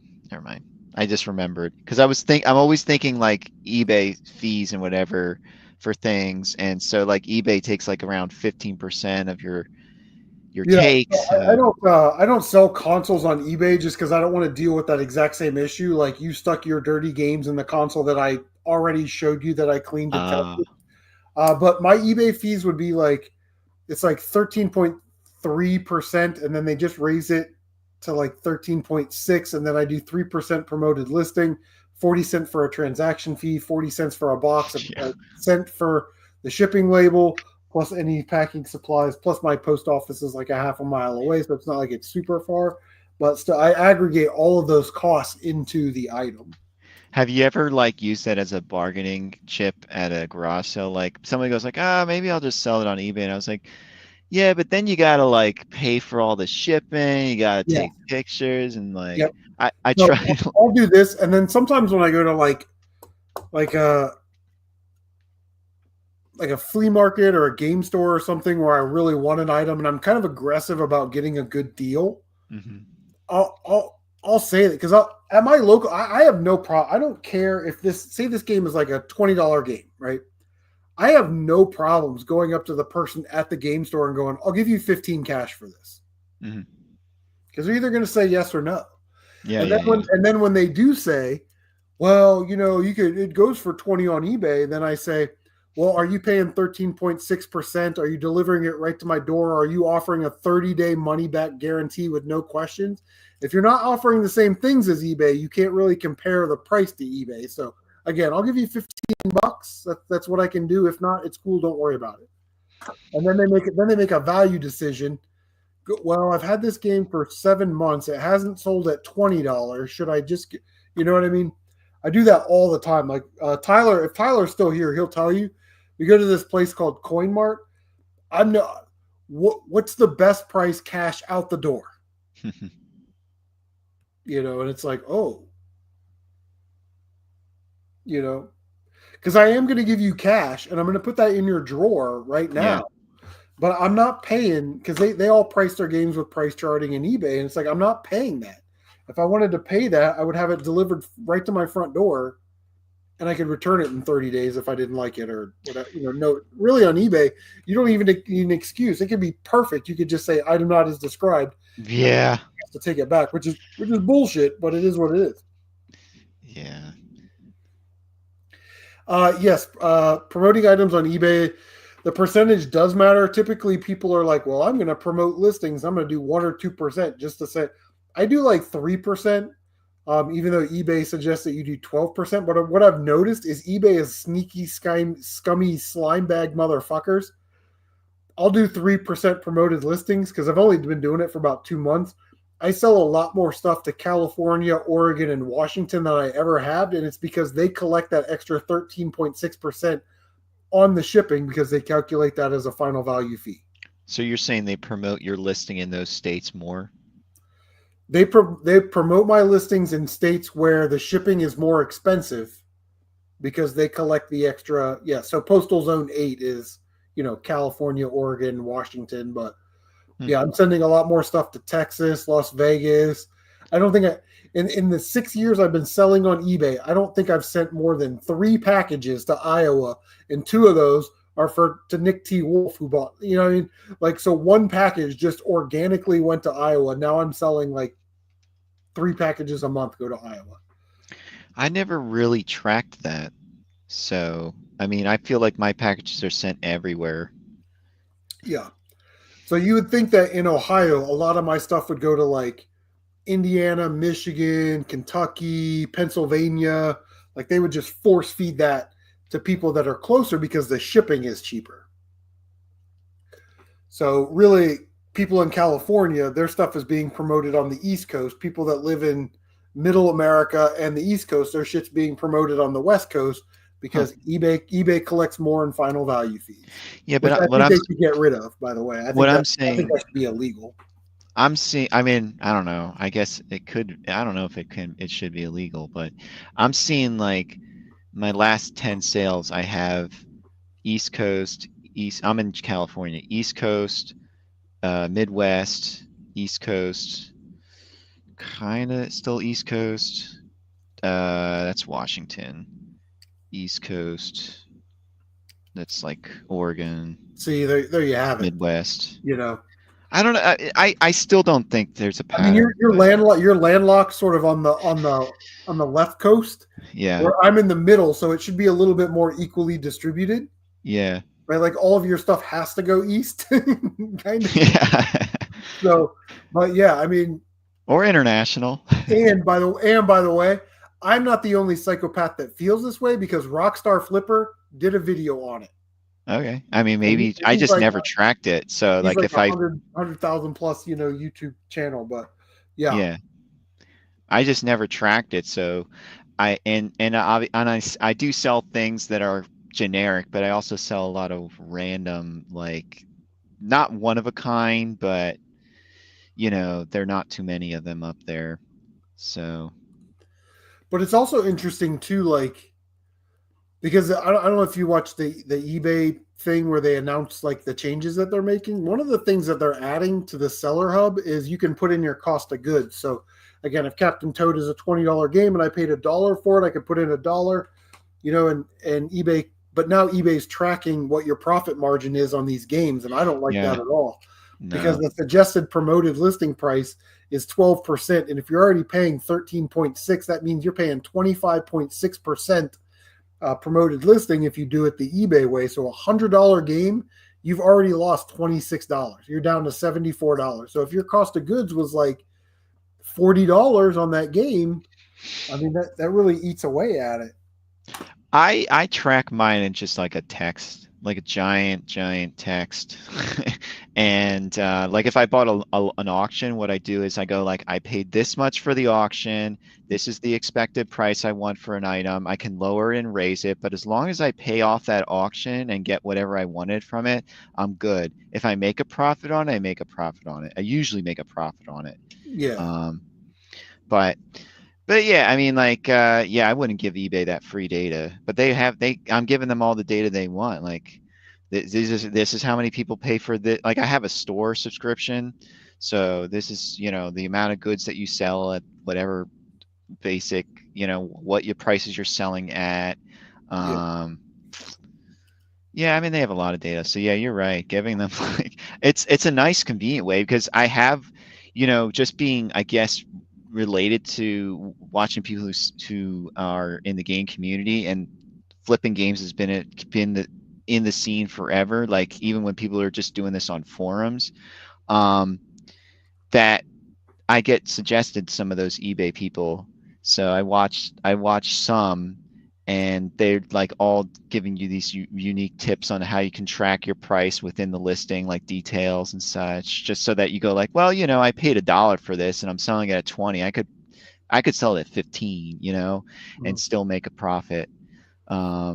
I just remembered because I'm always thinking like eBay fees and whatever for things. And so like eBay takes like around 15% of your takes. I don't sell consoles on eBay just because I don't want to deal with that exact same issue. Like you stuck your dirty games in the console that I already showed you that I cleaned and tested. But my eBay fees would be like, it's like 13.3%, and then they just raise it to like 13.6, and then I do 3% promoted listing, 40 cents for a transaction fee, 40 cents for a box, a cent for the shipping label, plus any packing supplies, plus my post office is like a half a mile away, so it's not like it's super far. But still, I aggregate all of those costs into the item. Have you ever like used that as a bargaining chip at a garage sale? Like somebody goes like, maybe I'll just sell it on eBay. And I was like, yeah, but then you gotta like pay for all the shipping. You gotta take pictures and like, I try. I'll do this, and then sometimes when I go to like like a flea market or a game store or something where I really want an item and I'm kind of aggressive about getting a good deal, Hmm. I'll say that because at my local I have no problem. I don't care if this game is like a $20 game, right? I have no problems going up to the person at the game store and going, I'll give you 15 cash for this. Hmm. Because they're either going to say yes or no. Yeah, yeah, yeah. And then when they do say, well, it goes for 20 on eBay, then I say, well, are you paying 13.6%? Are you delivering it right to my door? Are you offering a 30-day money back guarantee with no questions? If you're not offering the same things as eBay, you can't really compare the price to eBay. So again, I'll give you $15. That's what I can do. If not, it's cool. Don't worry about it. And then they make a value decision. Well, I've had this game for 7 months. It hasn't sold at $20. Should I just get, you know what I mean? I do that all the time. Like Tyler, if Tyler's still here, he'll tell you. We go to this place called CoinMart. I'm not. What's the best price cash out the door? And it's like, oh, because I am going to give you cash, and I'm going to put that in your drawer right now. Yeah. But I'm not paying because they all price their games with price charting and eBay, and it's like I'm not paying that. If I wanted to pay that, I would have it delivered right to my front door, and I could return it in 30 days if I didn't like it or whatever. No, really on eBay, you don't even need an excuse. It could be perfect. You could just say item not as described. Yeah. To take it back, which is bullshit, but it is what it is. Yeah. Yes, promoting items on eBay, the percentage does matter. Typically, people are like, well, I'm going to promote listings. I'm going to do 1 or 2% just to say. I do like 3%, even though eBay suggests that you do 12%. But what I've noticed is eBay is sneaky, scummy slime bag motherfuckers. I'll do 3% promoted listings because I've only been doing it for about 2 months. I sell a lot more stuff to California, Oregon, and Washington than I ever have, and it's because they collect that extra 13.6% on the shipping because they calculate that as a final value fee. So you're saying they promote your listing in those states more? They promote my listings in states where the shipping is more expensive because they collect the extra. Yeah, so Postal Zone 8 is, California, Oregon, Washington, but yeah, I'm sending a lot more stuff to Texas, Las Vegas. I don't think in the 6 years I've been selling on eBay, I don't think I've sent more than 3 packages to Iowa, and 2 of those are to Nick T. Wolf, who bought, what I mean? Like, so 1 package just organically went to Iowa. Now I'm selling like 3 packages a month go to Iowa. I never really tracked that. So, I mean, I feel like my packages are sent everywhere. Yeah. So you would think that in Ohio, a lot of my stuff would go to like Indiana, Michigan, Kentucky, Pennsylvania. Like they would just force feed that to people that are closer because the shipping is cheaper. So really, people in California, their stuff is being promoted on the East Coast. People that live in Middle America and the East Coast, their shit's being promoted on the West Coast because eBay collects more in final value fees. Yeah, but I think they should get rid of. By the way, I think I'm saying, I think that should be illegal. I'm seeing. I mean, I don't know. I guess it could. I don't know if it can. It should be illegal, but I'm seeing like my last 10 sales. I have East Coast. I'm in California. East Coast, Midwest, East Coast, kind of still East Coast. That's Washington. East Coast. That's like Oregon. See, there you have it. Midwest. I don't know. I still don't think there's a pattern. I mean, you're landlocked sort of on the left coast. Yeah. Where I'm in the middle, so it should be a little bit more equally distributed. Yeah. Right, like all of your stuff has to go east, kind of. Yeah. So, but yeah, I mean, or international. And by the way, I'm not the only psychopath that feels this way because Rockstar Flipper did a video on it. Okay. I mean, maybe I just never tracked it. So like if 100,000 plus, YouTube channel, but yeah. Yeah. I just never tracked it. So I do sell things that are generic, but I also sell a lot of random, like not one of a kind, but there are not too many of them up there. So, but it's also interesting too, like Because I don't know if you watched the eBay thing where they announced like the changes that they're making. One of the things that they're adding to the seller hub is you can put in your cost of goods. So again, if Captain Toad is a $20 game and I paid $1 for it, I could put in $1, and eBay. But now eBay's tracking what your profit margin is on these games, and I don't like Yeah. that at all. No. Because the suggested promoted listing price is 12%, and if you're already paying 13.6, that means you're paying 25.6% promoted listing if you do it the eBay way. So $100 game, you've already lost $26. You're down to $74. So if your cost of goods was like $40 on that game, I mean that really eats away at it. I track mine in just like a text, like a giant text. And like if I bought an auction, what I do is I go like, I paid this much for the auction. This is the expected price I want for an item. I can lower it and raise it, but as long as I pay off that auction and get whatever I wanted from it, I'm good. If I make a profit on it, I make a profit on it. I usually make a profit on it. Yeah. But yeah, I mean, like, yeah, I wouldn't give eBay that free data, but I'm giving them all the data they want. Like, this is how many people pay for this. Like, I have a store subscription, so this is, the amount of goods that you sell at whatever basic, what your prices you're selling at. Yeah, I mean, they have a lot of data. So yeah, you're right. Giving them like, it's a nice convenient way because I have, just being, I guess, related to watching people who are in the game community, and flipping games has been in the scene forever. Like even when people are just doing this on forums, that I get suggested some of those eBay people. So I watched some, and they're like all giving you these unique tips on how you can track your price within the listing, like details and such, just so that you go like, well, I paid $1 for this and I'm selling it at 20. I could sell it at 15, and still make a profit. Yeah,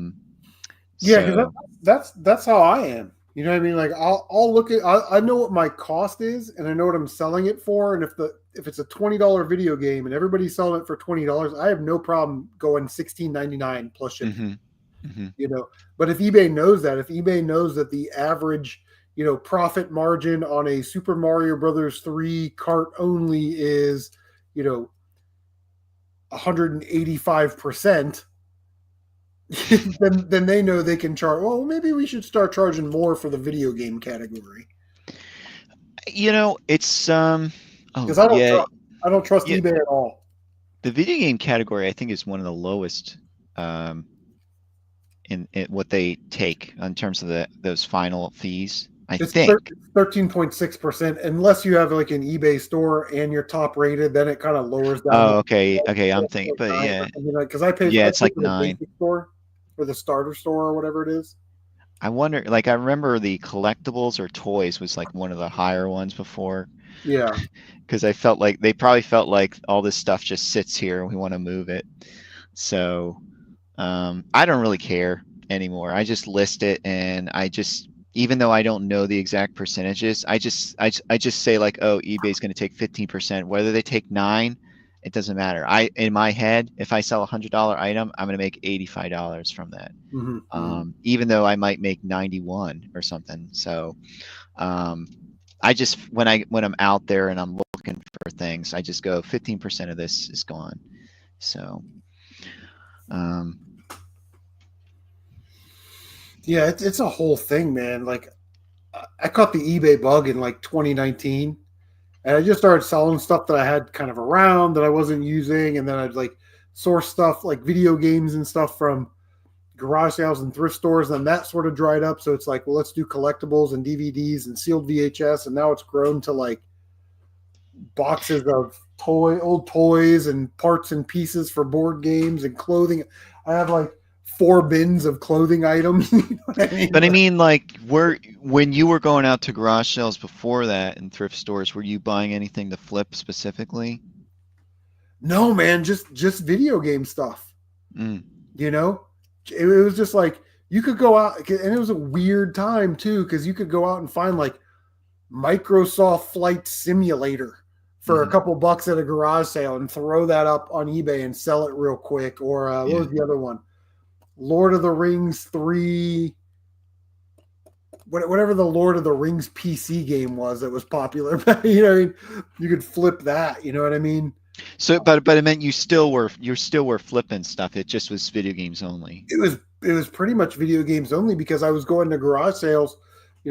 because that's how I am. You know what I mean? Like I'll look at, I know what my cost is and I know what I'm selling it for. And if it's a $20 video game and everybody's selling it for $20, I have no problem going $16.99 plus shipping. But if eBay knows that the average, profit margin on a Super Mario Brothers 3 cart only is, 185%, then they know they can charge. Well, maybe we should start charging more for the video game category. It's because I don't trust eBay at all. The video game category, I think, is one of the lowest in what they take in terms of those final fees. It's think 13.6%, unless you have like an eBay store and you're top rated, then it kind of lowers down. Oh, okay. I'm thinking, but yeah, I mean, because I paid. Yeah, it's like 9 store or the starter store or whatever it is. I wonder, like, I remember the collectibles or toys was like one of the higher ones before. Yeah. Because they probably felt like all this stuff just sits here and we want to move it. So I don't really care anymore. I just list it, and even though I don't know the exact percentages, I just say like, oh, eBay's going to take 15%. Whether they take 9, it doesn't matter. In my head, if I sell $100 item, I'm going to make $85 from that. Even though I might make 91 or something. So I just, when I'm out there and I'm looking for things, I just go 15% of this is gone. So yeah, it's a whole thing, man. Like I caught the eBay bug in like 2019, and I just started selling stuff that I had kind of around that I wasn't using, and then I'd like source stuff like video games and stuff from garage sales and thrift stores, and that sort of dried up. So it's like, well, let's do collectibles and DVDs and sealed VHS, and now it's grown to like boxes of old toys and parts and pieces for board games and clothing. I have like 4 bins of clothing items. You know what I mean? But I mean, like, when you were going out to garage sales before that and thrift stores, were you buying anything to flip specifically? No, man, just video game stuff. It was just like you could go out, and it was a weird time too, because you could go out and find like Microsoft Flight Simulator for a couple bucks at a garage sale and throw that up on eBay and sell it real quick. Or what was the other one? Lord of the Rings 3, whatever the Lord of the Rings PC game was that was popular. You know what I mean? You could flip that. You know what I mean? So, but it meant you still were flipping stuff. It just was video games only. It was pretty much video games only because I was going to garage sales,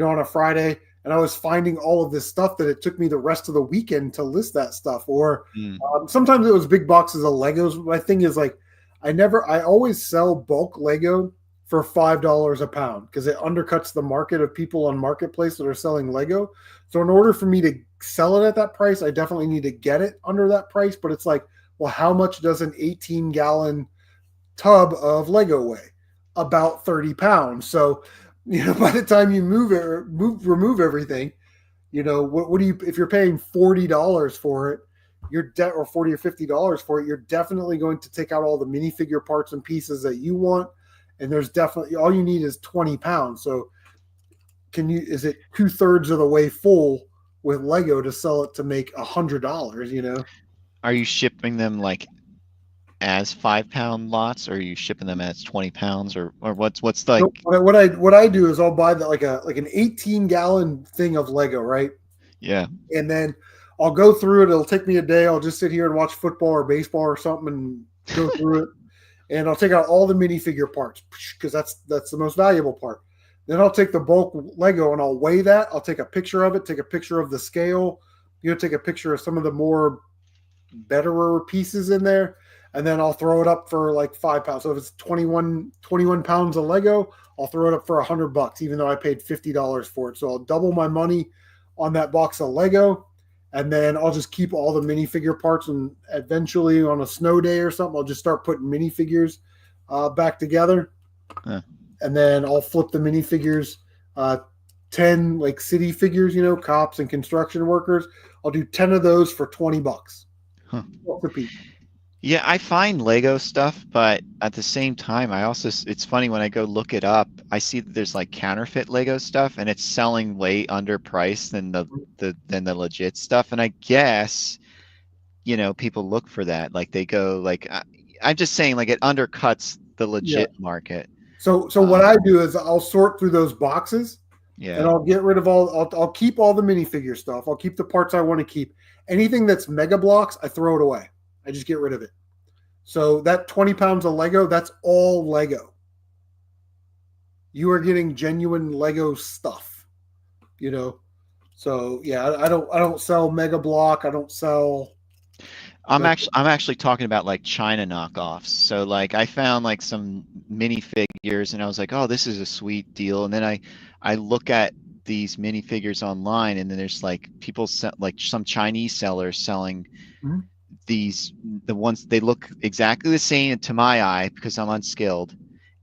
on a Friday, and I was finding all of this stuff that it took me the rest of the weekend to list that stuff. Or Mm. sometimes it was big boxes of Legos. My thing is like, I always sell bulk Lego for $5 a pound because it undercuts the market of people on Marketplace that are selling Lego. So in order for me to sell it at that price, I definitely need to get it under that price. But it's like, well, how much does an 18-gallon tub of Lego weigh? About 30 pounds. So, by the time you remove everything, what do you, if you're paying $40 for it, or $40 or $50 for it, you're definitely going to take out all the minifigure parts and pieces that you want. And there's definitely, all you need is 20 pounds. So is it 2/3 of the way full with Lego to sell it to make $100, Are you shipping them like as 5 pound lots, or are you shipping them as 20 pounds, or what's like? So what I do is I'll buy that like an 18-gallon thing of Lego, right? Yeah. And then I'll go through it. It'll take me a day. I'll just sit here and watch football or baseball or something and go through it. And I'll take out all the minifigure parts because that's the most valuable part. Then I'll take the bulk Lego and I'll weigh that. I'll take a picture of it, take a picture of the scale, take a picture of some of the more betterer pieces in there. And then I'll throw it up for like 5 pounds. So if it's 21 pounds of Lego, I'll throw it up for $100, even though I paid $50 for it. So I'll double my money on that box of Lego. And then I'll just keep all the minifigure parts, and eventually on a snow day or something, I'll just start putting minifigures back together. Huh. And then I'll flip the minifigures, 10 like city figures, cops and construction workers. I'll do 10 of those for $20. Huh. A piece. Yeah, I find Lego stuff, but at the same time, it's funny when I go look it up, I see that there's like counterfeit Lego stuff and it's selling way underpriced than the legit stuff. And I guess, people look for that. Like they go like, I'm just saying like it undercuts the legit market. So what I do is I'll sort through those boxes. Yeah. And I'll get rid of I'll keep all the minifigure stuff. I'll keep the parts I want to keep. Anything that's Mega Bloks, I throw it away. I just get rid of it. So that 20 pounds of Lego, that's all Lego. You are getting genuine Lego stuff, So yeah, I don't sell Mega Block. I don't sell. I'm actually talking about like China knockoffs. So like I found like some minifigures and I was like, oh, this is a sweet deal. And then I look at these minifigures online, and then there's like people like some Chinese sellers selling the ones, they look exactly the same to my eye because I'm unskilled.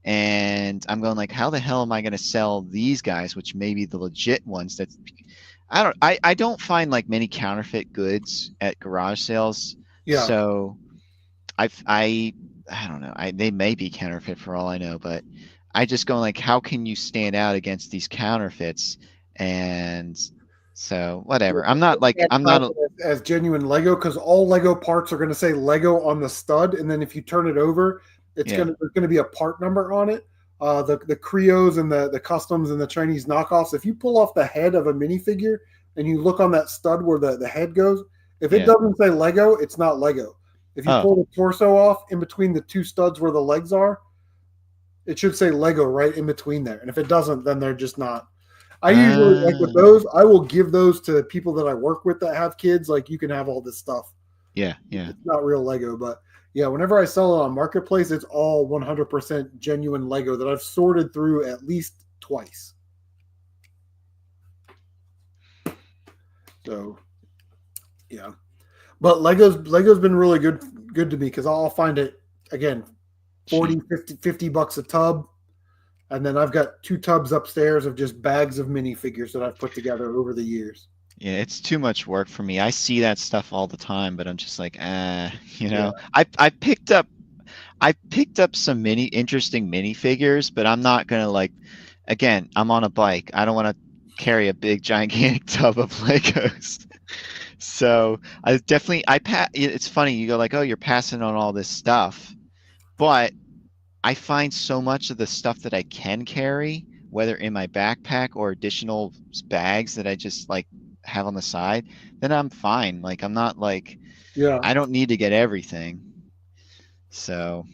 And I'm going like, how the hell am I going to sell these guys, which may be the legit ones? I don't find like many counterfeit goods at garage sales. Yeah. So I don't know. They may be counterfeit for all I know, but I just go like, how can you stand out against these counterfeits? And so whatever. I'm not as genuine Lego, because all Lego parts are going to say Lego on the stud, and then if you turn it over, there's going to be a part number on it. The Creos and the customs and the Chinese knockoffs. If you pull off the head of a minifigure and you look on that stud where the head goes, if it doesn't say Lego, it's not Lego. If you pull the torso off in between the two studs where the legs are, it should say Lego right in between there. And if it doesn't, then they're just not. I usually, like with those, I will give those to people that I work with that have kids. Like, you can have all this stuff. Yeah. It's not real Lego, but yeah, whenever I sell it on Marketplace, it's all 100% genuine Lego that I've sorted through at least twice. So, yeah. But Lego's been really good to me because I'll find it, again, 40, 50 bucks a tub. And then I've got 2 tubs upstairs of just bags of minifigures that I've put together over the years. Yeah, it's too much work for me. I see that stuff all the time, but I'm just like, I picked up some interesting minifigures, but I'm not gonna like. Again, I'm on a bike. I don't want to carry a big gigantic tub of Legos. So it's funny. You go like, oh, you're passing on all this stuff, but I find so much of the stuff that I can carry, whether in my backpack or additional bags that I just like have on the side, then I'm fine. Like I'm not like Yeah. I don't need to get everything. So,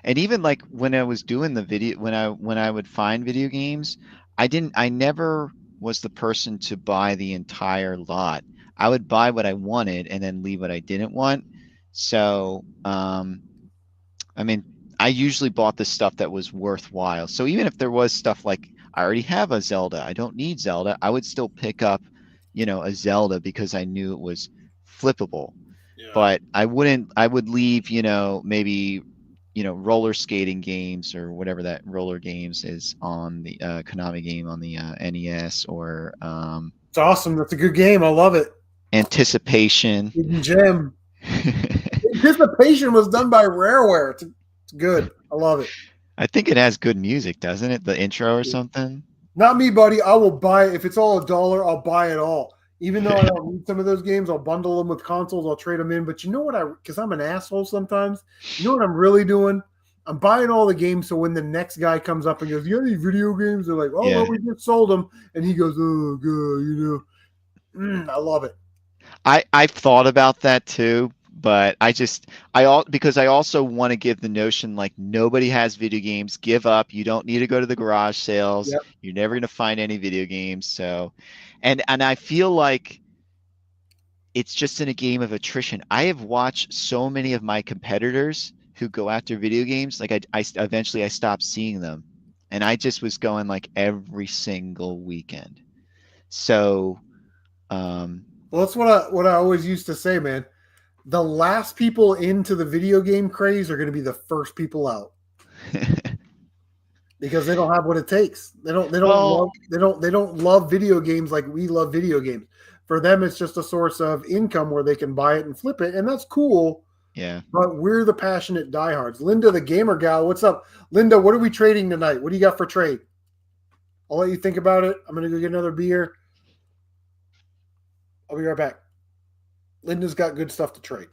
and even like when I was doing the video, when I would find video games, I never was the person to buy the entire lot. I would buy what I wanted and then leave what I didn't want. So, I mean, I usually bought the stuff that was worthwhile. So even if there was stuff like I already have a Zelda, I don't need Zelda, I would still pick up, a Zelda because I knew it was flippable. Yeah. But I would leave, maybe, roller skating games or whatever that roller games is on the Konami game on the NES or It's awesome. That's a good game. I love it. Anticipation. Hidden Gem. Anticipation was done by Rareware. It's good. I love it. I think it has good music, doesn't it? The intro or something. Not me, buddy. I will buy it. If it's all $1, I'll buy it all. Even though I don't need some of those games, I'll bundle them with consoles. I'll trade them in. But you know what? Because I'm an asshole sometimes. You know what I'm really doing? I'm buying all the games. So when the next guy comes up and goes, "You got any video games?" They're like, "Oh, Yeah. well, we just sold them." And he goes, "Oh, good." I love it. I've thought about that too, but because I also want to give the notion like nobody has video games. Give up. You don't need to go to the garage sales. Yep. You're never gonna find any video games. So, and I feel like it's just in a game of attrition. I have watched so many of my competitors who go after video games. Like I eventually I stopped seeing them, and I just was going like every single weekend. So, Well, that's what I always used to say, man. The last people into the video game craze are going to be the first people out because they don't have what it takes. They don't love video games like we love video games. For them, it's just a source of income where they can buy it and flip it, and that's cool. Yeah. But we're the passionate diehards. Linda, the gamer gal, what's up? Linda, what are we trading tonight? What do you got for trade? I'll let you think about it. I'm going to go get another beer. I'll be right back. Linda's got good stuff to trade.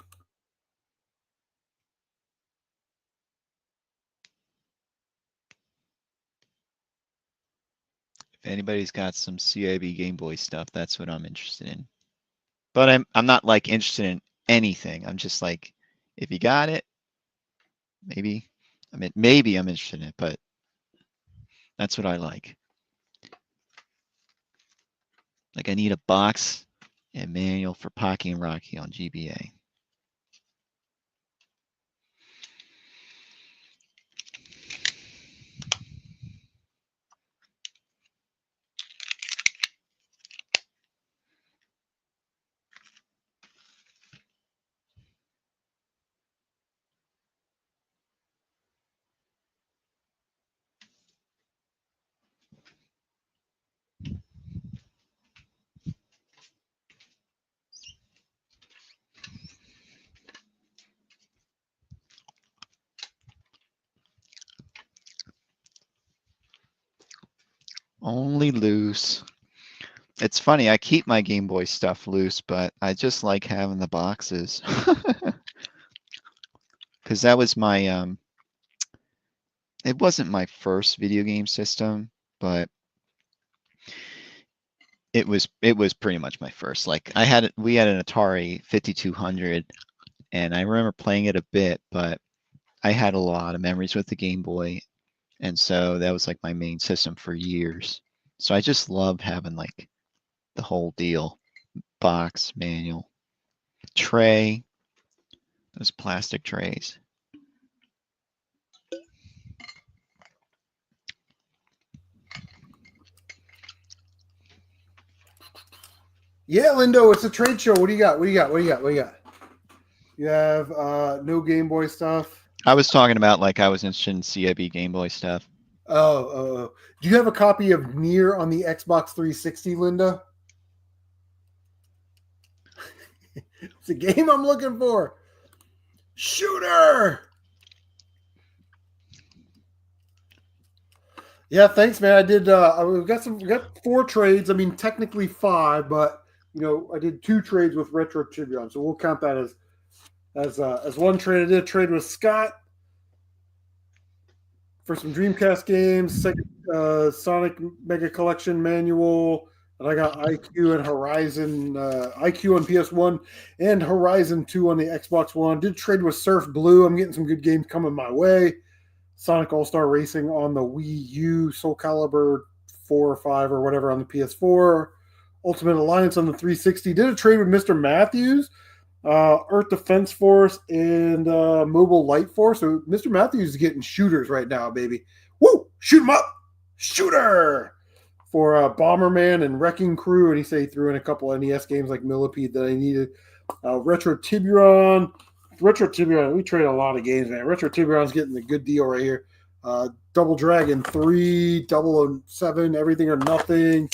If anybody's got some CIB Game Boy stuff, that's what I'm interested in. But I'm not like interested in anything. I'm just like, if you got it, maybe I'm interested in it, but that's what I like. Like I need a box and manual for Pocky and Rocky on GBA. Only loose. It's funny, I keep my Game Boy stuff loose, but I just like having the boxes. Because that was my, it wasn't my first video game system, but it was pretty much my first. Like we had an Atari 5200, and I remember playing it a bit, but I had a lot of memories with the Game Boy, and so that was like my main system for years. So I just loved having like the whole deal. Box, manual, tray, those plastic trays. Yeah, Lindo, it's a trade show. What do you got? You have no Game Boy stuff. I was talking about like I was interested in CIB Game Boy stuff. Oh. Do you have a copy of Nier on the Xbox 360, Linda? It's a game I'm looking for. Shooter. Yeah, thanks, man. I did. We got 4 trades. I mean, technically 5, but I did 2 trades with Retro Tribune, so we'll count that as one trade. I did a trade with Scott. for some Dreamcast games, Sonic Mega Collection Manual, and I got IQ and Horizon, IQ on PS1 and Horizon 2 on the Xbox One. Did trade with Surf Blue. I'm getting some good games coming my way. Sonic All-Star Racing on the Wii U, Soul Calibur 4 or 5 or whatever on the PS4, Ultimate Alliance on the 360. Did a trade with Mr. Matthews, Earth Defense Force, and Mobile Light Force. So Mr. Matthews is getting shooters right now, baby. Woo! Shoot him up! Shooter! For Bomberman and Wrecking Crew, and he said he threw in a couple NES games like Millipede that I needed. Retro Tiburon, we trade a lot of games, man. Retro Tiburon's getting a good deal right here. Double Dragon 3, 007, Everything or Nothing,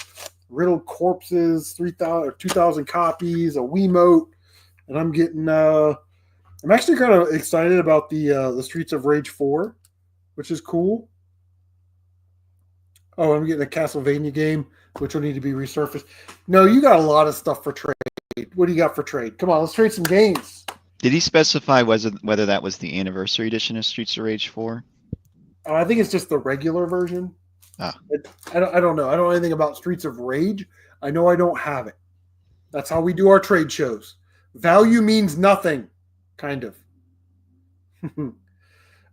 Riddled Corpses, 3,000 or 2,000 copies, a Wiimote, and I'm getting. I'm actually kind of excited about the Streets of Rage 4, which is cool. Oh, I'm getting a Castlevania game, which will need to be resurfaced. No, you got a lot of stuff for trade. What do you got for trade? Come on, let's trade some games. Did he specify whether that was the anniversary edition of Streets of Rage 4? I think it's just the regular version. Ah. I don't know. I don't know anything about Streets of Rage. I know I don't have it. That's how we do our trade shows. Value means nothing, kind of.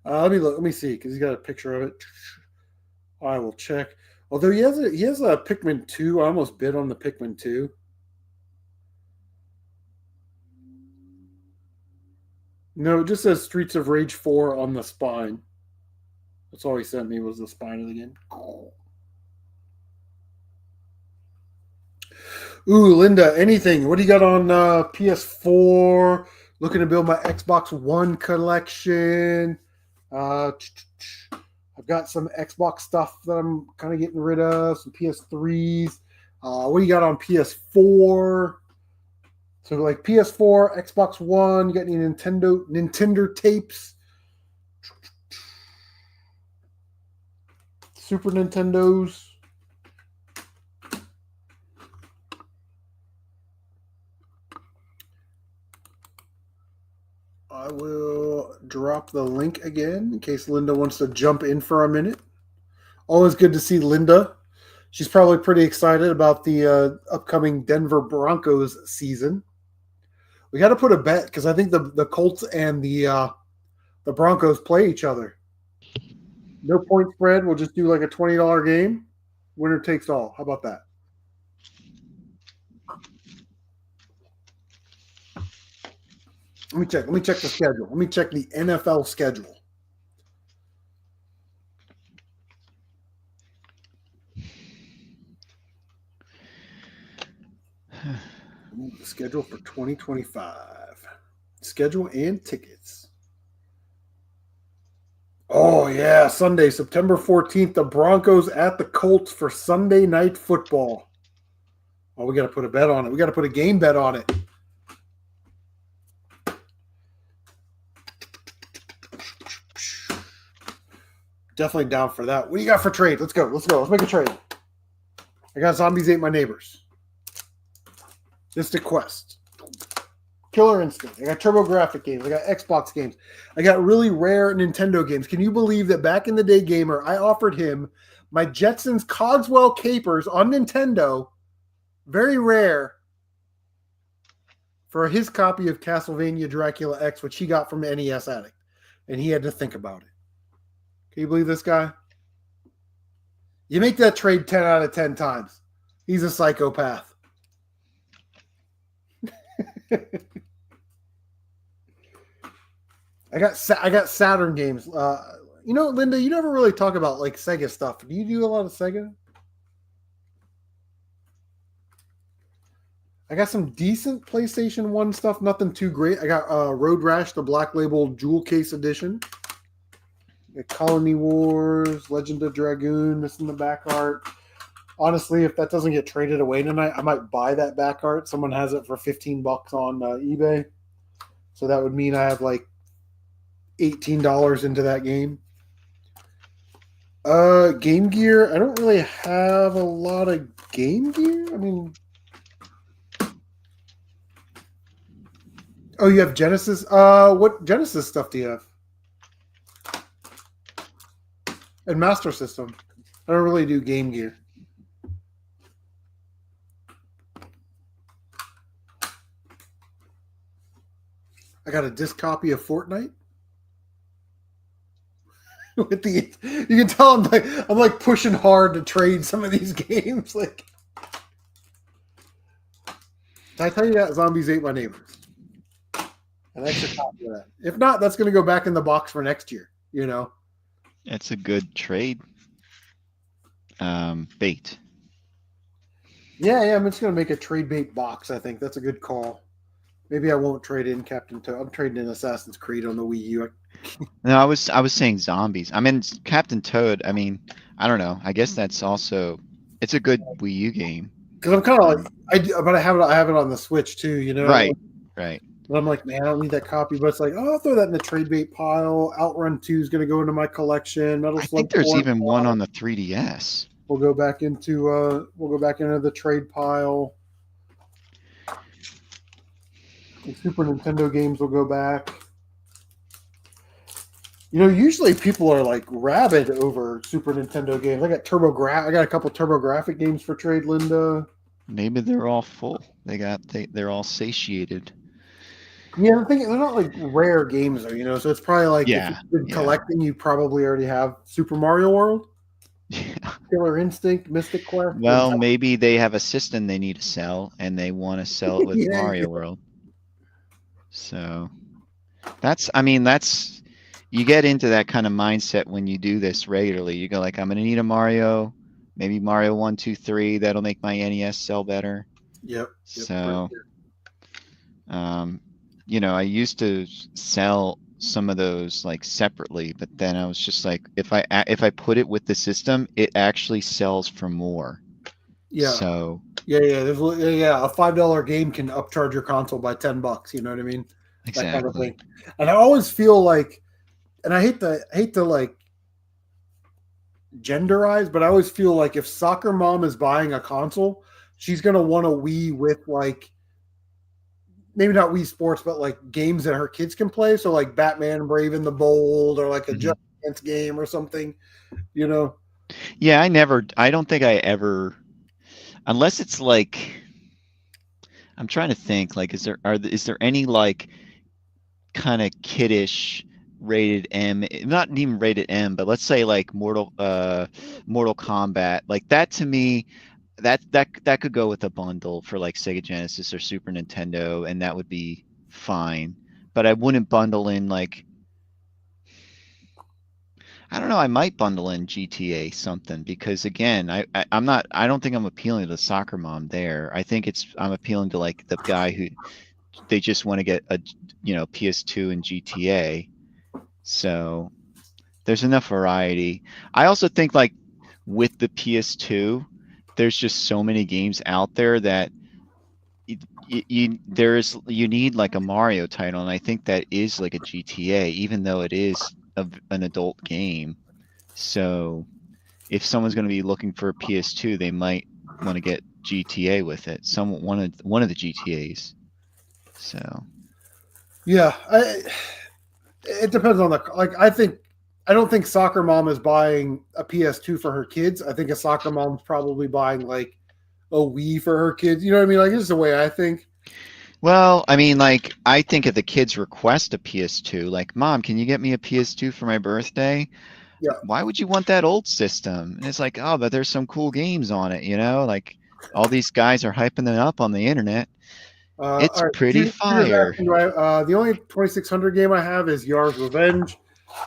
Let me see, because he's got a picture of it. I will check. Although he has a Pikmin 2. I almost bid on the Pikmin 2. No, it just says Streets of Rage 4 on the spine. That's all he sent me was the spine of the game. Ooh, Linda, anything? What do you got on PS4? Looking to build my Xbox One collection. I've got some Xbox stuff that I'm kind of getting rid of, some PS3s. What do you got on PS4? So like PS4, Xbox One, you got any Nintendo tapes? Super Nintendos. I will drop the link again in case Linda wants to jump in for a minute. Always good to see Linda. She's probably pretty excited about the upcoming Denver Broncos season. We got to put a bet because I think the Colts and the Broncos play each other. No point spread. We'll just do like a $20 game. Winner takes all. How about that? Let me check. Let me check the schedule. Let me check the NFL schedule. Ooh, the schedule for 2025. Schedule and tickets. Oh, yeah. Sunday, September 14th, the Broncos at the Colts for Sunday Night Football. Oh, we got to put a bet on it. We got to put a game bet on it. Definitely down for that. What do you got for trade? Let's go. Let's make a trade. I got Zombies Ate My Neighbors. Mystic Quest. Killer Instinct. I got TurboGrafx games. I got Xbox games. I got really rare Nintendo games. Can you believe that back in the day, Gamer, I offered him my Jetsons Cogswell Capers on Nintendo, very rare, for his copy of Castlevania Dracula X, which he got from NES Addict. And he had to think about it. Can you believe this guy? You make that trade 10 out of 10 times. He's a psychopath. I got Saturn games. Linda, you never really talk about like Sega stuff. Do you do a lot of Sega? I got some decent PlayStation 1 stuff. Nothing too great. I got Road Rash, the Black Label Jewel Case Edition. Colony Wars, Legend of Dragoon, missing the back art. Honestly, if that doesn't get traded away tonight, I might buy that back art. Someone has it for $15 on eBay. So that would mean I have like $18 into that game. Game Gear. I don't really have a lot of Game Gear. I mean, oh, you have Genesis. What Genesis stuff do you have? And Master System. I don't really do Game Gear. I got a disc copy of Fortnite. With the, you can tell I'm like pushing hard to trade some of these games. Like, did I tell you that Zombies Ate My Neighbors? An extra copy of that. If not, that's going to go back in the box for next year. You know. It's a good trade. Bait. Yeah, I'm just going to make a trade bait box. I think that's a good call. Maybe I won't trade in Captain Toad. I'm trading in Assassin's Creed on the Wii U. No, I was saying zombies. I mean Captain Toad. I mean, I don't know. I guess that's also it's a good Wii U game. Because I'm kind of like but I have it on the Switch too. You know. Right. Right. But I'm like, man, I don't need that copy. But it's like, oh, I'll throw that in the trade bait pile. Outrun 2 is going to go into my collection. Metal I Slug think there's 4 even one on the 3DS. We'll go back into the trade pile. The Super Nintendo games will go back. You know, usually people are like rabid over Super Nintendo games. I got a couple TurboGrafx games for trade, Linda. Maybe they're all full. They're all satiated. Yeah, I'm thinking they're not like rare games though, you know. So it's probably like if you've been collecting, you probably already have Super Mario World, Killer Instinct, Mystic Quest. Well, maybe they have a system they need to sell, and they want to sell it with Yeah, Mario World. So that's you get into that kind of mindset when you do this regularly. You go like, I'm gonna need a Mario, maybe Mario 1, 2, 3. That'll make my NES sell better. Yep. So, you know, I used to sell some of those like separately, but then I was just like, if I put it with the system, it actually sells for more. Yeah. So. Yeah. A $5 game can upcharge your console by $10. You know what I mean? Exactly. That kind of thing. And I always feel like, and I hate to like genderize, but I always feel like if Soccer Mom is buying a console, she's gonna want a Wii with like maybe not Wii Sports, but like games that her kids can play. So like Batman Brave and the Bold or like a Just Dance game or something, you know? Yeah, I don't think I ever, unless it's like, I'm trying to think, like, is there any like kind of kiddish rated M, not even rated M, but let's say like Mortal Kombat, like that to me, that could go with a bundle for like Sega Genesis or Super Nintendo, and that would be fine. But I wouldn't bundle in like, I don't know, I might bundle in GTA something, because again, I don't think I'm appealing to the soccer mom there. I think I'm appealing to like the guy who they just want to get a PS2 and GTA. So there's enough variety. I also think like with the PS2, there's just so many games out there that you need like a Mario title, and I think that is like a GTA, even though it is an adult game. So if someone's going to be looking for a PS2, they might want to get GTA with it. One of the GTAs. So yeah, it depends on I don't think Soccer Mom is buying a PS2 for her kids. I think a Soccer Mom's probably buying like a Wii for her kids. You know what I mean? Like, this is the way I think. Well, I mean, like, I think if the kids request a PS2, like, Mom, can you get me a PS2 for my birthday? Yeah. Why would you want that old system? And it's like, oh, but there's some cool games on it, like all these guys are hyping it up on the internet. It's pretty fire. The only 2600 game I have is Yar's Revenge.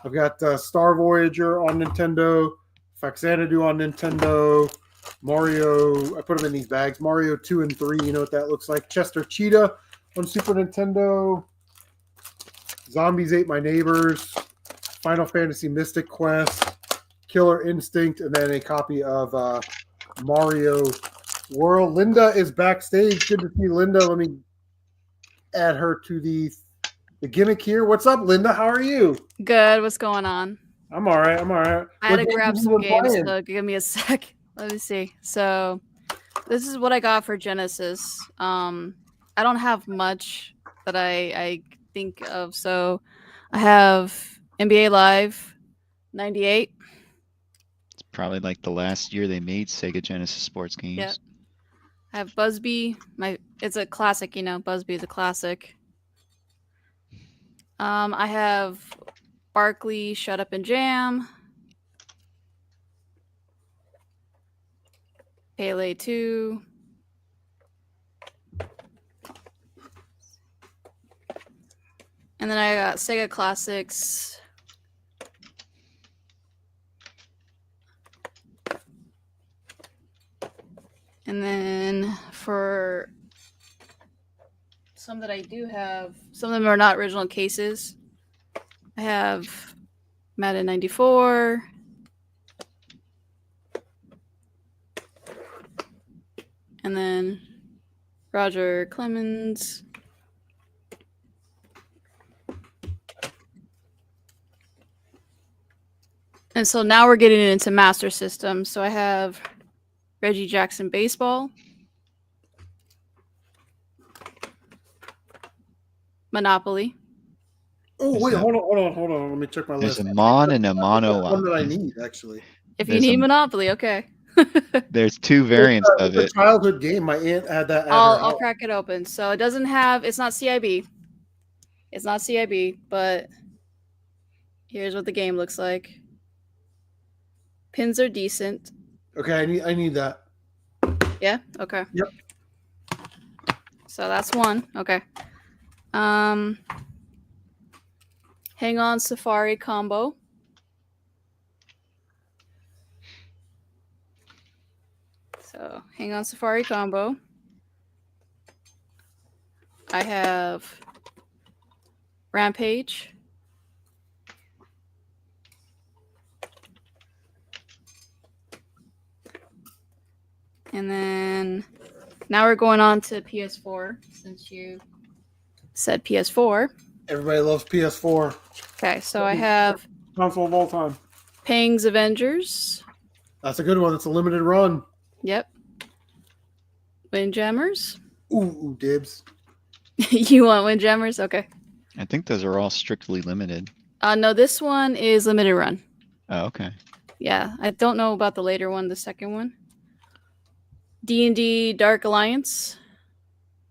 I've got Star Voyager on Nintendo, Faxanadu on Nintendo, Mario. I put them in these bags. Mario 2 and 3. You know what that looks like. Chester Cheetah on Super Nintendo. Zombies Ate My Neighbors. Final Fantasy Mystic Quest. Killer Instinct, and then a copy of Mario World. Linda is backstage. Good to see Linda. Let me add her to the gimmick here. What's up, Linda? How are you? Good. What's going on? I'm all right. I had to grab some games, so give me a sec. Let me see. So this is what I got for Genesis. I don't have much that I think of. So I have NBA Live 98. Probably like the last year they made Sega Genesis sports games. Yep. I have Busby. It's a classic, you know. Busby is a classic. I have Barkley, Shut Up and Jam. Pele 2. And then I got Sega Classics. And then for some that I do have, some of them are not original cases. I have Madden 94. And then Roger Clemens. And so now we're getting into Master System. So I have Reggie Jackson Baseball. Monopoly. Oh, wait, hold on. Let me check my There's list. a Mon and a Mono. One that I need, actually. If you There's need a- Monopoly, okay. There's 2 variants of It's a it. childhood game. My aunt had that. At her I'll house. crack it open. So it doesn't have, it's not CIB. It's not CIB, but here's what the game looks like. Pins are decent. Okay, I need that. Yeah? Okay. Yep. So that's one. Okay. Hang On Safari combo. So Hang On Safari combo. I have Rampage. And then now we're going on to PS4 since you said PS4. Everybody loves PS4. Okay, so I have Console of all time. Pangs Avengers. That's a good one. It's a limited run. Yep. Windjammers. Ooh, dibs. You want Windjammers? Okay. I think those are all strictly limited. No, this one is limited run. Oh, okay. Yeah, I don't know about the later one, the second one. D&D Dark Alliance.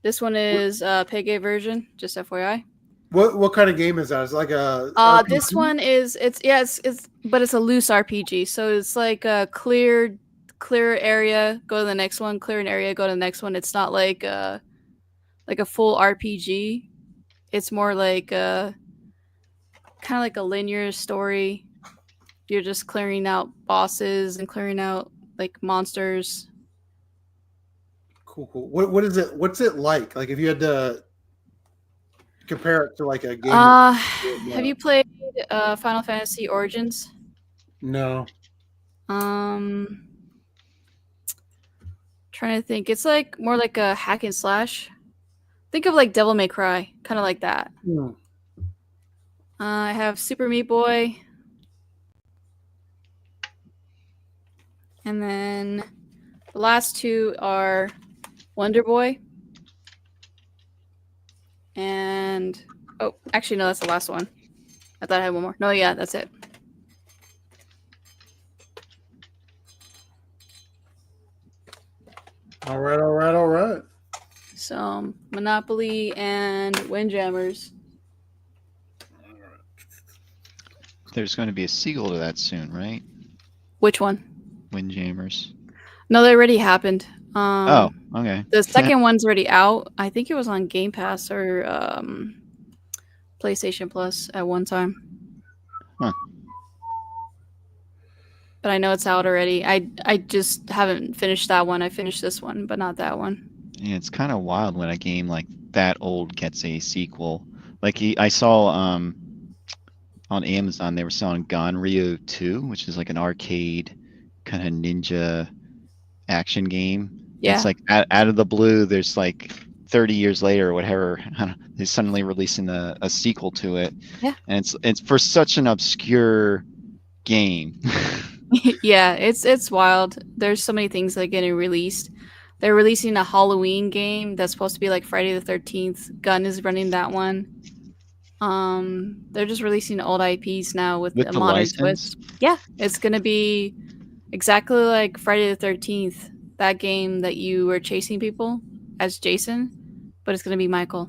This one is PEGA version, just FYI. What kind of game is that? It's like a. This RPG? one is it's but it's a loose RPG. So it's like a clear area, go to the next one, clear an area, go to the next one. It's not like a full RPG. It's more like kind of like a linear story. You're just clearing out bosses and clearing out like monsters. Cool. What is it? What's it like? Like if you had to compare it to like a game. Have you played Final Fantasy Origins? No. Trying to think. It's like more like a hack and slash. Think of like Devil May Cry, kind of like that. Hmm. I have Super Meat Boy. And then the last two are Wonder Boy. And oh, actually no, that's the last one. I thought I had one more. No, yeah, that's it. All right. So Monopoly and Windjammers. There's going to be a sequel to that soon, right? Which one? Windjammers. No, that already happened. Oh, okay. The second one's already out. I think it was on Game Pass or PlayStation Plus at one time. Huh. But I know it's out already. I just haven't finished that one. I finished this one, but not that one. Yeah, it's kind of wild when a game like that old gets a sequel. Like I saw on Amazon they were selling Ganryu 2, which is like an arcade kind of ninja action game. Yeah. It's like out of the blue, there's like 30 years later or whatever, they're suddenly releasing a sequel to it. Yeah. And it's for such an obscure game. Yeah, it's wild. There's so many things that are getting released. They're releasing a Halloween game that's supposed to be like Friday the 13th. Gun is running that one. They're just releasing old IPs now with a With the modern license? twist. Yeah, it's exactly like Friday the 13th, that game that you were chasing people as Jason, but it's gonna be Michael.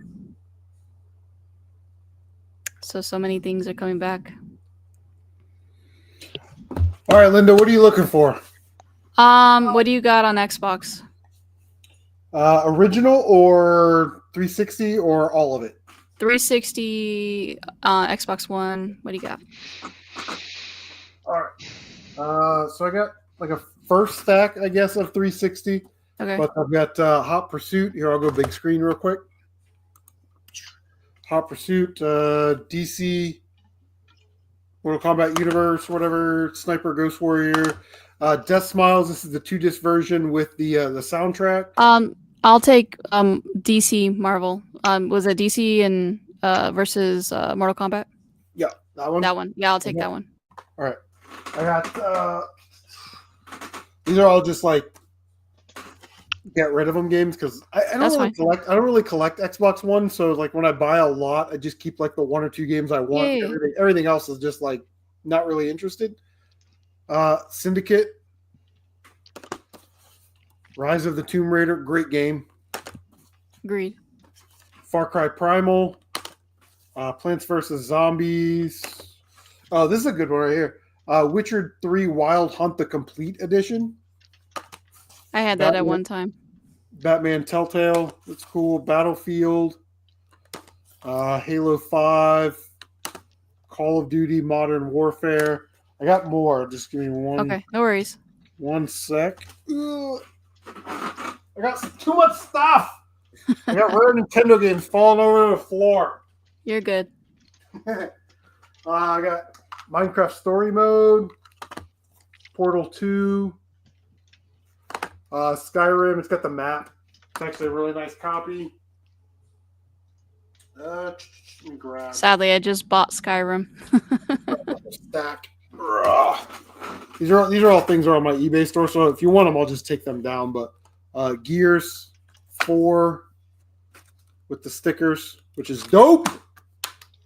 So many things are coming back. All right, Linda, what are you looking for? What do you got on Xbox? Original or 360 or all of it? 360, Xbox One. What do you got? All right. So I got like a first stack, I guess, of 360. Okay. But I've got Hot Pursuit. Here, I'll go big screen real quick. Hot Pursuit, DC, Mortal Kombat Universe, whatever, Sniper Ghost Warrior, Death Smiles. This is the 2-disc version with the soundtrack. I'll take DC Marvel. Was it DC and versus Mortal Kombat? Yeah, that one. That one. Yeah, I'll take that one. All right. I got these are all just like get rid of them games because I don't That's really fine. collect. I don't really collect Xbox One, so like when I buy a lot, I just keep like the 1 or 2 games I want. Yay. Everything else is just like not really interested. Syndicate, Rise of the Tomb Raider, great game. Agreed. Far Cry Primal, Plants vs Zombies. Oh, this is a good one right here. Witcher 3 Wild Hunt the Complete Edition. I had that at one time. Batman Telltale, that's cool. Battlefield, Halo 5, Call of Duty Modern Warfare. I got more. Just give me one. Okay, no worries. 1 sec. Ugh. I got too much stuff. I got rare Nintendo games falling over the floor. You're good. I got Minecraft Story Mode, Portal 2, Skyrim. It's got the map. It's actually a really nice copy. Let me grab Sadly, I just bought Skyrim. a stack. Ugh. These are all things that are on my eBay store. So if you want them, I'll just take them down. But Gears 4 with the stickers, which is dope.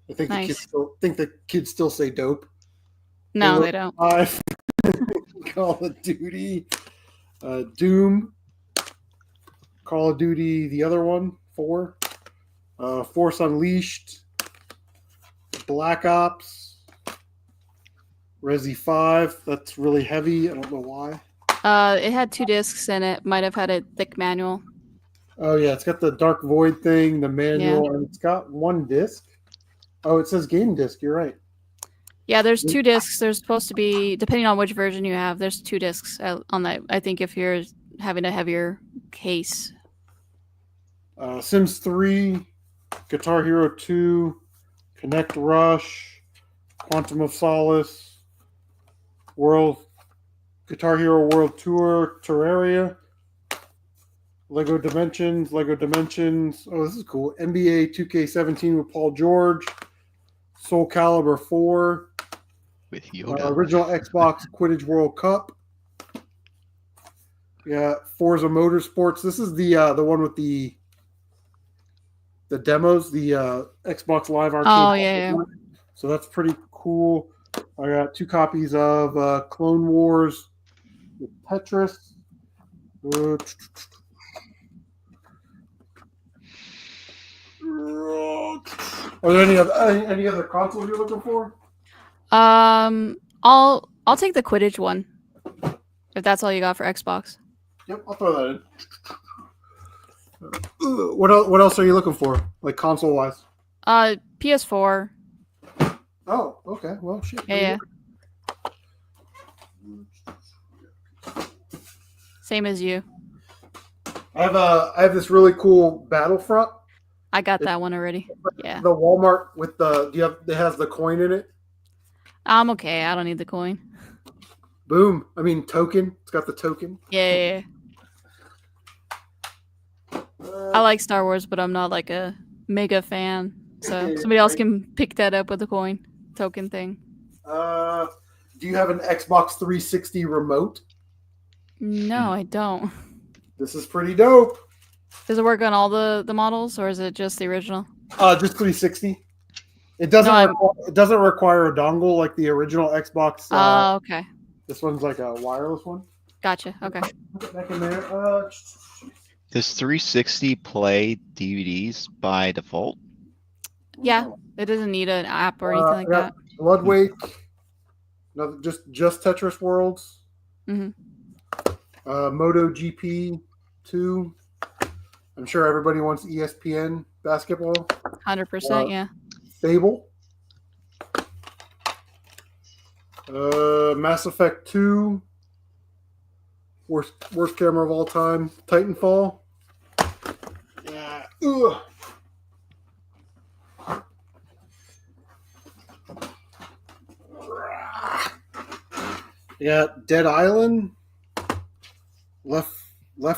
I think Nice. the kids still say dope. No, Halo they don't. 5, Call of Duty, Doom, Call of Duty, the other one, 4, Force Unleashed, Black Ops, Resi 5. That's really heavy. I don't know why. It had 2 discs in it. Might have had a thick manual. Oh yeah, it's got the Dark Void thing, the manual, and it's got 1 disc. Oh, it says game disc. You're right. Yeah, there's 2 discs. There's supposed to be, depending on which version you have, there's 2 discs on that. I think if you're having a heavier case. Sims 3, Guitar Hero 2, Connect Rush, Quantum of Solace, Guitar Hero World Tour, Terraria, Lego Dimensions. Oh, this is cool. NBA 2K17 with Paul George, Soul Calibur 4, With Yoda. original Xbox Quidditch World Cup. Yeah, Forza Motorsports. This is the one with the demos, the Xbox Live Arcade. Oh, yeah. So that's pretty cool. I got 2 copies of Clone Wars with Tetris. Are there any other consoles you're looking for? I'll take the Quidditch one. If that's all you got for Xbox. Yep, I'll throw that in. What else are you looking for, like console wise? PS4. Oh, okay. Well, shit. Yeah. Same as you. I have this really cool Battlefront. I got that one already. Yeah. The Walmart with it has the coin in it. I'm okay. I don't need the coin. Boom. I mean token. It's got the token. Yeah. I like Star Wars, but I'm not like a mega fan. So somebody else can pick that up with the coin token thing. Do you have an Xbox 360 remote? No, I don't. This is pretty dope. Does it work on all the models, or is it just the original? Just 360. It doesn't. No, it doesn't require a dongle like the original Xbox. Oh, okay. This one's like a wireless one. Gotcha. Okay. Put it back in there. Does 360 play DVDs by default? Yeah, it doesn't need an app or anything like yeah. that. Bloodwake. No, just Tetris Worlds. Mhm. Moto GP 2. I'm sure everybody wants ESPN basketball. 100%. Yeah. Fable. Mass Effect 2. Worst camera of all time. Titanfall. Yeah. Ugh. You got Dead Island. Left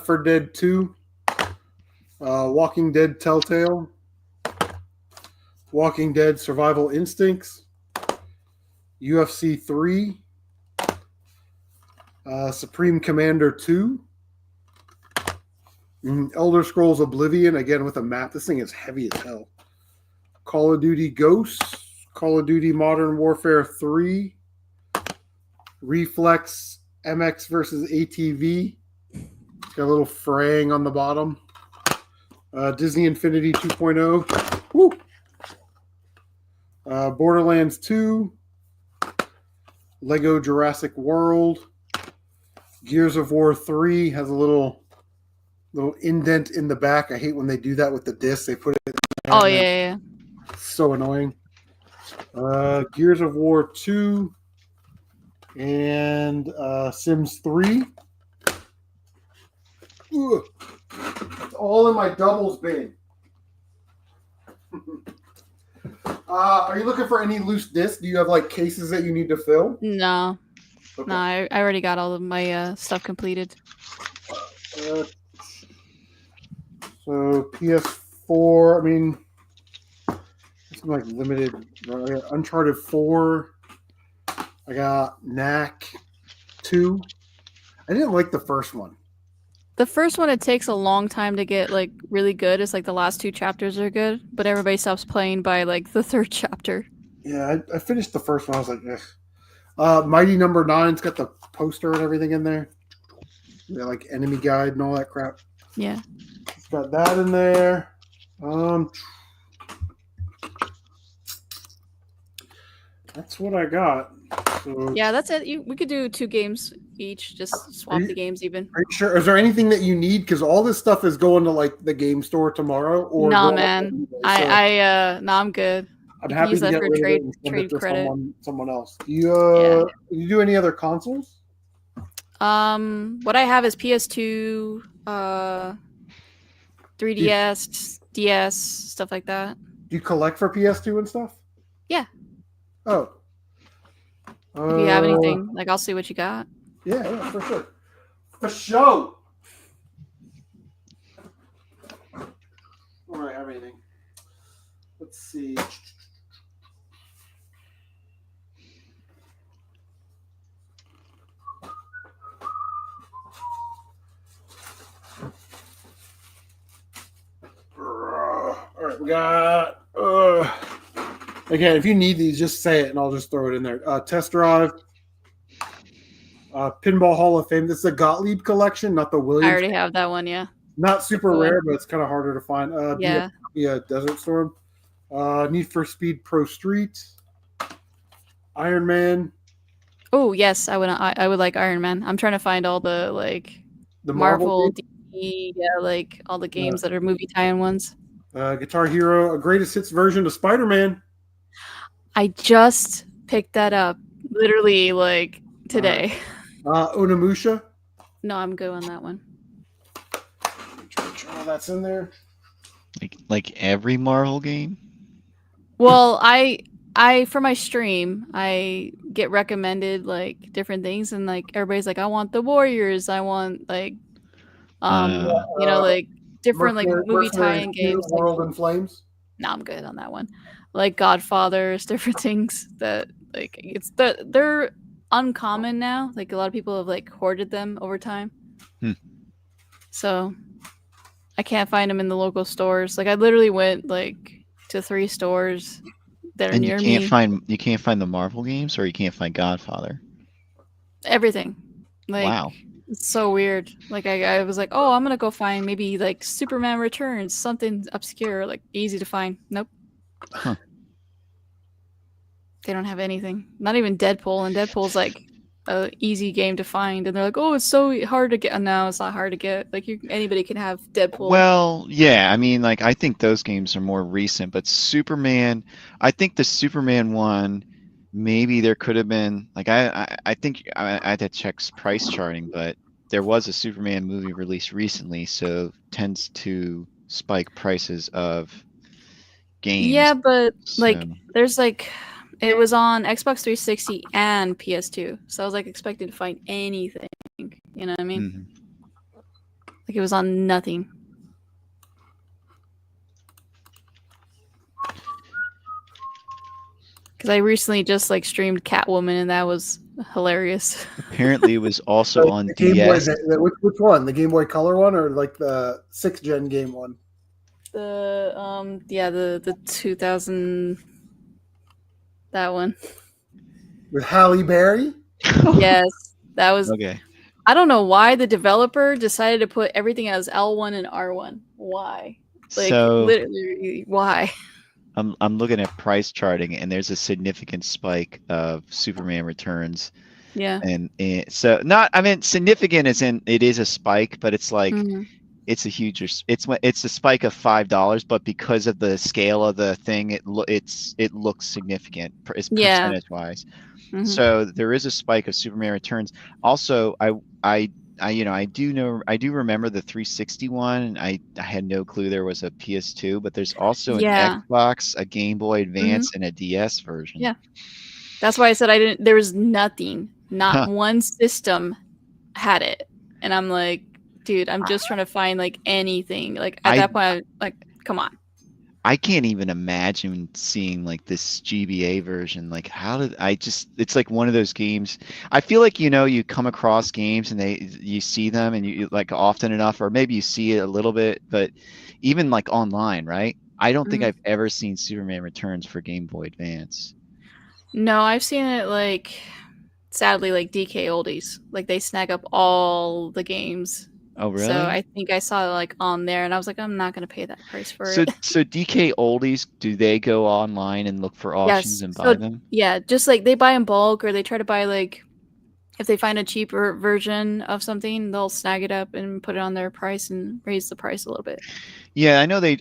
4 Dead 2. Walking Dead Telltale. Walking Dead Survival Instincts. UFC 3. Supreme Commander 2. Elder Scrolls Oblivion, again with a map. This thing is heavy as hell. Call of Duty Ghosts. Call of Duty Modern Warfare 3. Reflex MX versus ATV. It's got a little fraying on the bottom. Disney Infinity 2.0. Woo! Borderlands 2. Lego Jurassic World. Gears of War 3 has a little indent in the back. I hate when they do that with the disc. They put it. Oh yeah. It's so annoying. Gears of War 2 and Sims 3. Ugh. It's all in my doubles bin. Are you looking for any loose discs? Do you have like cases that you need to fill? No. Okay. No, I already got all of my stuff completed. So PS4, I mean, it's like limited. I got Uncharted 4. I got Knack 2. I didn't like the first one. The first one, it takes a long time to get like really good. It's like the last 2 chapters are good, but everybody stops playing by like the 3rd chapter. Yeah, I finished the first one. I was like, ugh. Mighty Number 9's got the poster and everything in there. Yeah, like enemy guide and all that crap. Yeah. It's got that in there. That's what I got. So, Yeah, that's it. We could do 2 games each. Just swap the games even. are you sure? Is there anything that you need? Because all this stuff is going to like the game store tomorrow. Or Nah, going man. so I'm good. I'm you can happy use to that get for rid of it trade- and send trade it to credit. someone else. Do you you do any other consoles? What I have is PS2, 3DS, DS, stuff like that. Do you collect for PS2 and stuff? Yeah. Oh. If you have anything, like I'll see what you got. Yeah, for sure. For sure. I don't have anything. Let's see. All right, we got. Again, if you need these, just say it and I'll just throw it in there. Test Drive. Pinball Hall of Fame. This is a Gottlieb collection, not the Williams. I already have that one, yeah. Not super Cool. rare, but it's kind of harder to find. Yeah. Desert Storm. Need for Speed Pro Street. Iron Man. Oh yes, I would like Iron Man. I'm trying to find all the like The Marvel, games. DC, like all the games that are movie tie-in ones. Guitar Hero, a greatest hits version of Spider-Man. I just picked that up literally like today. Onimusha. No, I'm good on that one. Oh, that's in there. Like every Marvel game? Well, I for my stream, I get recommended like different things, and like everybody's like, I want the Warriors, I want like like different like movie tie-in games. World in Flames. No, I'm good on that one. Like Godfathers, different things that like they're uncommon now. Like a lot of people have like hoarded them over time. So I can't find them in the local stores. Like I literally went like to 3 stores that are And near you can't me. find the Marvel games, or you can't find Godfather. Everything. Like, Wow. it's so weird. Like I was like, oh, I'm gonna go find maybe like Superman Returns, something obscure, like easy to find. Nope. Huh. They don't have anything. Not even Deadpool, and Deadpool's like a easy game to find, and they're like, oh, it's so hard to get. No, it's not hard to get. Like anybody can have Deadpool. Well, yeah, I mean, like, I think those games are more recent, but Superman, I think the Superman one, maybe there could have been, like, I think I had to check price charting, but there was a Superman movie released recently, so tends to spike prices of games. Yeah, but like So, there's like it was on Xbox 360 and PS2, so I was like expecting to find anything. You know what I mean? mhm. Like it was on nothing. Because I recently just like streamed Catwoman, and that was hilarious. Apparently it was also on The Game Boy, DS. which one? The Game Boy Color one or like the 6th gen game one? The 2000, that one. With Halle Berry? Yes, that was. Okay. I don't know why the developer decided to put everything as L1 and R1. Why? Like So literally, why? I'm looking at price charting, and there's a significant spike of Superman Returns. Yeah. And so not, I mean, significant as in it is a spike, but it's like Mhm. it's a huge, it's a spike of $5, but because of the scale of the thing, it looks significant Yeah. percentage wise. Mhm. So there is a spike of Superman Returns. Also, I do remember the 360 one, and I had no clue there was a PS2, but there's also an Yeah. Xbox, a Game Boy Advance, and a DS version. Yeah. That's why I said I didn't. There was nothing. Not Huh. one system had it, and I'm like, dude, I'm just trying to find like anything. Like at that point, like, come on. I can't even imagine seeing like this GBA version. Like, how did I just? It's like one of those games. I feel like you come across games and you see them and you like often enough, or maybe you see it a little bit, but even like online, right? I don't think Mhm. I've ever seen Superman Returns for Game Boy Advance. No, I've seen it like, sadly, like DK Oldies. Like they snag up all the games. Oh, really? So I think I saw it like on there, and I was like, I'm not gonna pay that price for So it. so DK Oldies, do they go online and look for auctions Yes. and So buy them? yeah, just like they buy in bulk, or they try to buy like, if they find a cheaper version of something, they'll snag it up and put it on their price and raise the price a little bit. Yeah, I know they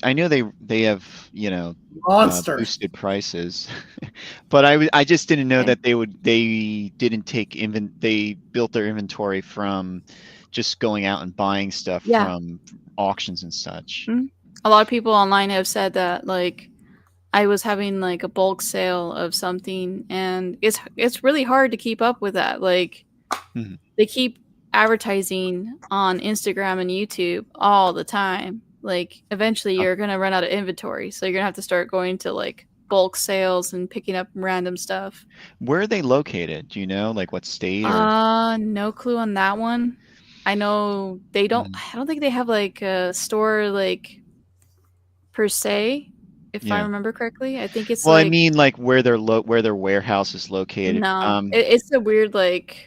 have, Monster. boosted prices, but I just didn't know Yeah. that they didn't take they built their inventory from just going out and buying stuff Yeah. from auctions and such. A lot of people online have said that like I was having like a bulk sale of something, and it's really hard to keep up with that. Like Mhm. they keep advertising on Instagram and YouTube all the time. Like eventually Oh. you're gonna run out of inventory, so you're gonna have to start going to like bulk sales and picking up random stuff. Where are they located? Do you know, like what state or? No clue on that one. I know they don't. I don't think they have like a store like per se, if I Yeah. remember correctly. I think it's Well, I like, mean, like where their warehouse is located. no, it's a weird like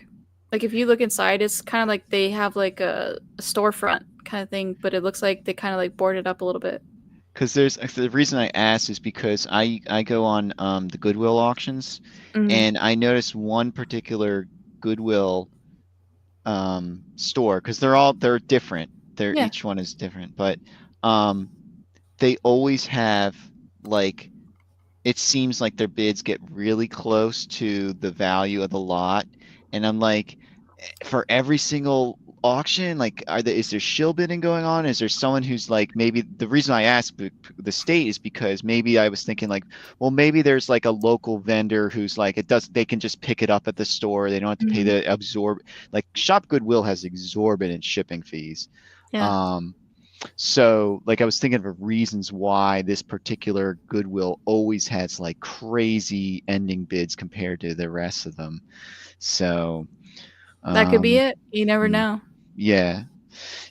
if you look inside, it's kind of like they have like a storefront kind of thing, but it looks like they kind of like board it up a little bit. Because the reason I asked is because I go on the Goodwill auctions, Mhm. and I noticed one particular Goodwill store, because they're different. Yeah. Each one is different, but they always have, like, it seems like their bids get really close to the value of the lot, and I'm like, for every single auction, like, is there shill bidding going on? Is there someone who's like, maybe the reason I asked the state is because maybe I was thinking like, well, maybe there's like a local vendor who's like, they can just pick it up at the store. They don't have to pay like Shop Goodwill has exorbitant shipping fees. Yeah. So like I was thinking of reasons why this particular Goodwill always has like crazy ending bids compared to the rest of them. So That could be it. You never know. yeah.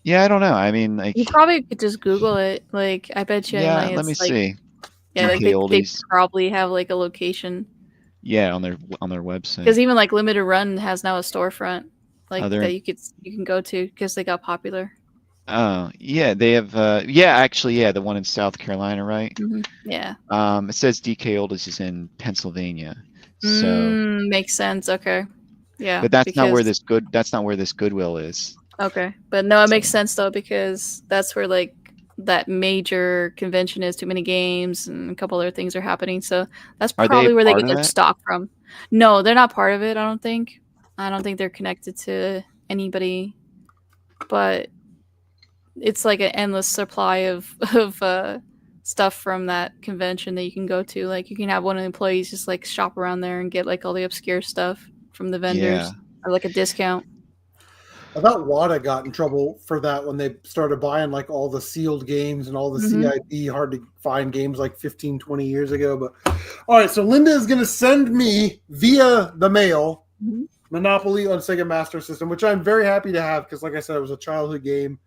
I don't know. I mean, like, You probably could just Google it. Like, I bet you. yeah, Like, let me it's like, see. yeah, like DK they Oldies. probably have like a location. Yeah, on their website. Because even like Limited Run has now a storefront like Oh, they're- that you can go to because they got popular. Oh, yeah, they have yeah, actually, yeah, the one in South Carolina, right? Yeah. It says DK Oldest is in Pennsylvania. So, Makes sense. Okay. Yeah. but that's not where because that's not where this Goodwill is. Okay, but no, it makes So- sense though because that's where like that major convention is. Too many games and a couple other things are happening. So that's Are they probably where they part get of their that? stock from. No, they're not part of it. I don't think. I don't think they're connected to anybody. But it's like an endless supply of stuff from that convention that you can go to. Like you can have one of the employees just like shop around there and get like all the obscure stuff from the vendors Yeah. or like a discount. I thought WADA got in trouble for that when they started buying like all the sealed games and all the Mhm. CIB hard to find games like 15, 20 years ago. But all right, so Linda is going to send me via the mail Mhm. Monopoly on Sega Master System, which I'm very happy to have because, like I said, it was a childhood game.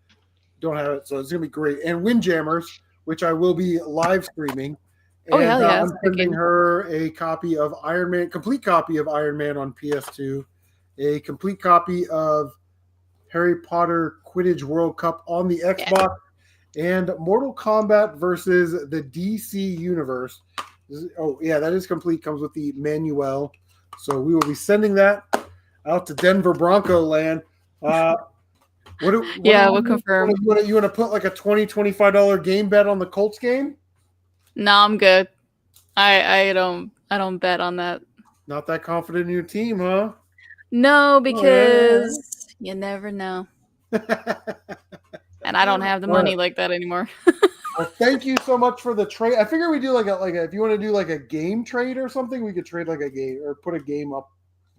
Don't have it, so it's going to be great. And Windjammers, which I will be live streaming. Oh, And hell yeah, I'm that's a good sending game. her a copy of Iron Man, complete copy of Iron Man on PS2, a complete copy of Harry Potter Quidditch World Cup on the Xbox, and Mortal Kombat versus the DC Universe. Oh, yeah, that is complete. Comes with the manual. So we will be sending that out to Denver Bronco land. We'll confirm. You want to put like a $20, $25 game bet on the Colts game? No, I'm good. I don't bet on that. Not that confident in your team, huh? No, because you never know. And I don't have the money like that anymore. Well, thank you so much for the trade. I figure we do like a if you want to do like a game trade or something, we could trade like a game or put a game up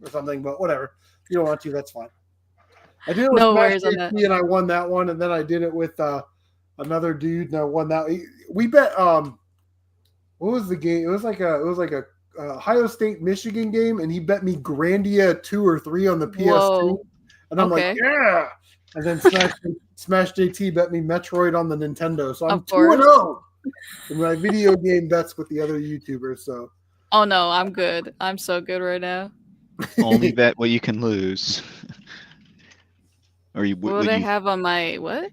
or something. But whatever, if you don't want to, that's fine. I did it with No Smash worries on that. JT and I won that one, and then I did it with another dude and I won that. We bet what was the game? It was like a Ohio State Michigan game, and he bet me Grandia 2 or 3 on the PS2, Whoa. and I'm Okay. like, yeah. And then Smash JT bet me Metroid on the Nintendo, so I'm Of course. 2-0 in my video game bets with the other YouTubers. So Oh no, I'm good. I'm so good right now. Only bet what you can lose. Or you What would would I you have on my what?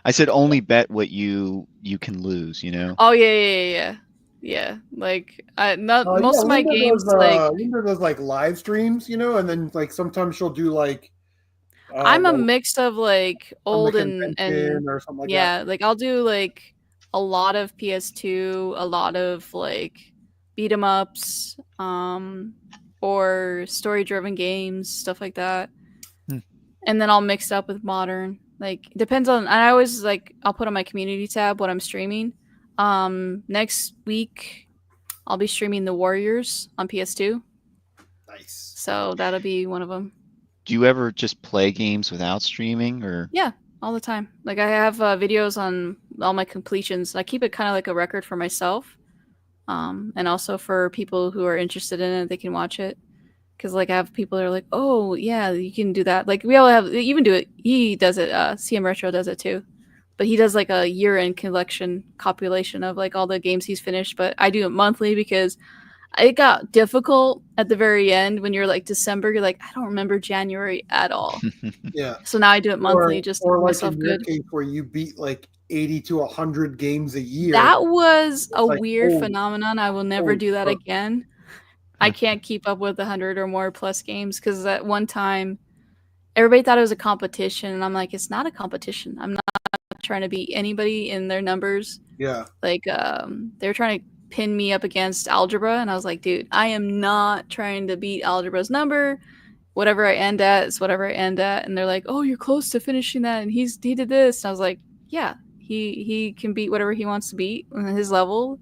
I said only bet what you can lose, you know? Oh yeah. Like most of my Linda games does, like Linda does like live streams, and then like sometimes she'll do like I'm a like mix of like from the old and convention or something like that. yeah, like I'll do like a lot of PS2, a lot of like beat 'em ups, or story driven games, stuff like that. Hmm. And then I'll mix it up with modern. Like it depends on I always like I'll put on my community tab what I'm streaming. Next week I'll be streaming The Warriors on PS2. Nice. So that'll be one of them. Do you ever just play games without streaming or Yeah, all the time. Like I have videos on all my completions. I keep it kind of like a record for myself, and also for people who are interested in it, they can watch it. Because like I have people that are like, oh yeah, you can do that. Like we all have, they even do it. He does it. CM Retro does it too, but he does like a year-end collection compilation of like all the games he's finished. But I do it monthly because it got difficult at the very end when you're like December. You're like, I don't remember January at all. Yeah. So now I do it monthly, just to or make like myself in your good. case where you beat like 80 to 100 games a year. That was a like, weird holy- phenomenon. I will never holy do that fuck. again. I can't keep up with 100 or more plus games because at one time everybody thought it was a competition, and I'm like, it's not a competition. I'm not trying to beat anybody in their numbers. Yeah. Like they were trying to pin me up against algebra, and I was like, dude, I am not trying to beat algebra's number. Whatever I end at is whatever I end at. And they're like, oh, you're close to finishing that, and he did this. And I was like, yeah, he can beat whatever he wants to beat on his level.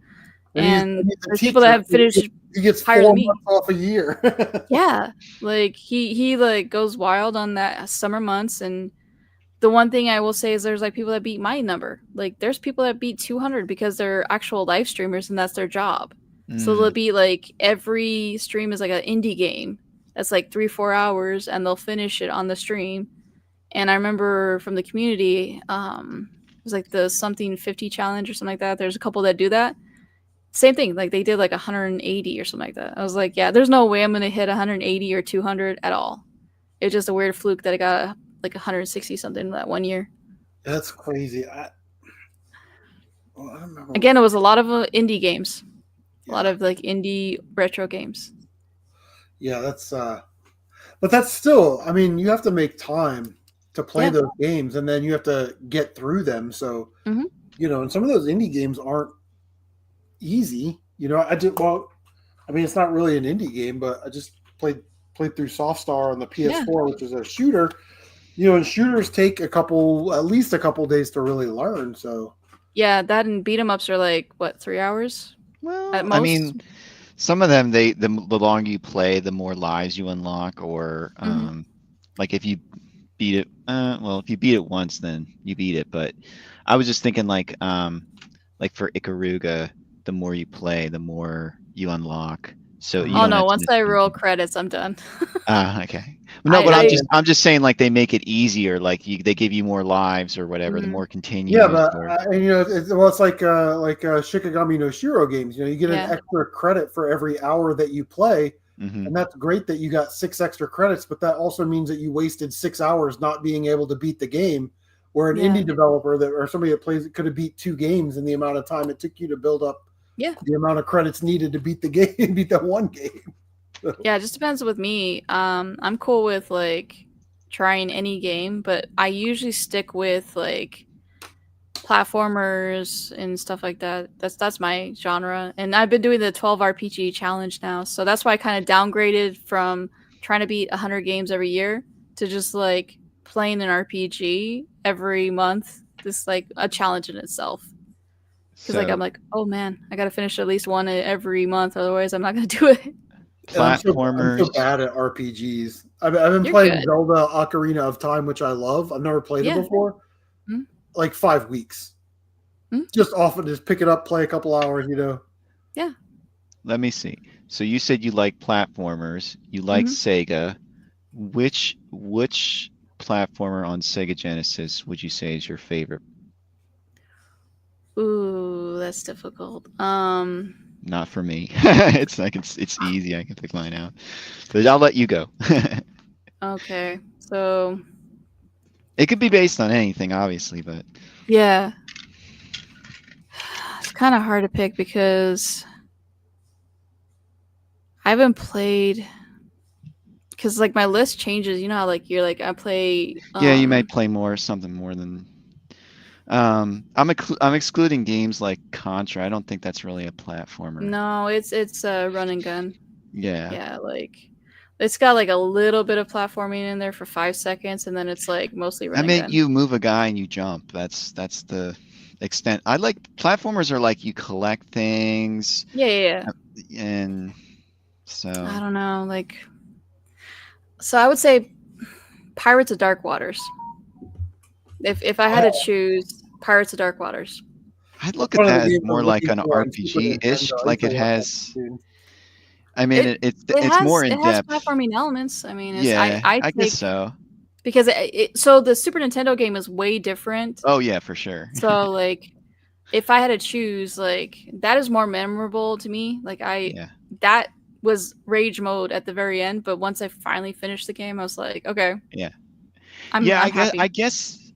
And he's a there's people that teacher. have finished He gets higher 4 than me. months off a year. Yeah, like he like goes wild on that summer months. And the one thing I will say is there's like people that beat my number. Like there's people that beat 200 because they're actual live streamers and that's their job. So they'll be like every stream is like an indie game that's like 3-4 hours, and they'll finish it on the stream. And I remember from the community, it was like the something 50 challenge or something like that. There's a couple that do that. Same thing. Like they did like 180 or something like that. I was like, yeah, there's no way I'm gonna hit 180 or 200 at all. It's just a weird fluke that I got like 160 something that one year. That's crazy. I remember. Again, it was a lot of indie games, a lot of like indie retro games. Yeah, that's but that's still, I mean, you have to make time to play those games, and then you have to get through them. So, you know, and some of those indie games aren't easy. You know, I mean, it's not really an indie game, but I just played through Soft Star on the PS4, which is a shooter. You know, and shooters take at least a couple days to really learn. So yeah, that and beat 'em ups are like what, 3 hours? Well, at most? I mean, some of them the longer you play, the more lives you unlock, or like if you beat it, well, if you beat it once, then you beat it. But I was just thinking like for Ikaruga, the more you play, the more you unlock. So you oh don't no, have to once I miss roll credits, I'm done. okay. No, but I'm just saying like they make it easier. Like they give you more lives or whatever. The more continues. yeah, but and, you know, it's like Shikigami no Shiro games. You know, you get an extra credit for every hour that you play, and that's great that you got 6 extra credits. But that also means that you wasted 6 hours not being able to beat the game. Where an indie developer or somebody that plays it could have beat 2 games in the amount of time it took you to build up the amount of credits needed to beat the game, beat that one game. Yeah, it just depends with me. I'm cool with like trying any game, but I usually stick with like platformers and stuff like that. That's my genre. And I've been doing the 12 RPG challenge now. So that's why I kind of downgraded from trying to beat 100 games every year to just like playing an RPG every month. This like a challenge in itself. Because like I'm like, oh man, I gotta finish at least one every month, otherwise I'm not gonna do it. Platformers. I'm so bad at RPGs. I've been playing Zelda Ocarina of Time, which I love. I've never played it before. Like 5 weeks. Just often just pick it up, play a couple hours, you know. Yeah. Let me see. So you said you like platformers. You like Sega. Which platformer on Sega Genesis would you say is your favorite? Ooh, that's difficult. Not for me. It's easy. I can pick mine out. But I'll let you go. Okay. So it could be based on anything, obviously, but yeah. It's kind of hard to pick because I haven't played because like my list changes. You know how like you're like I play yeah, you might play something more than I'm excluding games like Contra. I don't think that's really a platformer. No, it's a run and gun. Yeah, like it's got like a little bit of platforming in there for 5 seconds, and then it's like mostly run and gun. You move a guy and you jump. That's the extent. I like platformers are like you collect things. Yeah. And so I don't know, like so I would say Pirates of Dark Waters. If I had to choose Pirates of Dark Waters. I'd look at that as more like an RPG-ish, like it has. I mean, it's more in depth. It has platforming elements. I mean, I guess so. Because so the Super Nintendo game is way different. Oh yeah, for sure. So like, if I had to choose, like that is more memorable to me. Like that was rage mode at the very end, but once I finally finished the game, I was like, okay, yeah, I'm happy.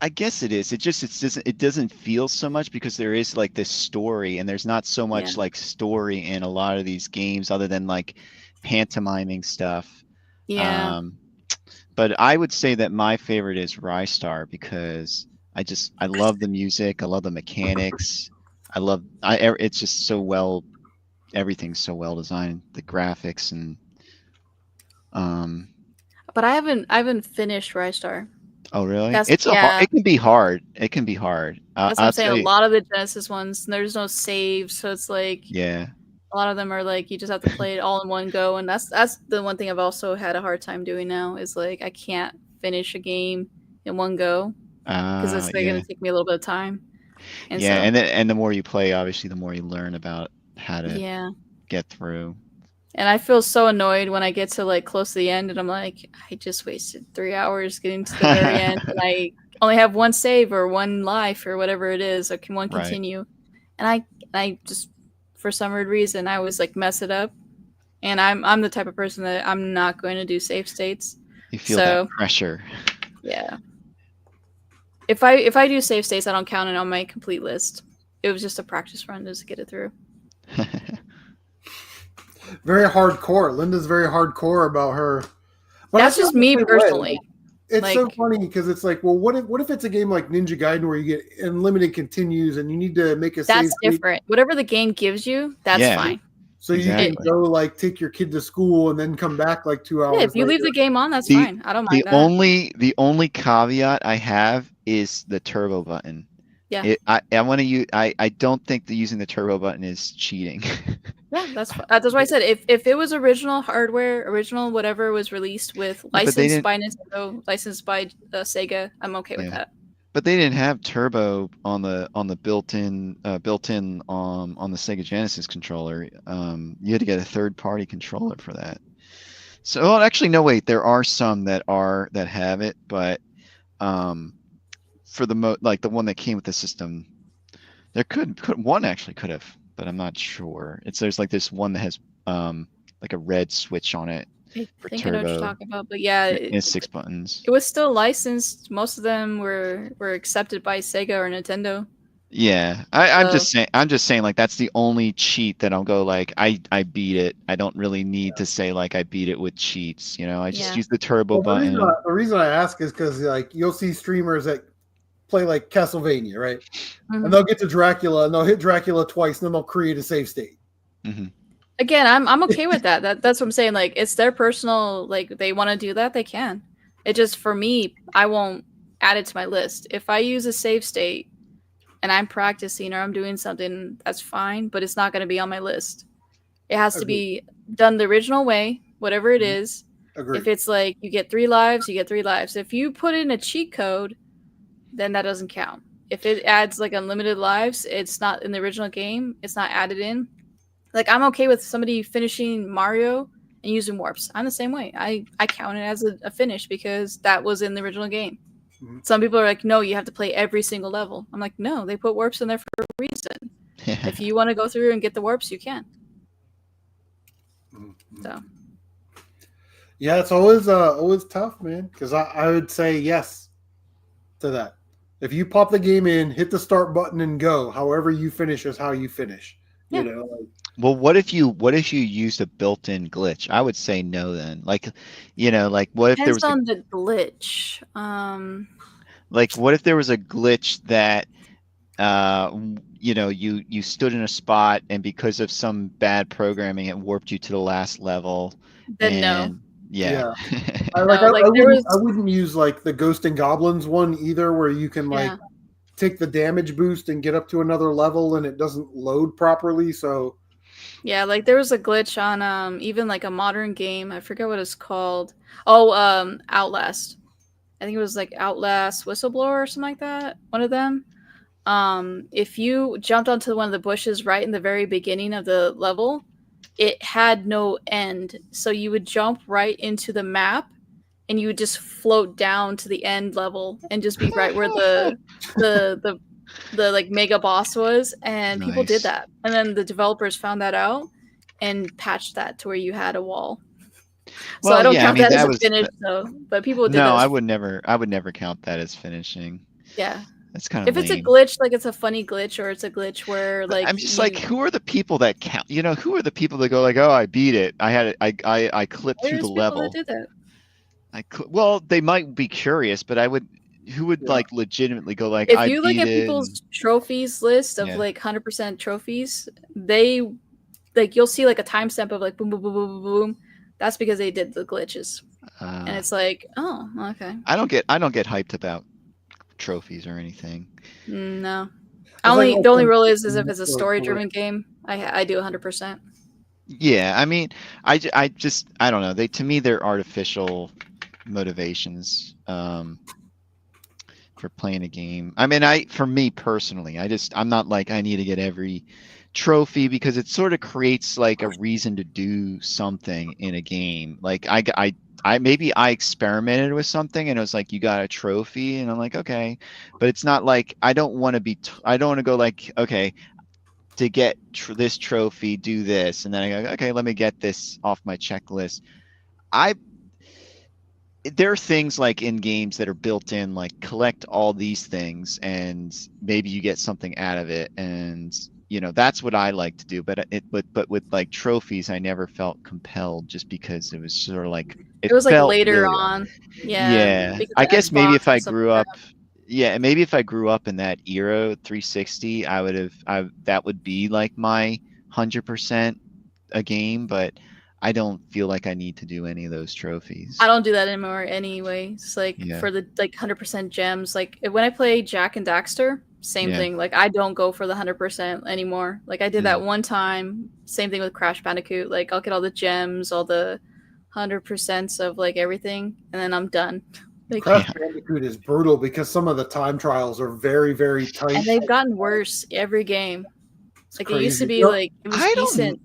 I guess it is. It doesn't feel so much because there is like this story, and there's not so much like story in a lot of these games other than like pantomiming stuff. Yeah. But I would say that my favorite is Rystar because I love the music, I love the mechanics, it's just so well, everything's so well designed, the graphics and But I haven't finished Rystar. Oh really? It can be hard. It can be hard. That's what I'm saying. A lot of the Genesis ones, there's no saves, so it's like a lot of them are like you just have to play it all in one go, and that's the one thing I've also had a hard time doing now is like I can't finish a game in one go because it's going to take me a little bit of time. And and the more you play, obviously, the more you learn about how to get through. And I feel so annoyed when I get to like close to the end and I'm like, I just wasted 3 hours getting to the very end and I only have one save or one life or whatever it is, or one continue. And I just for some weird reason I was like mess it up, and I'm the type of person that I'm not going to do save states. You feel So that pressure. yeah, if I do save states, I don't count it on my complete list. It was just a practice run just to get it through. Very hardcore. Linda's very hardcore about her. But That's I feel just the me same way. personally. It's so Like- funny because it's like, well, what if it's a game like Ninja Gaiden where you get unlimited continues and you need to make a That's save state different. Whatever the game gives you, that's Yeah. fine. so you Exactly. can go like take your kid to school and then come back like 2 hours. Yeah, if you leave later. the game on, that's The- fine. I don't mind The that. only caveat I have is the turbo button. Yeah. I want to use. I don't think that using the turbo button is cheating. Yeah, that's that's why I said if it was original hardware, original whatever was released with but they licensed didn't- by Nintendo, licensed by Sega, I'm okay with Yeah. that. But they didn't have turbo on the built-in on the Sega Genesis controller. You had to get a third-party controller for that. So, well, actually, no, wait. There are some that have it, but for the like the one that came with the system, there could one actually could have, but I'm not sure. There's like this one that has like a red switch on it. I For think I know what you're turbo. talking about, but yeah, And it's 6 buttons. it was still licensed. Most of them were accepted by Sega or Nintendo. Yeah, I'm So- just saying. I'm just saying, like that's the only cheat that I'll go like I beat it. I don't really need to say like I beat it with cheats. You know, I just Yeah. use the turbo Well, button. the reason I ask is because like you'll see streamers that play like Castlevania, right? Mhm. And they'll get to Dracula and they'll hit Dracula twice and then they'll create a save state. hmm Again, I'm okay with that. That's what I'm saying. Like it's their personal. Like they want to do that, they can. It just for me, I won't add it to my list. If I use a save state and I'm practicing or I'm doing something, that's fine. But it's not going to be on my list. It has to be done the original way, whatever it Mhm. is. Agreed. If it's like you get 3 lives, you get 3 lives. If you put in a cheat code, then that doesn't count. If it adds like unlimited lives, it's not in the original game. It's not added in. Like I'm okay with somebody finishing Mario and using warps. I'm the same way. I count it as a finish because that was in the original game. Mhm. Some people are like, no, you have to play every single level. I'm like, no, they put warps in there for a reason. If you want to go through and get the warps, you can. Mhm. So Yeah, it's always tough, man. Because I would say yes to that. If you pop the game in, hit the start button and go. However you finish is how you finish. Yeah. You know, like, Well, what if you used a built-in glitch? I would say no. Then, like, you know, like what if there depends was on the glitch. what if there was a glitch that you know you stood in a spot and because of some bad programming it warped you to the last level. Then no. and, Yeah. I there was- wouldn't use like the Ghost and Goblins one either, where you can like Yeah. take the damage boost and get up to another level and it doesn't load properly. So Yeah, like there was a glitch on even like a modern game. I forget what it's called. Oh, Outlast. I think it was like Outlast Whistleblower or something like that. One of them. If you jumped onto one of the bushes right in the very beginning of the level, it had no end. So you would jump right into the map and you would just float down to the end level and just be right where the like mega boss was, and people Nice. did that. And then the developers found that out and patched that to where you had a wall. So I Well, don't yeah, I count mean, that as that a was- finish though. But people did No, this. I would never count that as finishing. Yeah. That's kind of If it's a glitch, like it's a funny glitch, or it's a glitch where like I'm just you- like, who are the people that count? You know, who are the people that go like, oh, I beat it. I had it. I clipped through there's the people level. that did that. Well, they might be curious, but who would Yeah. like legitimately go like, If I you look beat at it people's trophies list of Yeah. like 100% trophies, they like you'll see like a timestamp of like boom boom boom boom boom boom. That's because they did the glitches, and it's like, oh, okay, I don't get hyped about trophies or anything. no. like The only open- rule is if it's a or- story-driven game, I do 100%. Yeah, I mean, I don't know. To me they're artificial motivations for playing a game. I mean, for me personally, I'm not like I need to get every trophy because it sort of creates like a reason to do something in a game. Like maybe I experimented with something and it was like you got a trophy and I'm like, okay, but it's not like I don't want to go like, okay, to get this trophy, do this, and then I go, okay, let me get this off my checklist. There are things like in games that are built in, like collect all these things and maybe you get something out of it. And that's what I like to do. But with like trophies, I never felt compelled just because it was sort of like, it was like felt later really- on. Yeah. because I of guess maybe Xbox if I and stuff grew like up, maybe if I grew up in that era, 360, that would be like my 100% a game, but I don't feel like I need to do any of those trophies. I don't do that anymore anyway. It's like Yeah. for the like 100% gems. Like when I play Jack and Daxter, same Yeah. thing. Like I don't go for the 100% anymore. Like I did that Mm. one time. Same thing with Crash Bandicoot. Like I'll get all the gems, all the 100% of like everything, and then I'm done. Like, Crash Bandicoot is brutal because some of the time trials are very, very tight. and they've gotten worse every game. It's Like it used to crazy. be You know, like it was I don't- decent.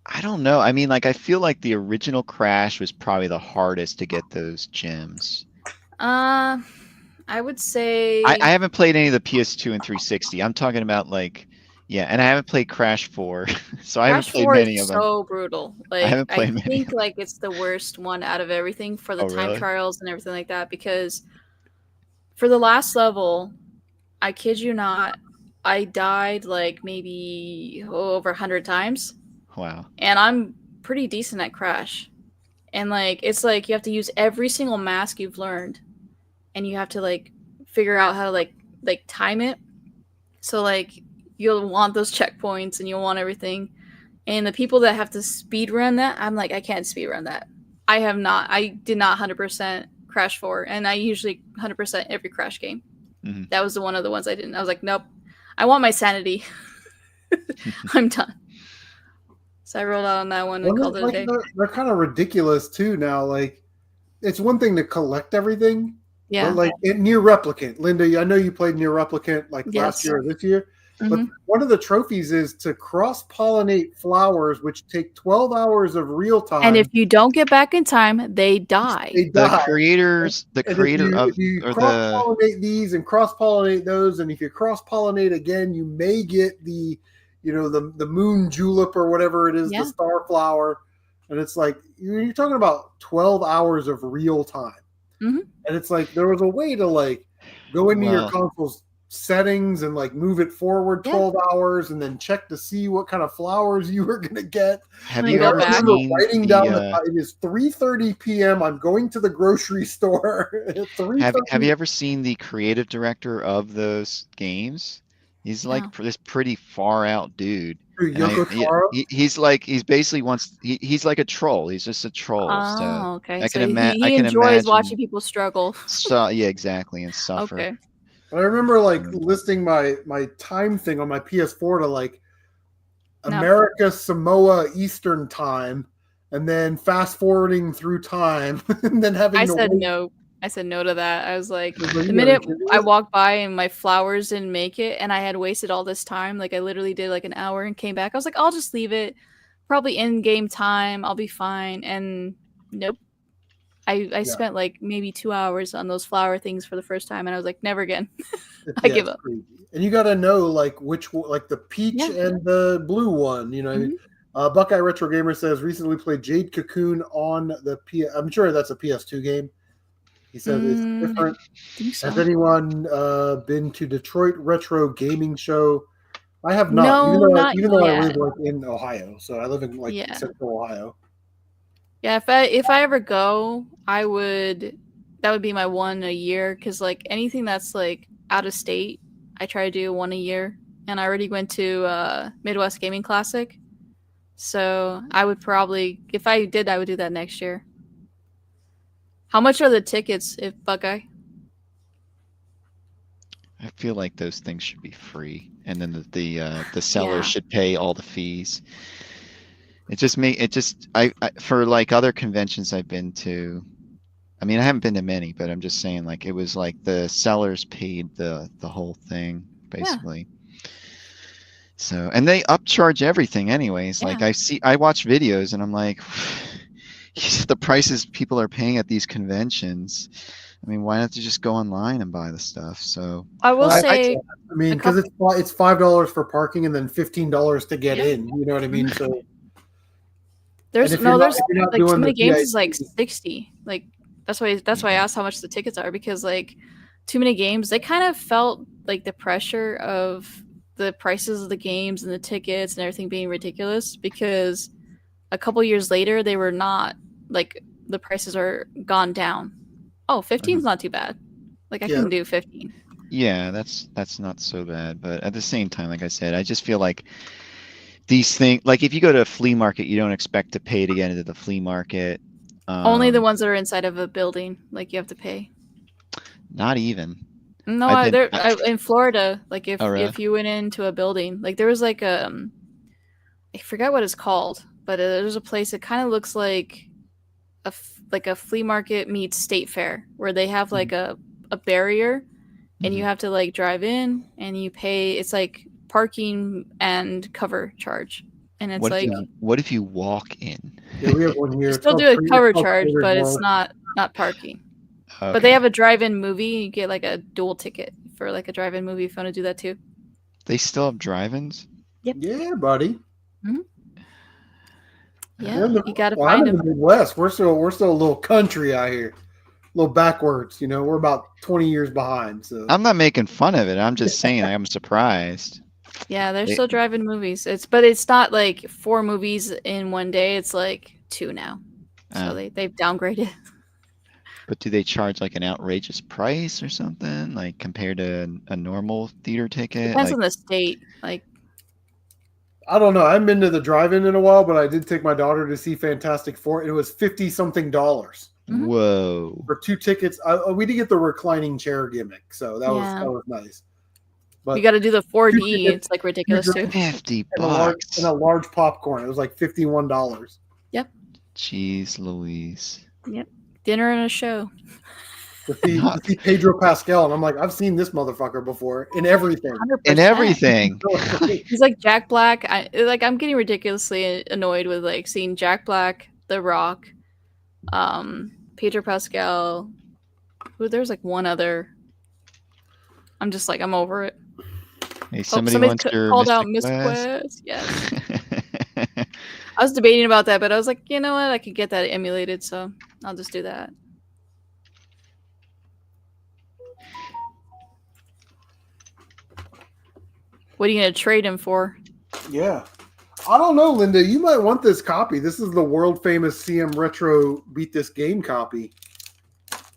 I don't know. I mean, like, I feel like the original Crash was probably the hardest to get those gems. I would say I haven't played any of the PS2 and 360. I'm talking about like, and I haven't played Crash 4, so I haven't Crash played 4 many is of them. so brutal. Like haven't I played many think of them. like it's the worst one out of everything for the Oh, time really? trials and everything like that, because for the last level, I kid you not, I died like maybe over 100 times, Wow. and I'm pretty decent at Crash. And like it's like you have to use every single mask you've learned, and you have to like figure out how to like time it. So like you'll want those checkpoints and you'll want everything. And the people that have to speed run that, I'm like, I can't speed run that. I did not 100% Crash 4, and I usually 100% every Crash game. Mhm. That was one of the ones I didn't. I was like, nope, I want my sanity. I'm done. So I rolled out on that one and well, called it a like, day. they're kind of ridiculous too now. Like, it's one thing to collect everything, Yeah. but like in Near Replicant, Linda, I know you played Near Replicant like last Yes. year or this year. But Mhm. one of the trophies is to cross-pollinate flowers, which take 12 hours of real time. And if you don't get back in time, they die. they The die. creator And of if you or the cross-pollinate these and cross-pollinate those, and if you cross-pollinate again, you may get the moon julep or whatever it is, Yeah. the star flower. And it's like you're talking about 12 hours of real time. Mhm. And it's like there was a way to like go into your Well- console's settings and like move it forward Yeah. 12 hours and then check to see what kind of flowers you were gonna get. have Let you me go ever back. remember seen writing the, down it is 3:30 p.m. I'm going to the grocery store. At 3:30. have you ever seen the creative director of those games? He's like No. this pretty far out dude. And Yoko Taro? he's basically he's like a troll. He's just a troll. Oh, So okay. I So can ima- he I can enjoys imagine- watching people struggle. yeah, exactly, and suffer. Okay. I remember like Mm. listing my time thing on my PS4 to like No. America, Samoa, Eastern time, and then fast forwarding through time, and then having I to said wait. no. I said no to that. I was like, I was like, the "You minute gotta do I this?" walked by and my flowers didn't make it, and I had wasted all this time, like I literally did like an hour and came back. I was like, I'll just leave it. Probably in game time, I'll be fine. And nope. I spent like maybe 2 hours on those flower things for the first time, and I was like, never again. I give it's up. crazy. And you got to know like which one, like the peach Yeah. and the blue one. You know, Mhm. Buckeye Retro Gamer says recently played Jade Cocoon on the I'm sure that's a PS2 game. He said it's different. Think so. Has anyone been to Detroit Retro Gaming Show? I have not. No, not even though I yet. live like in Ohio, so I live in like Yeah. Central Ohio. Yeah, if I ever go, I would. That would be my one a year, because like anything that's like out of state, I try to do one a year. And I already went to Midwest Gaming Classic, so I would probably, if I did, I would do that next year. How much are the tickets, if Buckeye? I feel like those things should be free, and then the seller Yeah. should pay all the fees. I for like other conventions I've been to. I mean, I haven't been to many, but I'm just saying, like, it was like the sellers paid the whole thing basically. So, and they upcharge everything anyways. Like Yeah. I watch videos and I'm like, the prices people are paying at these conventions. I mean, why not just go online and buy the stuff? So I will Well, say I mean, a because it's $5 for parking and then $15 to get Yeah. in. You know what I mean? So there's if you're there's if you're not like doing too many the games is like VIP 60. Like that's why I asked how much the tickets are, because like too many games, they kind of felt like the pressure of the prices of the games and the tickets and everything being ridiculous, because a couple years later they were not, like the prices are gone down. Oh, 15's not too bad. Like I Yeah. can do 15. yeah, that's not so bad. But at the same time, like I said, I just feel like these things, like if you go to a flea market, you don't expect to pay to get into the flea market. Only the ones that are inside of a building, like you have to pay. Not even. No, I've been- in Florida, like Oh, really? if you went into a building, like there was like I forgot what it's called, but there's a place that kind of looks like a flea market meets state fair, where they have like a barrier, and you Mhm. have to like drive in and you pay. It's like parking and cover charge, and it's like What if you walk in? Yeah, we have one here. you It's still called do a Trader- cover it's called charge, Trader but it's Joe's. not parking. But Okay. they have a drive-in movie. You get like a dual ticket for like a drive-in movie if you want to do that too. They still have drive-ins? Yeah, buddy. Yeah, We're in the, you gotta well, I'm find in the them. Midwest. We're still a little country out here, a little backwards. You know, we're about 20 years behind. So I'm not making fun of it. I'm just saying I'm surprised. Yeah, they're They- still driving movies. It's not like 4 movies in one day. It's like 2 now. So Oh. they've downgraded. But do they charge like an outrageous price or something, like compared to a normal theater ticket? Depends Like, on the state. Like I don't know. I haven't been to the drive-in in a while, but I did take my daughter to see Fantastic Four. It was $50-something Mhm. whoa. for 2 tickets. We did get the reclining chair gimmick, so that Yeah. was nice. But you got to do the 4D. tickets, It's like ridiculous too. 50 and a large bucks. and a large popcorn. It was like $51. Jeez Louise. Dinner and a show. To see Pedro Pascal, and I'm like, I've seen this motherfucker before in everything. 100%. And everything. He's like Jack Black. I'm getting ridiculously annoyed with like seeing Jack Black, The Rock, Pedro Pascal. There's like one other. I'm just like, I'm over it. Hey, Oh, somebody somebody wants your called out Mystic Miss Quest? Quest. Yes. I was debating about that, but I was like, you know what? I could get that emulated, so I'll just do that. What are you gonna trade him for? Yeah. I don't know, Linda. You might want this copy. This is the world famous CM Retro Beat This Game copy.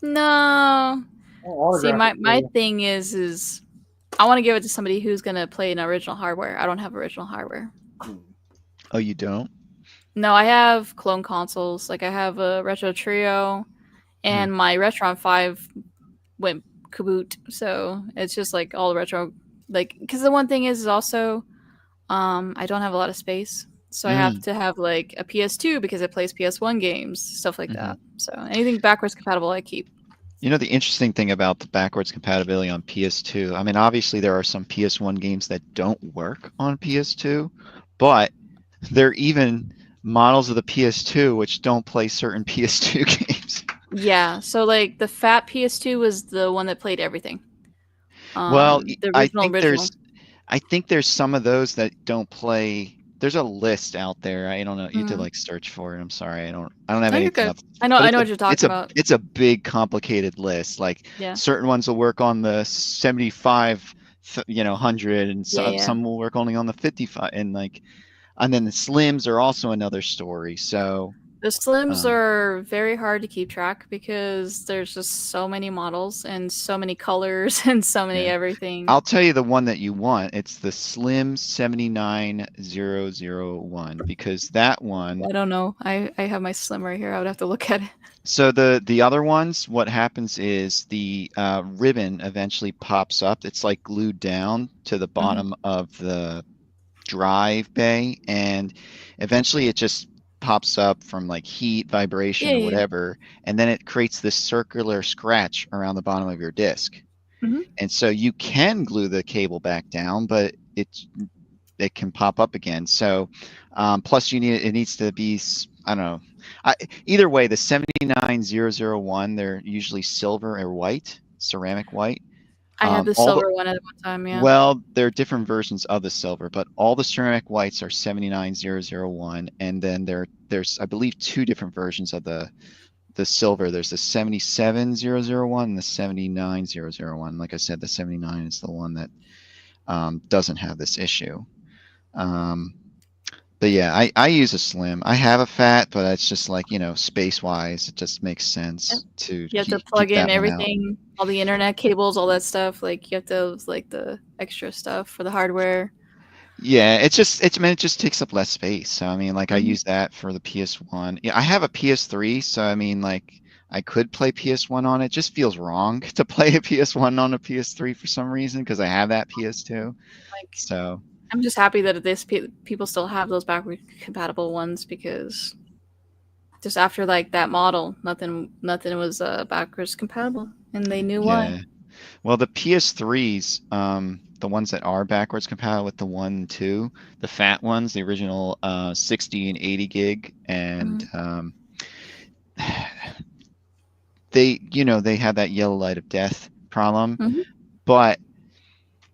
No. I'll See, autograph it my for you. thing is I want to give it to somebody who's gonna play an original hardware. I don't have original hardware. Oh, you don't? No, I have clone consoles. Like I have a Retro Trio, and my Retron 5 went kaboot. So it's just like all the retro, like because the one thing is also, I don't have a lot of space, so I have to have like a PS2 because it plays PS1 games, stuff like that. So anything backwards compatible, I keep. You know, the interesting thing about the backwards compatibility on PS2, I mean, obviously there are some PS1 games that don't work on PS2, but there are even models of the PS2 which don't play certain PS2 games. Yeah, so like the fat PS2 was the one that played everything. Well, The I original. think there's some of those that don't play. There's a list out there. I don't know. You have to like search for it. I'm sorry. I don't have No, you're anything good. else. I know But what you're talking about. It's a big, complicated list. Like Yeah. certain ones will work on the 75, 100, and some will work only on the 55, and then the slims are also another story. So The slims are very hard to keep track because there's just so many models and so many colors and so many everything. I'll tell you the one that you want. It's the Slim 79001 because that one. I don't know. I have my slim right here. I would have to look at it. So the other ones, what happens is the ribbon eventually pops up. It's like glued down to the bottom of the drive bay, and eventually it just pops up from like heat, vibration, or whatever, and then it creates this circular scratch around the bottom of your disc. And so you can glue the cable back down, but it can pop up again. So plus it needs to be, I don't know. Either way, the 79001, they're usually silver or white, ceramic white. I had the silver one at one time, yeah. Well, there are different versions of the silver, but all the ceramic whites are 79001, and then there's I believe 2 different versions of the silver. There's the 77001 and the 79001. Like I said, the 79 is the one that doesn't have this issue. But yeah, I use a slim. I have a fat, but it's just like, space wise, it just makes sense to. You have to plug in everything, all the internet cables, all that stuff. Like you have to like the extra stuff for the hardware. Yeah, it just takes up less space. So I mean, like I use that for the PS1. Yeah, I have a PS3, so I mean, like I could play PS1 on it. Just feels wrong to play a PS1 on a PS3 for some reason because I have that PS2. So I'm just happy that people still have those backward compatible ones, because just after like that model, nothing was backwards compatible, and they knew why. Well, the PS3s, the ones that are backwards compatible with the 1 and 2, the fat ones, the original 60 and 80 gig, and they have that yellow light of death problem, but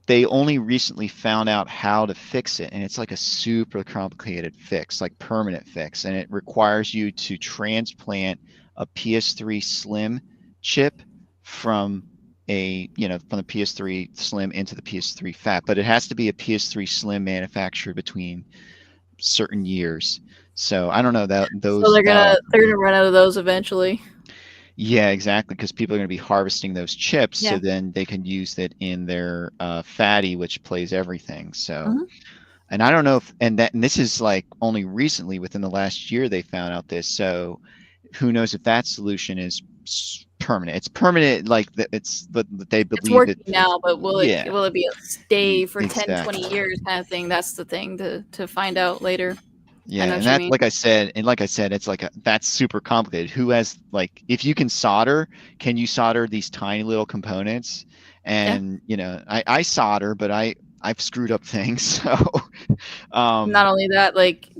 they only recently found out how to fix it, and it's like a super complicated fix, like permanent fix, and it requires you to transplant a PS3 Slim chip from the PS3 Slim into the PS3 Fat, but it has to be a PS3 Slim manufactured between certain years. So I don't know that those. So they're gonna run out of those eventually. Yeah, exactly, because people are going to be harvesting those chips, so then they can use it in their fatty, which plays everything. So, and I don't know if and this is like only recently within the last year they found out this. So, who knows if that solution is permanent? It's permanent, like but they believe it's working now. But will it be a stay for 10, 20 years kind of thing? That's the thing to find out later. Yeah, and that's like I said, it's like that's super complicated. Who has if you can solder, can you solder these tiny little components? And I solder, but I've screwed up things. So not only that,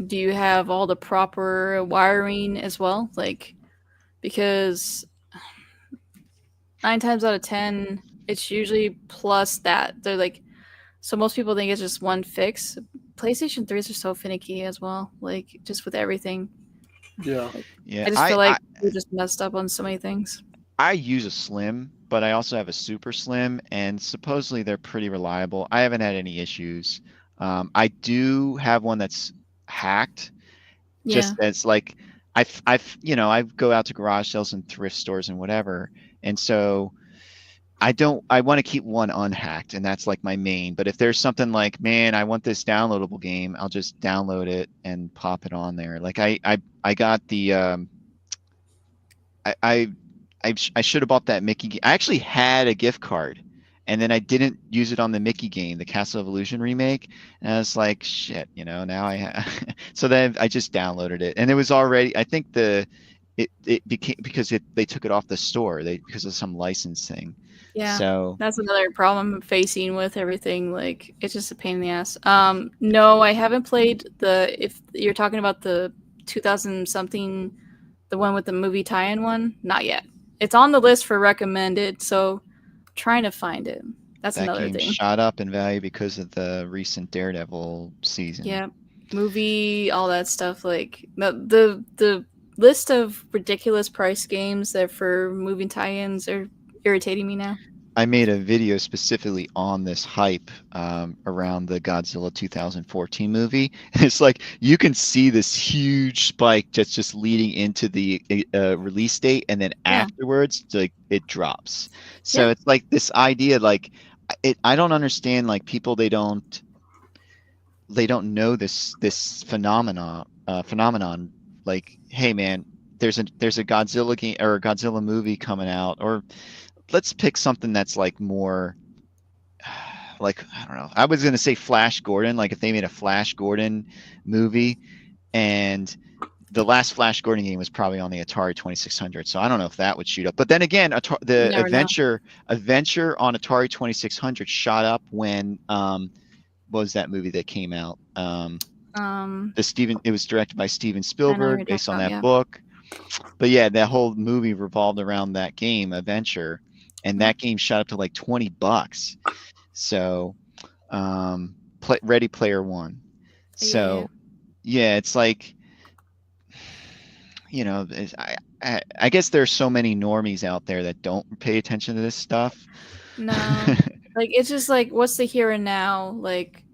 do you have all the proper wiring as well? Because 9 times out of 10, it's usually plus that. They're so most people think it's just one fix. PlayStation 3s are so finicky as well, just with everything. Yeah. Yeah. I just feel like we're just messed up on so many things. I use a Slim, but I also have a Super Slim, and supposedly they're pretty reliable. I haven't had any issues. I do have one that's hacked. Just as I go out to garage sales and thrift stores and whatever, and so I want to keep one unhacked, and that's like my main. But if there's something like, man, I want this downloadable game, I'll just download it and pop it on there. Like I got the I should have bought that Mickey game. I actually had a gift card, and then I didn't use it on the Mickey game, the Castle of Illusion remake. And I was like, shit, now I so then I just downloaded it, and it was already, I think it became because they took it off the store because of some license thing. Yeah, so that's another problem I'm facing with everything. It's just a pain in the ass. No, I haven't played if you're talking about the 2000 something, the one with the movie tie-in one, not yet. It's on the list for recommended, so I'm trying to find it. That's that another game thing. Shot up in value because of the recent Daredevil season. Yeah, movie, all that stuff. The list of ridiculous price games that for movie tie-ins are irritating me now. I made a video specifically on this hype around the Godzilla 2014 movie. It's like you can see this huge spike that's just leading into the release date, and then afterwards, it drops. So it's like this idea, I don't understand. People they don't know this phenomenon. Hey man, there's a Godzilla game or a Godzilla movie coming out, or let's pick something that's more I don't know. I was going to say Flash Gordon, if they made a Flash Gordon movie, and the last Flash Gordon game was probably on the Atari 2600. So I don't know if that would shoot up. But then again, the adventure on Atari 2600 shot up when was that movie that came out? Um, It was directed by Steven I know what Spielberg, you're based on talking that about, book. But yeah, that whole movie revolved around that game, Adventure, and Mhm. that game shot up to like $20. So, Ready Player One. Yeah. So, yeah, it's like, I guess there's so many normies out there that don't pay attention to this stuff. No. Like it's just like what's the here and now? Like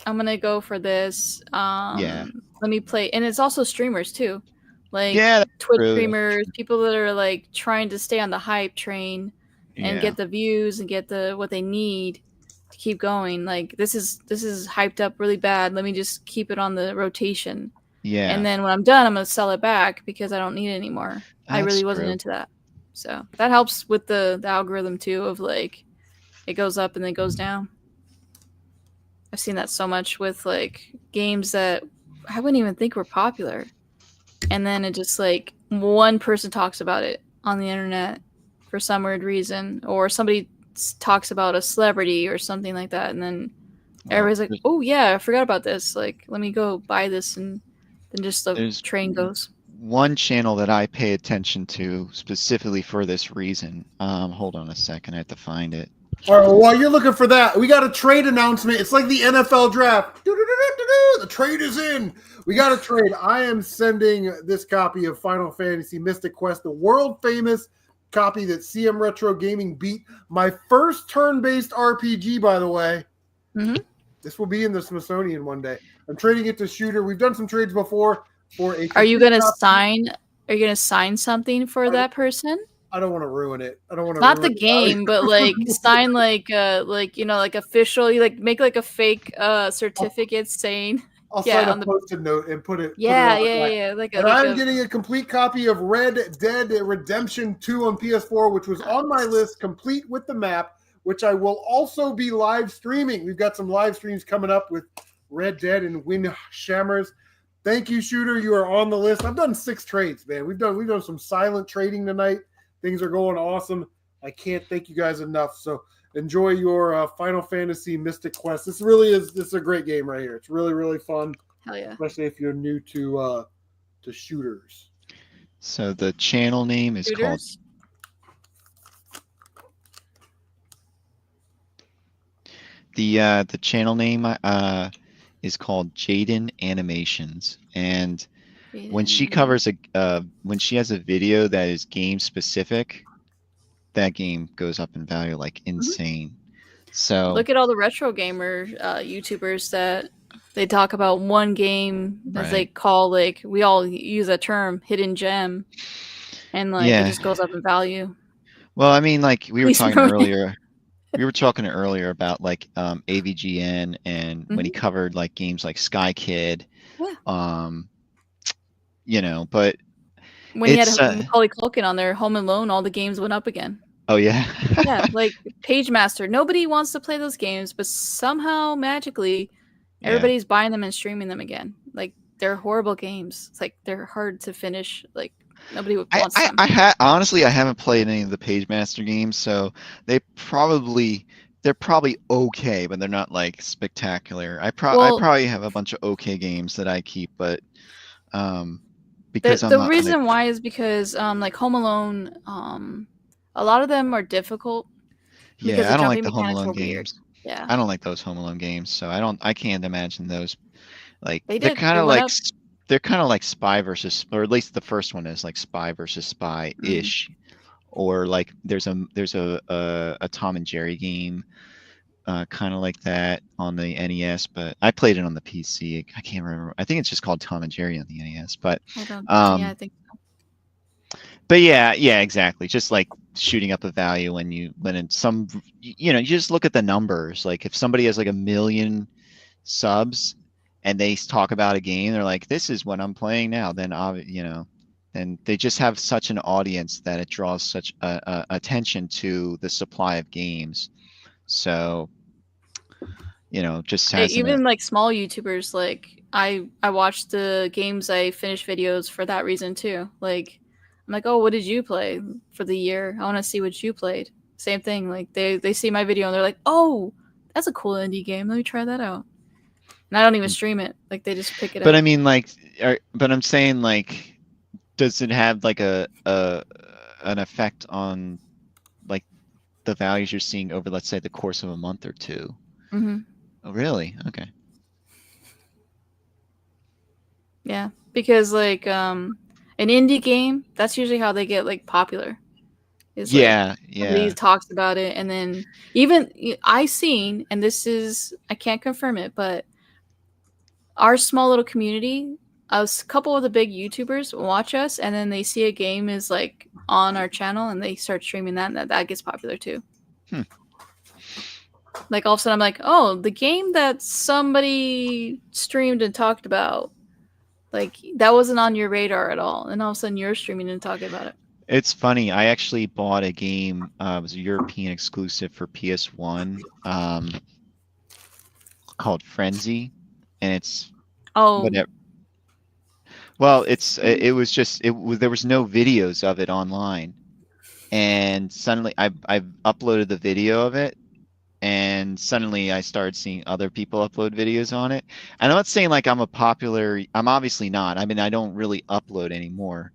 I'm gonna go for this. Yeah. Let me play, and it's also streamers too, Yeah, like that's Twitch true. streamers, people that are like trying to stay on the hype train and Yeah. get the views and get the what they need to keep going. Like this is hyped up really bad. Let me just keep it on the rotation, Yeah. and then when I'm done, I'm gonna sell it back because I don't need it anymore. I That's really wasn't true. into that, so that helps with the algorithm too of like it goes up and then goes down. I've seen that so much with like games that I wouldn't even think were popular. And then it just like one person talks about it on the internet for some weird reason, or somebody talks about a celebrity or something like that. And then Well, everybody's like, oh, yeah, I forgot about this. Like, let me go buy this. And then just the there's train goes. one channel that I pay attention to specifically for this reason. Hold on a second, I have to find it. All right, well, while you're looking for that, we got a trade announcement. It's like the NFL draft. The trade is in. We got a trade. I am sending this copy of Final Fantasy Mystic Quest, the world famous copy that CM Retro Gaming beat. My first turn-based RPG, by the way. Mhm. This will be in the Smithsonian one day. I'm trading it to Shooter. We've done some trades before for a. Are you gonna copy. sign? Are you gonna sign something for that person? I don't want to ruin it. I don't want to Not ruin the game, but like sign like like official. You like make like a fake certificate saying I'll yeah, sign a on the post-it note and put it. yeah, put it on yeah. Like And like I'm getting a complete copy of Red Dead Redemption 2 on PS4, which was on my list, complete with the map, which I will also be live streaming. We've got some live streams coming up with Red Dead and Windjammers. Thank you, Shooter. You are on the list. I've done 6 trades, man. We've done some silent trading tonight. Things are going awesome. I can't thank you guys enough. So enjoy your Final Fantasy Mystic Quest. This is a great game right here. It's really, really fun. hell yeah. Especially if you're new to shooters. So the channel name is called Shooters? the channel name is called Jaden Animations, and when she covers when she has a video that is game specific, that game goes up in value like insane. So Look at all the retro gamer YouTubers that they talk about one game as they Right. call like we all use a term hidden gem, and like Yeah. it just goes up in value. Well, I mean, like we were Please talking ruin it. earlier. We were talking earlier about like AVGN and when he covered like games like Sky Kid. Yeah. But When he had it's Macaulay Culkin on there, Home Alone, all the games went up again. oh yeah. Yeah, like Page Master. Nobody wants to play those games, but somehow magically Yeah. everybody's buying them and streaming them again. Like they're horrible games. It's like they're hard to finish. Like nobody wants them. Honestly, I haven't played any of the Page Master games, so they're probably okay, but they're not like spectacular. I probably have a bunch of okay games that I keep, but because the reason why is because like Home Alone, a lot of them are difficult. Because yeah, I don't like jumping the Home mechanics Alone are weird. games. Yeah. I don't like those Home Alone games, so I can't imagine those. Like They they're did. kind They of went like up. they're kind of like Spy versus, or at least the first one is like Spy versus Spy ish, or like there's a Tom and Jerry game, kind of like that on the NES, but I played it on the PC. I can't remember. I think it's just called Tom and Jerry on the NES, but I don't. Yeah, I think so. but yeah, exactly. Just like shooting up a value when it's some, you just look at the numbers. Like if somebody has like 1 million subs and they talk about a game, they're like, this is what I'm playing now. Then, then they just have such an audience that it draws such attention to the supply of games. So, just has Even like small YouTubers, like I watch the games I finish videos for that reason too. Like I'm like, oh, what did you play for the year? I want to see what you played. Same thing. Like they see my video and they're like, oh, that's a cool indie game. Let me try that out. And I don't even stream it. Like they just pick it But up. I mean, like, but I'm saying, like, does it have like an effect on like the values you're seeing over, let's say, the course of a month or two? Hmm. Oh, really? Okay. Yeah, because like an indie game, that's usually how they get like popular. Is like Yeah, somebody yeah. talks about it, and then even I seen, and this is I can't confirm it, but our small little community, a couple of the big YouTubers watch us, and then they see a game is like on our channel, and they start streaming that, and that gets popular too. Hmm. Like all of a sudden, I'm like, oh, the game that somebody streamed and talked about, like that wasn't on your radar at all, and all of a sudden you're streaming and talking about it. It's funny. I actually bought a game. It was a European exclusive for PS1, called Frenzy, and it's Oh, whatever. Well, it was just there was no videos of it online, and suddenly I uploaded the video of it, and suddenly I started seeing other people upload videos on it. And I'm not saying like I'm obviously not. I mean, I don't really upload anymore.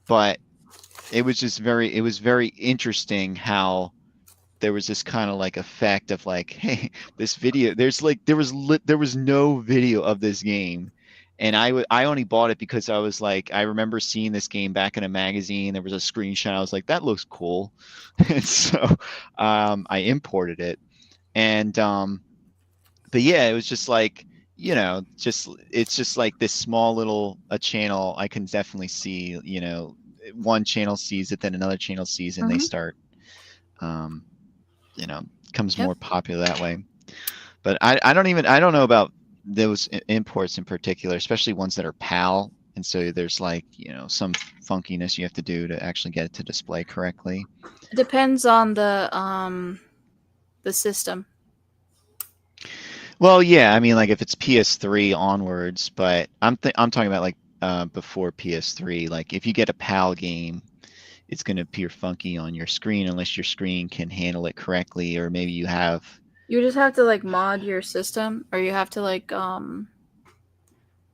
But it was just it was very interesting how there was this kind of like effect of like, hey, this video, there was no video of this game. And I only bought it because I was like, I remember seeing this game back in a magazine. There was a screenshot. I was like, that looks cool. And so I imported it. And but yeah, it was just like, it's just like this small little a channel. I can definitely see, one channel sees it, then another channel sees it, and they start becomes more popular that way. But I don't know about those imports in particular, especially ones that are PAL, and so there's like some funkiness you have to do to actually get it to display correctly. it depends on the system. Well, yeah, I mean, like if it's PS3 onwards, but I'm talking about like before PS3. Like if you get a PAL game, it's going to appear funky on your screen unless your screen can handle it correctly, or maybe you have. You just have to like mod your system, or you have to like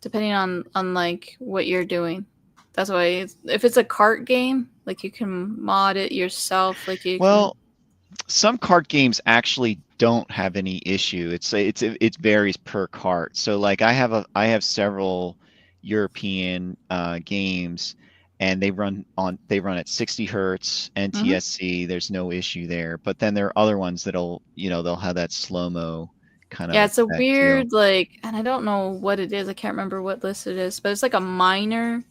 depending on like what you're doing. That's why if it's a kart game, like you can mod it yourself. Like you. Well, some kart games actually don't have any issue. It varies per kart. So like I have several European games, and they run at 60 hertz NTSC. There's no issue there. But then there are other ones they'll have that slow-mo kind of. Yeah, it's a weird like, and I don't know what it is. I can't remember what list it is, but it's like a minor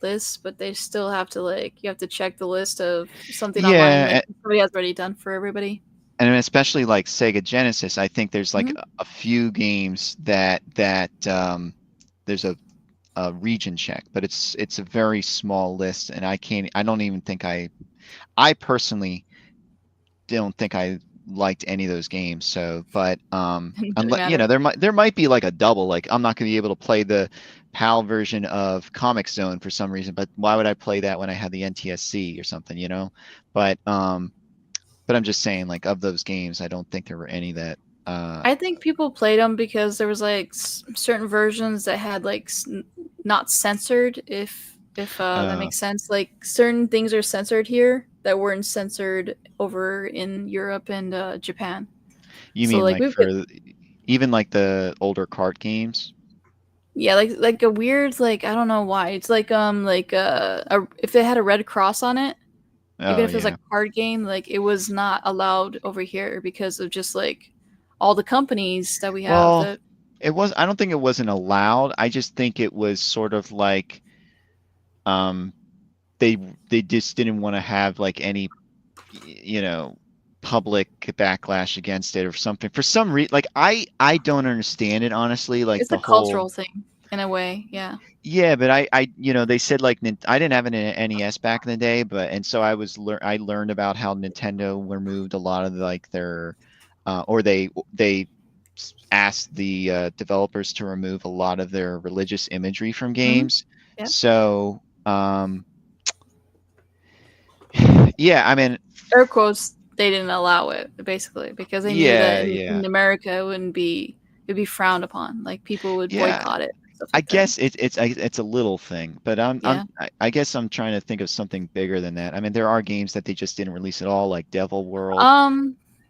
list, but they still have to you have to check the list of something online like somebody has already done for everybody. And especially like Sega Genesis, I think there's like a few games that there's a region check, but it's a very small list, and I don't even think I personally don't think I liked any of those games. So, but unless, there might be like a double, like I'm not going to be able to play the PAL version of Comic Zone for some reason, but why would I play that when I had the NTSC or something, but I'm just saying, like, of those games, I don't think there were any that I think people played them because there was like certain versions that had like not censored, if that makes sense. Like certain things are censored here that weren't censored over in Europe and Japan. You mean like for even like the older kart games? Yeah, like a weird, like, I don't know why. It's like if it had a red cross on it, even if it was like a card game, like it was not allowed over here because of just like all the companies that we have. Well, I don't think it wasn't allowed. I just think it was sort of like they just didn't want to have like any public backlash against it or something for some reason. Like I don't understand it, honestly. Like it's a cultural thing in a way. Yeah, but I they said like I didn't have an NES back in the day, and so I learned about how Nintendo removed a lot of like their or they asked the developers to remove a lot of their religious imagery from games. Yeah. So yeah, I mean, air quotes, they didn't allow it basically because they knew that in America it wouldn't be it'd be frowned upon. Like people would Yeah. boycott it. Stuff I like that. guess it's a little thing, but Yeah. I guess I'm trying to think of something bigger than that. I mean, there are games that they just didn't release at all, like Devil World.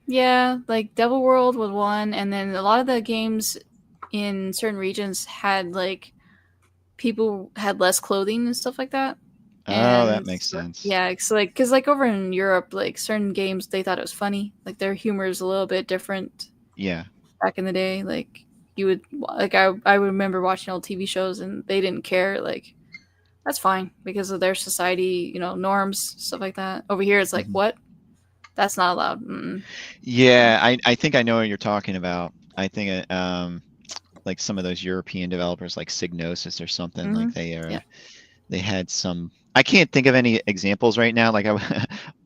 Yeah, like Devil World was one, and then a lot of the games in certain regions had like people had less clothing and stuff like that. Oh, that And makes sense. yeah, it's like because like over in Europe, like certain games they thought it was funny. Like their humor is a little bit different Yeah. back in the day. Like you would like I remember watching old TV shows and they didn't care. Like that's fine because of their society, you know, norms, stuff like that. Over here, it's like Mhm. what? That's not allowed. Mm-mm. Yeah, I think I know what you're talking about. I think like some of those European developers like Psygnosis or something, like Yeah. they had some. I can't think of any examples right now. Like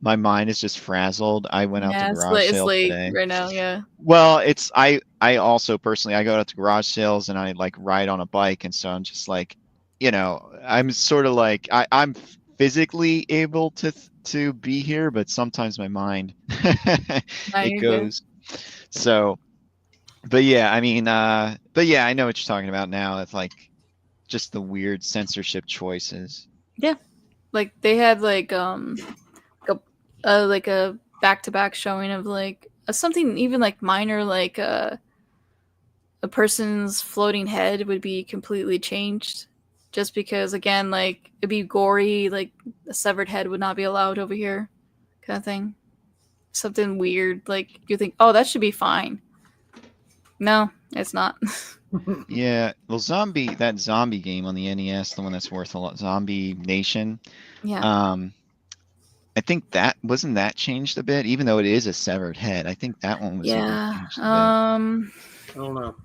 my mind is just frazzled. I went out to Yeah, garage it's sale late today. right now. Yeah. Well, it's I also personally I go out to garage sales and I like ride on a bike, and so I'm just like, you know, I'm sort of like I'm physically able to be here, but sometimes my mind No, it you're good. goes. So, but yeah, I mean, but yeah, I know what you're talking about now. It's like just the weird censorship choices. Like they had like a back-to-back showing of like something even like minor like a person's floating head would be completely changed just because again like it'd be gory, like a severed head would not be allowed over here kind of thing. Something weird like you think, oh, that should be fine. No, it's not. Yeah, well, that zombie game on the NES, the one that's worth a lot, Zombie Nation. Yeah. I think wasn't that changed a bit, even though it is a severed head. I think that one was even Yeah. changed a bit. I don't know.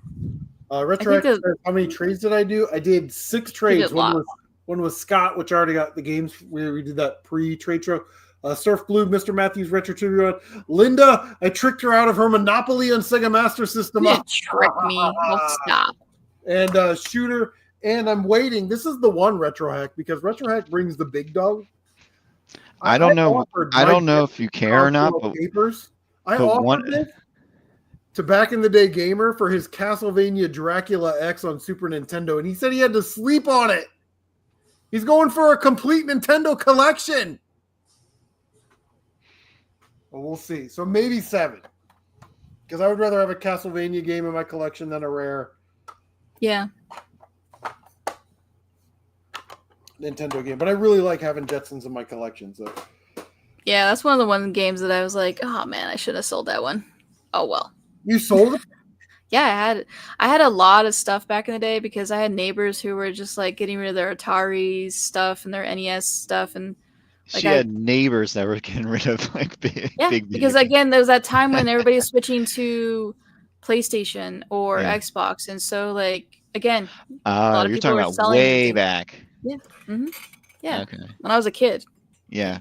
Retroact that- says, how many trades did I do? I did 6 trades. did a lot. One was Scott, which I already got the games. We did that pre-trade show. Surf Blue, Mr. Matthews, Retro Trivia. Linda, I tricked her out of her Monopoly on Sega Master System. You didn't trick me. Well, stop. And Shooter, and I'm waiting. This is the one Retro Hack because Retro Hack brings the big dog. I don't know. offered I don't Mike know if you care or not, but papers. I but offered one- it to Back in the Day Gamer for his Castlevania Dracula X on Super Nintendo, and he said he had to sleep on it. He's going for a complete Nintendo collection. Well, we'll see. So maybe 7. Because I would rather have a Castlevania game in my collection than a rare Yeah. Nintendo game. But I really like having Jetsons in my collection. So Yeah, that's one of the one games that I was like, oh man, I should have sold that one. Oh well. you sold it? Yeah, I had a lot of stuff back in the day because I had neighbors who were just like getting rid of their Atari stuff and their NES stuff and like she had neighbors that were getting rid of like big. yeah, big because video again, there was that time when everybody was switching to PlayStation or Yeah. Xbox, and so like again, lot of you're people talking were about selling way it. back. yeah, Okay. when I was a kid. Yeah.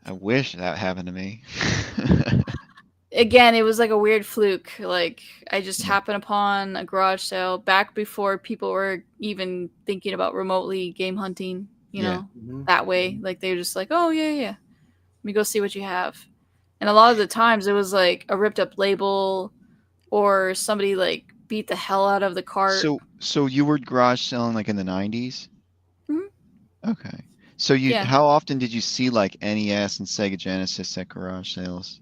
I wish that happened to me. Again, it was like a weird fluke. Like I just Yeah. happened upon a garage sale back before people were even thinking about remotely game hunting, you Yeah. know, that way. Like they were just like, oh yeah. Let me go see what you have. And a lot of the times it was like a ripped up label or somebody like beat the hell out of the cart. So you were garage selling like in the 90s? Mhm. Okay. So Yeah. how often did you see like NES and Sega Genesis at garage sales?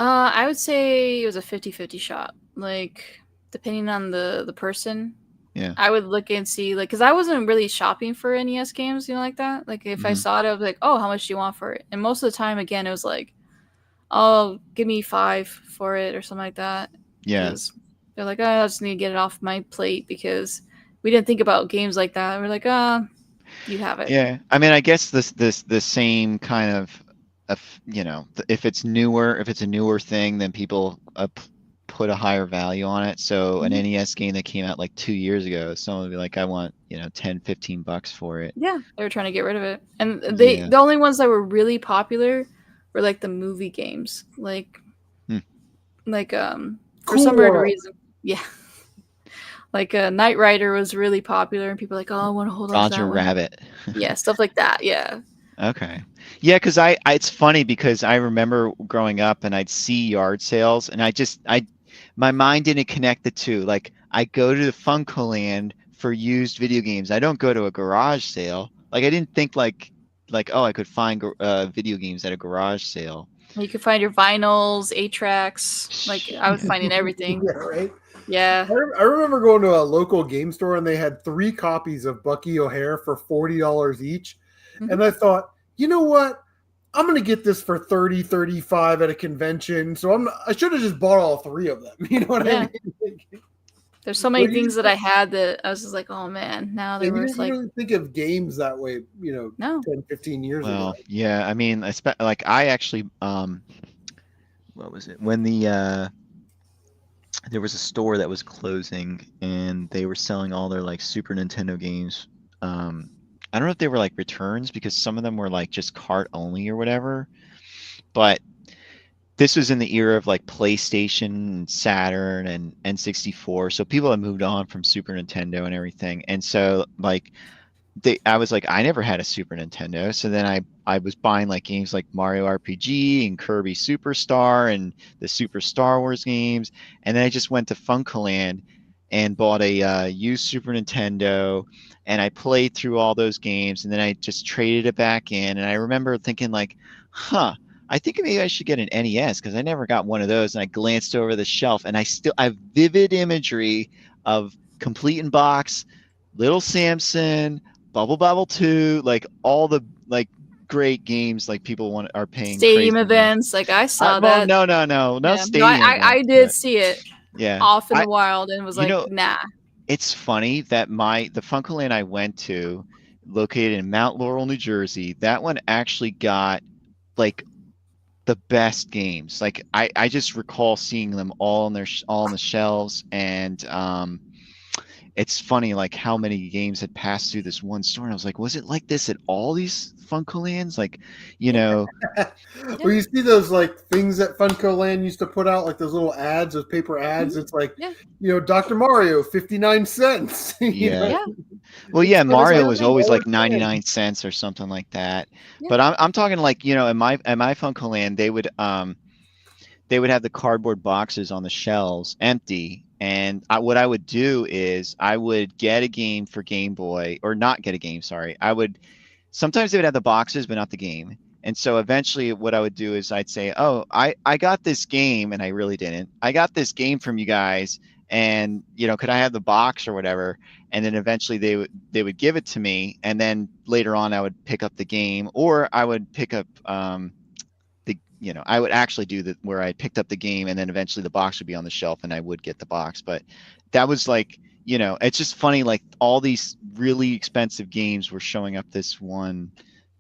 I would say it was a 50-50 shot. Like depending on the person. Yeah. I would look and see like because I wasn't really shopping for NES games, you know, like that. Like if I Mhm. saw it, I was like, oh, how much do you want for it? And most of the time, again, it was like, oh, give me 5 for it or something like that. Yeah. 'Cause they're like, oh, I just need to get it off my plate because we didn't think about games like that. We're like, you have it. Yeah. I mean, I guess the same kind of you know, if it's a newer thing, then people put a higher value on it. So an Mhm. NES game that came out like 2 years ago, someone would be like, I want, you know, 10, 15 bucks for it. Yeah, they were trying to get rid of it, and Yeah. the only ones that were really popular were like the movie games, like Hmm. for some weird Cool. reason, yeah, like Knight Rider was really popular, and people were like, oh, I want to hold on to that Roger one. Rabbit. Yeah, stuff like that. Yeah, Okay. Yeah, it's funny because I remember growing up and I'd see yard sales and I my mind didn't connect the two. Like I go to the Funcoland for used video games. I don't go to a garage sale. Like I didn't think like oh, I could find video games at a garage sale. You could find your vinyls, 8-tracks. Like I was finding everything. Yeah, right. Yeah. I remember going to a local game store and they had 3 copies of Bucky O'Hare for $40 each. Mhm. And I thought, you know what? I'm going to get this for 30, 35 at a convention. So I should have just bought all 3 of them. You know what Yeah. I mean? There's so many Well, you things that I had that I was just like, oh man, now they You were didn't just like, really think of games that way, you know, no. 10, 15 years Well, ago. yeah, I mean, like I actually, what was it? When there was a store that was closing and they were selling all their like Super Nintendo games. I don't know if they were like returns because some of them were like just cart only or whatever, but this was in the era of like PlayStation, Saturn, and N64. So people had moved on from Super Nintendo and everything. And so like I was like, I never had a Super Nintendo. So then I was buying like games like Mario RPG and Kirby Superstar and the Super Star Wars games. And then I just went to Funcoland and bought a used Super Nintendo, and I played through all those games, and then I just traded it back in. And I remember thinking like, I think maybe I should get an NES because I never got one of those. And I glanced over the shelf, and I have vivid imagery of Complete in Box, Little Samson, Bubble Bobble 2, like all the like great games like people are paying Stadium crazy events. Like I saw well, that. no Yeah. stadium No, I events, did but see it yeah. off in the wild and was you like, know, nah. It's funny that the Funcoland I went to, located in Mount Laurel, New Jersey, that one actually got like the best games. Like I just recall seeing them all on the shelves, and it's funny like how many games had passed through this one store, and I was like, was it like this at all these Funcolands? Like, you know. Well, you see those like things that Funcoland used to put out, like those little ads, those paper ads. Mhm. It's like, Yeah. you know, Dr. Mario, 59 cents. You Yeah. know? Well, yeah, But it's Mario like was they always like always 99 cents or something like that. Yeah. But I'm talking like, you know, at my Funcoland, they would have the cardboard boxes on the shelves empty. And what I would do is I would get a game for Game Boy, or not get a game, sorry. Sometimes they would have the boxes, but not the game. And so eventually what I would do is I'd say, oh, I got this game, and I really didn't. I got this game from you guys, and, you know, could I have the box or whatever? And then eventually they would give it to me. And then later on I would pick up the game, or I would pick up, I would actually do that where I picked up the game, and then eventually the box would be on the shelf and I would get the box. But that was like, you know, it's just funny, like all these really expensive games were showing up this one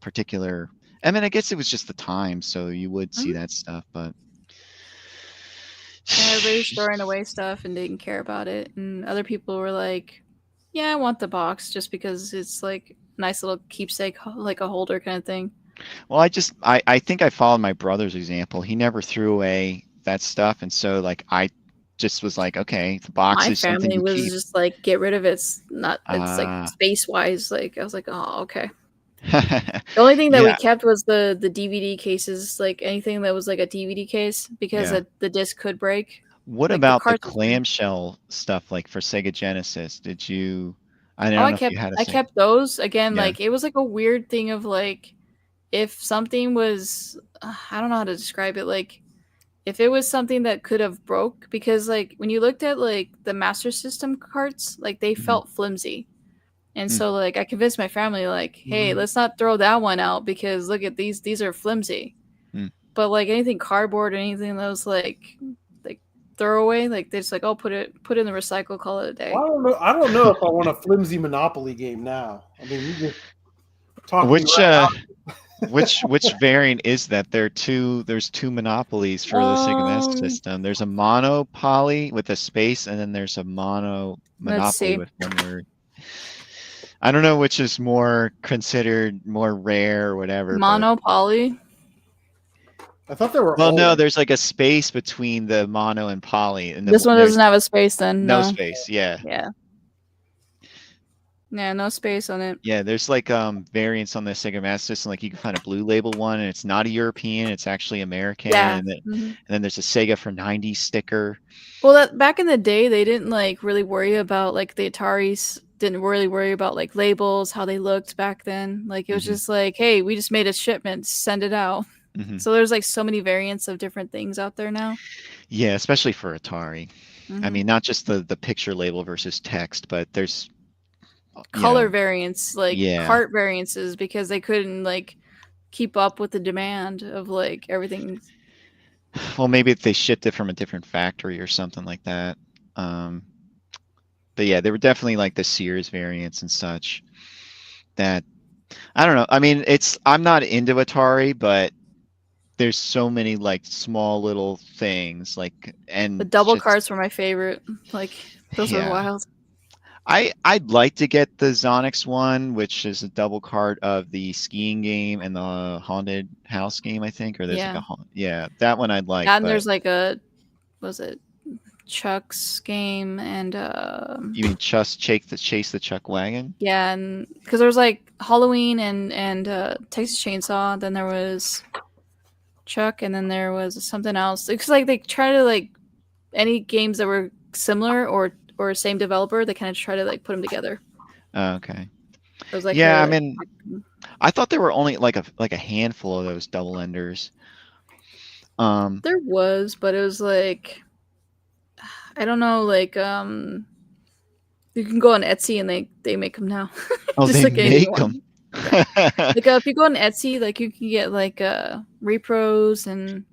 particular. I mean, I guess it was just the time, so you would see that stuff, but Yeah, everybody's throwing away stuff and didn't care about it. And other people were like, yeah, I want the box just because it's like a nice little keepsake, like a holder kind of thing. Well, I think I followed my brother's example. He never threw away that stuff, and so like I just was like, okay, the box My is something family you was keep. just like, get rid of it. It's like space wise. Like I was like, oh, okay. The only thing that we kept was the DVD cases, like anything that was like a DVD case, because the disc could break. What Like, about the cartridge. clamshell stuff, like for Sega Genesis? Did you? I don't Oh, know if you had a I Sega. kept those again. Yeah. Like it was like a weird thing of like, if something was, I don't know how to describe it. Like if it was something that could have broke, because like when you looked at like the Master System carts, like they felt flimsy. And so like I convinced my family like, hey, let's not throw that one out because look at these are flimsy. But like anything cardboard or anything that was like throwaway, like they just like, oh, put it in the recycle, call it a day. Well, I don't know if I want a flimsy Monopoly game now. I mean, you just talking which variant is that? There's two Monopolies for the Sega NES system. There's a Monopoly with a space, and then there's a Monopoly with one word. I don't know which is more considered more rare or whatever. Monopoly. I thought there were. Well, no, there's like a space between the mono and poly. And this one doesn't have a space then. No space, yeah. Yeah. Yeah, no space on it. Yeah, there's like variants on the Sega Master System. Like you can find a Blue Label one, and it's not a European; it's actually American. Yeah. And then there's a Sega for '90s sticker. Well, that back in the day, they didn't like really worry about like the Ataris didn't really worry about like labels, how they looked back then. Like it was Mhm. just like, hey, we just made a shipment, send it out. Mhm. So there's like so many variants of different things out there now. Yeah, especially for Atari. I Mhm. mean, not just the picture label versus text, but there's Color variants, like yeah. cart variances, because they couldn't like keep up with the demand of like everything. Well, maybe if they shipped it from a different factory or something like that. But yeah, there were definitely like the Sears variants and such that I don't know. I mean, I'm not into Atari, but there's so many like small little things like and The double just- carts were my favorite. Like those were Yeah. wild. I'd like to get the Zonix one, which is a double cart of the skiing game and the haunted house game, I think, or there's like Yeah. that one I'd like. And but there's like a was it Chuck's game and you mean just chase the Chuck wagon? yeah, and because there was like Halloween and Texas Chainsaw, then there was Chuck, and then there was something else. It's like they try to like any games that were similar or same developer, they kind of try to like put them together. Oh, okay. It was like Yeah, I mean, I thought there were only like a handful of those double enders. There was, but it was like I don't know, like you can go on Etsy and they make them now. Oh, Just they like any make one. them. Like if you go on Etsy, like you can get like repros and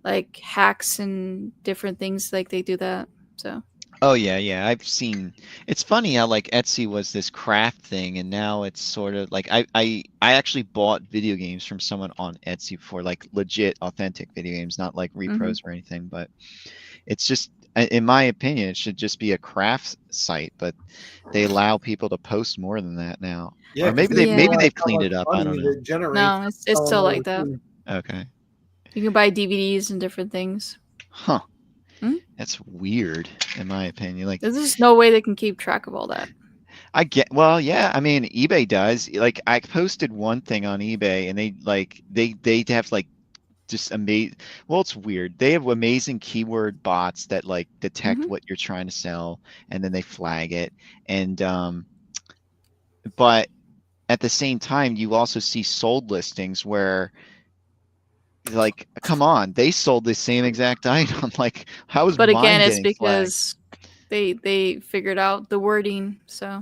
like hacks and different things. Like they do that. So Oh yeah. I've seen. It's funny how like Etsy was this craft thing, and now it's sort of like I actually bought video games from someone on Etsy before, like legit, authentic video games, not like repros or anything. But it's just, in my opinion, it should just be a craft site. But they allow people to post more than that now. Yeah, Or maybe they've cleaned it up. I don't know. No, it's still like that. Okay. You can buy DVDs and different things. Huh. Hmm? That's weird, in my opinion. Like, There's just no way they can keep track of all that. well, yeah. I mean, eBay does. Like, I posted one thing on eBay, and they have like just amazing. Well, it's weird. They have amazing keyword bots that like detect what you're trying to sell, and then they flag it. And but at the same time, you also see sold listings where, like, come on, they sold the same exact item. Like, how is? But again, it's flagged? because they figured out the wording. So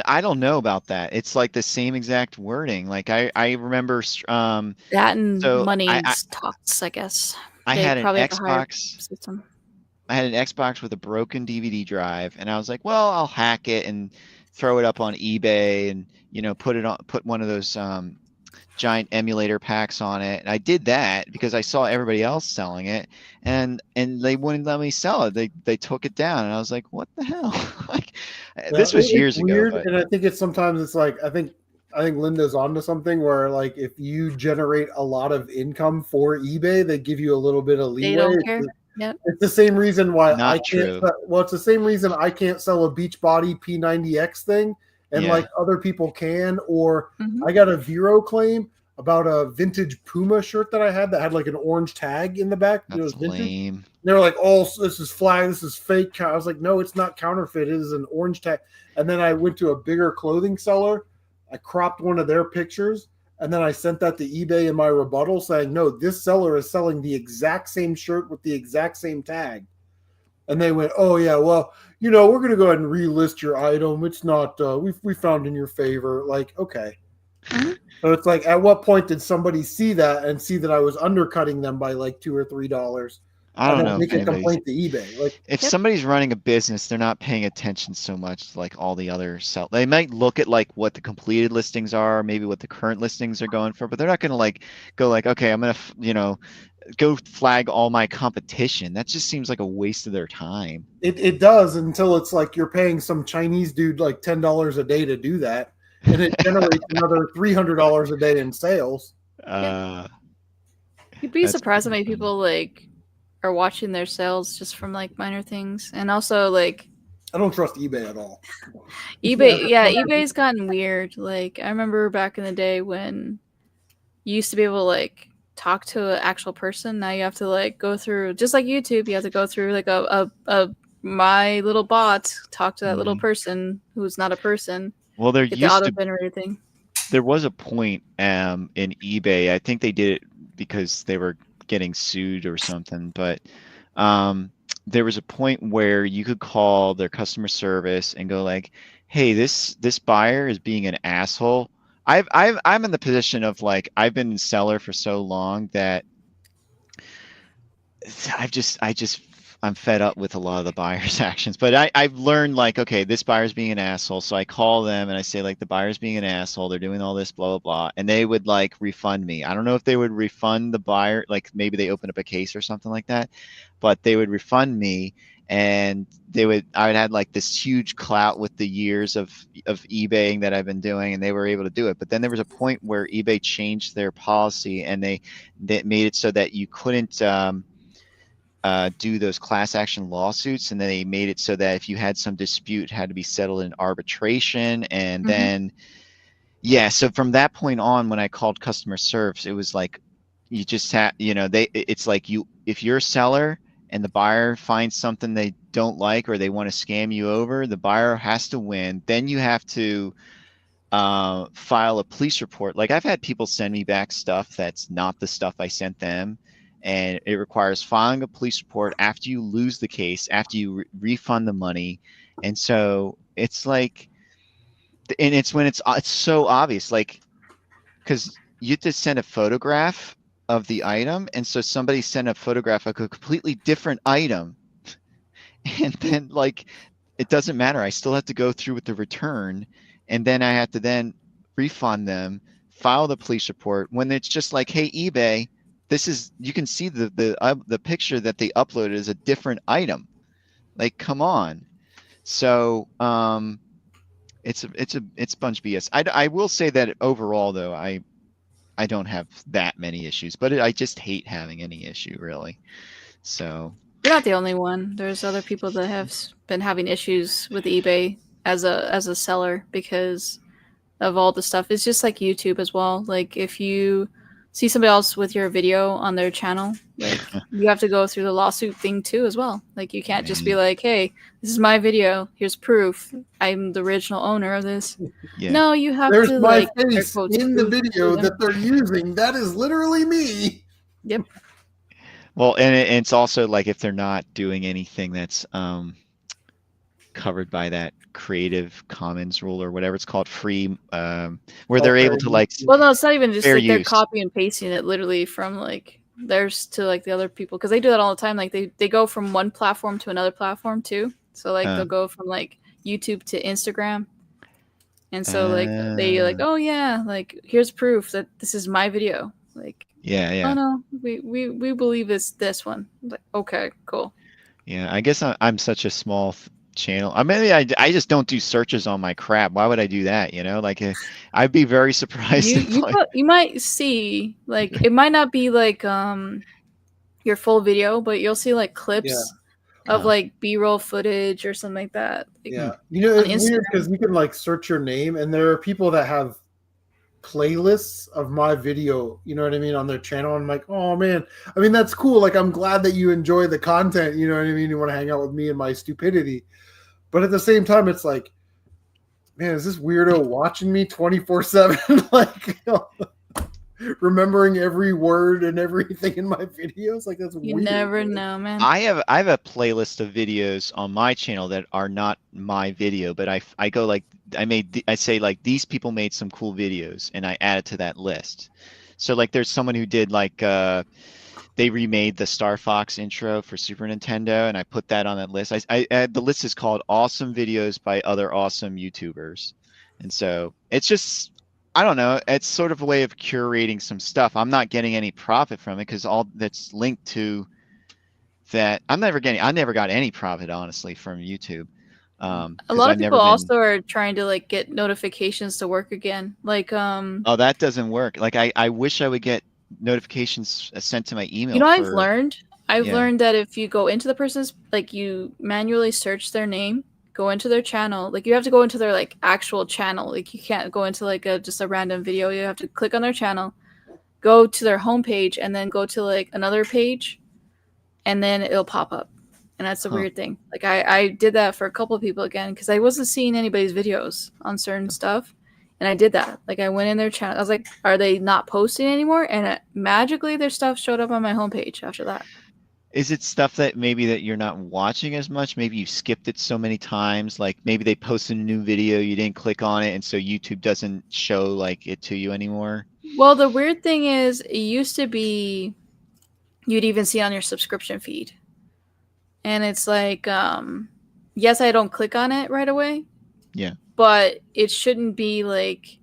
I don't know about that. It's like the same exact wording. Like I remember that and so money I talks, I guess. I They had an probably have a higher Xbox. system. I had an Xbox with a broken DVD drive, and I was like, well, I'll hack it and throw it up on eBay and put one of those giant emulator packs on it. And I did that because I saw everybody else selling it, and they wouldn't let me sell it. They took it down, and I was like, what the hell? Like, this was years ago. But... And I think sometimes it's like I think Linda's onto something where like if you generate a lot of income for eBay, they give you a little bit of leeway. They don't care. Yep. It's the same reason why Not I can't. Well, it's the same reason I can't sell a Beachbody P90X thing, and like other people can. Or I got a Vero claim about a vintage Puma shirt that I had that had like an orange tag in the back. That's it was vintage. lame. They were like, "Oh, this is flag. This is fake." I was like, "No, it's not counterfeit. It is an orange tag." And then I went to a bigger clothing seller. I cropped one of their pictures. And then I sent that to eBay in my rebuttal saying, no, this seller is selling the exact same shirt with the exact same tag. And they went, oh, yeah, well, we're going to go ahead and relist your item. It's not, we found in your favor. Like, okay. So it's like, at what point did somebody see that and see that I was undercutting them by like $2 or $3? I don't know. Make a complaint to eBay. Like, if somebody's running a business, they're not paying attention so much to like all the other They might look at like what the completed listings are, maybe what the current listings are going for, but they're not going to like go like, okay, I'm going to, go flag all my competition. That just seems like a waste of their time. It does, until it's like you're paying some Chinese dude like $10 a day to do that, and it generates another $300 a day in sales. You'd be surprised how many people like are watching their sales just from like minor things. And also like I don't trust eBay at all. eBay, yeah, eBay's gotten weird. Like I remember back in the day when you used to be able to like talk to an actual person. Now you have to like go through, just like YouTube, you have to go through like a my little bot, talk to that little person who's not a person. Well, there Get the used auto to generated thing. there was a point in eBay. I think they did it because they were getting sued or something, but there was a point where you could call their customer service and go like, "Hey, this buyer is being an asshole." I'm in the position of like I've been a seller for so long that I'm fed up with a lot of the buyer's actions. But I've learned like, okay, this buyer's being an asshole. So I call them and I say like the buyer's being an asshole. They're doing all this, blah, blah, blah. And they would like refund me. I don't know if they would refund the buyer, like maybe they open up a case or something like that, but they would refund me. And I would have like this huge clout with the years of eBaying that I've been doing, and they were able to do it. But then there was a point where eBay changed their policy and they made it so that you couldn't do those class action lawsuits, and then they made it so that if you had some dispute, it had to be settled in arbitration. And then so from that point on, when I called customer service, it was like you just have, it's like if you're a seller and the buyer finds something they don't like or they want to scam you over, the buyer has to win. Then you have to file a police report. Like I've had people send me back stuff that's not the stuff I sent them. And it requires filing a police report after you lose the case, after you refund the money. And so it's like, and it's when it's so obvious, like, because you have to send a photograph of the item. And so somebody sent a photograph of a completely different item. And then like, it doesn't matter. I still have to go through with the return. And then I have to then refund them, file the police report when it's just like, hey, eBay, you can see the picture that they uploaded is a different item. Like, come on. So it's a bunch of BS. I will say that overall though, I don't have that many issues, but I just hate having any issue really. So you're not the only one. There's other people that have been having issues with eBay as a seller because of all the stuff. It's just like YouTube as well. Like if you see somebody else with your video on their channel, like you have to go through the lawsuit thing too as well. Like you can't just be like, hey, this is my video, here's proof, I'm the original owner of this. No, you have There's to my like face in the video that they're using. That is literally me. Yep. Well, and it's also like if they're not doing anything that's covered by that Creative Commons rule or whatever it's called, free, where they're able to like. Well, no, it's not even just like they're use. copying and pasting it literally from like theirs to like the other people, because they do that all the time. Like they go from one platform to another platform too. So like they'll go from like YouTube to Instagram, and so like they like, oh yeah, like here's proof that this is my video. Like oh no, we believe it's this one. Like okay, cool. Yeah, I guess I'm such a small channel. I mean, I just don't do searches on my crap. Why would I do that? Like I'd be very surprised. You might see like it might not be like your full video, but you'll see like clips of like B-roll footage or something like that. Yeah, it's weird because you can like search your name, and there are people that have playlists of my video, you know what I mean, on their channel. I'm like, oh man, I mean that's cool. Like I'm glad that you enjoy the content, you know what I mean? You want to hang out with me and my stupidity. But at the same time, it's like, man, is this weirdo watching me 24/7? Like, remembering every word and everything in my videos? Like, that's weird. You never know, man. I have a playlist of videos on my channel that are not my video, but I go like, I say like these people made some cool videos, and I add it to that list. So like, there's someone who did like they remade the Star Fox intro for Super Nintendo, and I put that on that list. The list is called Awesome Videos by Other Awesome YouTubers. And so it's just, I don't know, it's sort of a way of curating some stuff. I'm not getting any profit from it because all that's linked to that, I never got any profit, honestly, from YouTube. A lot of people also are trying to like get notifications to work again. Like oh, that doesn't work. Like I wish I would get notifications sent to my email. I've learned that if you go into the person's, like you manually search their name, go into their channel. Like you have to go into their like actual channel. Like you can't go into like just a random video. You have to click on their channel, go to their homepage, and then go to like another page, and then it'll pop up. And that's a weird thing. Like I did that for a couple of people again because I wasn't seeing anybody's videos on certain stuff. And I did that. Like I went in their channel. I was like, are they not posting anymore? And magically their stuff showed up on my homepage after that. Is it stuff that maybe that you're not watching as much? Maybe you skipped it so many times. Like maybe they posted a new video, you didn't click on it, and so YouTube doesn't show like it to you anymore. Well, the weird thing is it used to be you'd even see on your subscription feed. And it's like, yes, I don't click on it right away. Yeah. But it shouldn't be like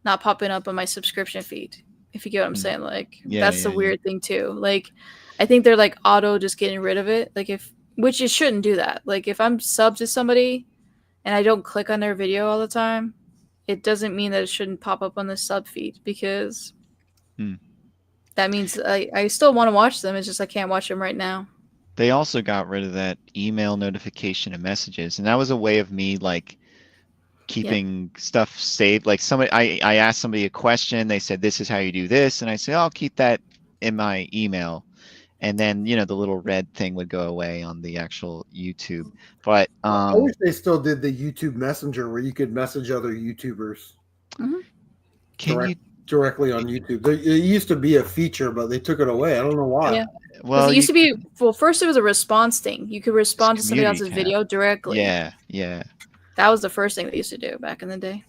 not popping up on my subscription feed. If you get what I'm saying. Like that's the weird thing too. Like I think they're like auto just getting rid of it. Like which you shouldn't do that. Like if I'm subbed to somebody and I don't click on their video all the time, it doesn't mean that it shouldn't pop up on the sub feed because that means I still want to watch them. It's just I can't watch them right now. They also got rid of that email notification and messages, and that was a way of me like keeping stuff saved. Like I asked somebody a question, they said this is how you do this, and I said I'll keep that in my email, and then the little red thing would go away on the actual YouTube. But I wish they still did the YouTube Messenger where you could message other YouTubers directly on YouTube. It used to be a feature, but they took it away. I don't know why. Yeah. Well, it used to be. Well, first it was a response thing. You could respond to somebody else's video directly. Yeah. That was the first thing they used to do back in the day.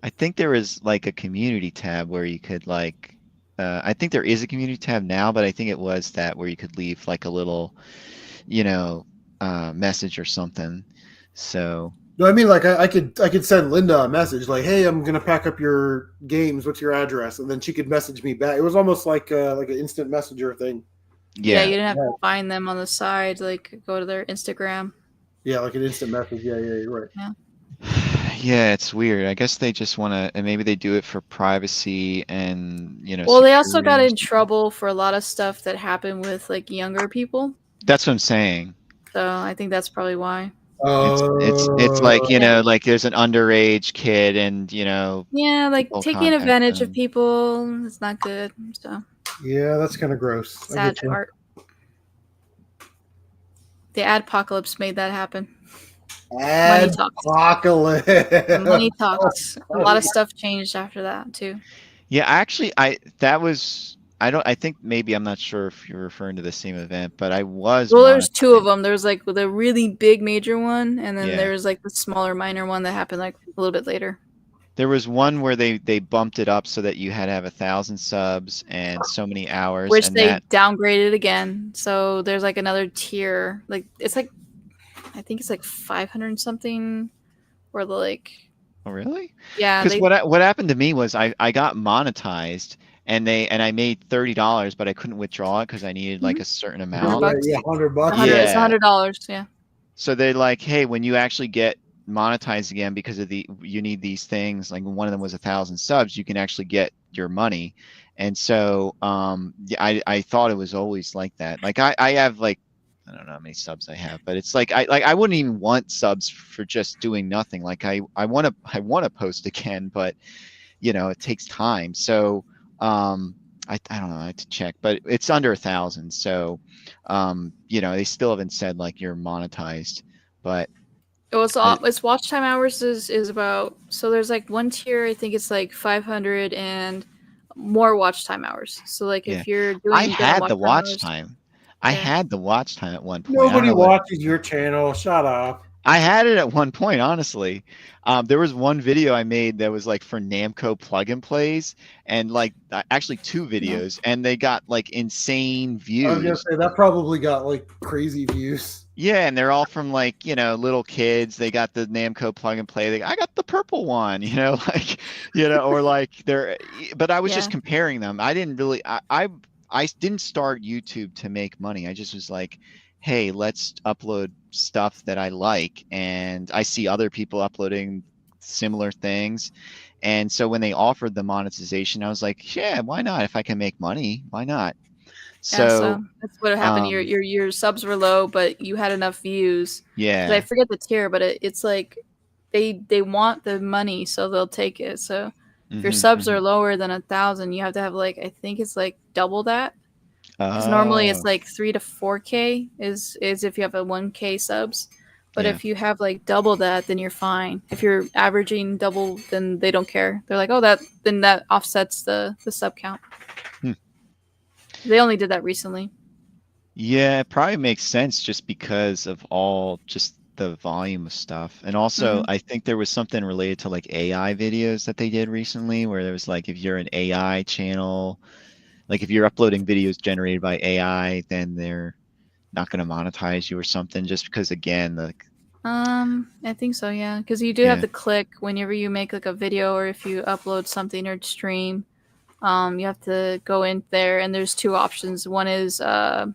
I think there was like a community tab where you could like. I think there is a community tab now, but I think it was that where you could leave like a little, message or something. So. No, I mean like I could send Linda a message like, "Hey, I'm gonna pack up your games. What's your address?" And then she could message me back. It was almost like an instant messenger thing. Yeah, you didn't have to find them on the side. Like go to their Instagram. Yeah, like an instant message. Yeah, you're right. Yeah. Yeah, it's weird. I guess they just want to, and maybe they do it for privacy and Well, they also got in trouble for a lot of stuff that happened with like younger people. That's what I'm saying. So I think that's probably why. It's like like there's an underage kid and yeah, like taking advantage of people. It's not good. So yeah, that's kind of gross. Sad part. The adpocalypse made that happen. Money talks. Money talks. A lot of stuff changed after that too. Yeah, actually, I think maybe I'm not sure if you're referring to the same event, but I was. Well, there's two of them. There's like the really big major one, and then there's like the smaller minor one that happened like a little bit later. There was one where they bumped it up so that you had to have 1,000 subs and so many hours. Which they downgraded again. So there's like another tier. Like it's like, I think it's like 500 something, or the like. Oh really? Yeah. Because what happened to me was I got monetized. And I made $30, but I couldn't withdraw it because I needed like a certain amount. $100. It's $100. Yeah. So they're like, hey, when you actually get monetized again because of you need these things, like one of them was 1,000 subs, you can actually get your money. And so I thought it was always like that. Like I have like, I don't know how many subs I have, but it's like I wouldn't even want subs for just doing nothing. Like I want to post again, but it takes time. So I don't know, I have to check, but it's under 1,000. So, they still haven't said like you're monetized, but its watch time hours is about, so there's like one tier, I think it's like 500 and more watch time hours. So like if you're doing, I had the watch time. I had the watch time at one point. Nobody watches your channel. Shut up. I had it at one point, honestly. There was one video I made that was like for Namco plug and plays, and like actually two videos, and they got like insane views. I was gonna say that probably got like crazy views. Yeah, and they're all from like little kids. They got the Namco plug and play. I got the purple one, like or like they're. But I was just comparing them. I didn't really. I didn't start YouTube to make money. I just was like, hey, let's upload stuff that I like, and I see other people uploading similar things, and so when they offered the monetization, I was like, yeah, why not? If I can make money, why not? Yeah, so So, that's what happened. Your um, your subs were low, but you had enough views. 'Cause I yeah. forget the tier, but it's like they want the money, so they'll take it. So if your Hmm, subs hmm. are lower than 1,000, you have to have like I think it's like double that. Because normally it's Oh, like 3 to 4K is if you have a 1K subs. But yeah. if you have like double that, then you're fine. If you're averaging double, then they don't care. They're like, oh, that offsets the sub count. Hmm. They only did that recently. Yeah, it probably makes sense just because of all just the volume of stuff. And also, Hmm. I think there was something related to like AI videos that they did recently where there was like if you're an AI channel, like if you're uploading videos generated by AI, then they're not going to monetize you or something just because again, like I think so, yeah. Because you do have yeah. to click whenever you make like a video or if you upload something or stream. You have to go in there, and there's two options. One is I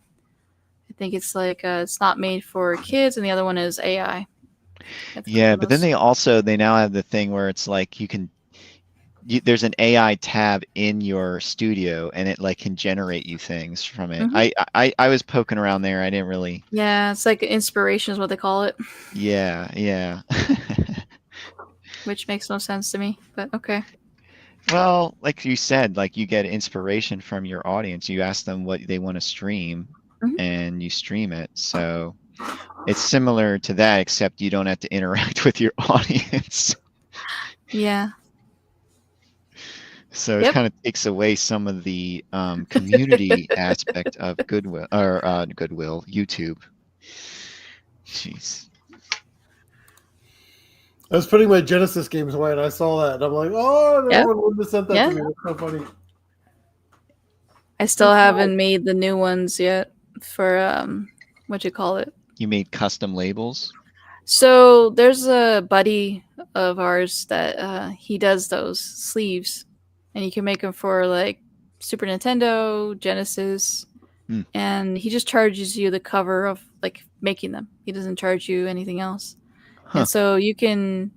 think it's like it's not made for kids, and the other one is AI. You have to click Yeah, on but then those. they now have the thing where it's like there's an AI tab in your studio and it like can generate you things from it. Hmm. I was poking around there. I didn't really. Yeah, it's like inspiration is what they call it, Yeah, yeah. which makes no sense to me. But okay. Well, like you said, like you get inspiration from your audience. You ask them what they want to stream Hmm. and you stream it. So it's similar to that, except you don't have to interact with your audience. Yeah. So it Yep. kind of takes away some of the community aspect of Goodwill or Goodwill YouTube. Jeez. I was putting my Genesis games away, and I saw that, and I'm like, "Oh, no Yep. one would have sent that Yeah. to me." That's so funny. I still haven't made the new ones yet for what you call it. You made custom labels? So there's a buddy of ours that he does those sleeves, and you can make them for like Super Nintendo, Genesis, Hmm. and he just charges you the cover of like making them. He doesn't charge you anything else. Huh. And so you can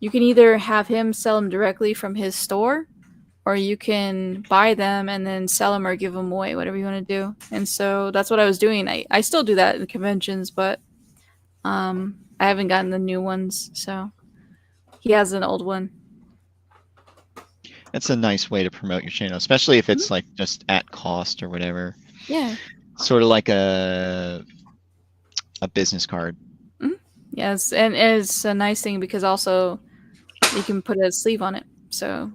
either have him sell them directly from his store, or you can buy them and then sell them or give them away, whatever you want to do. And so that's what I was doing. I still do that in conventions, but I haven't gotten the new ones, so he has an old one. That's a nice way to promote your channel, especially if it's like just at cost or whatever. Yeah. Sort of like a business card. Yes, and it's a nice thing because also you can put a sleeve on it. So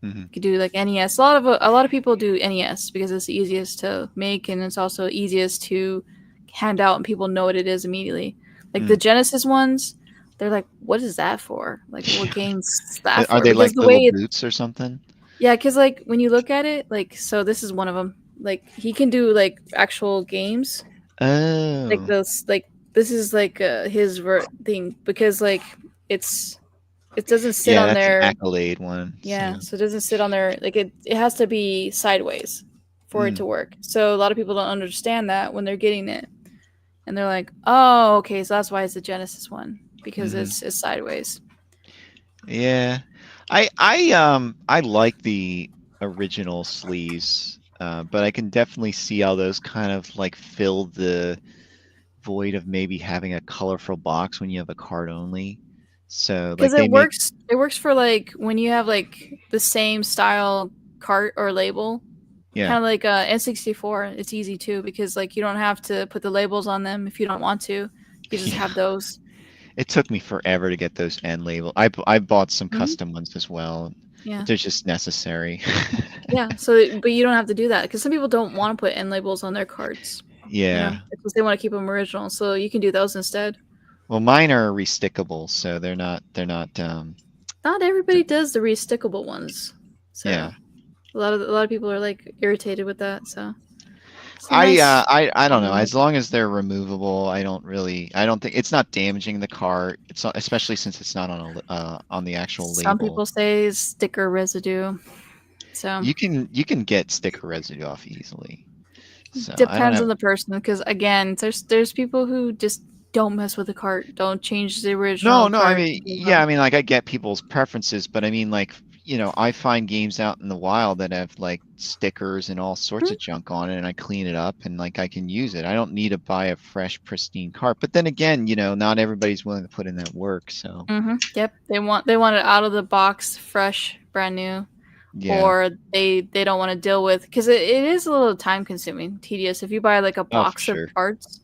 Hmm. you could do like NES. A lot of people do NES because it's the easiest to make and it's also easiest to hand out and people know what it is immediately. Like the Genesis ones, they're like, "What is that for? Like, what game's that Are for?" they Because like the little way boots or something? yeah, because like when you look at it, like so this is one of them. Like he can do like actual games, like Oh, this. Like this is like his thing because like it doesn't sit yeah, on that's an there. Accolade one. Yeah, So, so it doesn't sit on there. Like it has to be sideways for it to work. So a lot of people don't understand that when they're getting it, and they're like, "Oh, okay, so that's why it's the Genesis one because it's sideways." yeah, I like the original sleeves, but I can definitely see how those kind of like fill the void of maybe having a colorful box when you have a card only. So Because like they make it works for like when you have like the same style cart or label, yeah. kind of like N64. It's easy too because like you don't have to put the labels on them if you don't want to. You just Yeah. have those. It took me forever to get those end label. I bought some Mhm. custom ones as well. Yeah. They're just necessary. Yeah. So, but you don't have to do that because some people don't want to put end labels on their cards. Yeah. You know, because they want to keep them original. So you can do those instead. Well, mine are restickable, so they're not Not everybody does the restickable ones. So yeah. a lot of people are like irritated with that. So it's a nice I don't know. thing. As long as they're removable, I don't think it's not damaging the cart. It's not, especially since it's not on the actual label. Some people say sticker residue. So You can get sticker residue off easily. So I don't depends have, on the person because again, there's people who just don't mess with the cart, don't change the original. no, I cart, mean, you yeah, know. I mean, like I get people's preferences, but I mean, like you know, I find games out in the wild that have like stickers and all sorts of junk on it, and I clean it up and like I can use it. I don't need to buy a fresh, pristine cart. But then again, you know, not everybody's willing to put in that work. So Yep. They want it out of the box, fresh, brand new. yeah. Or they don't want to deal with, because it is a little time consuming, tedious. If you buy like a box sure. of parts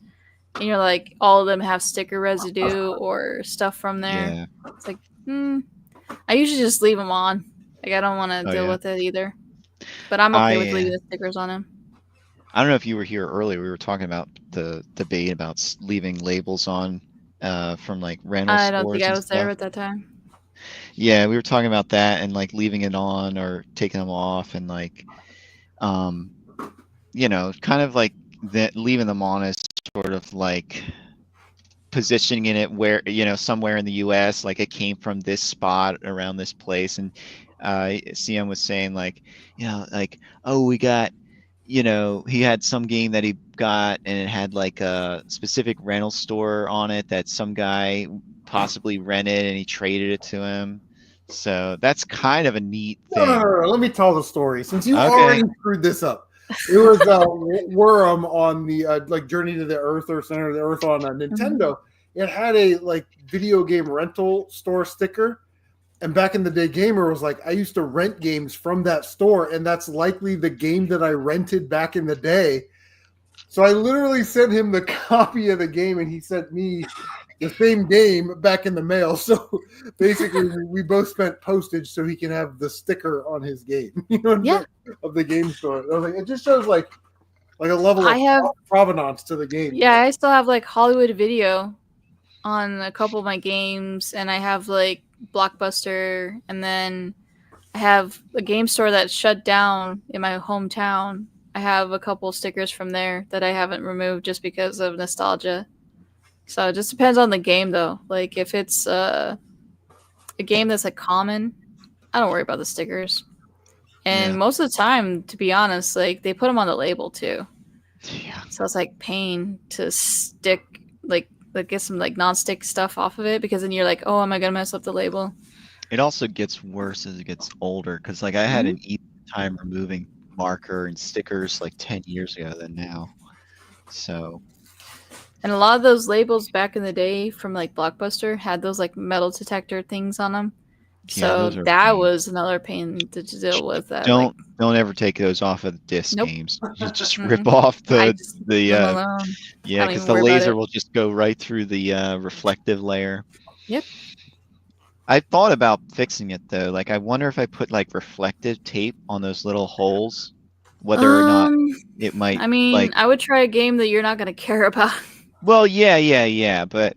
and you're like, all of them have sticker residue or stuff from there, Yeah. it's like, I usually just leave them on. Like, I don't want to deal with it either. But I'm okay with leaving the stickers on them. I don't know if you were here earlier. We were talking about the debate about leaving labels on from like rental stores. I don't think I was stuff. there at that time. Yeah, we were talking about that and like leaving it on or taking them off, and like, you know, kind of like that leaving them on is sort of like positioning it where, you know, somewhere in the US, like it came from this spot around this place. And CM was saying like, you know, like, oh, we got, you know, he had some game that he got and it had like a specific rental store on it that some guy possibly rented and he traded it to him. So that's kind of a neat thing. No. Let me tell the story since you already screwed this up. It was Worm on the like Journey to the Earth or Center of the Earth on Nintendo. It had a like video game rental store sticker. And back in the day, Gamer was like, I used to rent games from that store, and that's likely the game that I rented back in the day. So I literally sent him the copy of the game, and he sent me the same game back in the mail. So basically, we both spent postage so he can have the sticker on his game, you know, of the game store. I was like, it just shows like a level of provenance to the game. Yeah, I still have like Hollywood Video on a couple of my games, and I have like Blockbuster, and then I have a game store that shut down in my hometown. I have a couple stickers from there that I haven't removed just because of nostalgia. So it just depends on the game, though. Like if it's a game that's like common, I don't worry about the stickers. And most of the time, to be honest, like they put them on the label too. Yeah. So it's like pain to stick like get some like non-stick stuff off of it, because then you're like, oh, am I gonna mess up the label? It also gets worse as it gets older, because like I had an easier time removing marker and stickers like 10 years ago than now. So, and a lot of those labels back in the day from like Blockbuster had those like metal detector things on them. So that was another pain to deal with. That don't ever take those off of the disc games. You just rip off the because the laser will just go right through the reflective layer. Yep. I thought about fixing it though. Like I wonder if I put like reflective tape on those little holes, whether or not it might. I mean, like, I would try a game that you're not going to care about. Well, yeah, but.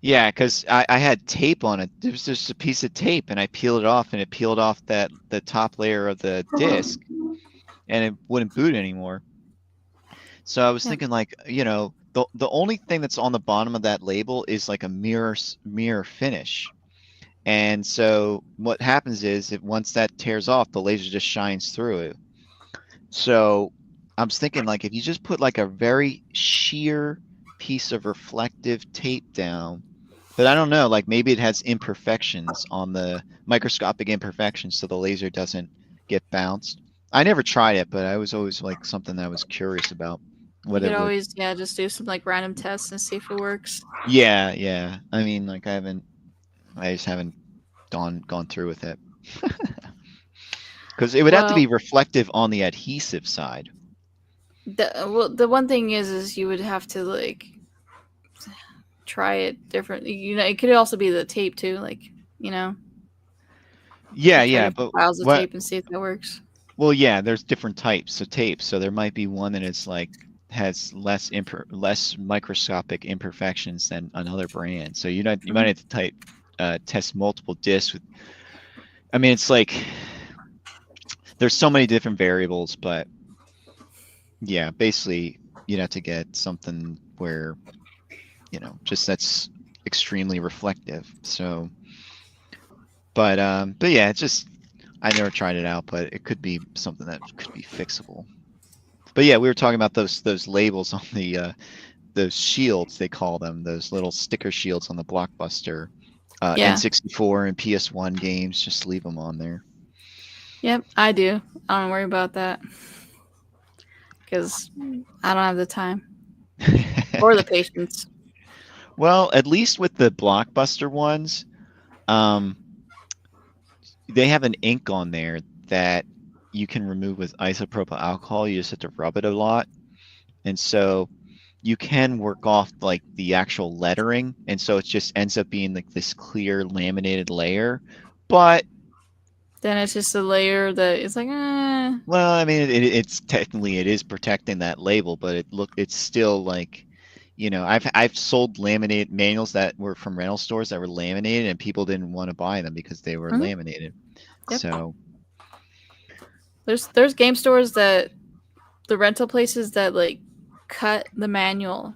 Yeah, because I had tape on it. There was just a piece of tape, and I peeled it off, and it peeled off the top layer of the disc, and it wouldn't boot anymore. So I was thinking, like, you know, the only thing that's on the bottom of that label is like a mirror finish, and so what happens is once that tears off, the laser just shines through it. So I was thinking, like, if you just put like a very sheer piece of reflective tape down. But I don't know, like maybe it has imperfections on the microscopic imperfections, so the laser doesn't get bounced. I never tried it, but I was always like something that I was curious about. You could always just do some like random tests and see if it works. Yeah. I mean, like I just haven't gone through with it. Because it would have to be reflective on the adhesive side. The one thing is you would have to like try it differently. You know, it could also be the tape too, like, you know. Yeah, but files of tape and see if that works. Well, yeah, there's different types of tape, so there might be one that is like has less microscopic imperfections than another brand. So you might have to test multiple discs. I mean, it's like there's so many different variables, but yeah, basically you'd have to get something where, you know, just that's extremely reflective. So, but yeah, it's just, I never tried it out, but it could be something that could be fixable. But yeah, we were talking about those labels on the those shields, they call them, those little sticker shields on the Blockbuster. Yeah. N64 and PS1 games. Just leave them on there. Yep, I do. I don't worry about that because I don't have the time or the patience. Well, at least with the Blockbuster ones, they have an ink on there that you can remove with isopropyl alcohol. You just have to rub it a lot. And so you can work off like the actual lettering. And so it just ends up being like this clear laminated layer. But Then it's just a layer that is like, well, I mean, it's technically it is protecting that label, but it's still like, you know, I've sold laminated manuals that were from rental stores that were laminated, and people didn't want to buy them because they were Mhm. laminated. Yep. So there's game stores that the rental places that like cut the manual,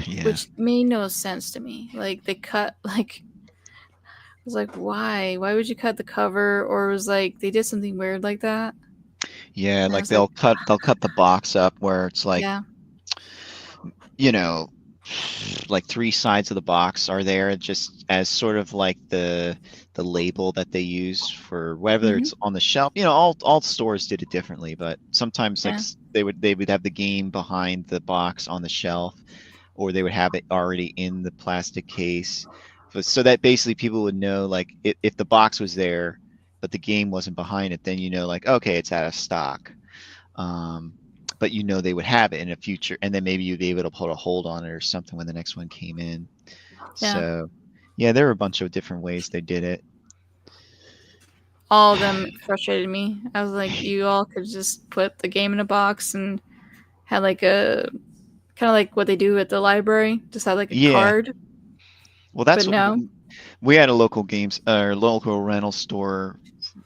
yeah, which made no sense to me. Like they cut like I was like, why? Why would you cut the cover? Or it was like they did something weird like that. yeah, And I like was like, they'll cut the box up where it's like, yeah, you know, like 3 sides of the box are there just as sort of like the label that they use for whether Mhm. it's on the shelf. You know, all stores did it differently, but sometimes like Yeah. they would have the game behind the box on the shelf, or they would have it already in the plastic case. So that basically people would know like if the box was there but the game wasn't behind it, then you know like okay, it's out of stock. But you know they would have it in the future, and then maybe you'd be able to put a hold on it or something when the next one came in. Yeah. So yeah, there were a bunch of different ways they did it. All of them frustrated me. I was like, you all could just put the game in a box and had like a kind of like what they do at the library, just had like a Yeah. card. Well, that's But what no. we had a local games or local rental store,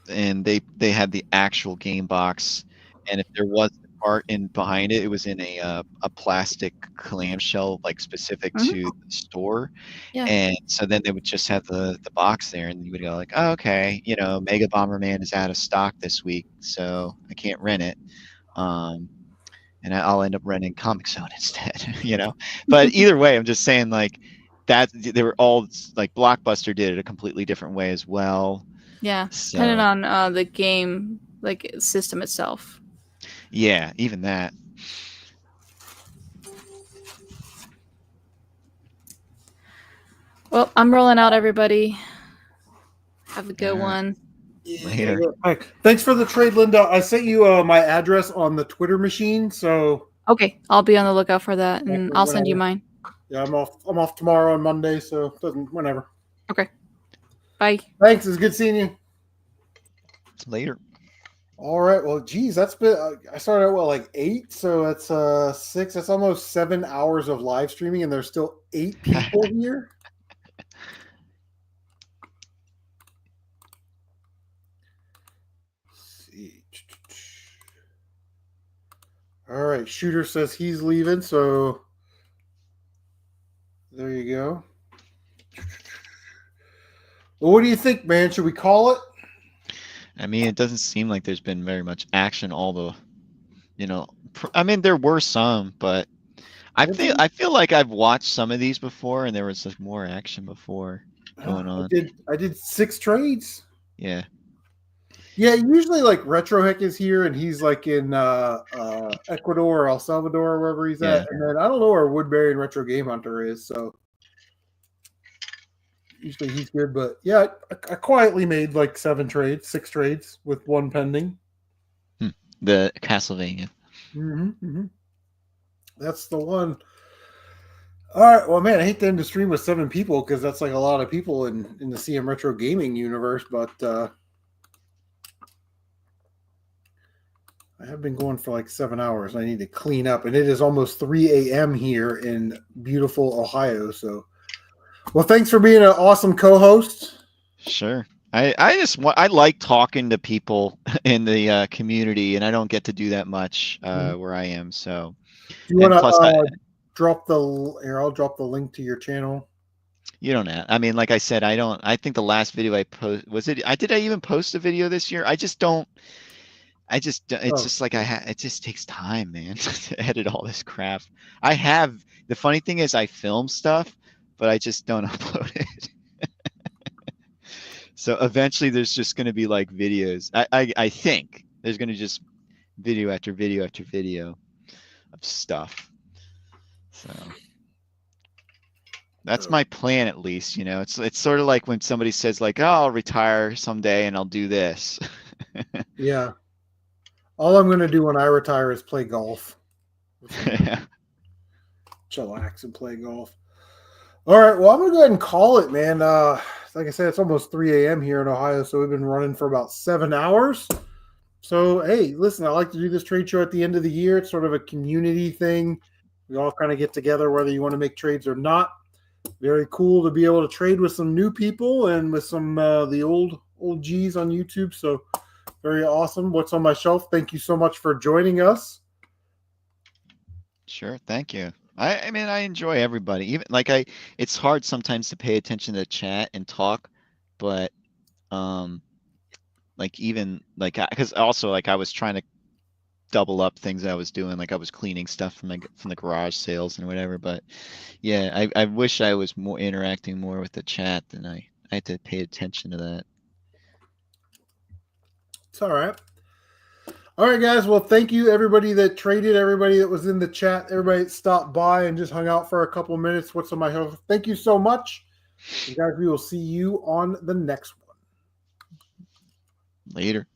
and they had the actual game box, and if there was a part in behind it, it was in a plastic clamshell like specific Mhm. to the store. Yeah. And so then they would just have the box there, and you would go like, oh, okay, you know, Mega Bomberman is out of stock this week, so I can't rent it. And I'll end up renting Comic Zone instead, you know. But either way, I'm just saying like that they were all like Blockbuster did it a completely different way as well. Yeah. Depending So on the game like system itself. yeah, even that. Well, I'm rolling out, everybody. Have a good All right. one. Later. All right. Thanks for the trade, Linda. I sent you my address on the Twitter machine, so Okay, I'll be on the lookout for that, and Okay, I'll send you whatever. mine. yeah, I'm off tomorrow and Monday, so it doesn't whenever. Bye. Thanks. It's good seeing you. Later. All right. Well, geez, that's been. I started at like 8, so that's 6. That's almost 7 hours of live streaming, and there's still 8 people here. Let's see. All right. Shooter says he's leaving, so there you go. Well, what do you think, man? Should we call it? I mean, it doesn't seem like there's been very much action. All the, you know, I mean, there were some, but I feel like I've watched some of these before, and there was like more action before going on. I did 6 trades. Yeah. Yeah, usually like Retrohick is here, and he's like in Ecuador or El Salvador or wherever he's Yeah. at. And then I don't know where Woodbury and Retro Game Hunter is, so usually he's good. But yeah, I quietly made like 6 trades with 1 pending. The Castlevania. That's the one. All right, well, man, I hate to end the stream with 7 people because that's like a lot of people in the CM Retro Gaming universe, but I have been going for like 7 hours. I need to clean up, and it is almost 3 a.m. here in beautiful Ohio. So, well, thanks for being an awesome co-host. Sure. I like talking to people in the community, and I don't get to do that much where I am. So, Do you want plus to drop the here? I'll drop the link to your channel. you don't have. I mean, like I said, I don't. I think the last video I post was it. Did I even post a video this year? I just don't. It's just like it just takes time, man, to edit all this crap. The funny thing is I film stuff, but I just don't upload it. So eventually there's just going to be like videos. I think there's going to just video after video after video of stuff. So that's my plan, at least. It's sort of like when somebody says like, oh, I'll retire someday and I'll do this. Yeah. All I'm going to do when I retire is play golf. Chillax and play golf. All right. Well, I'm going to go ahead and call it, man. Like I said, it's almost 3 a.m. here in Ohio, so we've been running for about 7 hours. So, hey, listen, I like to do this trade show at the end of the year. It's sort of a community thing. We all kind of get together, whether you want to make trades or not. Very cool to be able to trade with some new people and with some the old G's on YouTube. So, very awesome. What's on my shelf? Thank you so much for joining us. Sure, thank you. I mean, I enjoy everybody. Even like it's hard sometimes to pay attention to chat and talk, but like even like because also like I was trying to double up things I was doing, like I was cleaning stuff from the garage sales and whatever. But yeah, I wish I was more interacting more with the chat than I had to pay attention to that. It's all right. All right, guys. Well, thank you, everybody that traded, everybody that was in the chat, everybody that stopped by and just hung out for a couple minutes. What's on my shelf? Thank you so much. And guys, we will see you on the next one. Later.